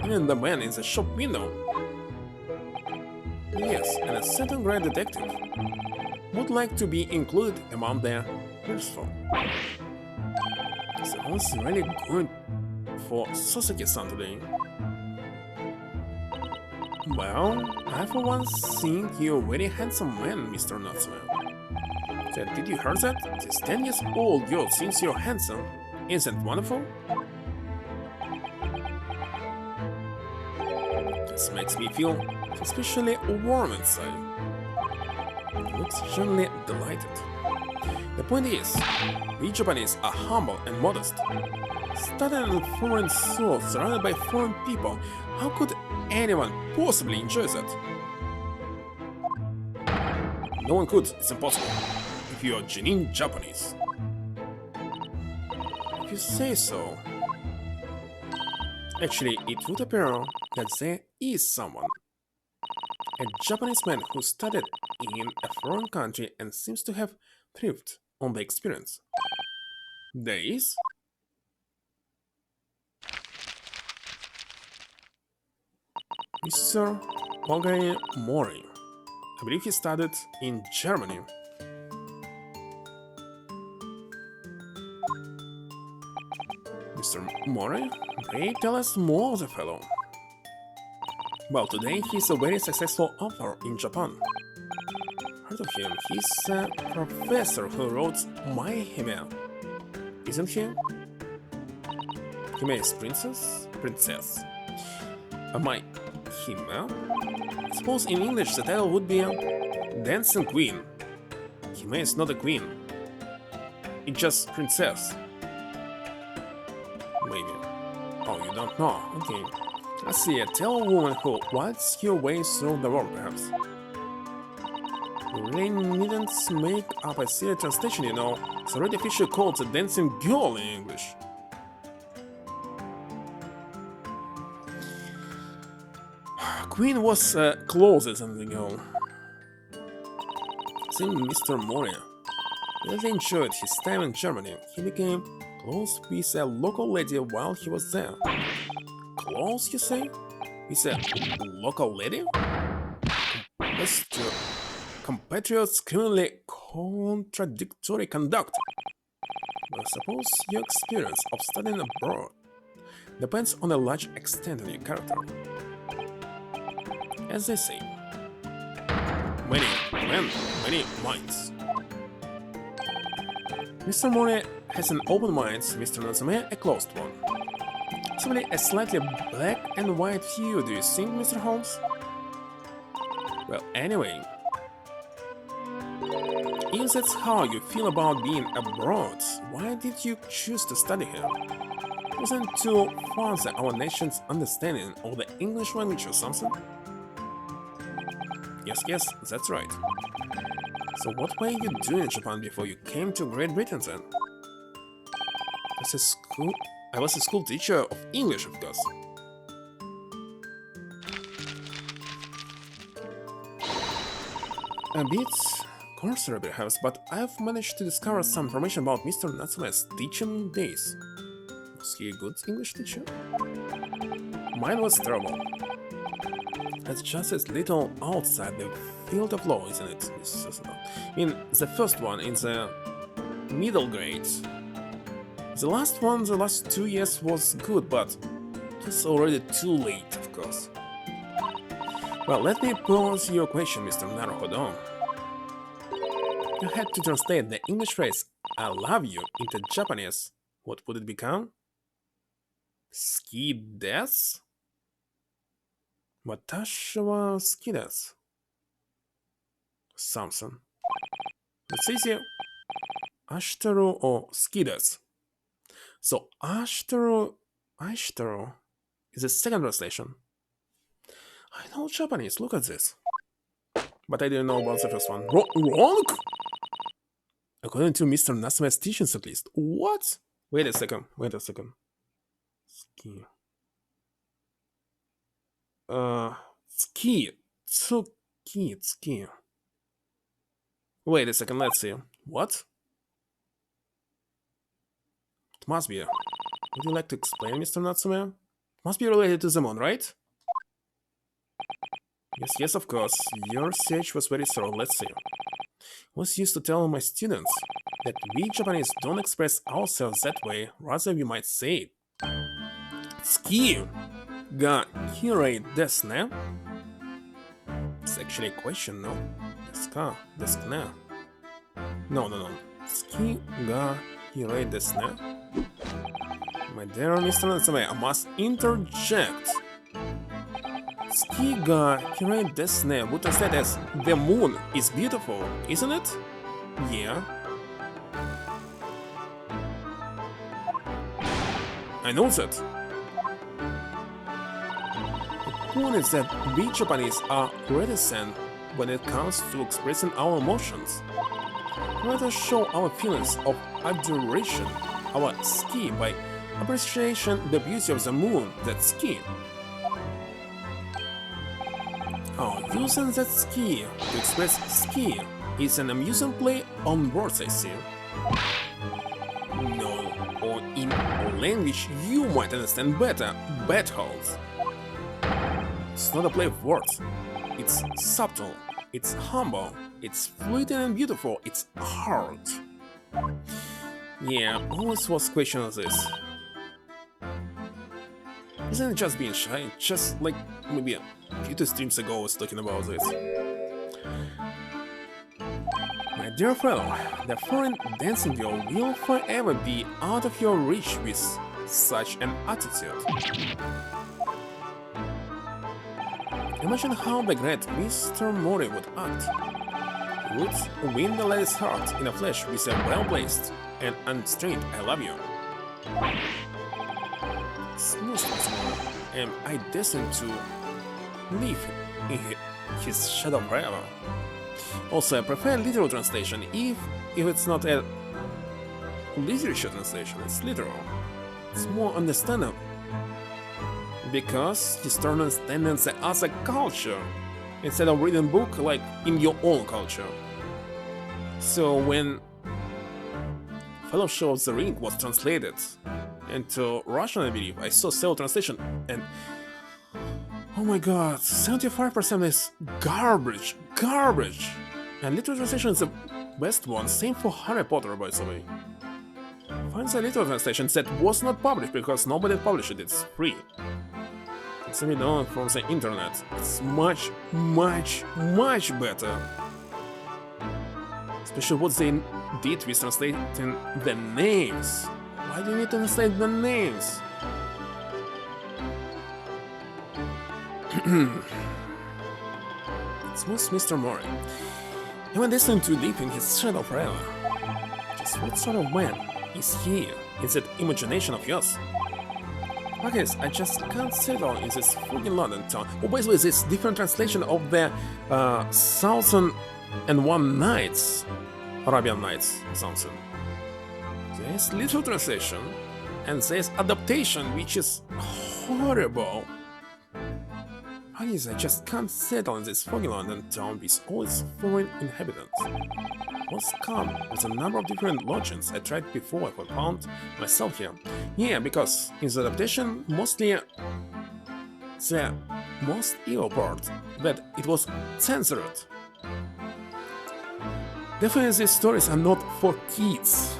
Even the man in the shop window. Yes, and a certain great detective would like to be included among their peaceful. So who's really going for Soseki-san today? Well, I for once think you're a very handsome man, Mr. Natsume. Did you hear that? This 10 years old girl thinks you're handsome. Isn't that wonderful? This makes me feel especially warm inside. He looks genuinely delighted. The point is, we Japanese are humble and modest. Studying in a foreign soul surrounded by foreign people, how could anyone possibly enjoy that? No one could, it's impossible. If you are genuine Japanese. If you say so. Actually, it would appear that there is someone. A Japanese man who studied in a foreign country and seems to have thrived on the experience. There is? Mr. Ogai Mori. I believe he studied in Germany. Mr. Mori, pray tell us more of the fellow. Well, today he's a very successful author in Japan. Heard of him? He's a professor who wrote My Hime. Isn't he? Hime is princess? Princess. My Hime? I suppose in English the title would be Dancing Queen. Hime is not a queen. It's just princess. Maybe. Oh, you don't know? Okay. Let's see, tell a woman who wants your way through the world, perhaps. You really needn't make up a silly translation, you know. It's already officially called the dancing girl in English. Queen was closer than the girl. Same Mr. Moria. He really enjoyed his time in Germany. He became close with a local lady while he was there. Close, you say? With a local lady? Compatriots criminally contradictory conduct. I suppose your experience of studying abroad depends on a large extent on your character. As they say, many men, many minds. Mr. Mori has an open mind, Mr. Natsume a closed one. Possibly a slightly black and white hue, do you think, Mr. Holmes? Well, anyway, if that's how you feel about being abroad, why did you choose to study here? Wasn't to further our nation's understanding of the English language or something? Yes, that's right. So what were you doing in Japan before you came to Great Britain then? I was a school teacher of English, of course. A bit cursory perhaps, but I've managed to discover some information about Mr. Natsume's teaching days. Was he a good English teacher? Mine was terrible. It's just as little outside the field of law, isn't it? I mean, the first one in the middle grades. The last one, the last 2 years was good, but it's already too late, of course. Well, let me pose your question, Mr. Naruhodo. You had to translate the English phrase I love you into Japanese. What would it become? Ski desu? Watashi wa suki desu. Something. It's easy. Ashitaru or suki desu. So ashitaru is the second translation. I know Japanese, look at this. But I didn't know about the first one. Wrong? According to Mr. Natsume's teachings at least. What? Wait a second. Ski. Ski. Tsuki. Wait a second, let's see. What? It must be. Would you like to explain, Mr. Natsume? Must be related to the moon, right? Yes, of course. Your research was very thorough. Let's see. I was used to tell my students that we Japanese don't express ourselves that way, rather we might say it. Ski ga kirei desu ne? It's actually a question, no? Desu ne? No. Ski ga kirei desu ne? My dear Mr. Natsume, I must interject. Ski ga kirei desu ne would translate as the moon is beautiful, isn't it? Yeah. I know that. The point is that we Japanese are reticent when it comes to expressing our emotions. We rather show our feelings of adoration, our ski, by appreciation the beauty of the moon, that ski. Using that ski to express ski is an amusing play on words, I see. No, or in a language you might understand better, battles. It's not a play of words. It's subtle, it's humble, it's fleeting and beautiful, it's art. Yeah, always was question of this. Isn't it just being shy? Just like maybe a few streams ago I was talking about this. My dear fellow, the foreign dancing girl will forever be out of your reach with such an attitude. Imagine how the great Mr. Mori would act. He would win the lady's heart in a flash with a well-placed and unstrained I love you. Smooth am I destined to live in his shadow forever? Also, I prefer literal translation if it's not a literature translation, it's literal. It's more understandable. Because you start understanding it as a culture instead of reading book like in your own culture. So when Fellowship of the Ring was translated into Russian, I believe, I saw several translation and oh my god, 75% is garbage. And literal translation is the best one, same for Harry Potter by the way. Find the literal translation that was not published because nobody published it, it's free. It's only known from the internet. It's much better. Especially what they did with translating the names. Why do you need to translate the names? It was Mr. Mori. He went destined to live in his shadow forever. Just what sort of man is he in that imagination of yours? I guess I just can't settle in this freaking London town. Oh, basically, this different translation of the 1001 Nights, Arabian Nights, something. There's little translation, and there's adaptation, which is horrible. I guess I just can't settle in this foggy London town with all its foreign inhabitants. Was calm with a number of different lodgings I tried before I found myself here. Yeah, because in the adaptation, mostly the most evil part, that it was censored. Definitely these stories are not for kids.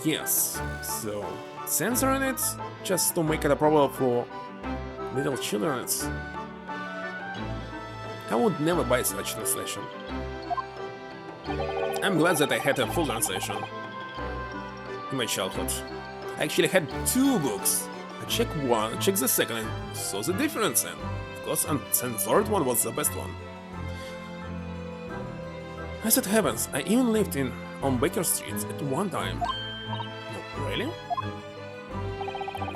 Yes, so censoring it just to make it a problem for little children. I would never buy such translation. I'm glad that I had a full translation in my childhood. I actually had 2 books. I checked one, checked the second, and saw the difference, and of course, and the third one was the best one. As it happens, I even lived on Baker Street at one time. No, really?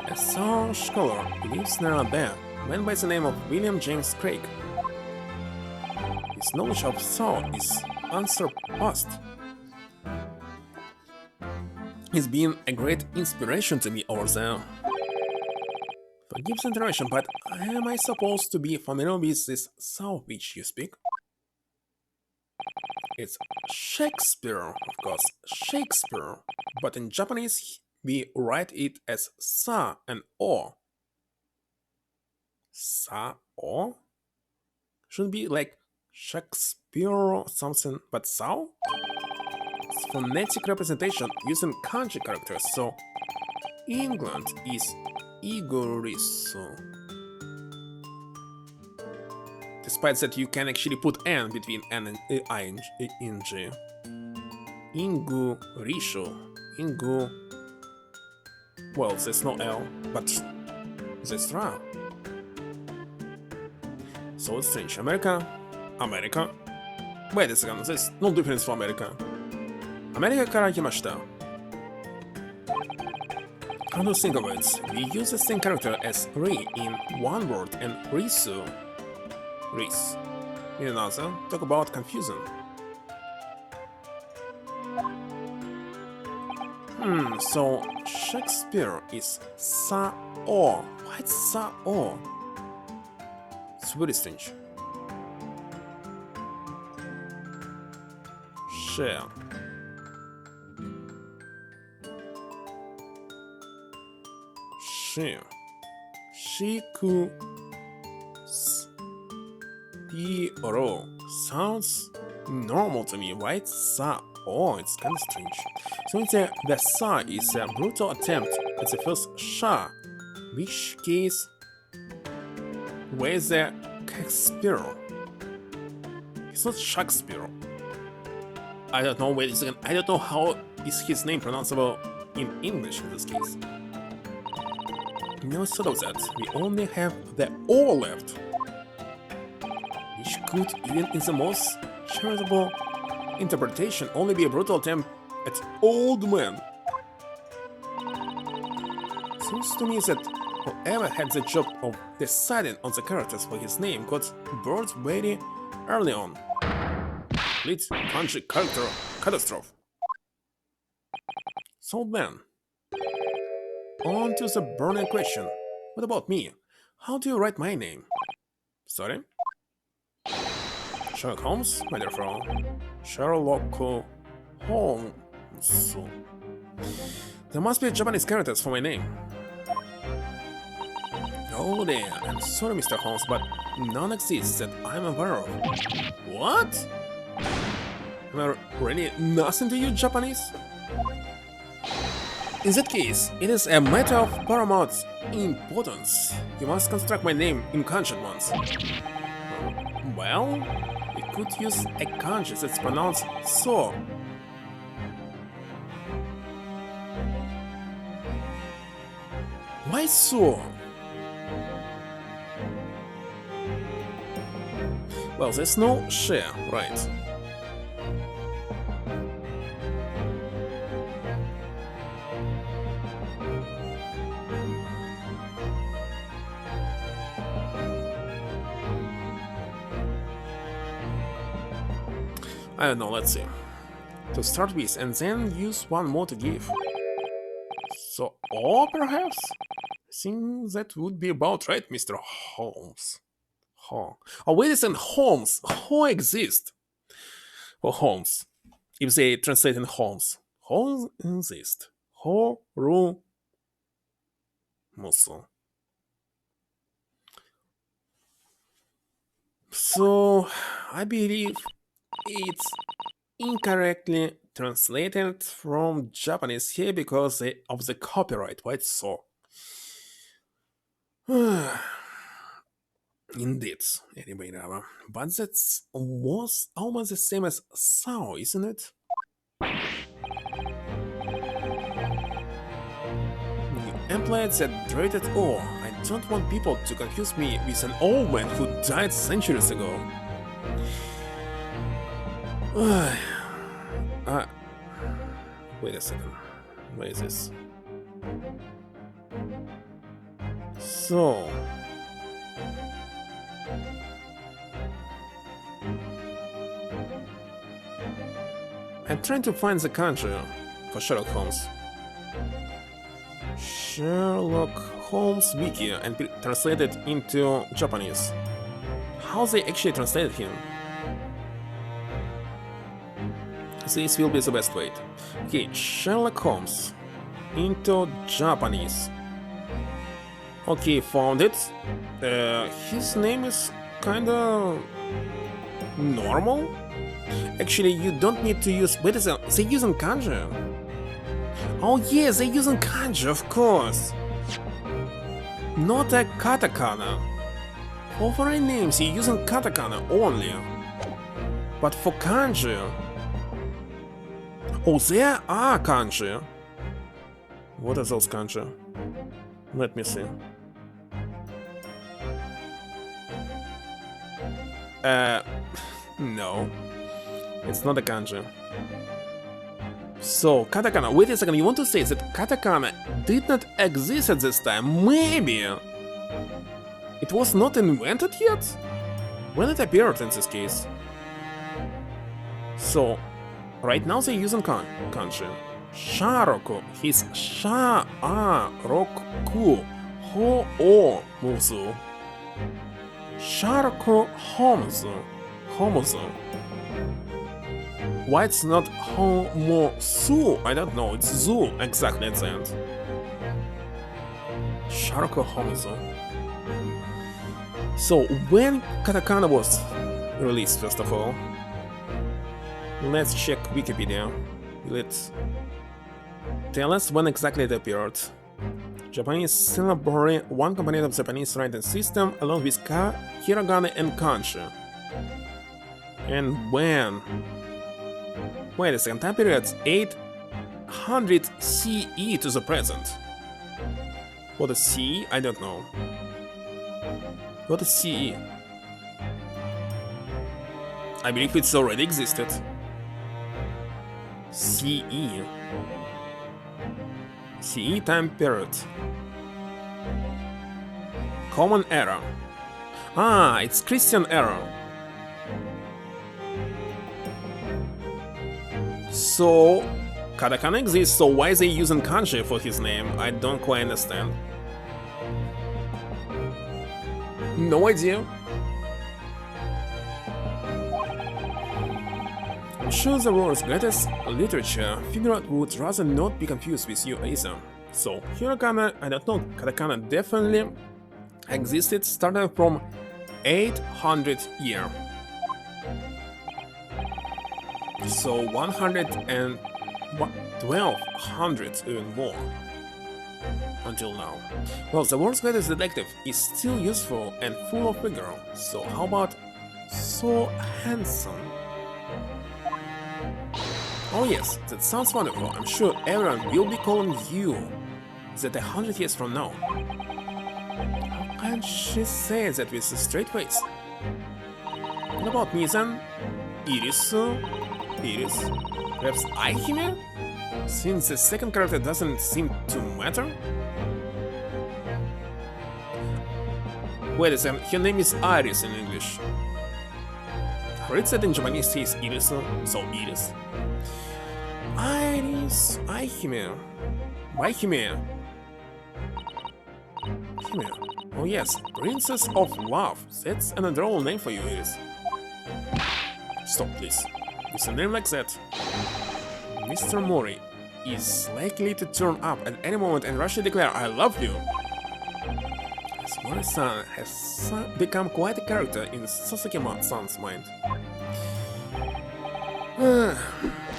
A South scholar who lives near there, man by the name of William James Craig. His knowledge of sound is unsurpassed. He's been a great inspiration to me over there. Forgive the interruption, but am I supposed to be familiar with this South which you speak? It's Shakespeare, of course, Shakespeare, but in Japanese we write it as Sa and O. Sa O? Should be like Shakespeare or something, but Sao? It's phonetic representation using kanji characters, so England is Igorisu. Despite that you can actually put N between N and ing. Ingu Risho. Ingu. Well, there's no L, but there's Ra. So it's strange. America? Wait a second, there's no difference for America. America から来ました. Come to think of it, we use the same character as Ri in one word and Risu. Ris. In another, talk about confusion. So Shakespeare is Sa-o. Why it's Sa-o? It's very strange. Share. Share. Shiku. Ro sounds normal to me. Why it's Sa? Oh, it's kind of strange. So it's the Sa is a brutal attempt at the first Sha, which case Where's the Sparrow? It's not Shakespeare. I don't know. Wait a second. I don't know how is his name pronounceable in English in this case. Never thought of that. We only have the O left, which could, even in the most charitable interpretation, only be a brutal attempt at old man. Seems to me that whoever had the job of deciding on the characters for his name got bored very early on. Complete country character catastrophe. So then, on to the burning question. What about me? How do you write my name? Sorry? Sherlock Holmes, my dear friend. Sherlock Holmes. There must be Japanese characters for my name. Oh there, I'm sorry Mr. Holmes, but none exists that I'm aware of. What? Am I really nothing to you, Japanese? In that case, it is a matter of paramount importance. You must construct my name in kanji once. Well, we could use a kanji that's pronounced so. Why so? Well, there's no share, right? I don't know, let's see. To start with, and then use one more to give. So, or perhaps? I think that would be about right, Mr. Holmes. Oh, wait a second, Holmes. Who exists? Or Holmes. If they translate in Holmes. Holmes exist. Horu Musu. So, I believe it's incorrectly translated from Japanese here because of the copyright, right? So, indeed, anyway, but that's was almost the same as Sao, isn't it? You employed that dreaded O. I don't want people to confuse me with an old man who died centuries ago. Wait a second. Where is this? So... I'm trying to find the country for Sherlock Holmes. Sherlock Holmes Wiki and translated into Japanese. How they actually translated him? This will be the best way. Okay, Sherlock Holmes into Japanese. Okay, found it. His name is kinda normal. Actually, you don't need to use. Wait a second, they're using kanji. Oh yeah, they're using kanji, of course. Not a katakana. For foreign names, you're using katakana only. But for kanji. Oh, there are kanji. What are those kanji? Let me see. No. It's not a kanji. So, katakana. Wait a second, you want to say that katakana did not exist at this time? Maybe! It was not invented yet? When it appeared in this case? So, right now they're using kanji. Sharoku. He's Sha-a-roku. Ho-o muzu. Sharoku Holmes. Why it's not Homosu? I don't know, it's Zu exactly at the end. Sherlock Holmes. So, when katakana was released, first of all? Let's check Wikipedia. Let's tell us when exactly it appeared. Japanese syllabary, one component of Japanese writing system, along with hiragana and kanji. And when? Wait a second, time period 800 CE to the present. What is CE? I don't know. What is CE? I believe it's already existed. CE. CE time period. Common era. Ah, it's Christian era. So, katakana exists, so why is he using kanji for his name? I don't quite understand. No idea. I'm sure the world's greatest literature figure would rather not be confused with you either. So, hiragana, I don't know, katakana definitely existed starting from 800 year. So 100 and 1200 even more until now. Well, the world's greatest detective is still useful and full of vigor. So how about so handsome? Oh yes, that sounds wonderful. I'm sure everyone will be calling you that 100 years from now. How can she say that with a straight face? What about me then? Iris? Perhaps Aihime? Since the second character doesn't seem to matter? Wait a second, her name is Iris in English. I read that in Japanese says Iris, so Iris. Iris... Aihime... Oh yes, Princess of Love. That's an adorable name for you, Iris. Stop, please. With a name like that, Mr. Mori is likely to turn up at any moment and rush to declare, I love you. As Mori-san has become quite a character in Sasaki-san's mind.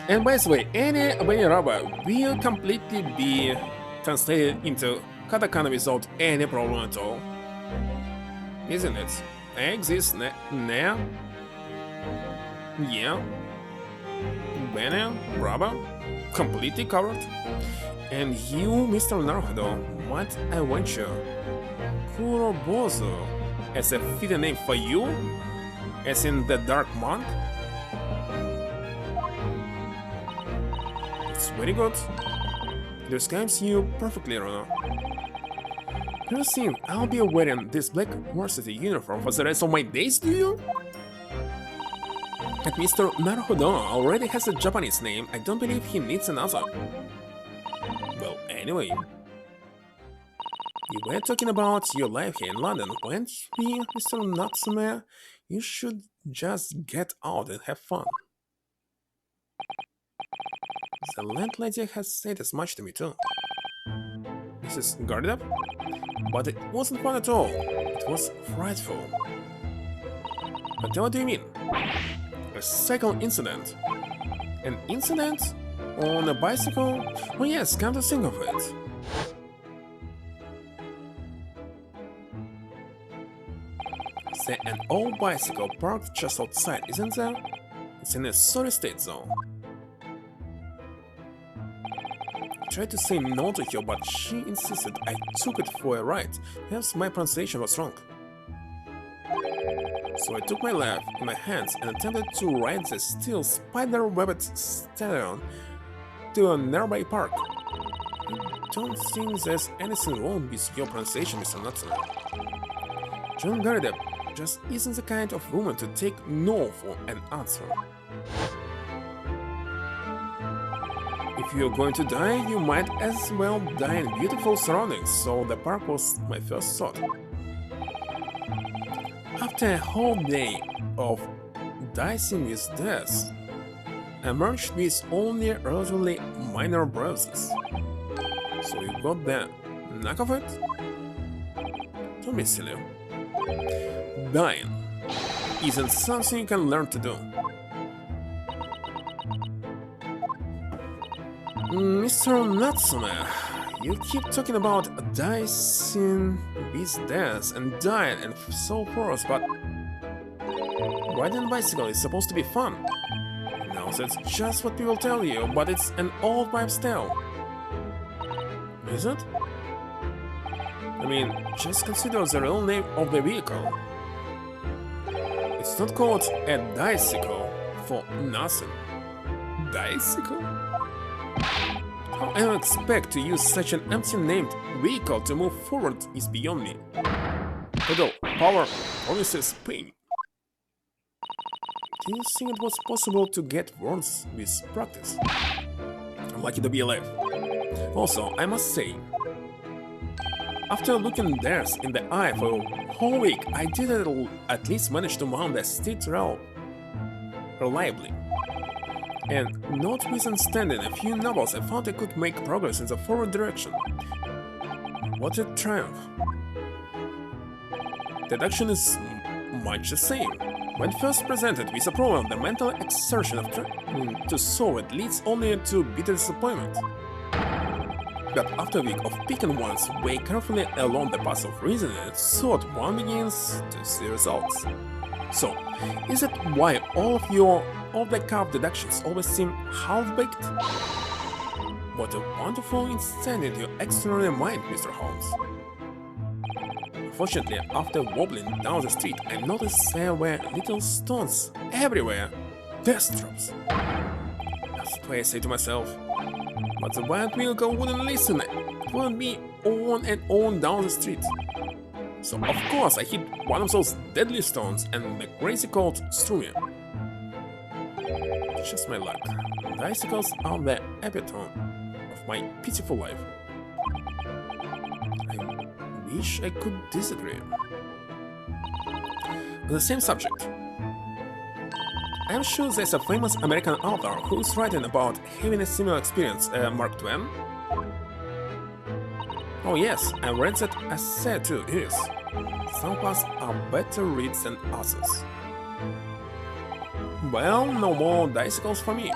And by the way, any Beniraba will completely be translated into katakana without any problem at all. Isn't it? Exists ne? Yeah. Bene, Brava, completely covered. And you, Mr. Naruhodo, what a venture. Kurobozu, as a fitting name for you? As in the Dark Monk? It's very good. Describes you perfectly, Rono. Pretty soon, I'll be wearing this black varsity uniform for the rest of my days, do you? But Mr. Naruhodo already has a Japanese name, I don't believe he needs another. Well, anyway. You were talking about your life here in London, weren't you, Mr. Natsume? You should just get out and have fun. The landlady has said as much to me too. This is guarded up? But it wasn't fun at all. It was frightful. But what do you mean? A cycle incident? An incident? On a bicycle? Oh yes, come to think of it. There's an old bicycle parked just outside, isn't there? It's in a sorry state though. I tried to say no to her, but she insisted I took it for a ride. Perhaps my pronunciation was wrong. So I took my life in my hands and attempted to ride the steel spider-webbed stallion to a nearby park. I don't think there's anything wrong with your pronunciation, Mr. Natsume. John Gardeep just isn't the kind of woman to take no for an answer. If you're going to die, you might as well die in beautiful surroundings, so the park was my first thought. After a whole day of dicing with death, I emerged with only relatively minor bruises. So you got the knack of it? Don't be silly. Dying isn't something you can learn to do. Mr. Natsume, You keep talking about dicing with death and dying and so forth, but riding a bicycle is supposed to be fun. No, that's just what people tell you, but it's an old wives' tale. Is it? I mean, just consider the real name of the vehicle. It's not called a bicycle for nothing. Bicycle? How I expect to use such an empty-named vehicle to move forward is beyond me. Pedal, power, promises pain. Do you think it was possible to get worse with practice? I'm lucky to be alive. Also, I must say, after looking theirs in the eye for a whole week, I did at least manage to mount the steep trail reliably. And notwithstanding a few nubbles, I found I could make progress in the forward direction. What a triumph! The action is much the same. When first presented with a problem, the mental exertion of trying to solve it leads only to bitter disappointment. But after a week of picking one's way carefully along the path of reasoning and thought, one begins to see results. So, is it why all of your off-the-cuff deductions always seem half-baked? What a wonderful insight into your extraordinary mind, Mr. Holmes. Unfortunately, after wobbling down the street, I noticed there were little stones everywhere. Death traps. That's what I say to myself. But the wild vehicle wouldn't listen. It wouldn't be on and on down the street. So of course I hit one of those deadly stones and the crazy called Strumia. It's just my luck. Bicycles are the epitome of my pitiful life. I wish I could disagree. On the same subject, I'm sure there's a famous American author who's writing about having a similar experience, Mark Twain. Oh yes, I read that essay too, yes. Some of us are better reads than others. Well, no more bicycles for me.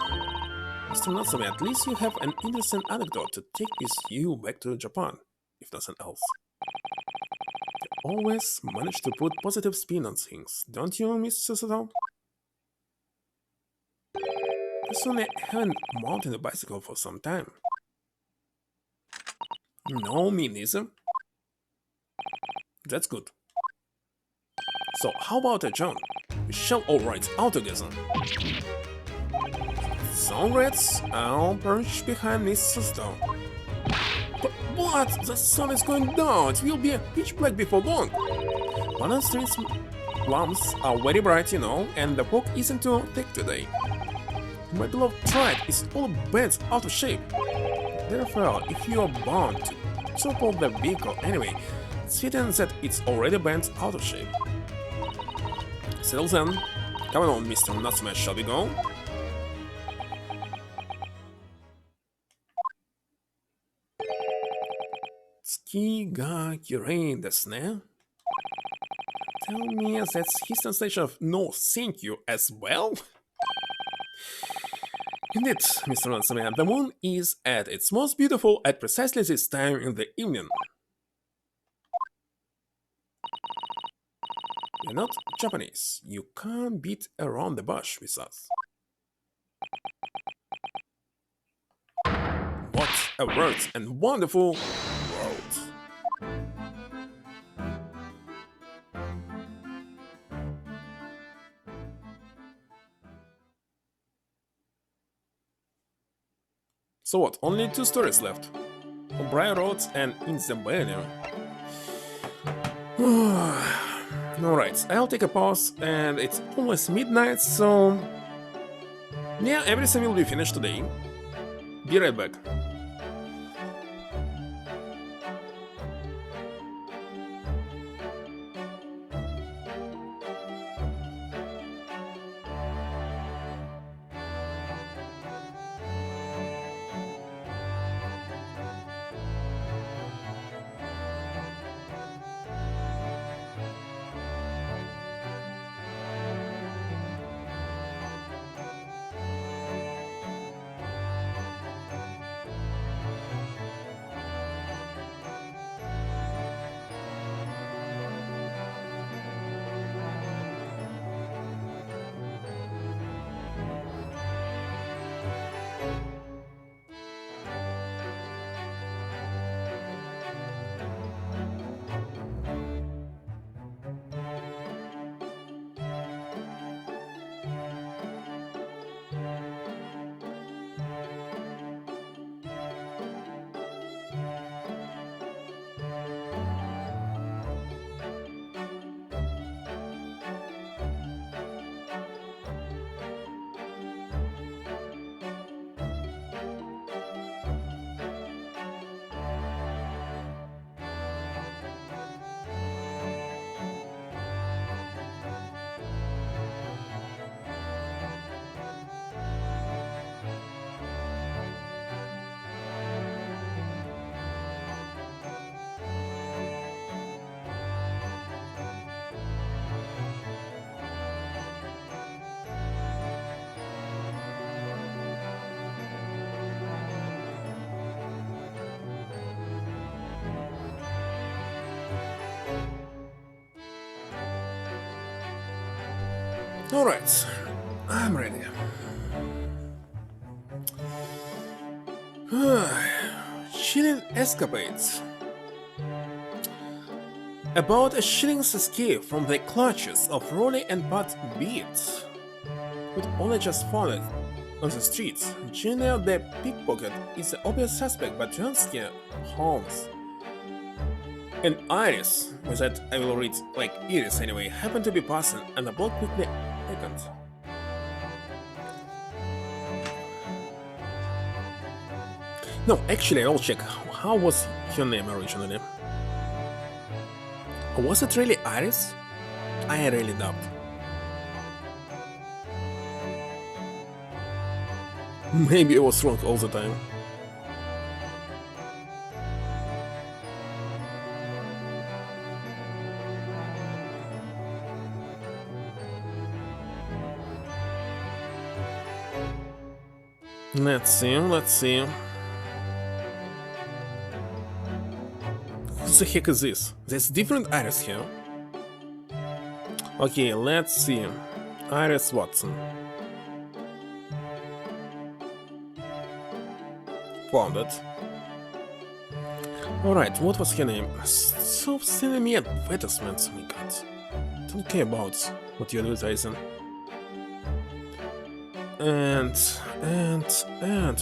Mr. Natsume, at least you have an interesting anecdote to take with you back to Japan, if nothing else. You always manage to put positive spin on things, don't you, Miss Susato? Personally, I haven't mounted a bicycle for some time. No, me neither. That's good. So, how about it, John? We shall all ride out together. So, Reds, I'll perch behind Miss Susato. But what? The sun is going down. It will be pitch black before long. London streets lamps are very bright, you know, and the fog isn't too thick today. My beloved trike is all bent out of shape. Therefore, if you are bound to topple the vehicle anyway, it's fitting that it's already bent out of shape. Settle then. Come on, Mr. Natsume, shall we go? Tsuki ga kirei desu ne? Tell me that's his translation of no thank you as well? Indeed, Mr. Natsume, the moon is at its most beautiful at precisely this time in the evening. You're not Japanese. You can't beat around the bush with us. What a word and wonderful world. So what, only 2 stories left. Briar Road and In the Banner. Alright, I'll take a pause, and it's almost midnight, so... yeah, everything will be finished today. Be right back. Alright, I'm ready. Chilling escapades. About a Shilling's escape from the clutches of Rolly and Bud Beats, who'd only just fallen on the streets. Junior the pickpocket is the obvious suspect, but Johnsky, Holmes, and Iris, with that I will read like Iris anyway, happen to be passing, and the block quickly second. No, actually I'll check. How was her name originally? Was it really Iris? I really doubt. Maybe I was wrong all the time. Let's see. Who the heck is this? There's different Iris here. Okay, let's see. Iris Watson. Found it. Alright, what was her name? Stop sending me advertisements, oh my god. Don't care about what you're advertising. And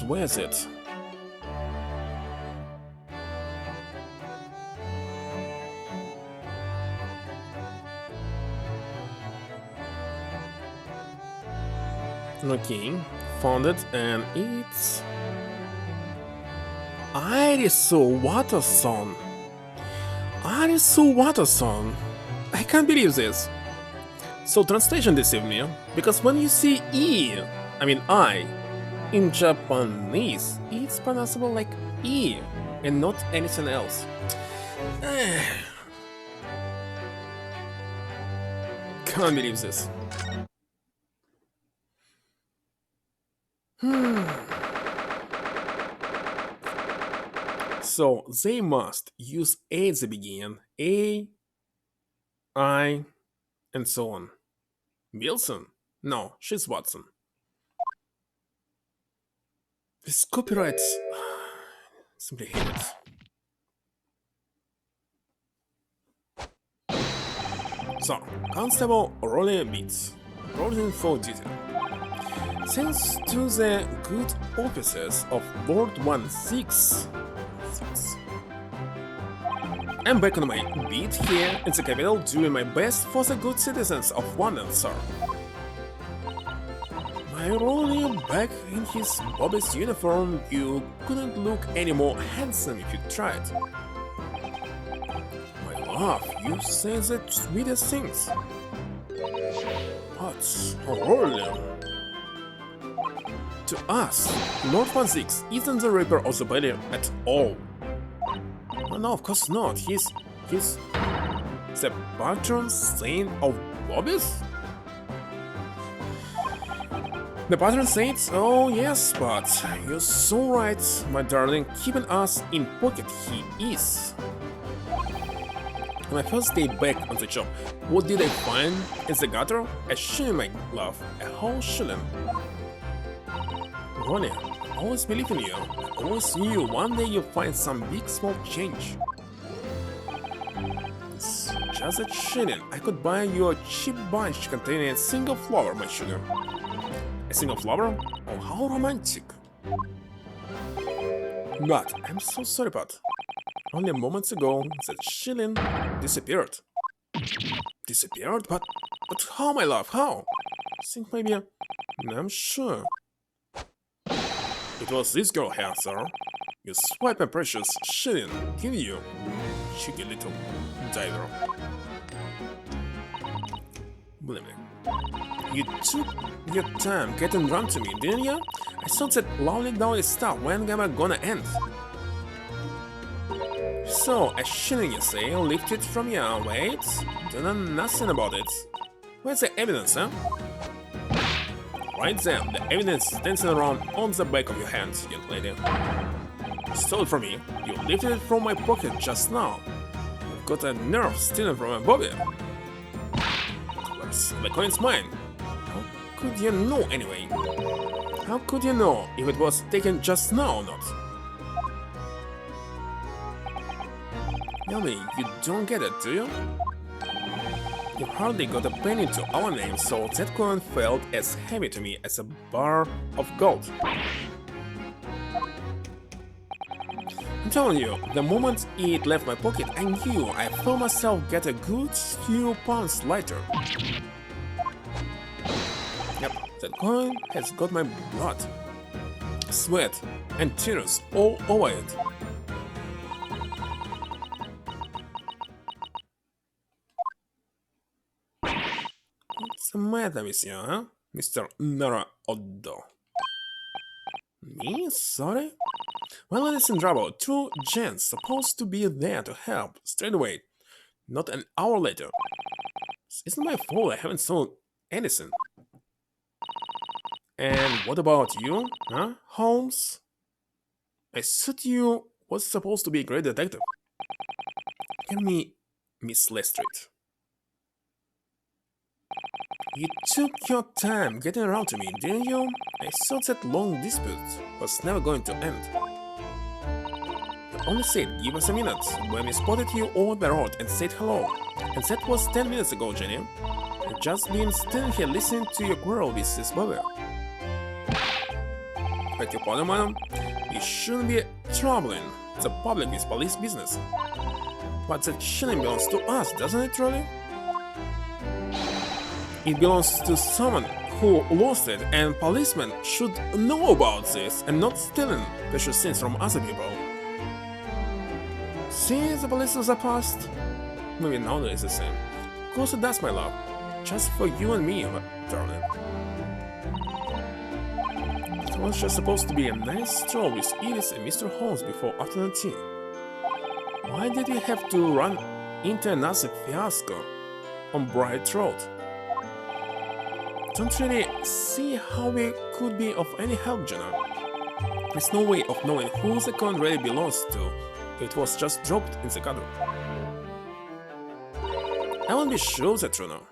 where's it? Okay, found it, and it's Iris Watterson. Iris Watterson. I can't believe this. So translation deceived me, because when you see I, in Japanese, it's pronounceable like E, and not anything else. Can't believe this. So they must use A at the beginning, A, I, and so on. Wilson? No, she's Watson. This copyright... simply hate it. So, Constable Rolly Beats, rolling for duty. Thanks to the good officers of Board 16, I'm back on my beat here in the capital doing my best for the good citizens of London, sir. My Rolly back in his Bobby's uniform, you couldn't look any more handsome if you tried. My love, you say the sweetest things. But, Rolly... To us, Lord 16 isn't the Reaper of the Belly at all. Oh, no, of course not. He's the patron saint of Bobbies? The patron saint? Oh yes, but you're so right, my darling. Keeping us in pocket, he is. On my first day back on the job, what did I find in the gutter? A shilling, my love. A whole shilling. Ronnie, I always believe in you. I always knew one day you'll find some big small change. It's just a shilling. I could buy you a cheap bunch containing a single flower, my sugar. A single flower? Oh, how romantic. But I'm so sorry, but only moments ago that shilling disappeared. Disappeared? But how, my love? How? I think maybe I'm sure. It was this girl here, sir. You swiped my precious shilling, didn't you? Cheeky little diver. Believe me. You took your time getting drunk to me, didn't you? I thought that lovely downy stuff when am I gonna end? So, a shilling you say, lifted from your weight? Don't know nothing about it. Where's the evidence, huh? Right there, the evidence is dancing around on the back of your hands, young lady. You stole it from me. You lifted it from my pocket just now. You've got a nerve stealing from my bobby. Of course, the coin's mine. could you know anyway? How could you know if it was taken just now or not? Tell me, you don't get it, do you? You hardly got a penny to our name, so that coin felt as heavy to me as a bar of gold. I'm telling you, the moment it left my pocket, I knew I felt myself get a good few pounds lighter. Yep, that coin has got my blood, sweat, and tears all over it. What's the matter with you, huh, Mr. Nara-Oddo? Me? Sorry? Well, it isn't trouble. Two gents supposed to be there to help straight away, not an hour later. It's not my fault I haven't sold anything. And what about you, huh, Holmes? I thought you was supposed to be a great detective. Hear me, Miss Lestrade. You took your time getting around to me, didn't you? I thought that long dispute was never going to end. You only said, give us a minute, when we spotted you over the road and said hello. And that was 10 minutes ago, Jenny. I've just been standing here listening to your quarrel with this brother. Beg your pardon, madam, you shouldn't be troubling the public with police business. But that shilling belongs to us, doesn't it, really? It belongs to someone who lost it, and policemen should know about this and not stealing precious things from other people. See the police of the past? Maybe now there is the same. Of course it does, my love. Just for you and me, darling. It was just supposed to be a nice stroll with Edith and Mr. Holmes before afternoon tea. Why did we have to run into another fiasco on Bright Road? Don't really see how we could be of any help, Jenna. There's no way of knowing who the coin really belongs to. It was just dropped in the gutter. I won't be sure that you know.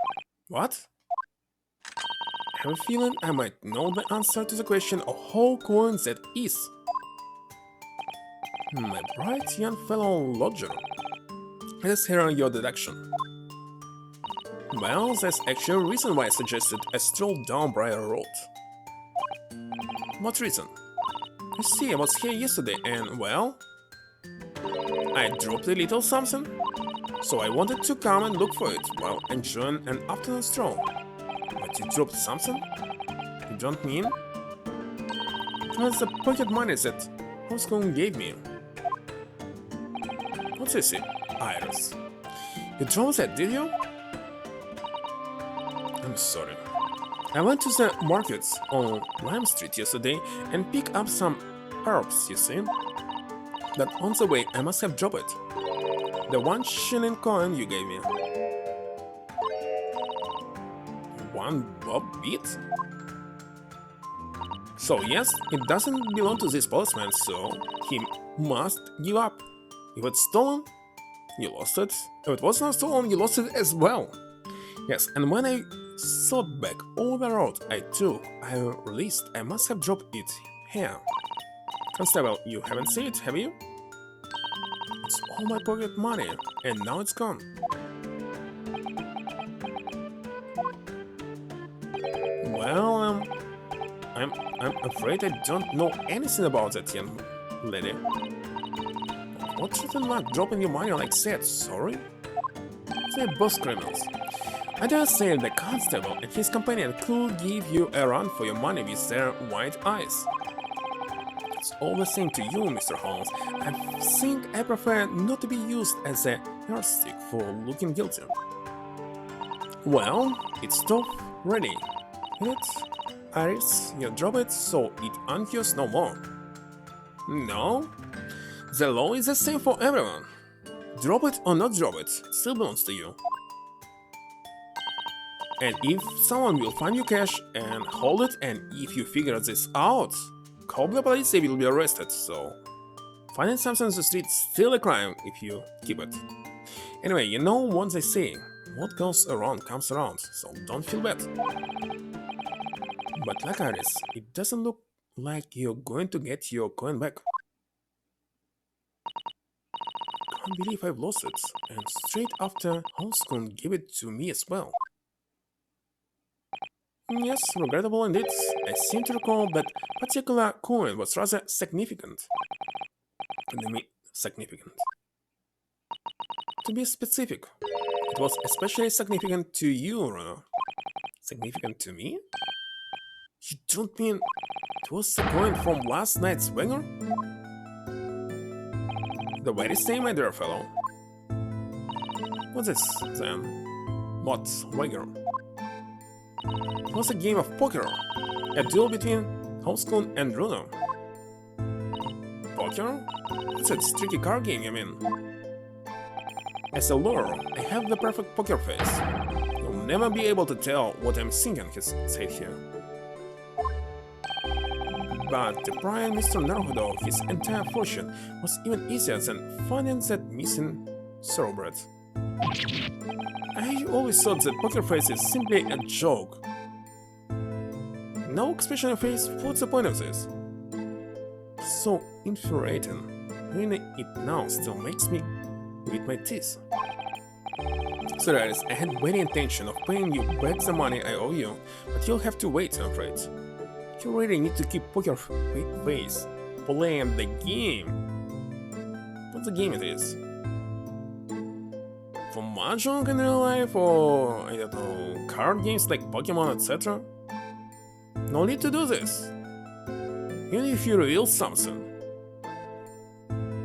What? I have a feeling I might know the answer to the question of how coin that is. My bright young fellow lodger. Let's hear your deduction. Well, that's actually a reason why I suggested a stroll down Briar Road. What reason? You see, I was here yesterday and, well, I dropped a little something, so I wanted to come and look for it while enjoying an afternoon stroll. But you dropped something? You don't mean? It was the pocket money that Hoscone gave me. What's this, Iris? You dropped that, did you? I'm sorry. I went to the markets on Lime Street yesterday and picked up some herbs, you see. But on the way I must have dropped it. The 1 shilling coin you gave me. 1 bob bit? So yes, it doesn't belong to this policeman, so he must give up. If it's stolen, you lost it. If it was not stolen, you lost it as well. Yes, and when I thought back over the road I released, I must have dropped it here. Constable, you haven't seen it, have you? It's all my pocket money, and now it's gone. Well, I'm afraid I don't know anything about that young lady. What's it like dropping your money like that, sorry? They're both criminals. I dare say the constable and his companion could give you a run for your money with their white eyes. It's all the same to you, Mr. Holmes. I think I prefer not to be used as a yardstick for looking guilty. Well, it's tough, ready. It's Iris, you drop it so it uncures no more. No? The law is the same for everyone. Drop it or not drop it, it still belongs to you. And if someone will find your cash and hold it, and if you figure this out, call the police, they will be arrested, so finding something on the street is still a crime if you keep it. Anyway, you know what they say, what goes around comes around, so don't feel bad. But like Iris, it doesn't look like you're going to get your coin back. Can't believe I've lost it, and straight after Holskun gave it to me as well. Yes, regrettable indeed. I seem to recall that particular coin was rather significant. I mean, significant. To be specific, it was especially significant to you, Runo. Significant to me? You don't mean it was the coin from last night's wager? The very same, my dear fellow. What's this, then? What's wager? It was a game of poker, a duel between Holskun and Runo. Poker? It's a tricky card game, you mean? As a lure, I have the perfect poker face. You'll never be able to tell what I'm thinking, he said here. But depriving Mr. Naruhodo of his entire fortune was even easier than finding that missing thoroughbred. I always thought that poker face is simply a joke. No expression on your face, what's the point of this? So infuriating. Reading it now still makes me grit my teeth. So guys, I had very intention of paying you back the money I owe you, but you'll have to wait, I'm afraid. You really need to keep poker face playing the game. What the game it is? For mahjong in real life, or I don't know, card games like Pokemon, etc. No need to do this. Even if you reveal something,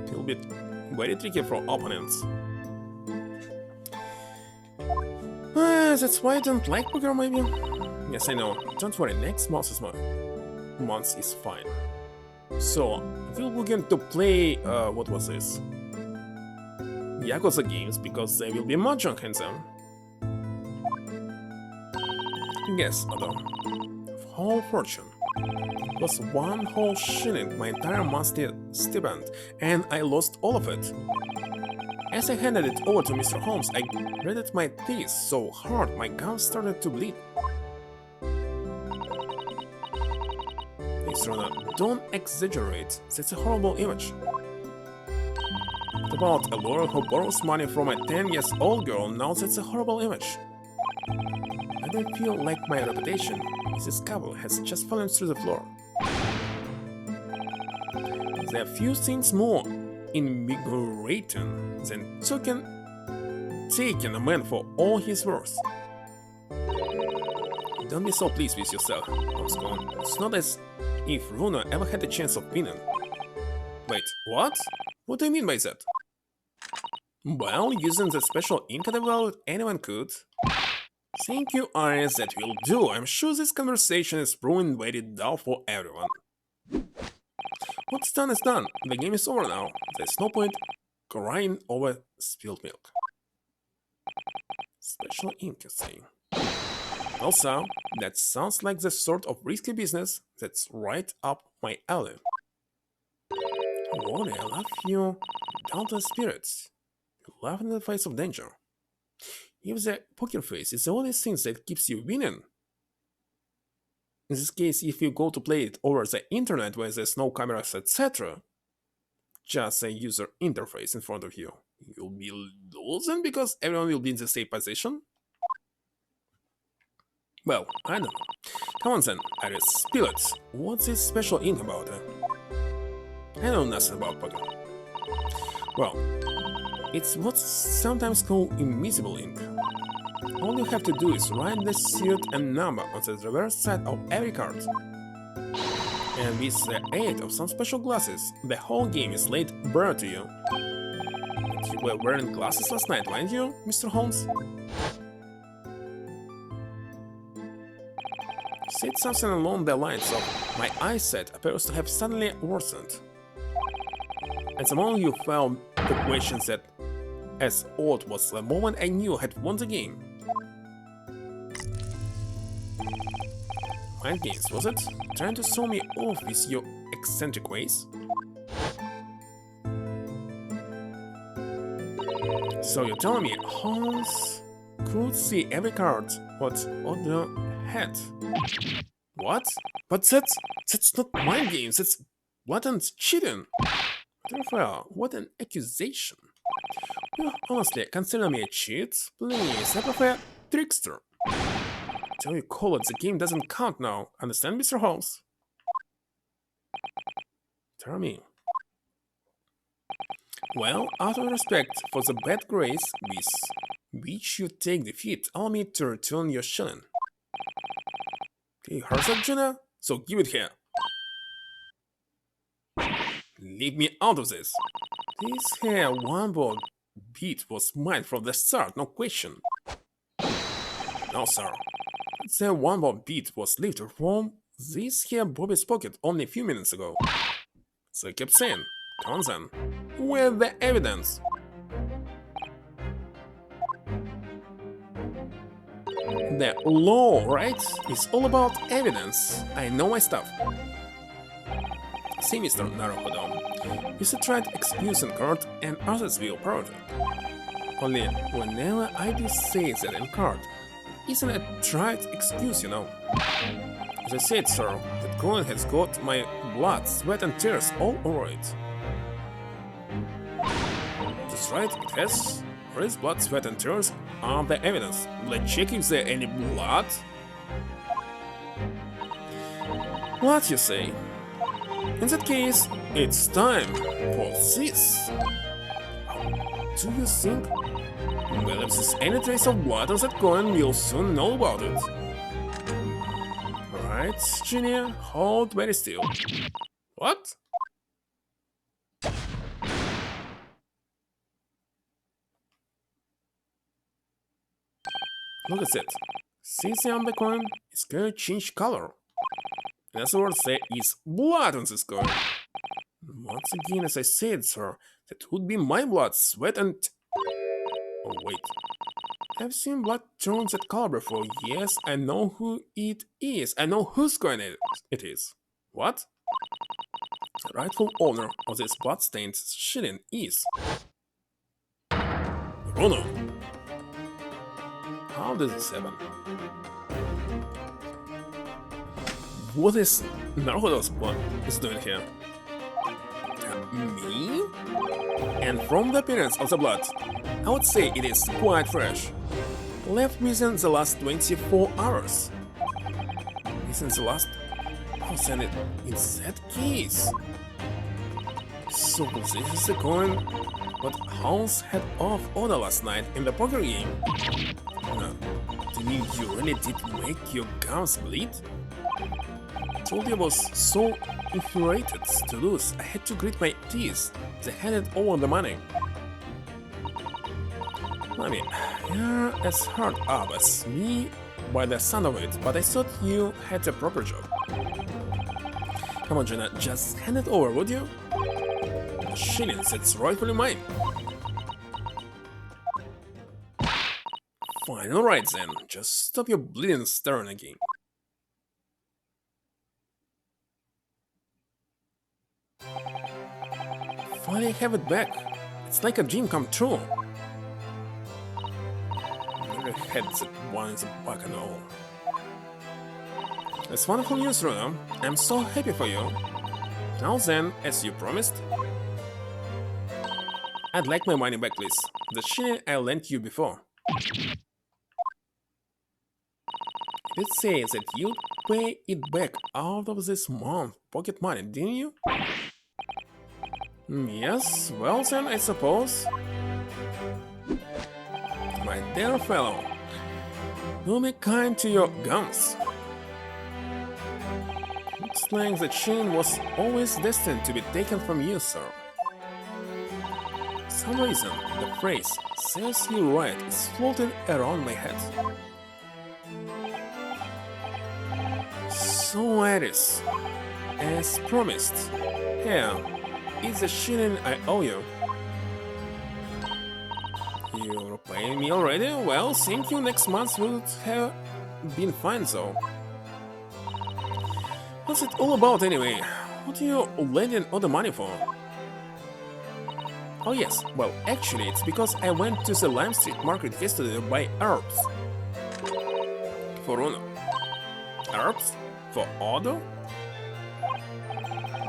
it'll be very tricky for opponents. That's why I don't like poker, maybe? Yes, I know. Don't worry, next month is fine. So, we'll begin to play, what was this? Yakuza games, because there will be mahjong in them. Yes, although, whole fortune. It was one whole shilling, my entire monthly stipend, and I lost all of it. As I handed it over to Mr. Holmes, I gritted my teeth so hard my gums started to bleed. Mr. Rona, don't exaggerate, that's a horrible image. What about a lawyer who borrows money from a 10-year-old girl? Now that's a horrible image. I don't feel like my reputation, Mrs. Cabell, has just fallen through the floor. There are few things more invigorating than taking a man for all he's worth. Don't be so pleased with yourself, Holskun. It's not as if Runo ever had a chance of winning. Wait, what? What do you mean by that? Well, using the special ink I developed, anyone could. Thank you, Iris, that will do. I'm sure this conversation is proving very dull for everyone. What's done is done. The game is over now. There's no point crying over spilled milk. Special ink, you say? Also, that sounds like the sort of risky business that's right up my alley. Wally, I love you down to the spirits. You laugh in the face of danger. If the poker face is the only thing that keeps you winning. In this case, if you go to play it over the internet where there's no cameras, etc., just a user interface in front of you, you'll be losing because everyone will be in the same position? Well, I don't know. Come on then, Iris, spill it. What's this special ink about? I know nothing about poker. Well, it's what's sometimes called invisible ink. All you have to do is write the suit and number on the reverse side of every card. And with the aid of some special glasses, the whole game is laid bare to you. But you were wearing glasses last night, weren't you, Mr. Holmes? Said something along the lines of, my eyesight appears to have suddenly worsened. And the moment you found the questions that as odd was the moment I knew I had won the game. Mind games, was it? Trying to throw me off with your eccentric ways? So you're telling me Holmes could see every card what Otto had? What? But that's not mind games, that's blatant cheating. Therefore, what an accusation. Well, honestly, consider me a cheat, please. I prefer trickster. Till you call it, the game doesn't count now. Understand, Mr. Holmes? Tell me. Well, out of respect for the bad grace with which you take defeat, allow me to return your shilling. Okay, heard that, Jenna? So give it here. Leave me out of this. This here one ball beat was mine from the start, no question. No, sir. The one ball beat was lifted from this here Bobby's pocket only a few minutes ago. So I kept saying, come on then, where's the evidence? The law, right? It's all about evidence. I know my stuff. See, Mr. Naruhodo, you should try excusing court and others will project. Only whenever I do say that in court, isn't a tried excuse, you know. As I said, sir, that coin has got my blood, sweat and tears all over it. That's right, it has. His blood, sweat and tears are the evidence. Let's check if there any blood. What you say? In that case, it's time for this. Do you think? Well, if there's any trace of blood on that coin, we'll soon know about it. Right, Junior, hold very still. What? Look at that. See on the coin? It's going to change color. In other words, there is blood on this coin. Once again, as I said, sir, that would be my blood, sweat and... Oh, wait. I've seen blood turn that color before. Yes, I know who it is. I know whose coin it is. What? The rightful owner of this blood-stained shilling is... Bruno. How did this happen? What is Naruhodo's blood is doing here? Me? And from the appearance of the blood, I would say it is quite fresh. Left within the last 24 hours. Within the last... How send it in that case? So this is the coin what Hans had off order last night in the poker game. No, do you mean you really did make your gums bleed? Told you I was so infuriated to lose, I had to grit my teeth. They handed over the money. I mean, you're as hard up as me by the sound of it, but I thought you had a proper job. Come on, Jenna, just hand it over, would you? The shillings, it's rightfully mine. Fine, alright then, just stop your bleeding staring again. Finally have it back. It's like a dream come true. Never had that one in the back and all. That's wonderful news, Bruno. I'm so happy for you. Now then, as you promised, I'd like my money back, please. The shilling I lent you before. It says that you pay it back out of this month's pocket money, didn't you? Yes, well then, I suppose. My dear fellow, do be kind to your gums. Looks like the chain was always destined to be taken from you, sir. For some reason, the phrase "serves you right" is floating around my head. So it is. As promised, here is the shilling I owe you. You're paying me already? Well, thank you. Next month would have been fine, though. What's it all about, anyway? What are you lending all the money for? Oh yes, well, actually, it's because I went to the Lime Street market yesterday to buy herbs. For Uno. Herbs? For Odo?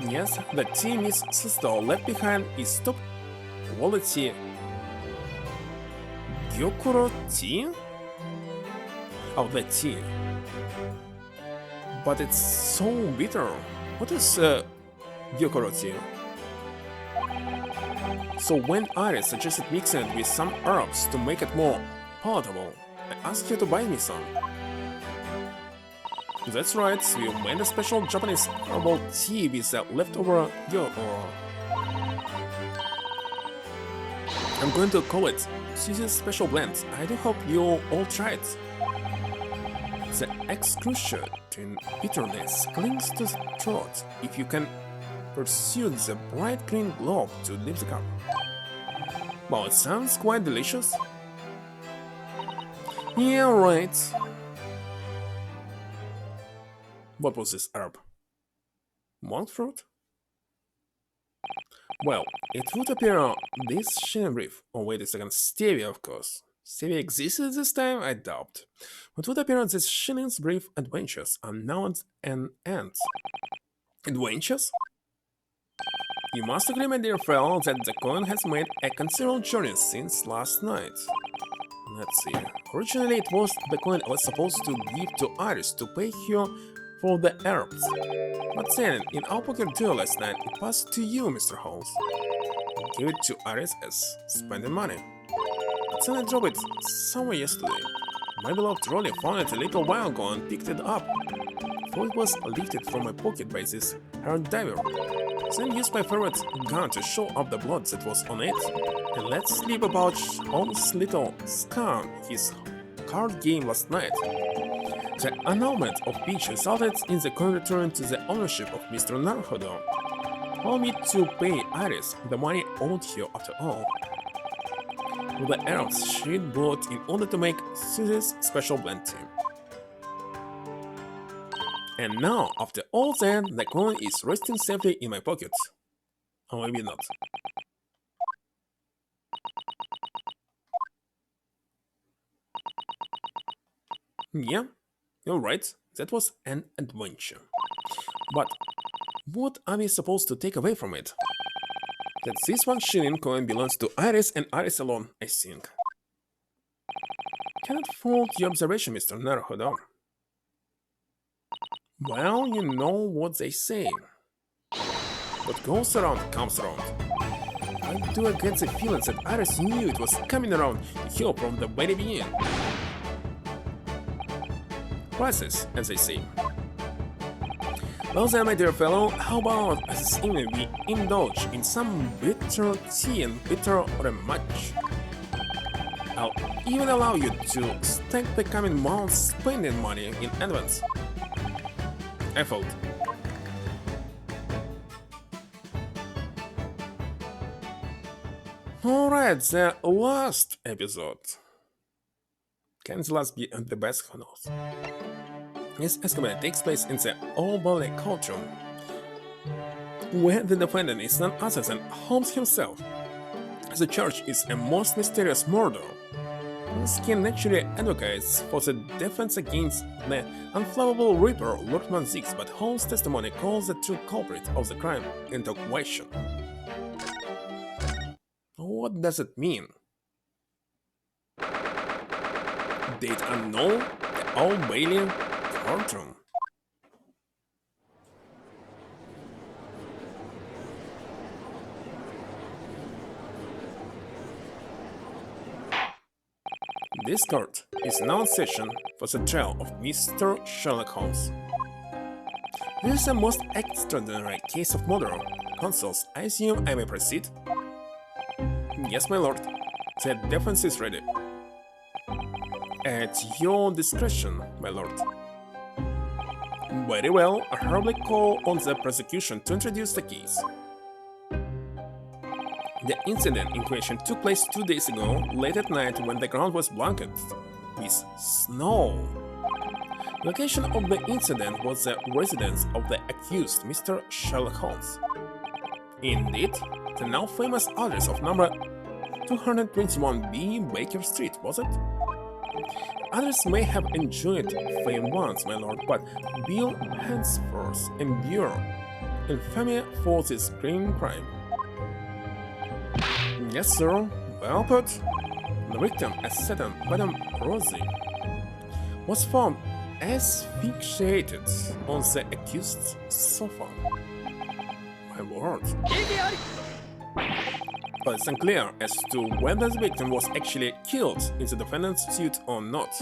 Yes, the team is sister left behind is top quality Gyokuro tea? Oh, the tea. But it's so bitter. What is Gyokuro tea? So when Iris suggested mixing it with some herbs to make it more palatable, I asked you to buy me some. That's right, we made a special Japanese herbal tea with the leftover Gyokuro. I'm going to call it Susie's Special Blend. I do hope you all try it. The excruciating bitterness clings to the throat if you can pursue the bright green globe to leave the cup. Well, it sounds quite delicious. Yeah, right. What was this herb? Monk fruit? Well, it would appear this shining brief. Oh, wait a second. Stevia, of course. Stevia existed this time? I doubt. But would appear this shining brief adventures are now at an end. Adventures? You must agree, my dear fellow, that the coin has made a considerable journey since last night. Let's see. Originally, it was the coin I was supposed to give to Iris to pay her for the herbs. But then, in our poker duel last night, it passed to you, Mr. Holmes. Give it to Iris as spending money. But then I dropped it somewhere yesterday. My beloved Rolly found it a little while ago and picked it up. For it was lifted from my pocket by this haired diver. Then used my favorite gun to show up the blood that was on it, and let slip about all this little scam his card game last night. The annulment of which resulted in the coin return to the ownership of Mr. Naruhodo. Allow me to pay Iris the money owed here after all. With the herbs she'd bought in order to make Susie's special blend tea. And now, after all that, the coin is resting safely in my pocket. Or maybe not. Yeah, you're right, that was an adventure. But what are we supposed to take away from it? That this 1 shilling coin belongs to Iris and Iris alone, I think. Cannot fault your observation, Mr. Naruhodo. Well, you know what they say. What goes around comes around. I do get the feeling that Iris knew it was coming around here from the very beginning. Prices, as they say. Well then, my dear fellow, how about this evening we indulge in some bitter tea and bitter or a match? I'll even allow you to stack the coming month's spending money in advance. I fold. Alright, the last episode. Can the last be the best? Who knows? This escapade takes place in the Old Valley culture, where the defendant is none other than Holmes himself. The charge is a most mysterious murder. Skin naturally advocates for the defense against the unflammable Reaper Lord Manzix, but Holmes' testimony calls the true culprit of the crime into question. What does it mean? Date unknown? The Old Bailey courtroom? This court is now in session for the trial of Mr. Sherlock Holmes. This is a most extraordinary case of murder. Consuls, I assume I may proceed? Yes, my lord. The defense is ready. At your discretion, my lord. Very well, I hereby call on the prosecution to introduce the case. The incident in question took place 2 days ago, late at night when the ground was blanketed with snow. The location of the incident was the residence of the accused, Mr. Sherlock Holmes. Indeed, the now famous address of number 221B Baker Street, was it? Others may have enjoyed fame once, my lord, but will henceforth endure infamy for this grim crime. Yes, sir. Well put. The victim, a certain Madame Rosie, was found asphyxiated on the accused's sofa. My word. But it's unclear as to whether the victim was actually killed in the defendant's suit or not.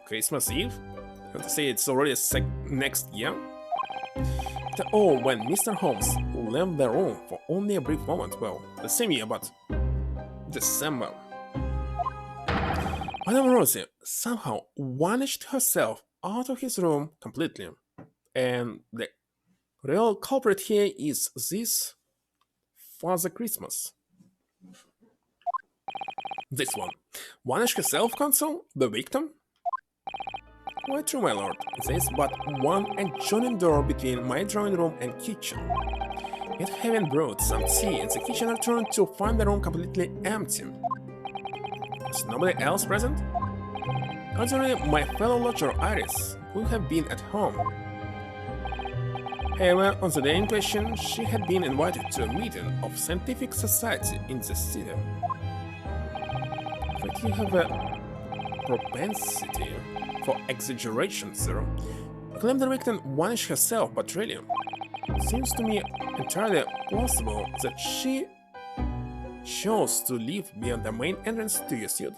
Christmas Eve? I have to say it's already next year? After all, when Mr. Holmes left the room for only a brief moment, well, the same year, but December. Madame Rosie somehow vanished herself out of his room completely, and the real culprit here is this Father Christmas. This one. Vanished herself, Consul? The victim? Quite true, my lord. There is but one adjoining door between my drawing room and kitchen. Yet having brewed some tea in the kitchen, I returned to find the room completely empty. Was nobody else present? Ordinarily, my fellow lodger Iris would have been at home. However, on the day in question, she had been invited to a meeting of scientific society in the city. But you have a propensity for exaggeration, sir. You claim the victim vanished herself, but really, it seems to me entirely plausible that she chose to leave beyond the main entrance to your suit.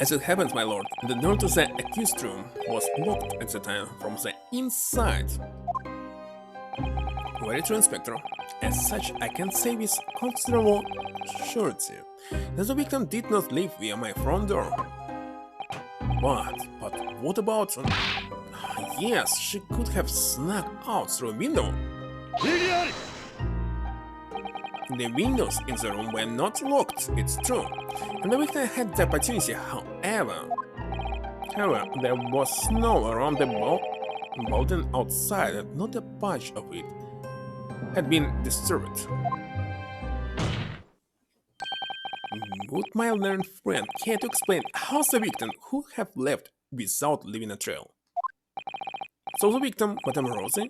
As it happens, my lord, the door to the accused room was locked at the time from the inside. Very true, Inspector. As such, I can say with considerable surety that the victim did not leave via my front door. But what about... yes, she could have snuck out through a window. The windows in the room were not locked, it's true, and the victim had the opportunity, however, there was snow around the building outside and not a patch of it had been disturbed. Would my learned friend care to explain how the victim could have left without leaving a trail? So the victim, Madame Rosie,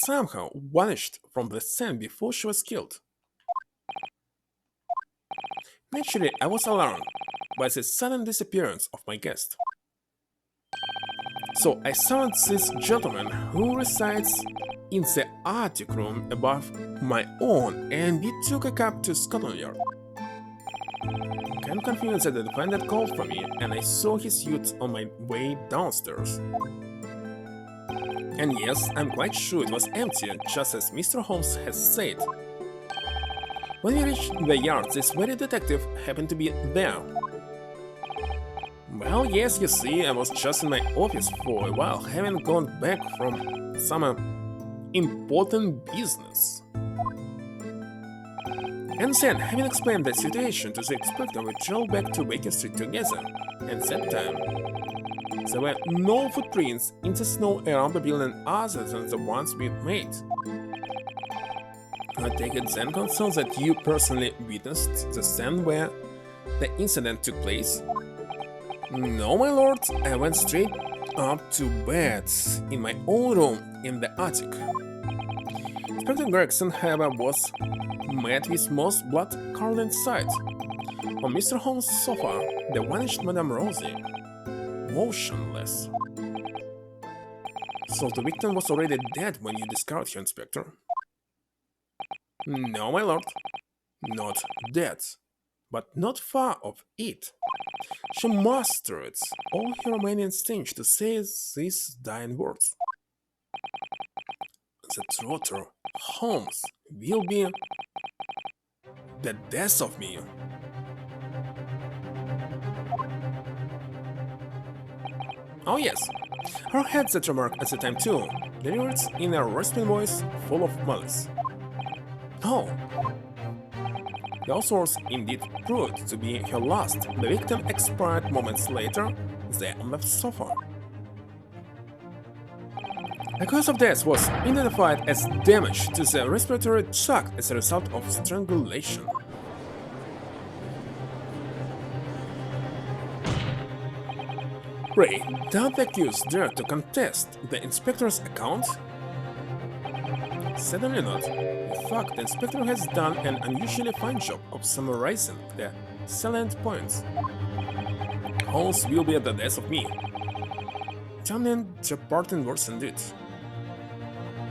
somehow vanished from the scene before she was killed. Naturally, I was alarmed by the sudden disappearance of my guest. So I summoned this gentleman who resides in the attic room above my own, and we took a cab to Scotland Yard. I'm confused that the defendant called for me, and I saw his suit on my way downstairs. And yes, I'm quite sure it was empty, just as Mr. Holmes has said. When we reached the yard, this very detective happened to be there. Well, yes, you see, I was just in my office for a while, having gone back from some important business. And then, having explained the situation to the inspector, we drove back to Baker Street together, and that time there were no footprints in the snow around the building other than the ones we'd made. I take it then, Consul, that you personally witnessed the scene where the incident took place? No, my lord, I went straight up to bed in my own room in the attic. Inspector Gregson, however, was met with most blood-curdling sight. On Mr. Holmes' sofa, the vanished Madame Rosie, motionless. So the victim was already dead when you discovered her, Inspector? No, my lord. Not dead, but not far of it. She mustered all her remaining strength to say these dying words. The traitor, Holmes, will be the death of me. Oh yes, her had that remark at the time too, delivered in a rasping voice full of malice. Oh, those words indeed proved to be her last. The victim expired moments later, there on the sofa. The cause of death was identified as damage to the respiratory tract as a result of strangulation. Ray, don't the accused dare to contest the inspector's account? Certainly not. In fact, the inspector has done an unusually fine job of summarizing the salient points. Holmes will be at the death of me. Turning the parting words indeed.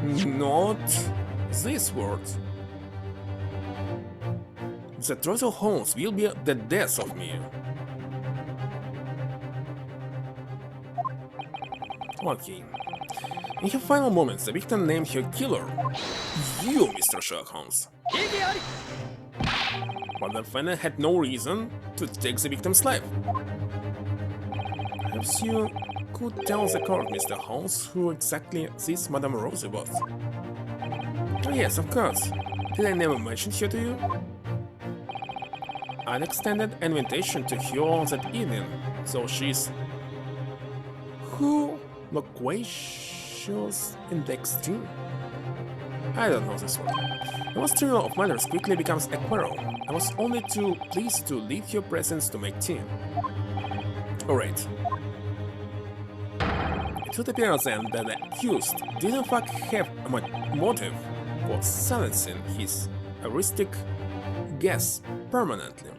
Not this word. The Throttle Holmes will be the death of me. Okay. In her final moments, the victim named her killer. You, Mr. Sherlock Holmes. But the defendant had no reason to take the victim's life. Perhaps you could tell the court, Mr. Holmes, who exactly this Madame Rosie was. Oh yes, of course. Did I never mention her to you? I'd extended an invitation to her that evening, so she's... Who? Loquacious in the extreme? I don't know this one. The most trivial of matters quickly becomes a quarrel. I was only too pleased to leave your presence to make tea. Alright. It would appear then that the accused did in fact have a motive for silencing his heuristic guess permanently.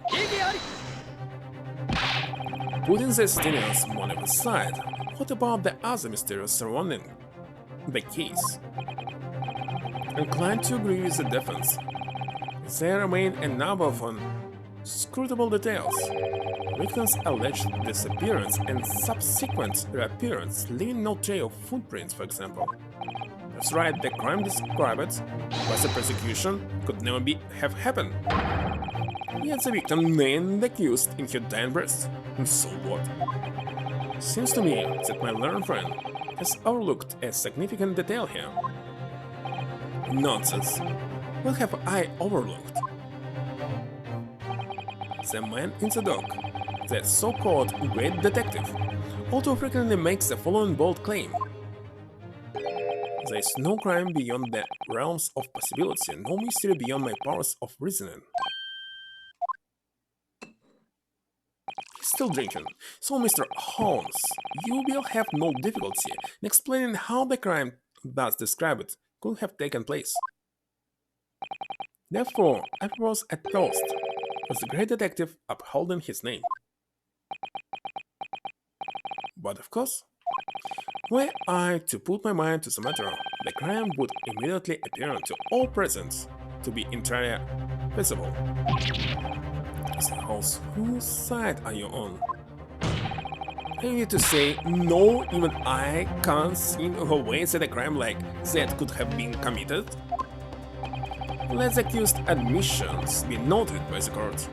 Putting the stimulus motive aside, what about the other mysteries surrounding the case? Inclined to agree with the defense, there remain a number of inscrutable details. Victims' alleged disappearance and subsequent reappearance, leaving no trail of footprints, for example. That's right, the crime described by the prosecution could never have happened. Yet the victim named the accused in her dying breath. And so what? Seems to me that my learned friend has overlooked a significant detail here. Nonsense. What have I overlooked? The man in the dock, the so-called great detective, also frequently makes the following bold claim. There is no crime beyond the realms of possibility, no mystery beyond my powers of reasoning. He's still drinking. So, Mr. Holmes, you will have no difficulty in explaining how the crime thus described could have taken place. Therefore, I propose a toast, with the great detective upholding his name. But of course, were I to put my mind to the matter, the crime would immediately appear to all present to be entirely visible. Mr. Holmes, whose side are you on? I need to say, no, even I can't think of a way that a crime like that could have been committed. Let the accused's admissions be noted by the court.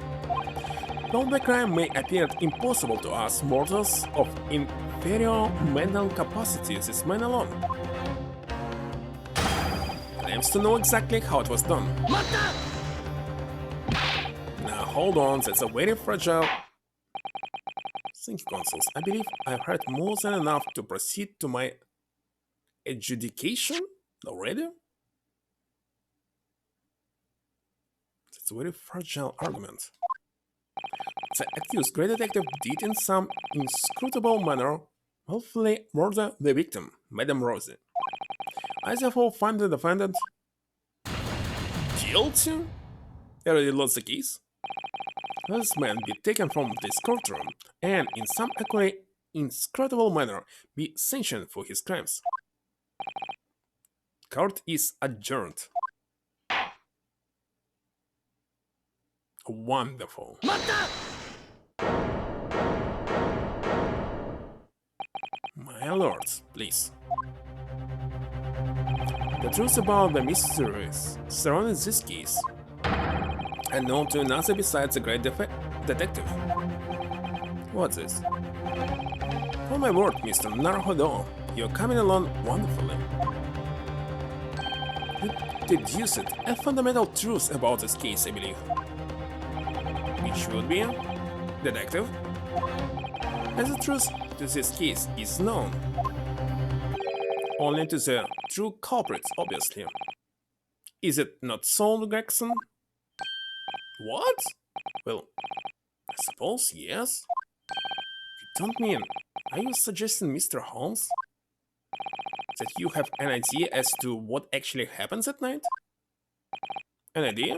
Though the crime may appear impossible to us mortals of inferior mental capacity, this man alone claims to know exactly how it was done. Now hold on, that's a very fragile... Thank you, consuls. I believe I've heard more than enough to proceed to my adjudication already? That's a very fragile argument. The accused great detective did in some inscrutable manner willfully murder the victim, Madame Rosie. I therefore find the defendant guilty? I already lost the case. Let this man be taken from this courtroom and in some equally inscrutable manner be sanctioned for his crimes. Court is adjourned. Wonderful. My lords, please. The truth about the mysteries surrounding this case and known to another besides the great detective. What's this? For my word, Mr. Naruhodo, you're coming along wonderfully. You deduced a fundamental truth about this case, I believe. Which would be, detective, as the truth to this case is known only to the true culprits, obviously. Is it not so, Gregson? What? Well, I suppose yes. You don't mean Are you suggesting, Mr. Holmes, that you have an idea as to what actually happens at night? An idea?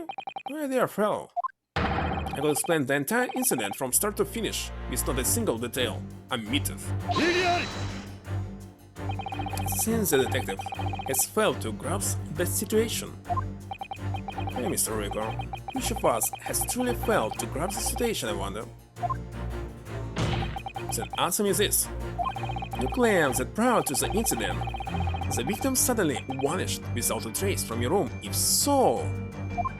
My dear fellow, I will explain the entire incident from start to finish, with not a single detail omitted. Since the detective has failed to grasp the situation. Hey, Mr. Rico, which of us has truly failed to grasp the situation, I wonder? Then answer me this. You claim that prior to the incident, the victim suddenly vanished without a trace from your room. If so,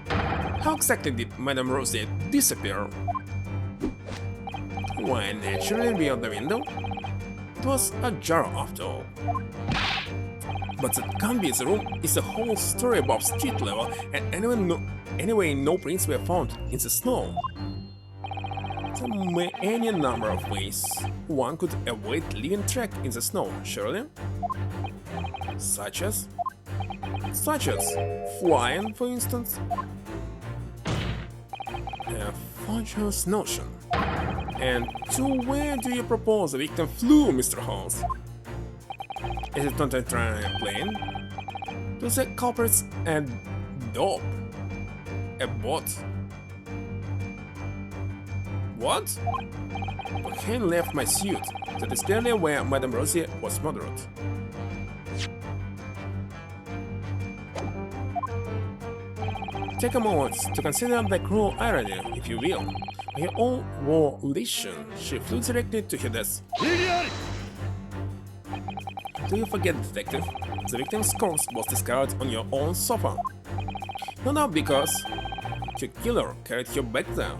how exactly did Madame Rosie disappear? Why, naturally beyond the window? It was ajar after all. But that can't be the room. It's a whole story above street level, and anyway, no prints were found in the snow. There may any number of ways one could avoid leaving track in the snow, surely? Such as flying, for instance. A fortuitous notion. And to where do you propose the victim flew, Mr. Holmes? Is it not a plane? To the culprits a dope? A bot? What? Cocaine left my suit. That is clearly where Madame Rosie was murdered. Take a moment to consider the cruel irony, if you will. By her own volition, she flew directly to her death. Do you forget, detective? The victim's corpse was discovered on your own sofa. No doubt because the killer carried her back there.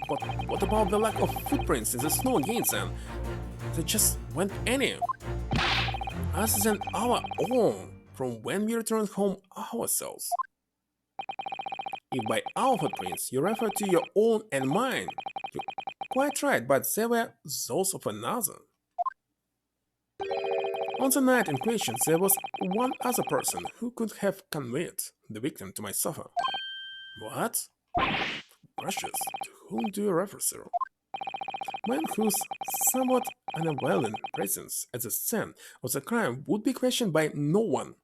But what about the lack of footprints in the snow again, then? They just went any. Other than our own, from when we returned home ourselves. If by our footprints you refer to your own and mine, you're quite right, but they were those of another. On the night in question, there was one other person who could have conveyed the victim to my sofa. What? Gracious, to whom do you refer, sir? Man whose somewhat unavailing presence at the scene of the crime would be questioned by no one.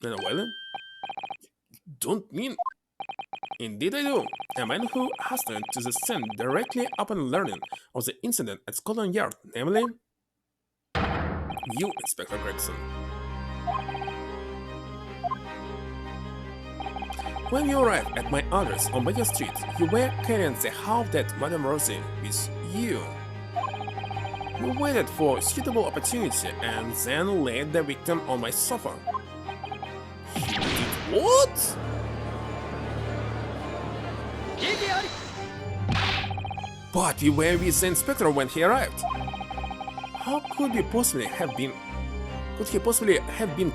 Unavailing? Don't mean... Indeed I do. A man who hastened to the scene directly upon learning of the incident at Scotland Yard, namely... you, Inspector Gregson. When you arrived at my address on Baker Street, you were carrying the half-dead Madame Rosie with you. You waited for a suitable opportunity and then laid the victim on my sofa. You did what? But we were with the inspector when he arrived. How could he possibly have been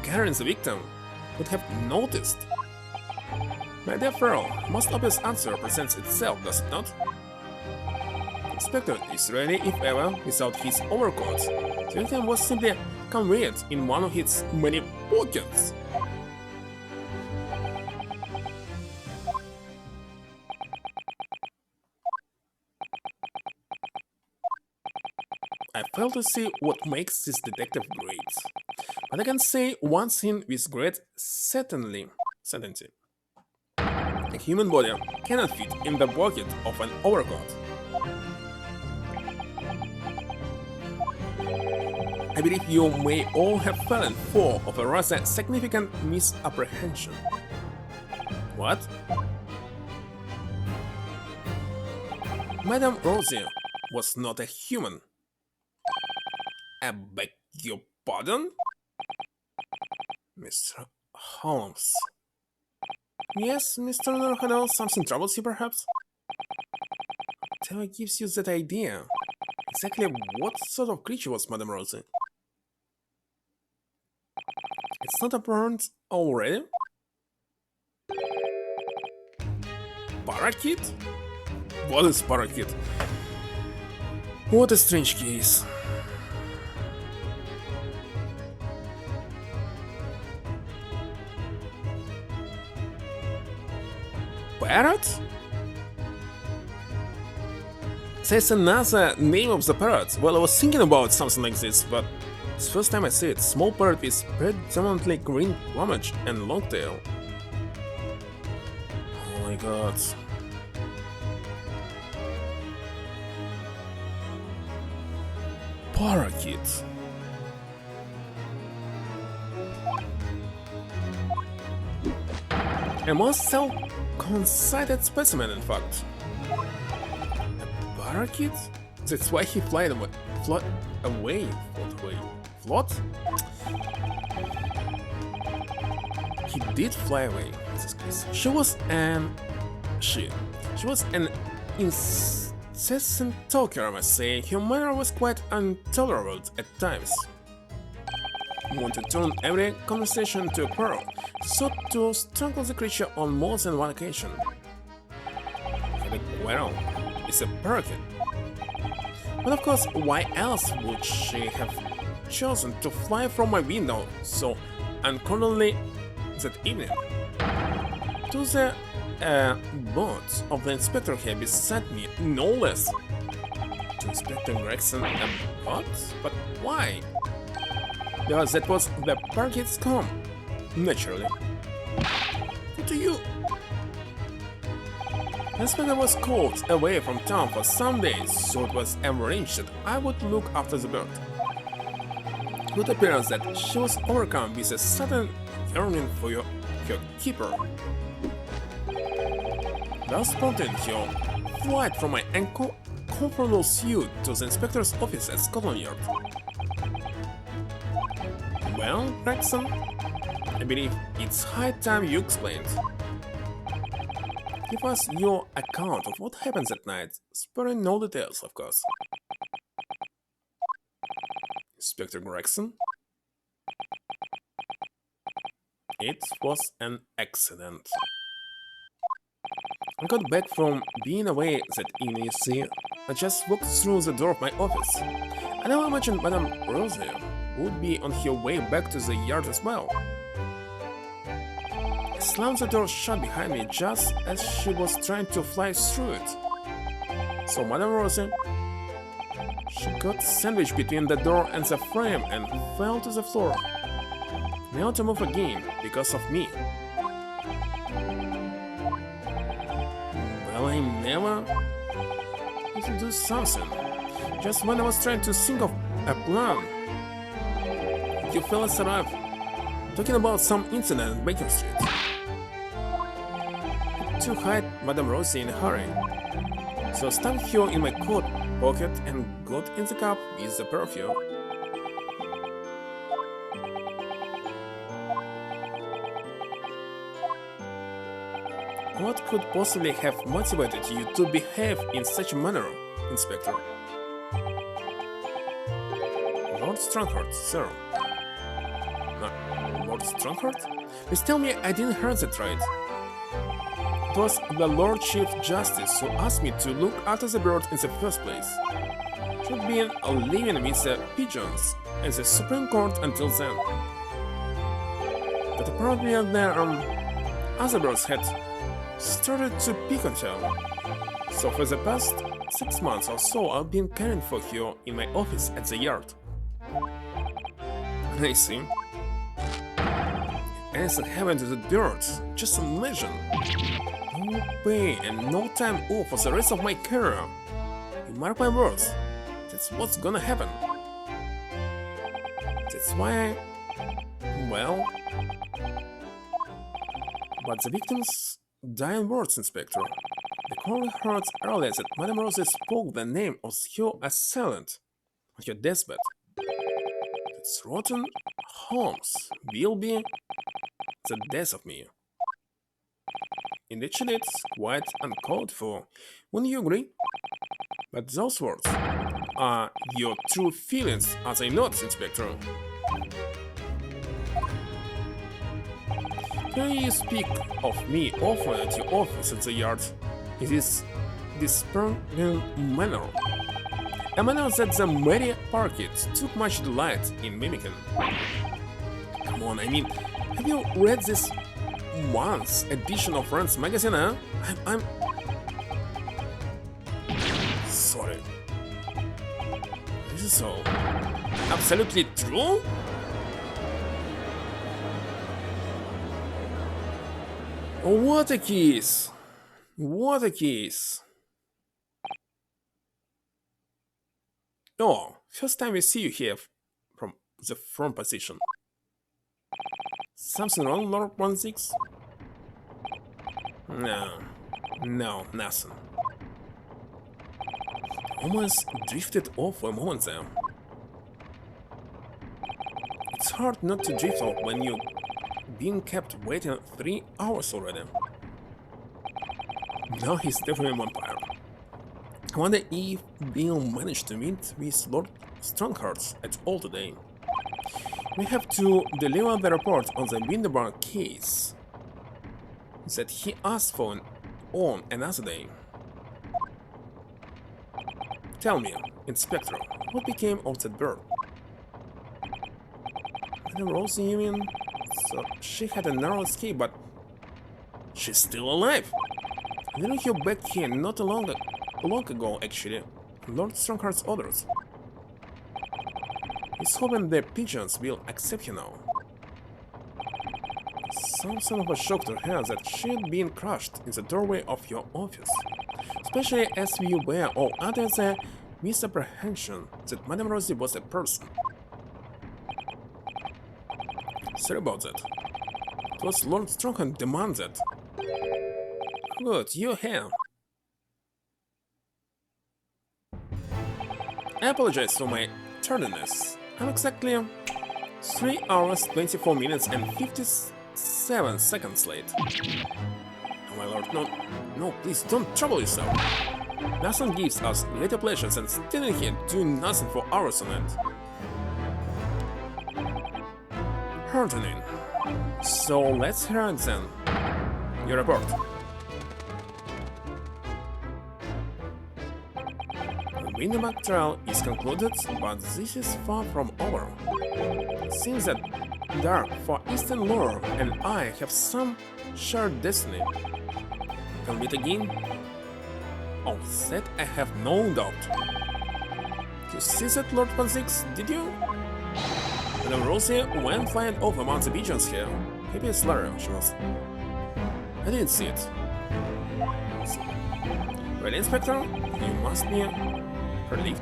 carrying the victim? Could have noticed? My dear fellow, most obvious answer presents itself, does it not? Inspector is ready, if ever, without his overcoat. The victim was simply conveyed in one of his many pockets. I fail to see what makes this detective great, but I can say one thing with great certainty. A human body cannot fit in the pocket of an overcoat. I believe you may all have fallen foul of a rather significant misapprehension. What? Madame Rosie was not a human. I beg your pardon? Mr. Holmes. Yes, Mr. Norhadel, something troubles you perhaps? Whatever gives you that idea? Exactly what sort of creature was Madame Rosie? It's not apparent already? Parakeet? What is parakeet? What a strange case. Parrot? says another name of the parrot. Well, I was thinking about something like this, but it's the first time I see it. Small parrot with predominantly green plumage and long tail. Oh my god. Parakeet. A most self-conceited specimen, in fact. A parakeet? That's why he flied away. Float away? Float? He did fly away in this case. She was an incessant talker, I must say. Her manner was quite intolerable at times. Wanted to turn every conversation to a quarrel, sought to strangle the creature on more than one occasion. The quarrel is a parakeet. But of course, why else would she have chosen to fly from my window so uncommonly that evening? To the boat of the inspector here beside me, no less. To Inspector Gregson a boat? But why? Because that was the parakeet's home, naturally. What do you? The inspector was called away from town for some days, so it was arranged that I would look after the bird. It would appear that she was overcome with a sudden yearning for her keeper. Thus prompted her flight from my uncomfortable suite to the inspector's office at Scotland Yard. Well, Gregson, I believe it's high time you explained. Give us your account of what happens at night, sparing no details, of course. Inspector Gregson? It was an accident. I got back from being away that evening, you see. I just walked through the door of my office. I never imagined Madame Rosie would be on her way back to the yard as well. I slammed the door shut behind me just as she was trying to fly through it. So Madame Rosie, she got sandwiched between the door and the frame and fell to the floor. Never to move again because of me. Well, I never had to do something. Just when I was trying to think of a plan, you fellas arrived, talking about some incident in Baker Street. To hide Madame Rosie in a hurry, so I stuffed her in my coat pocket and got in the cab with the perfume. What could possibly have motivated you to behave in such a manner, Inspector? Lord Strongheart, sir. No, Lord Strongheart? Please tell me I didn't hear that right. It was the Lord Chief Justice who asked me to look after the bird in the first place. Should be living with the pigeons in the Supreme Court until then. But apparently other birds had started to pick on her. So for the past 6 months or so I've been caring for her in my office at the yard. I see. Anything happened to the bird, just imagine. No pay and no time off for the rest of my career. You mark my words, that's what's gonna happen. That's why well... But the victim's dying words, Inspector. The coroner heard earlier that Madame Rosie spoke the name of her assailant on her deathbed. It's rotten Holmes will be the death of me. Indeed, it's quite uncalled for. Wouldn't you agree? But those words are your true feelings, are they not, Inspector? Can you speak of me often at your office at the yard in this despairing manner? A manner that the Mary Parkett took much delight in mimicking. Come on, I mean, have you read this month's edition of Friends magazine, huh? I'm sorry. This is so absolutely true? What a kiss! What a kiss! Oh, first time we see you here from the front position. Something wrong, Lord 16? No, nothing. Almost drifted off for a moment there. It's hard not to drift off when you're being kept waiting 3 hours already. Now he's definitely a vampire. I wonder if Bill managed to meet with Lord Stronghearts at all today. We have to deliver the report on the Winterborn case that he asked for on another day. Tell me, Inspector, what became of that bird? Madame Rosie, you mean? So she had a narrow escape, but she's still alive. Didn't you back here not long ago, actually? Lord Strongheart's orders. He's hoping the pigeons will accept you now. Something of a shock to her that she had been crushed in the doorway of your office, especially as we were all under the misapprehension that Madame Rosie was a person. Sorry about that. It was Lord Strongheart demanded. Good, you're here. I apologize for my tardiness. I'm exactly 3 hours, 24 minutes and 57 seconds late. Oh my lord, no, please don't trouble yourself. Nothing gives us greater pleasure than standing here doing nothing for hours on end. Heartening. So let's hear it then. Your report. The Winterborn trial is concluded, but this is far from over. It seems that Dark for Eastern Lore and I have some shared destiny. Can we meet again? Oh, that I have no doubt. You see that, Lord 16, did you? Madame Rosie went flying off among the pigeons here. Maybe a slaughter she was. I didn't see it. Well, Inspector, you must be relieved.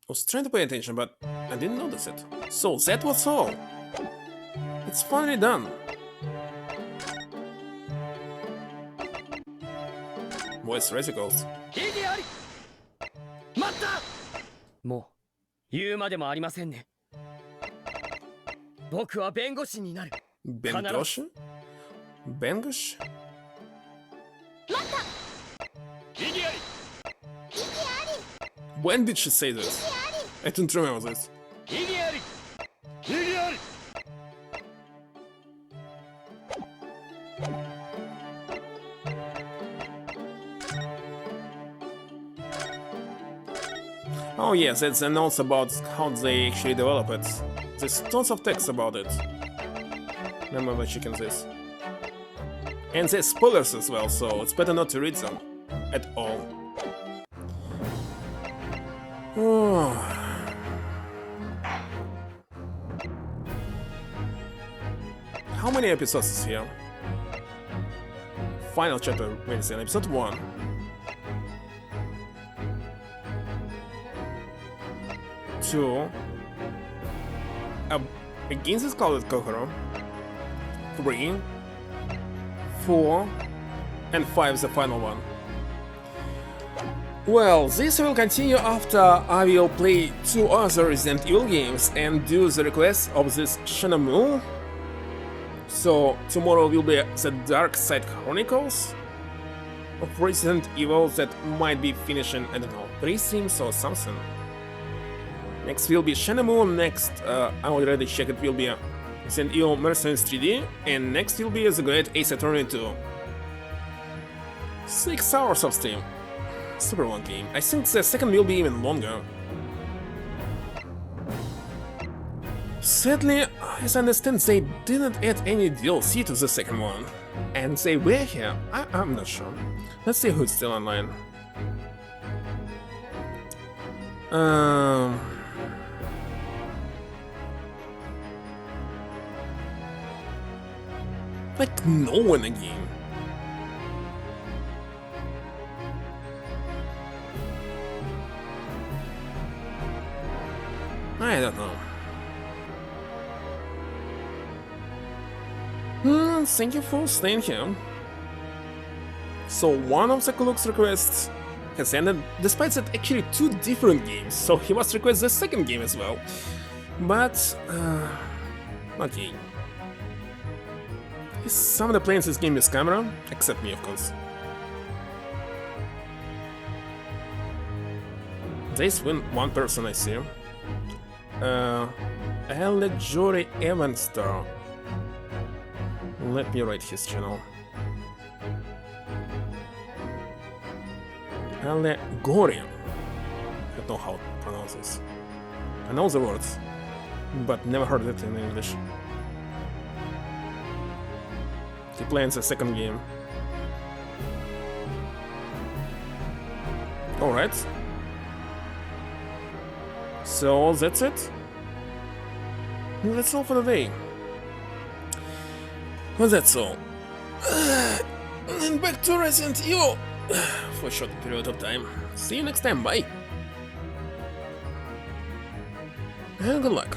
I was trying to pay attention, but I didn't notice it. So that was all. It's finally done. Voice radicals. もう言うまでもありませんね。僕は弁護士になる。Bengosh? Bengosh? When did she say this? I don't remember this. Oh yes, it's a note about how they actually develop it. There's tons of text about it. Remember checking this. And there's spoilers as well, so it's better not to read them at all. How many episodes is here? Final chapter, wait a second, episode 1. 2. Against the Scarlet Kokoro. 3. 4. And 5 is the final one. Well, this will continue after I will play 2 other Resident Evil games and do the request of this Shanamu. So tomorrow will be the Dark Side Chronicles of Resident Evil that might be finishing, I don't know, 3 streams or something. Next will be Shanamu, next, I already checked, it will be Resident Evil Mercenaries 3D, and next will be The Great Ace Attorney 2. 6 hours of stream. Super long game. I think the second will be even longer. Sadly, as I understand, they didn't add any DLC to the second one. And they were here? I'm not sure. Let's see who's still online. Like no one again. I don't know. Thank you for staying here. So one of the Kuluk's requests has ended, despite that actually 2 different games, so he must request the second game as well. But, okay. Somebody playing this game with camera, except me of course. There's one person I see. Kuluk01's. Let me write his channel. Allegoria. I don't know how to pronounce this. I know the words, but never heard it in English. He plans the second game. Alright. So that's it. That's all for the day. Well, that's all. And back to Resident Evil for a short period of time. See you next time, bye. And good luck.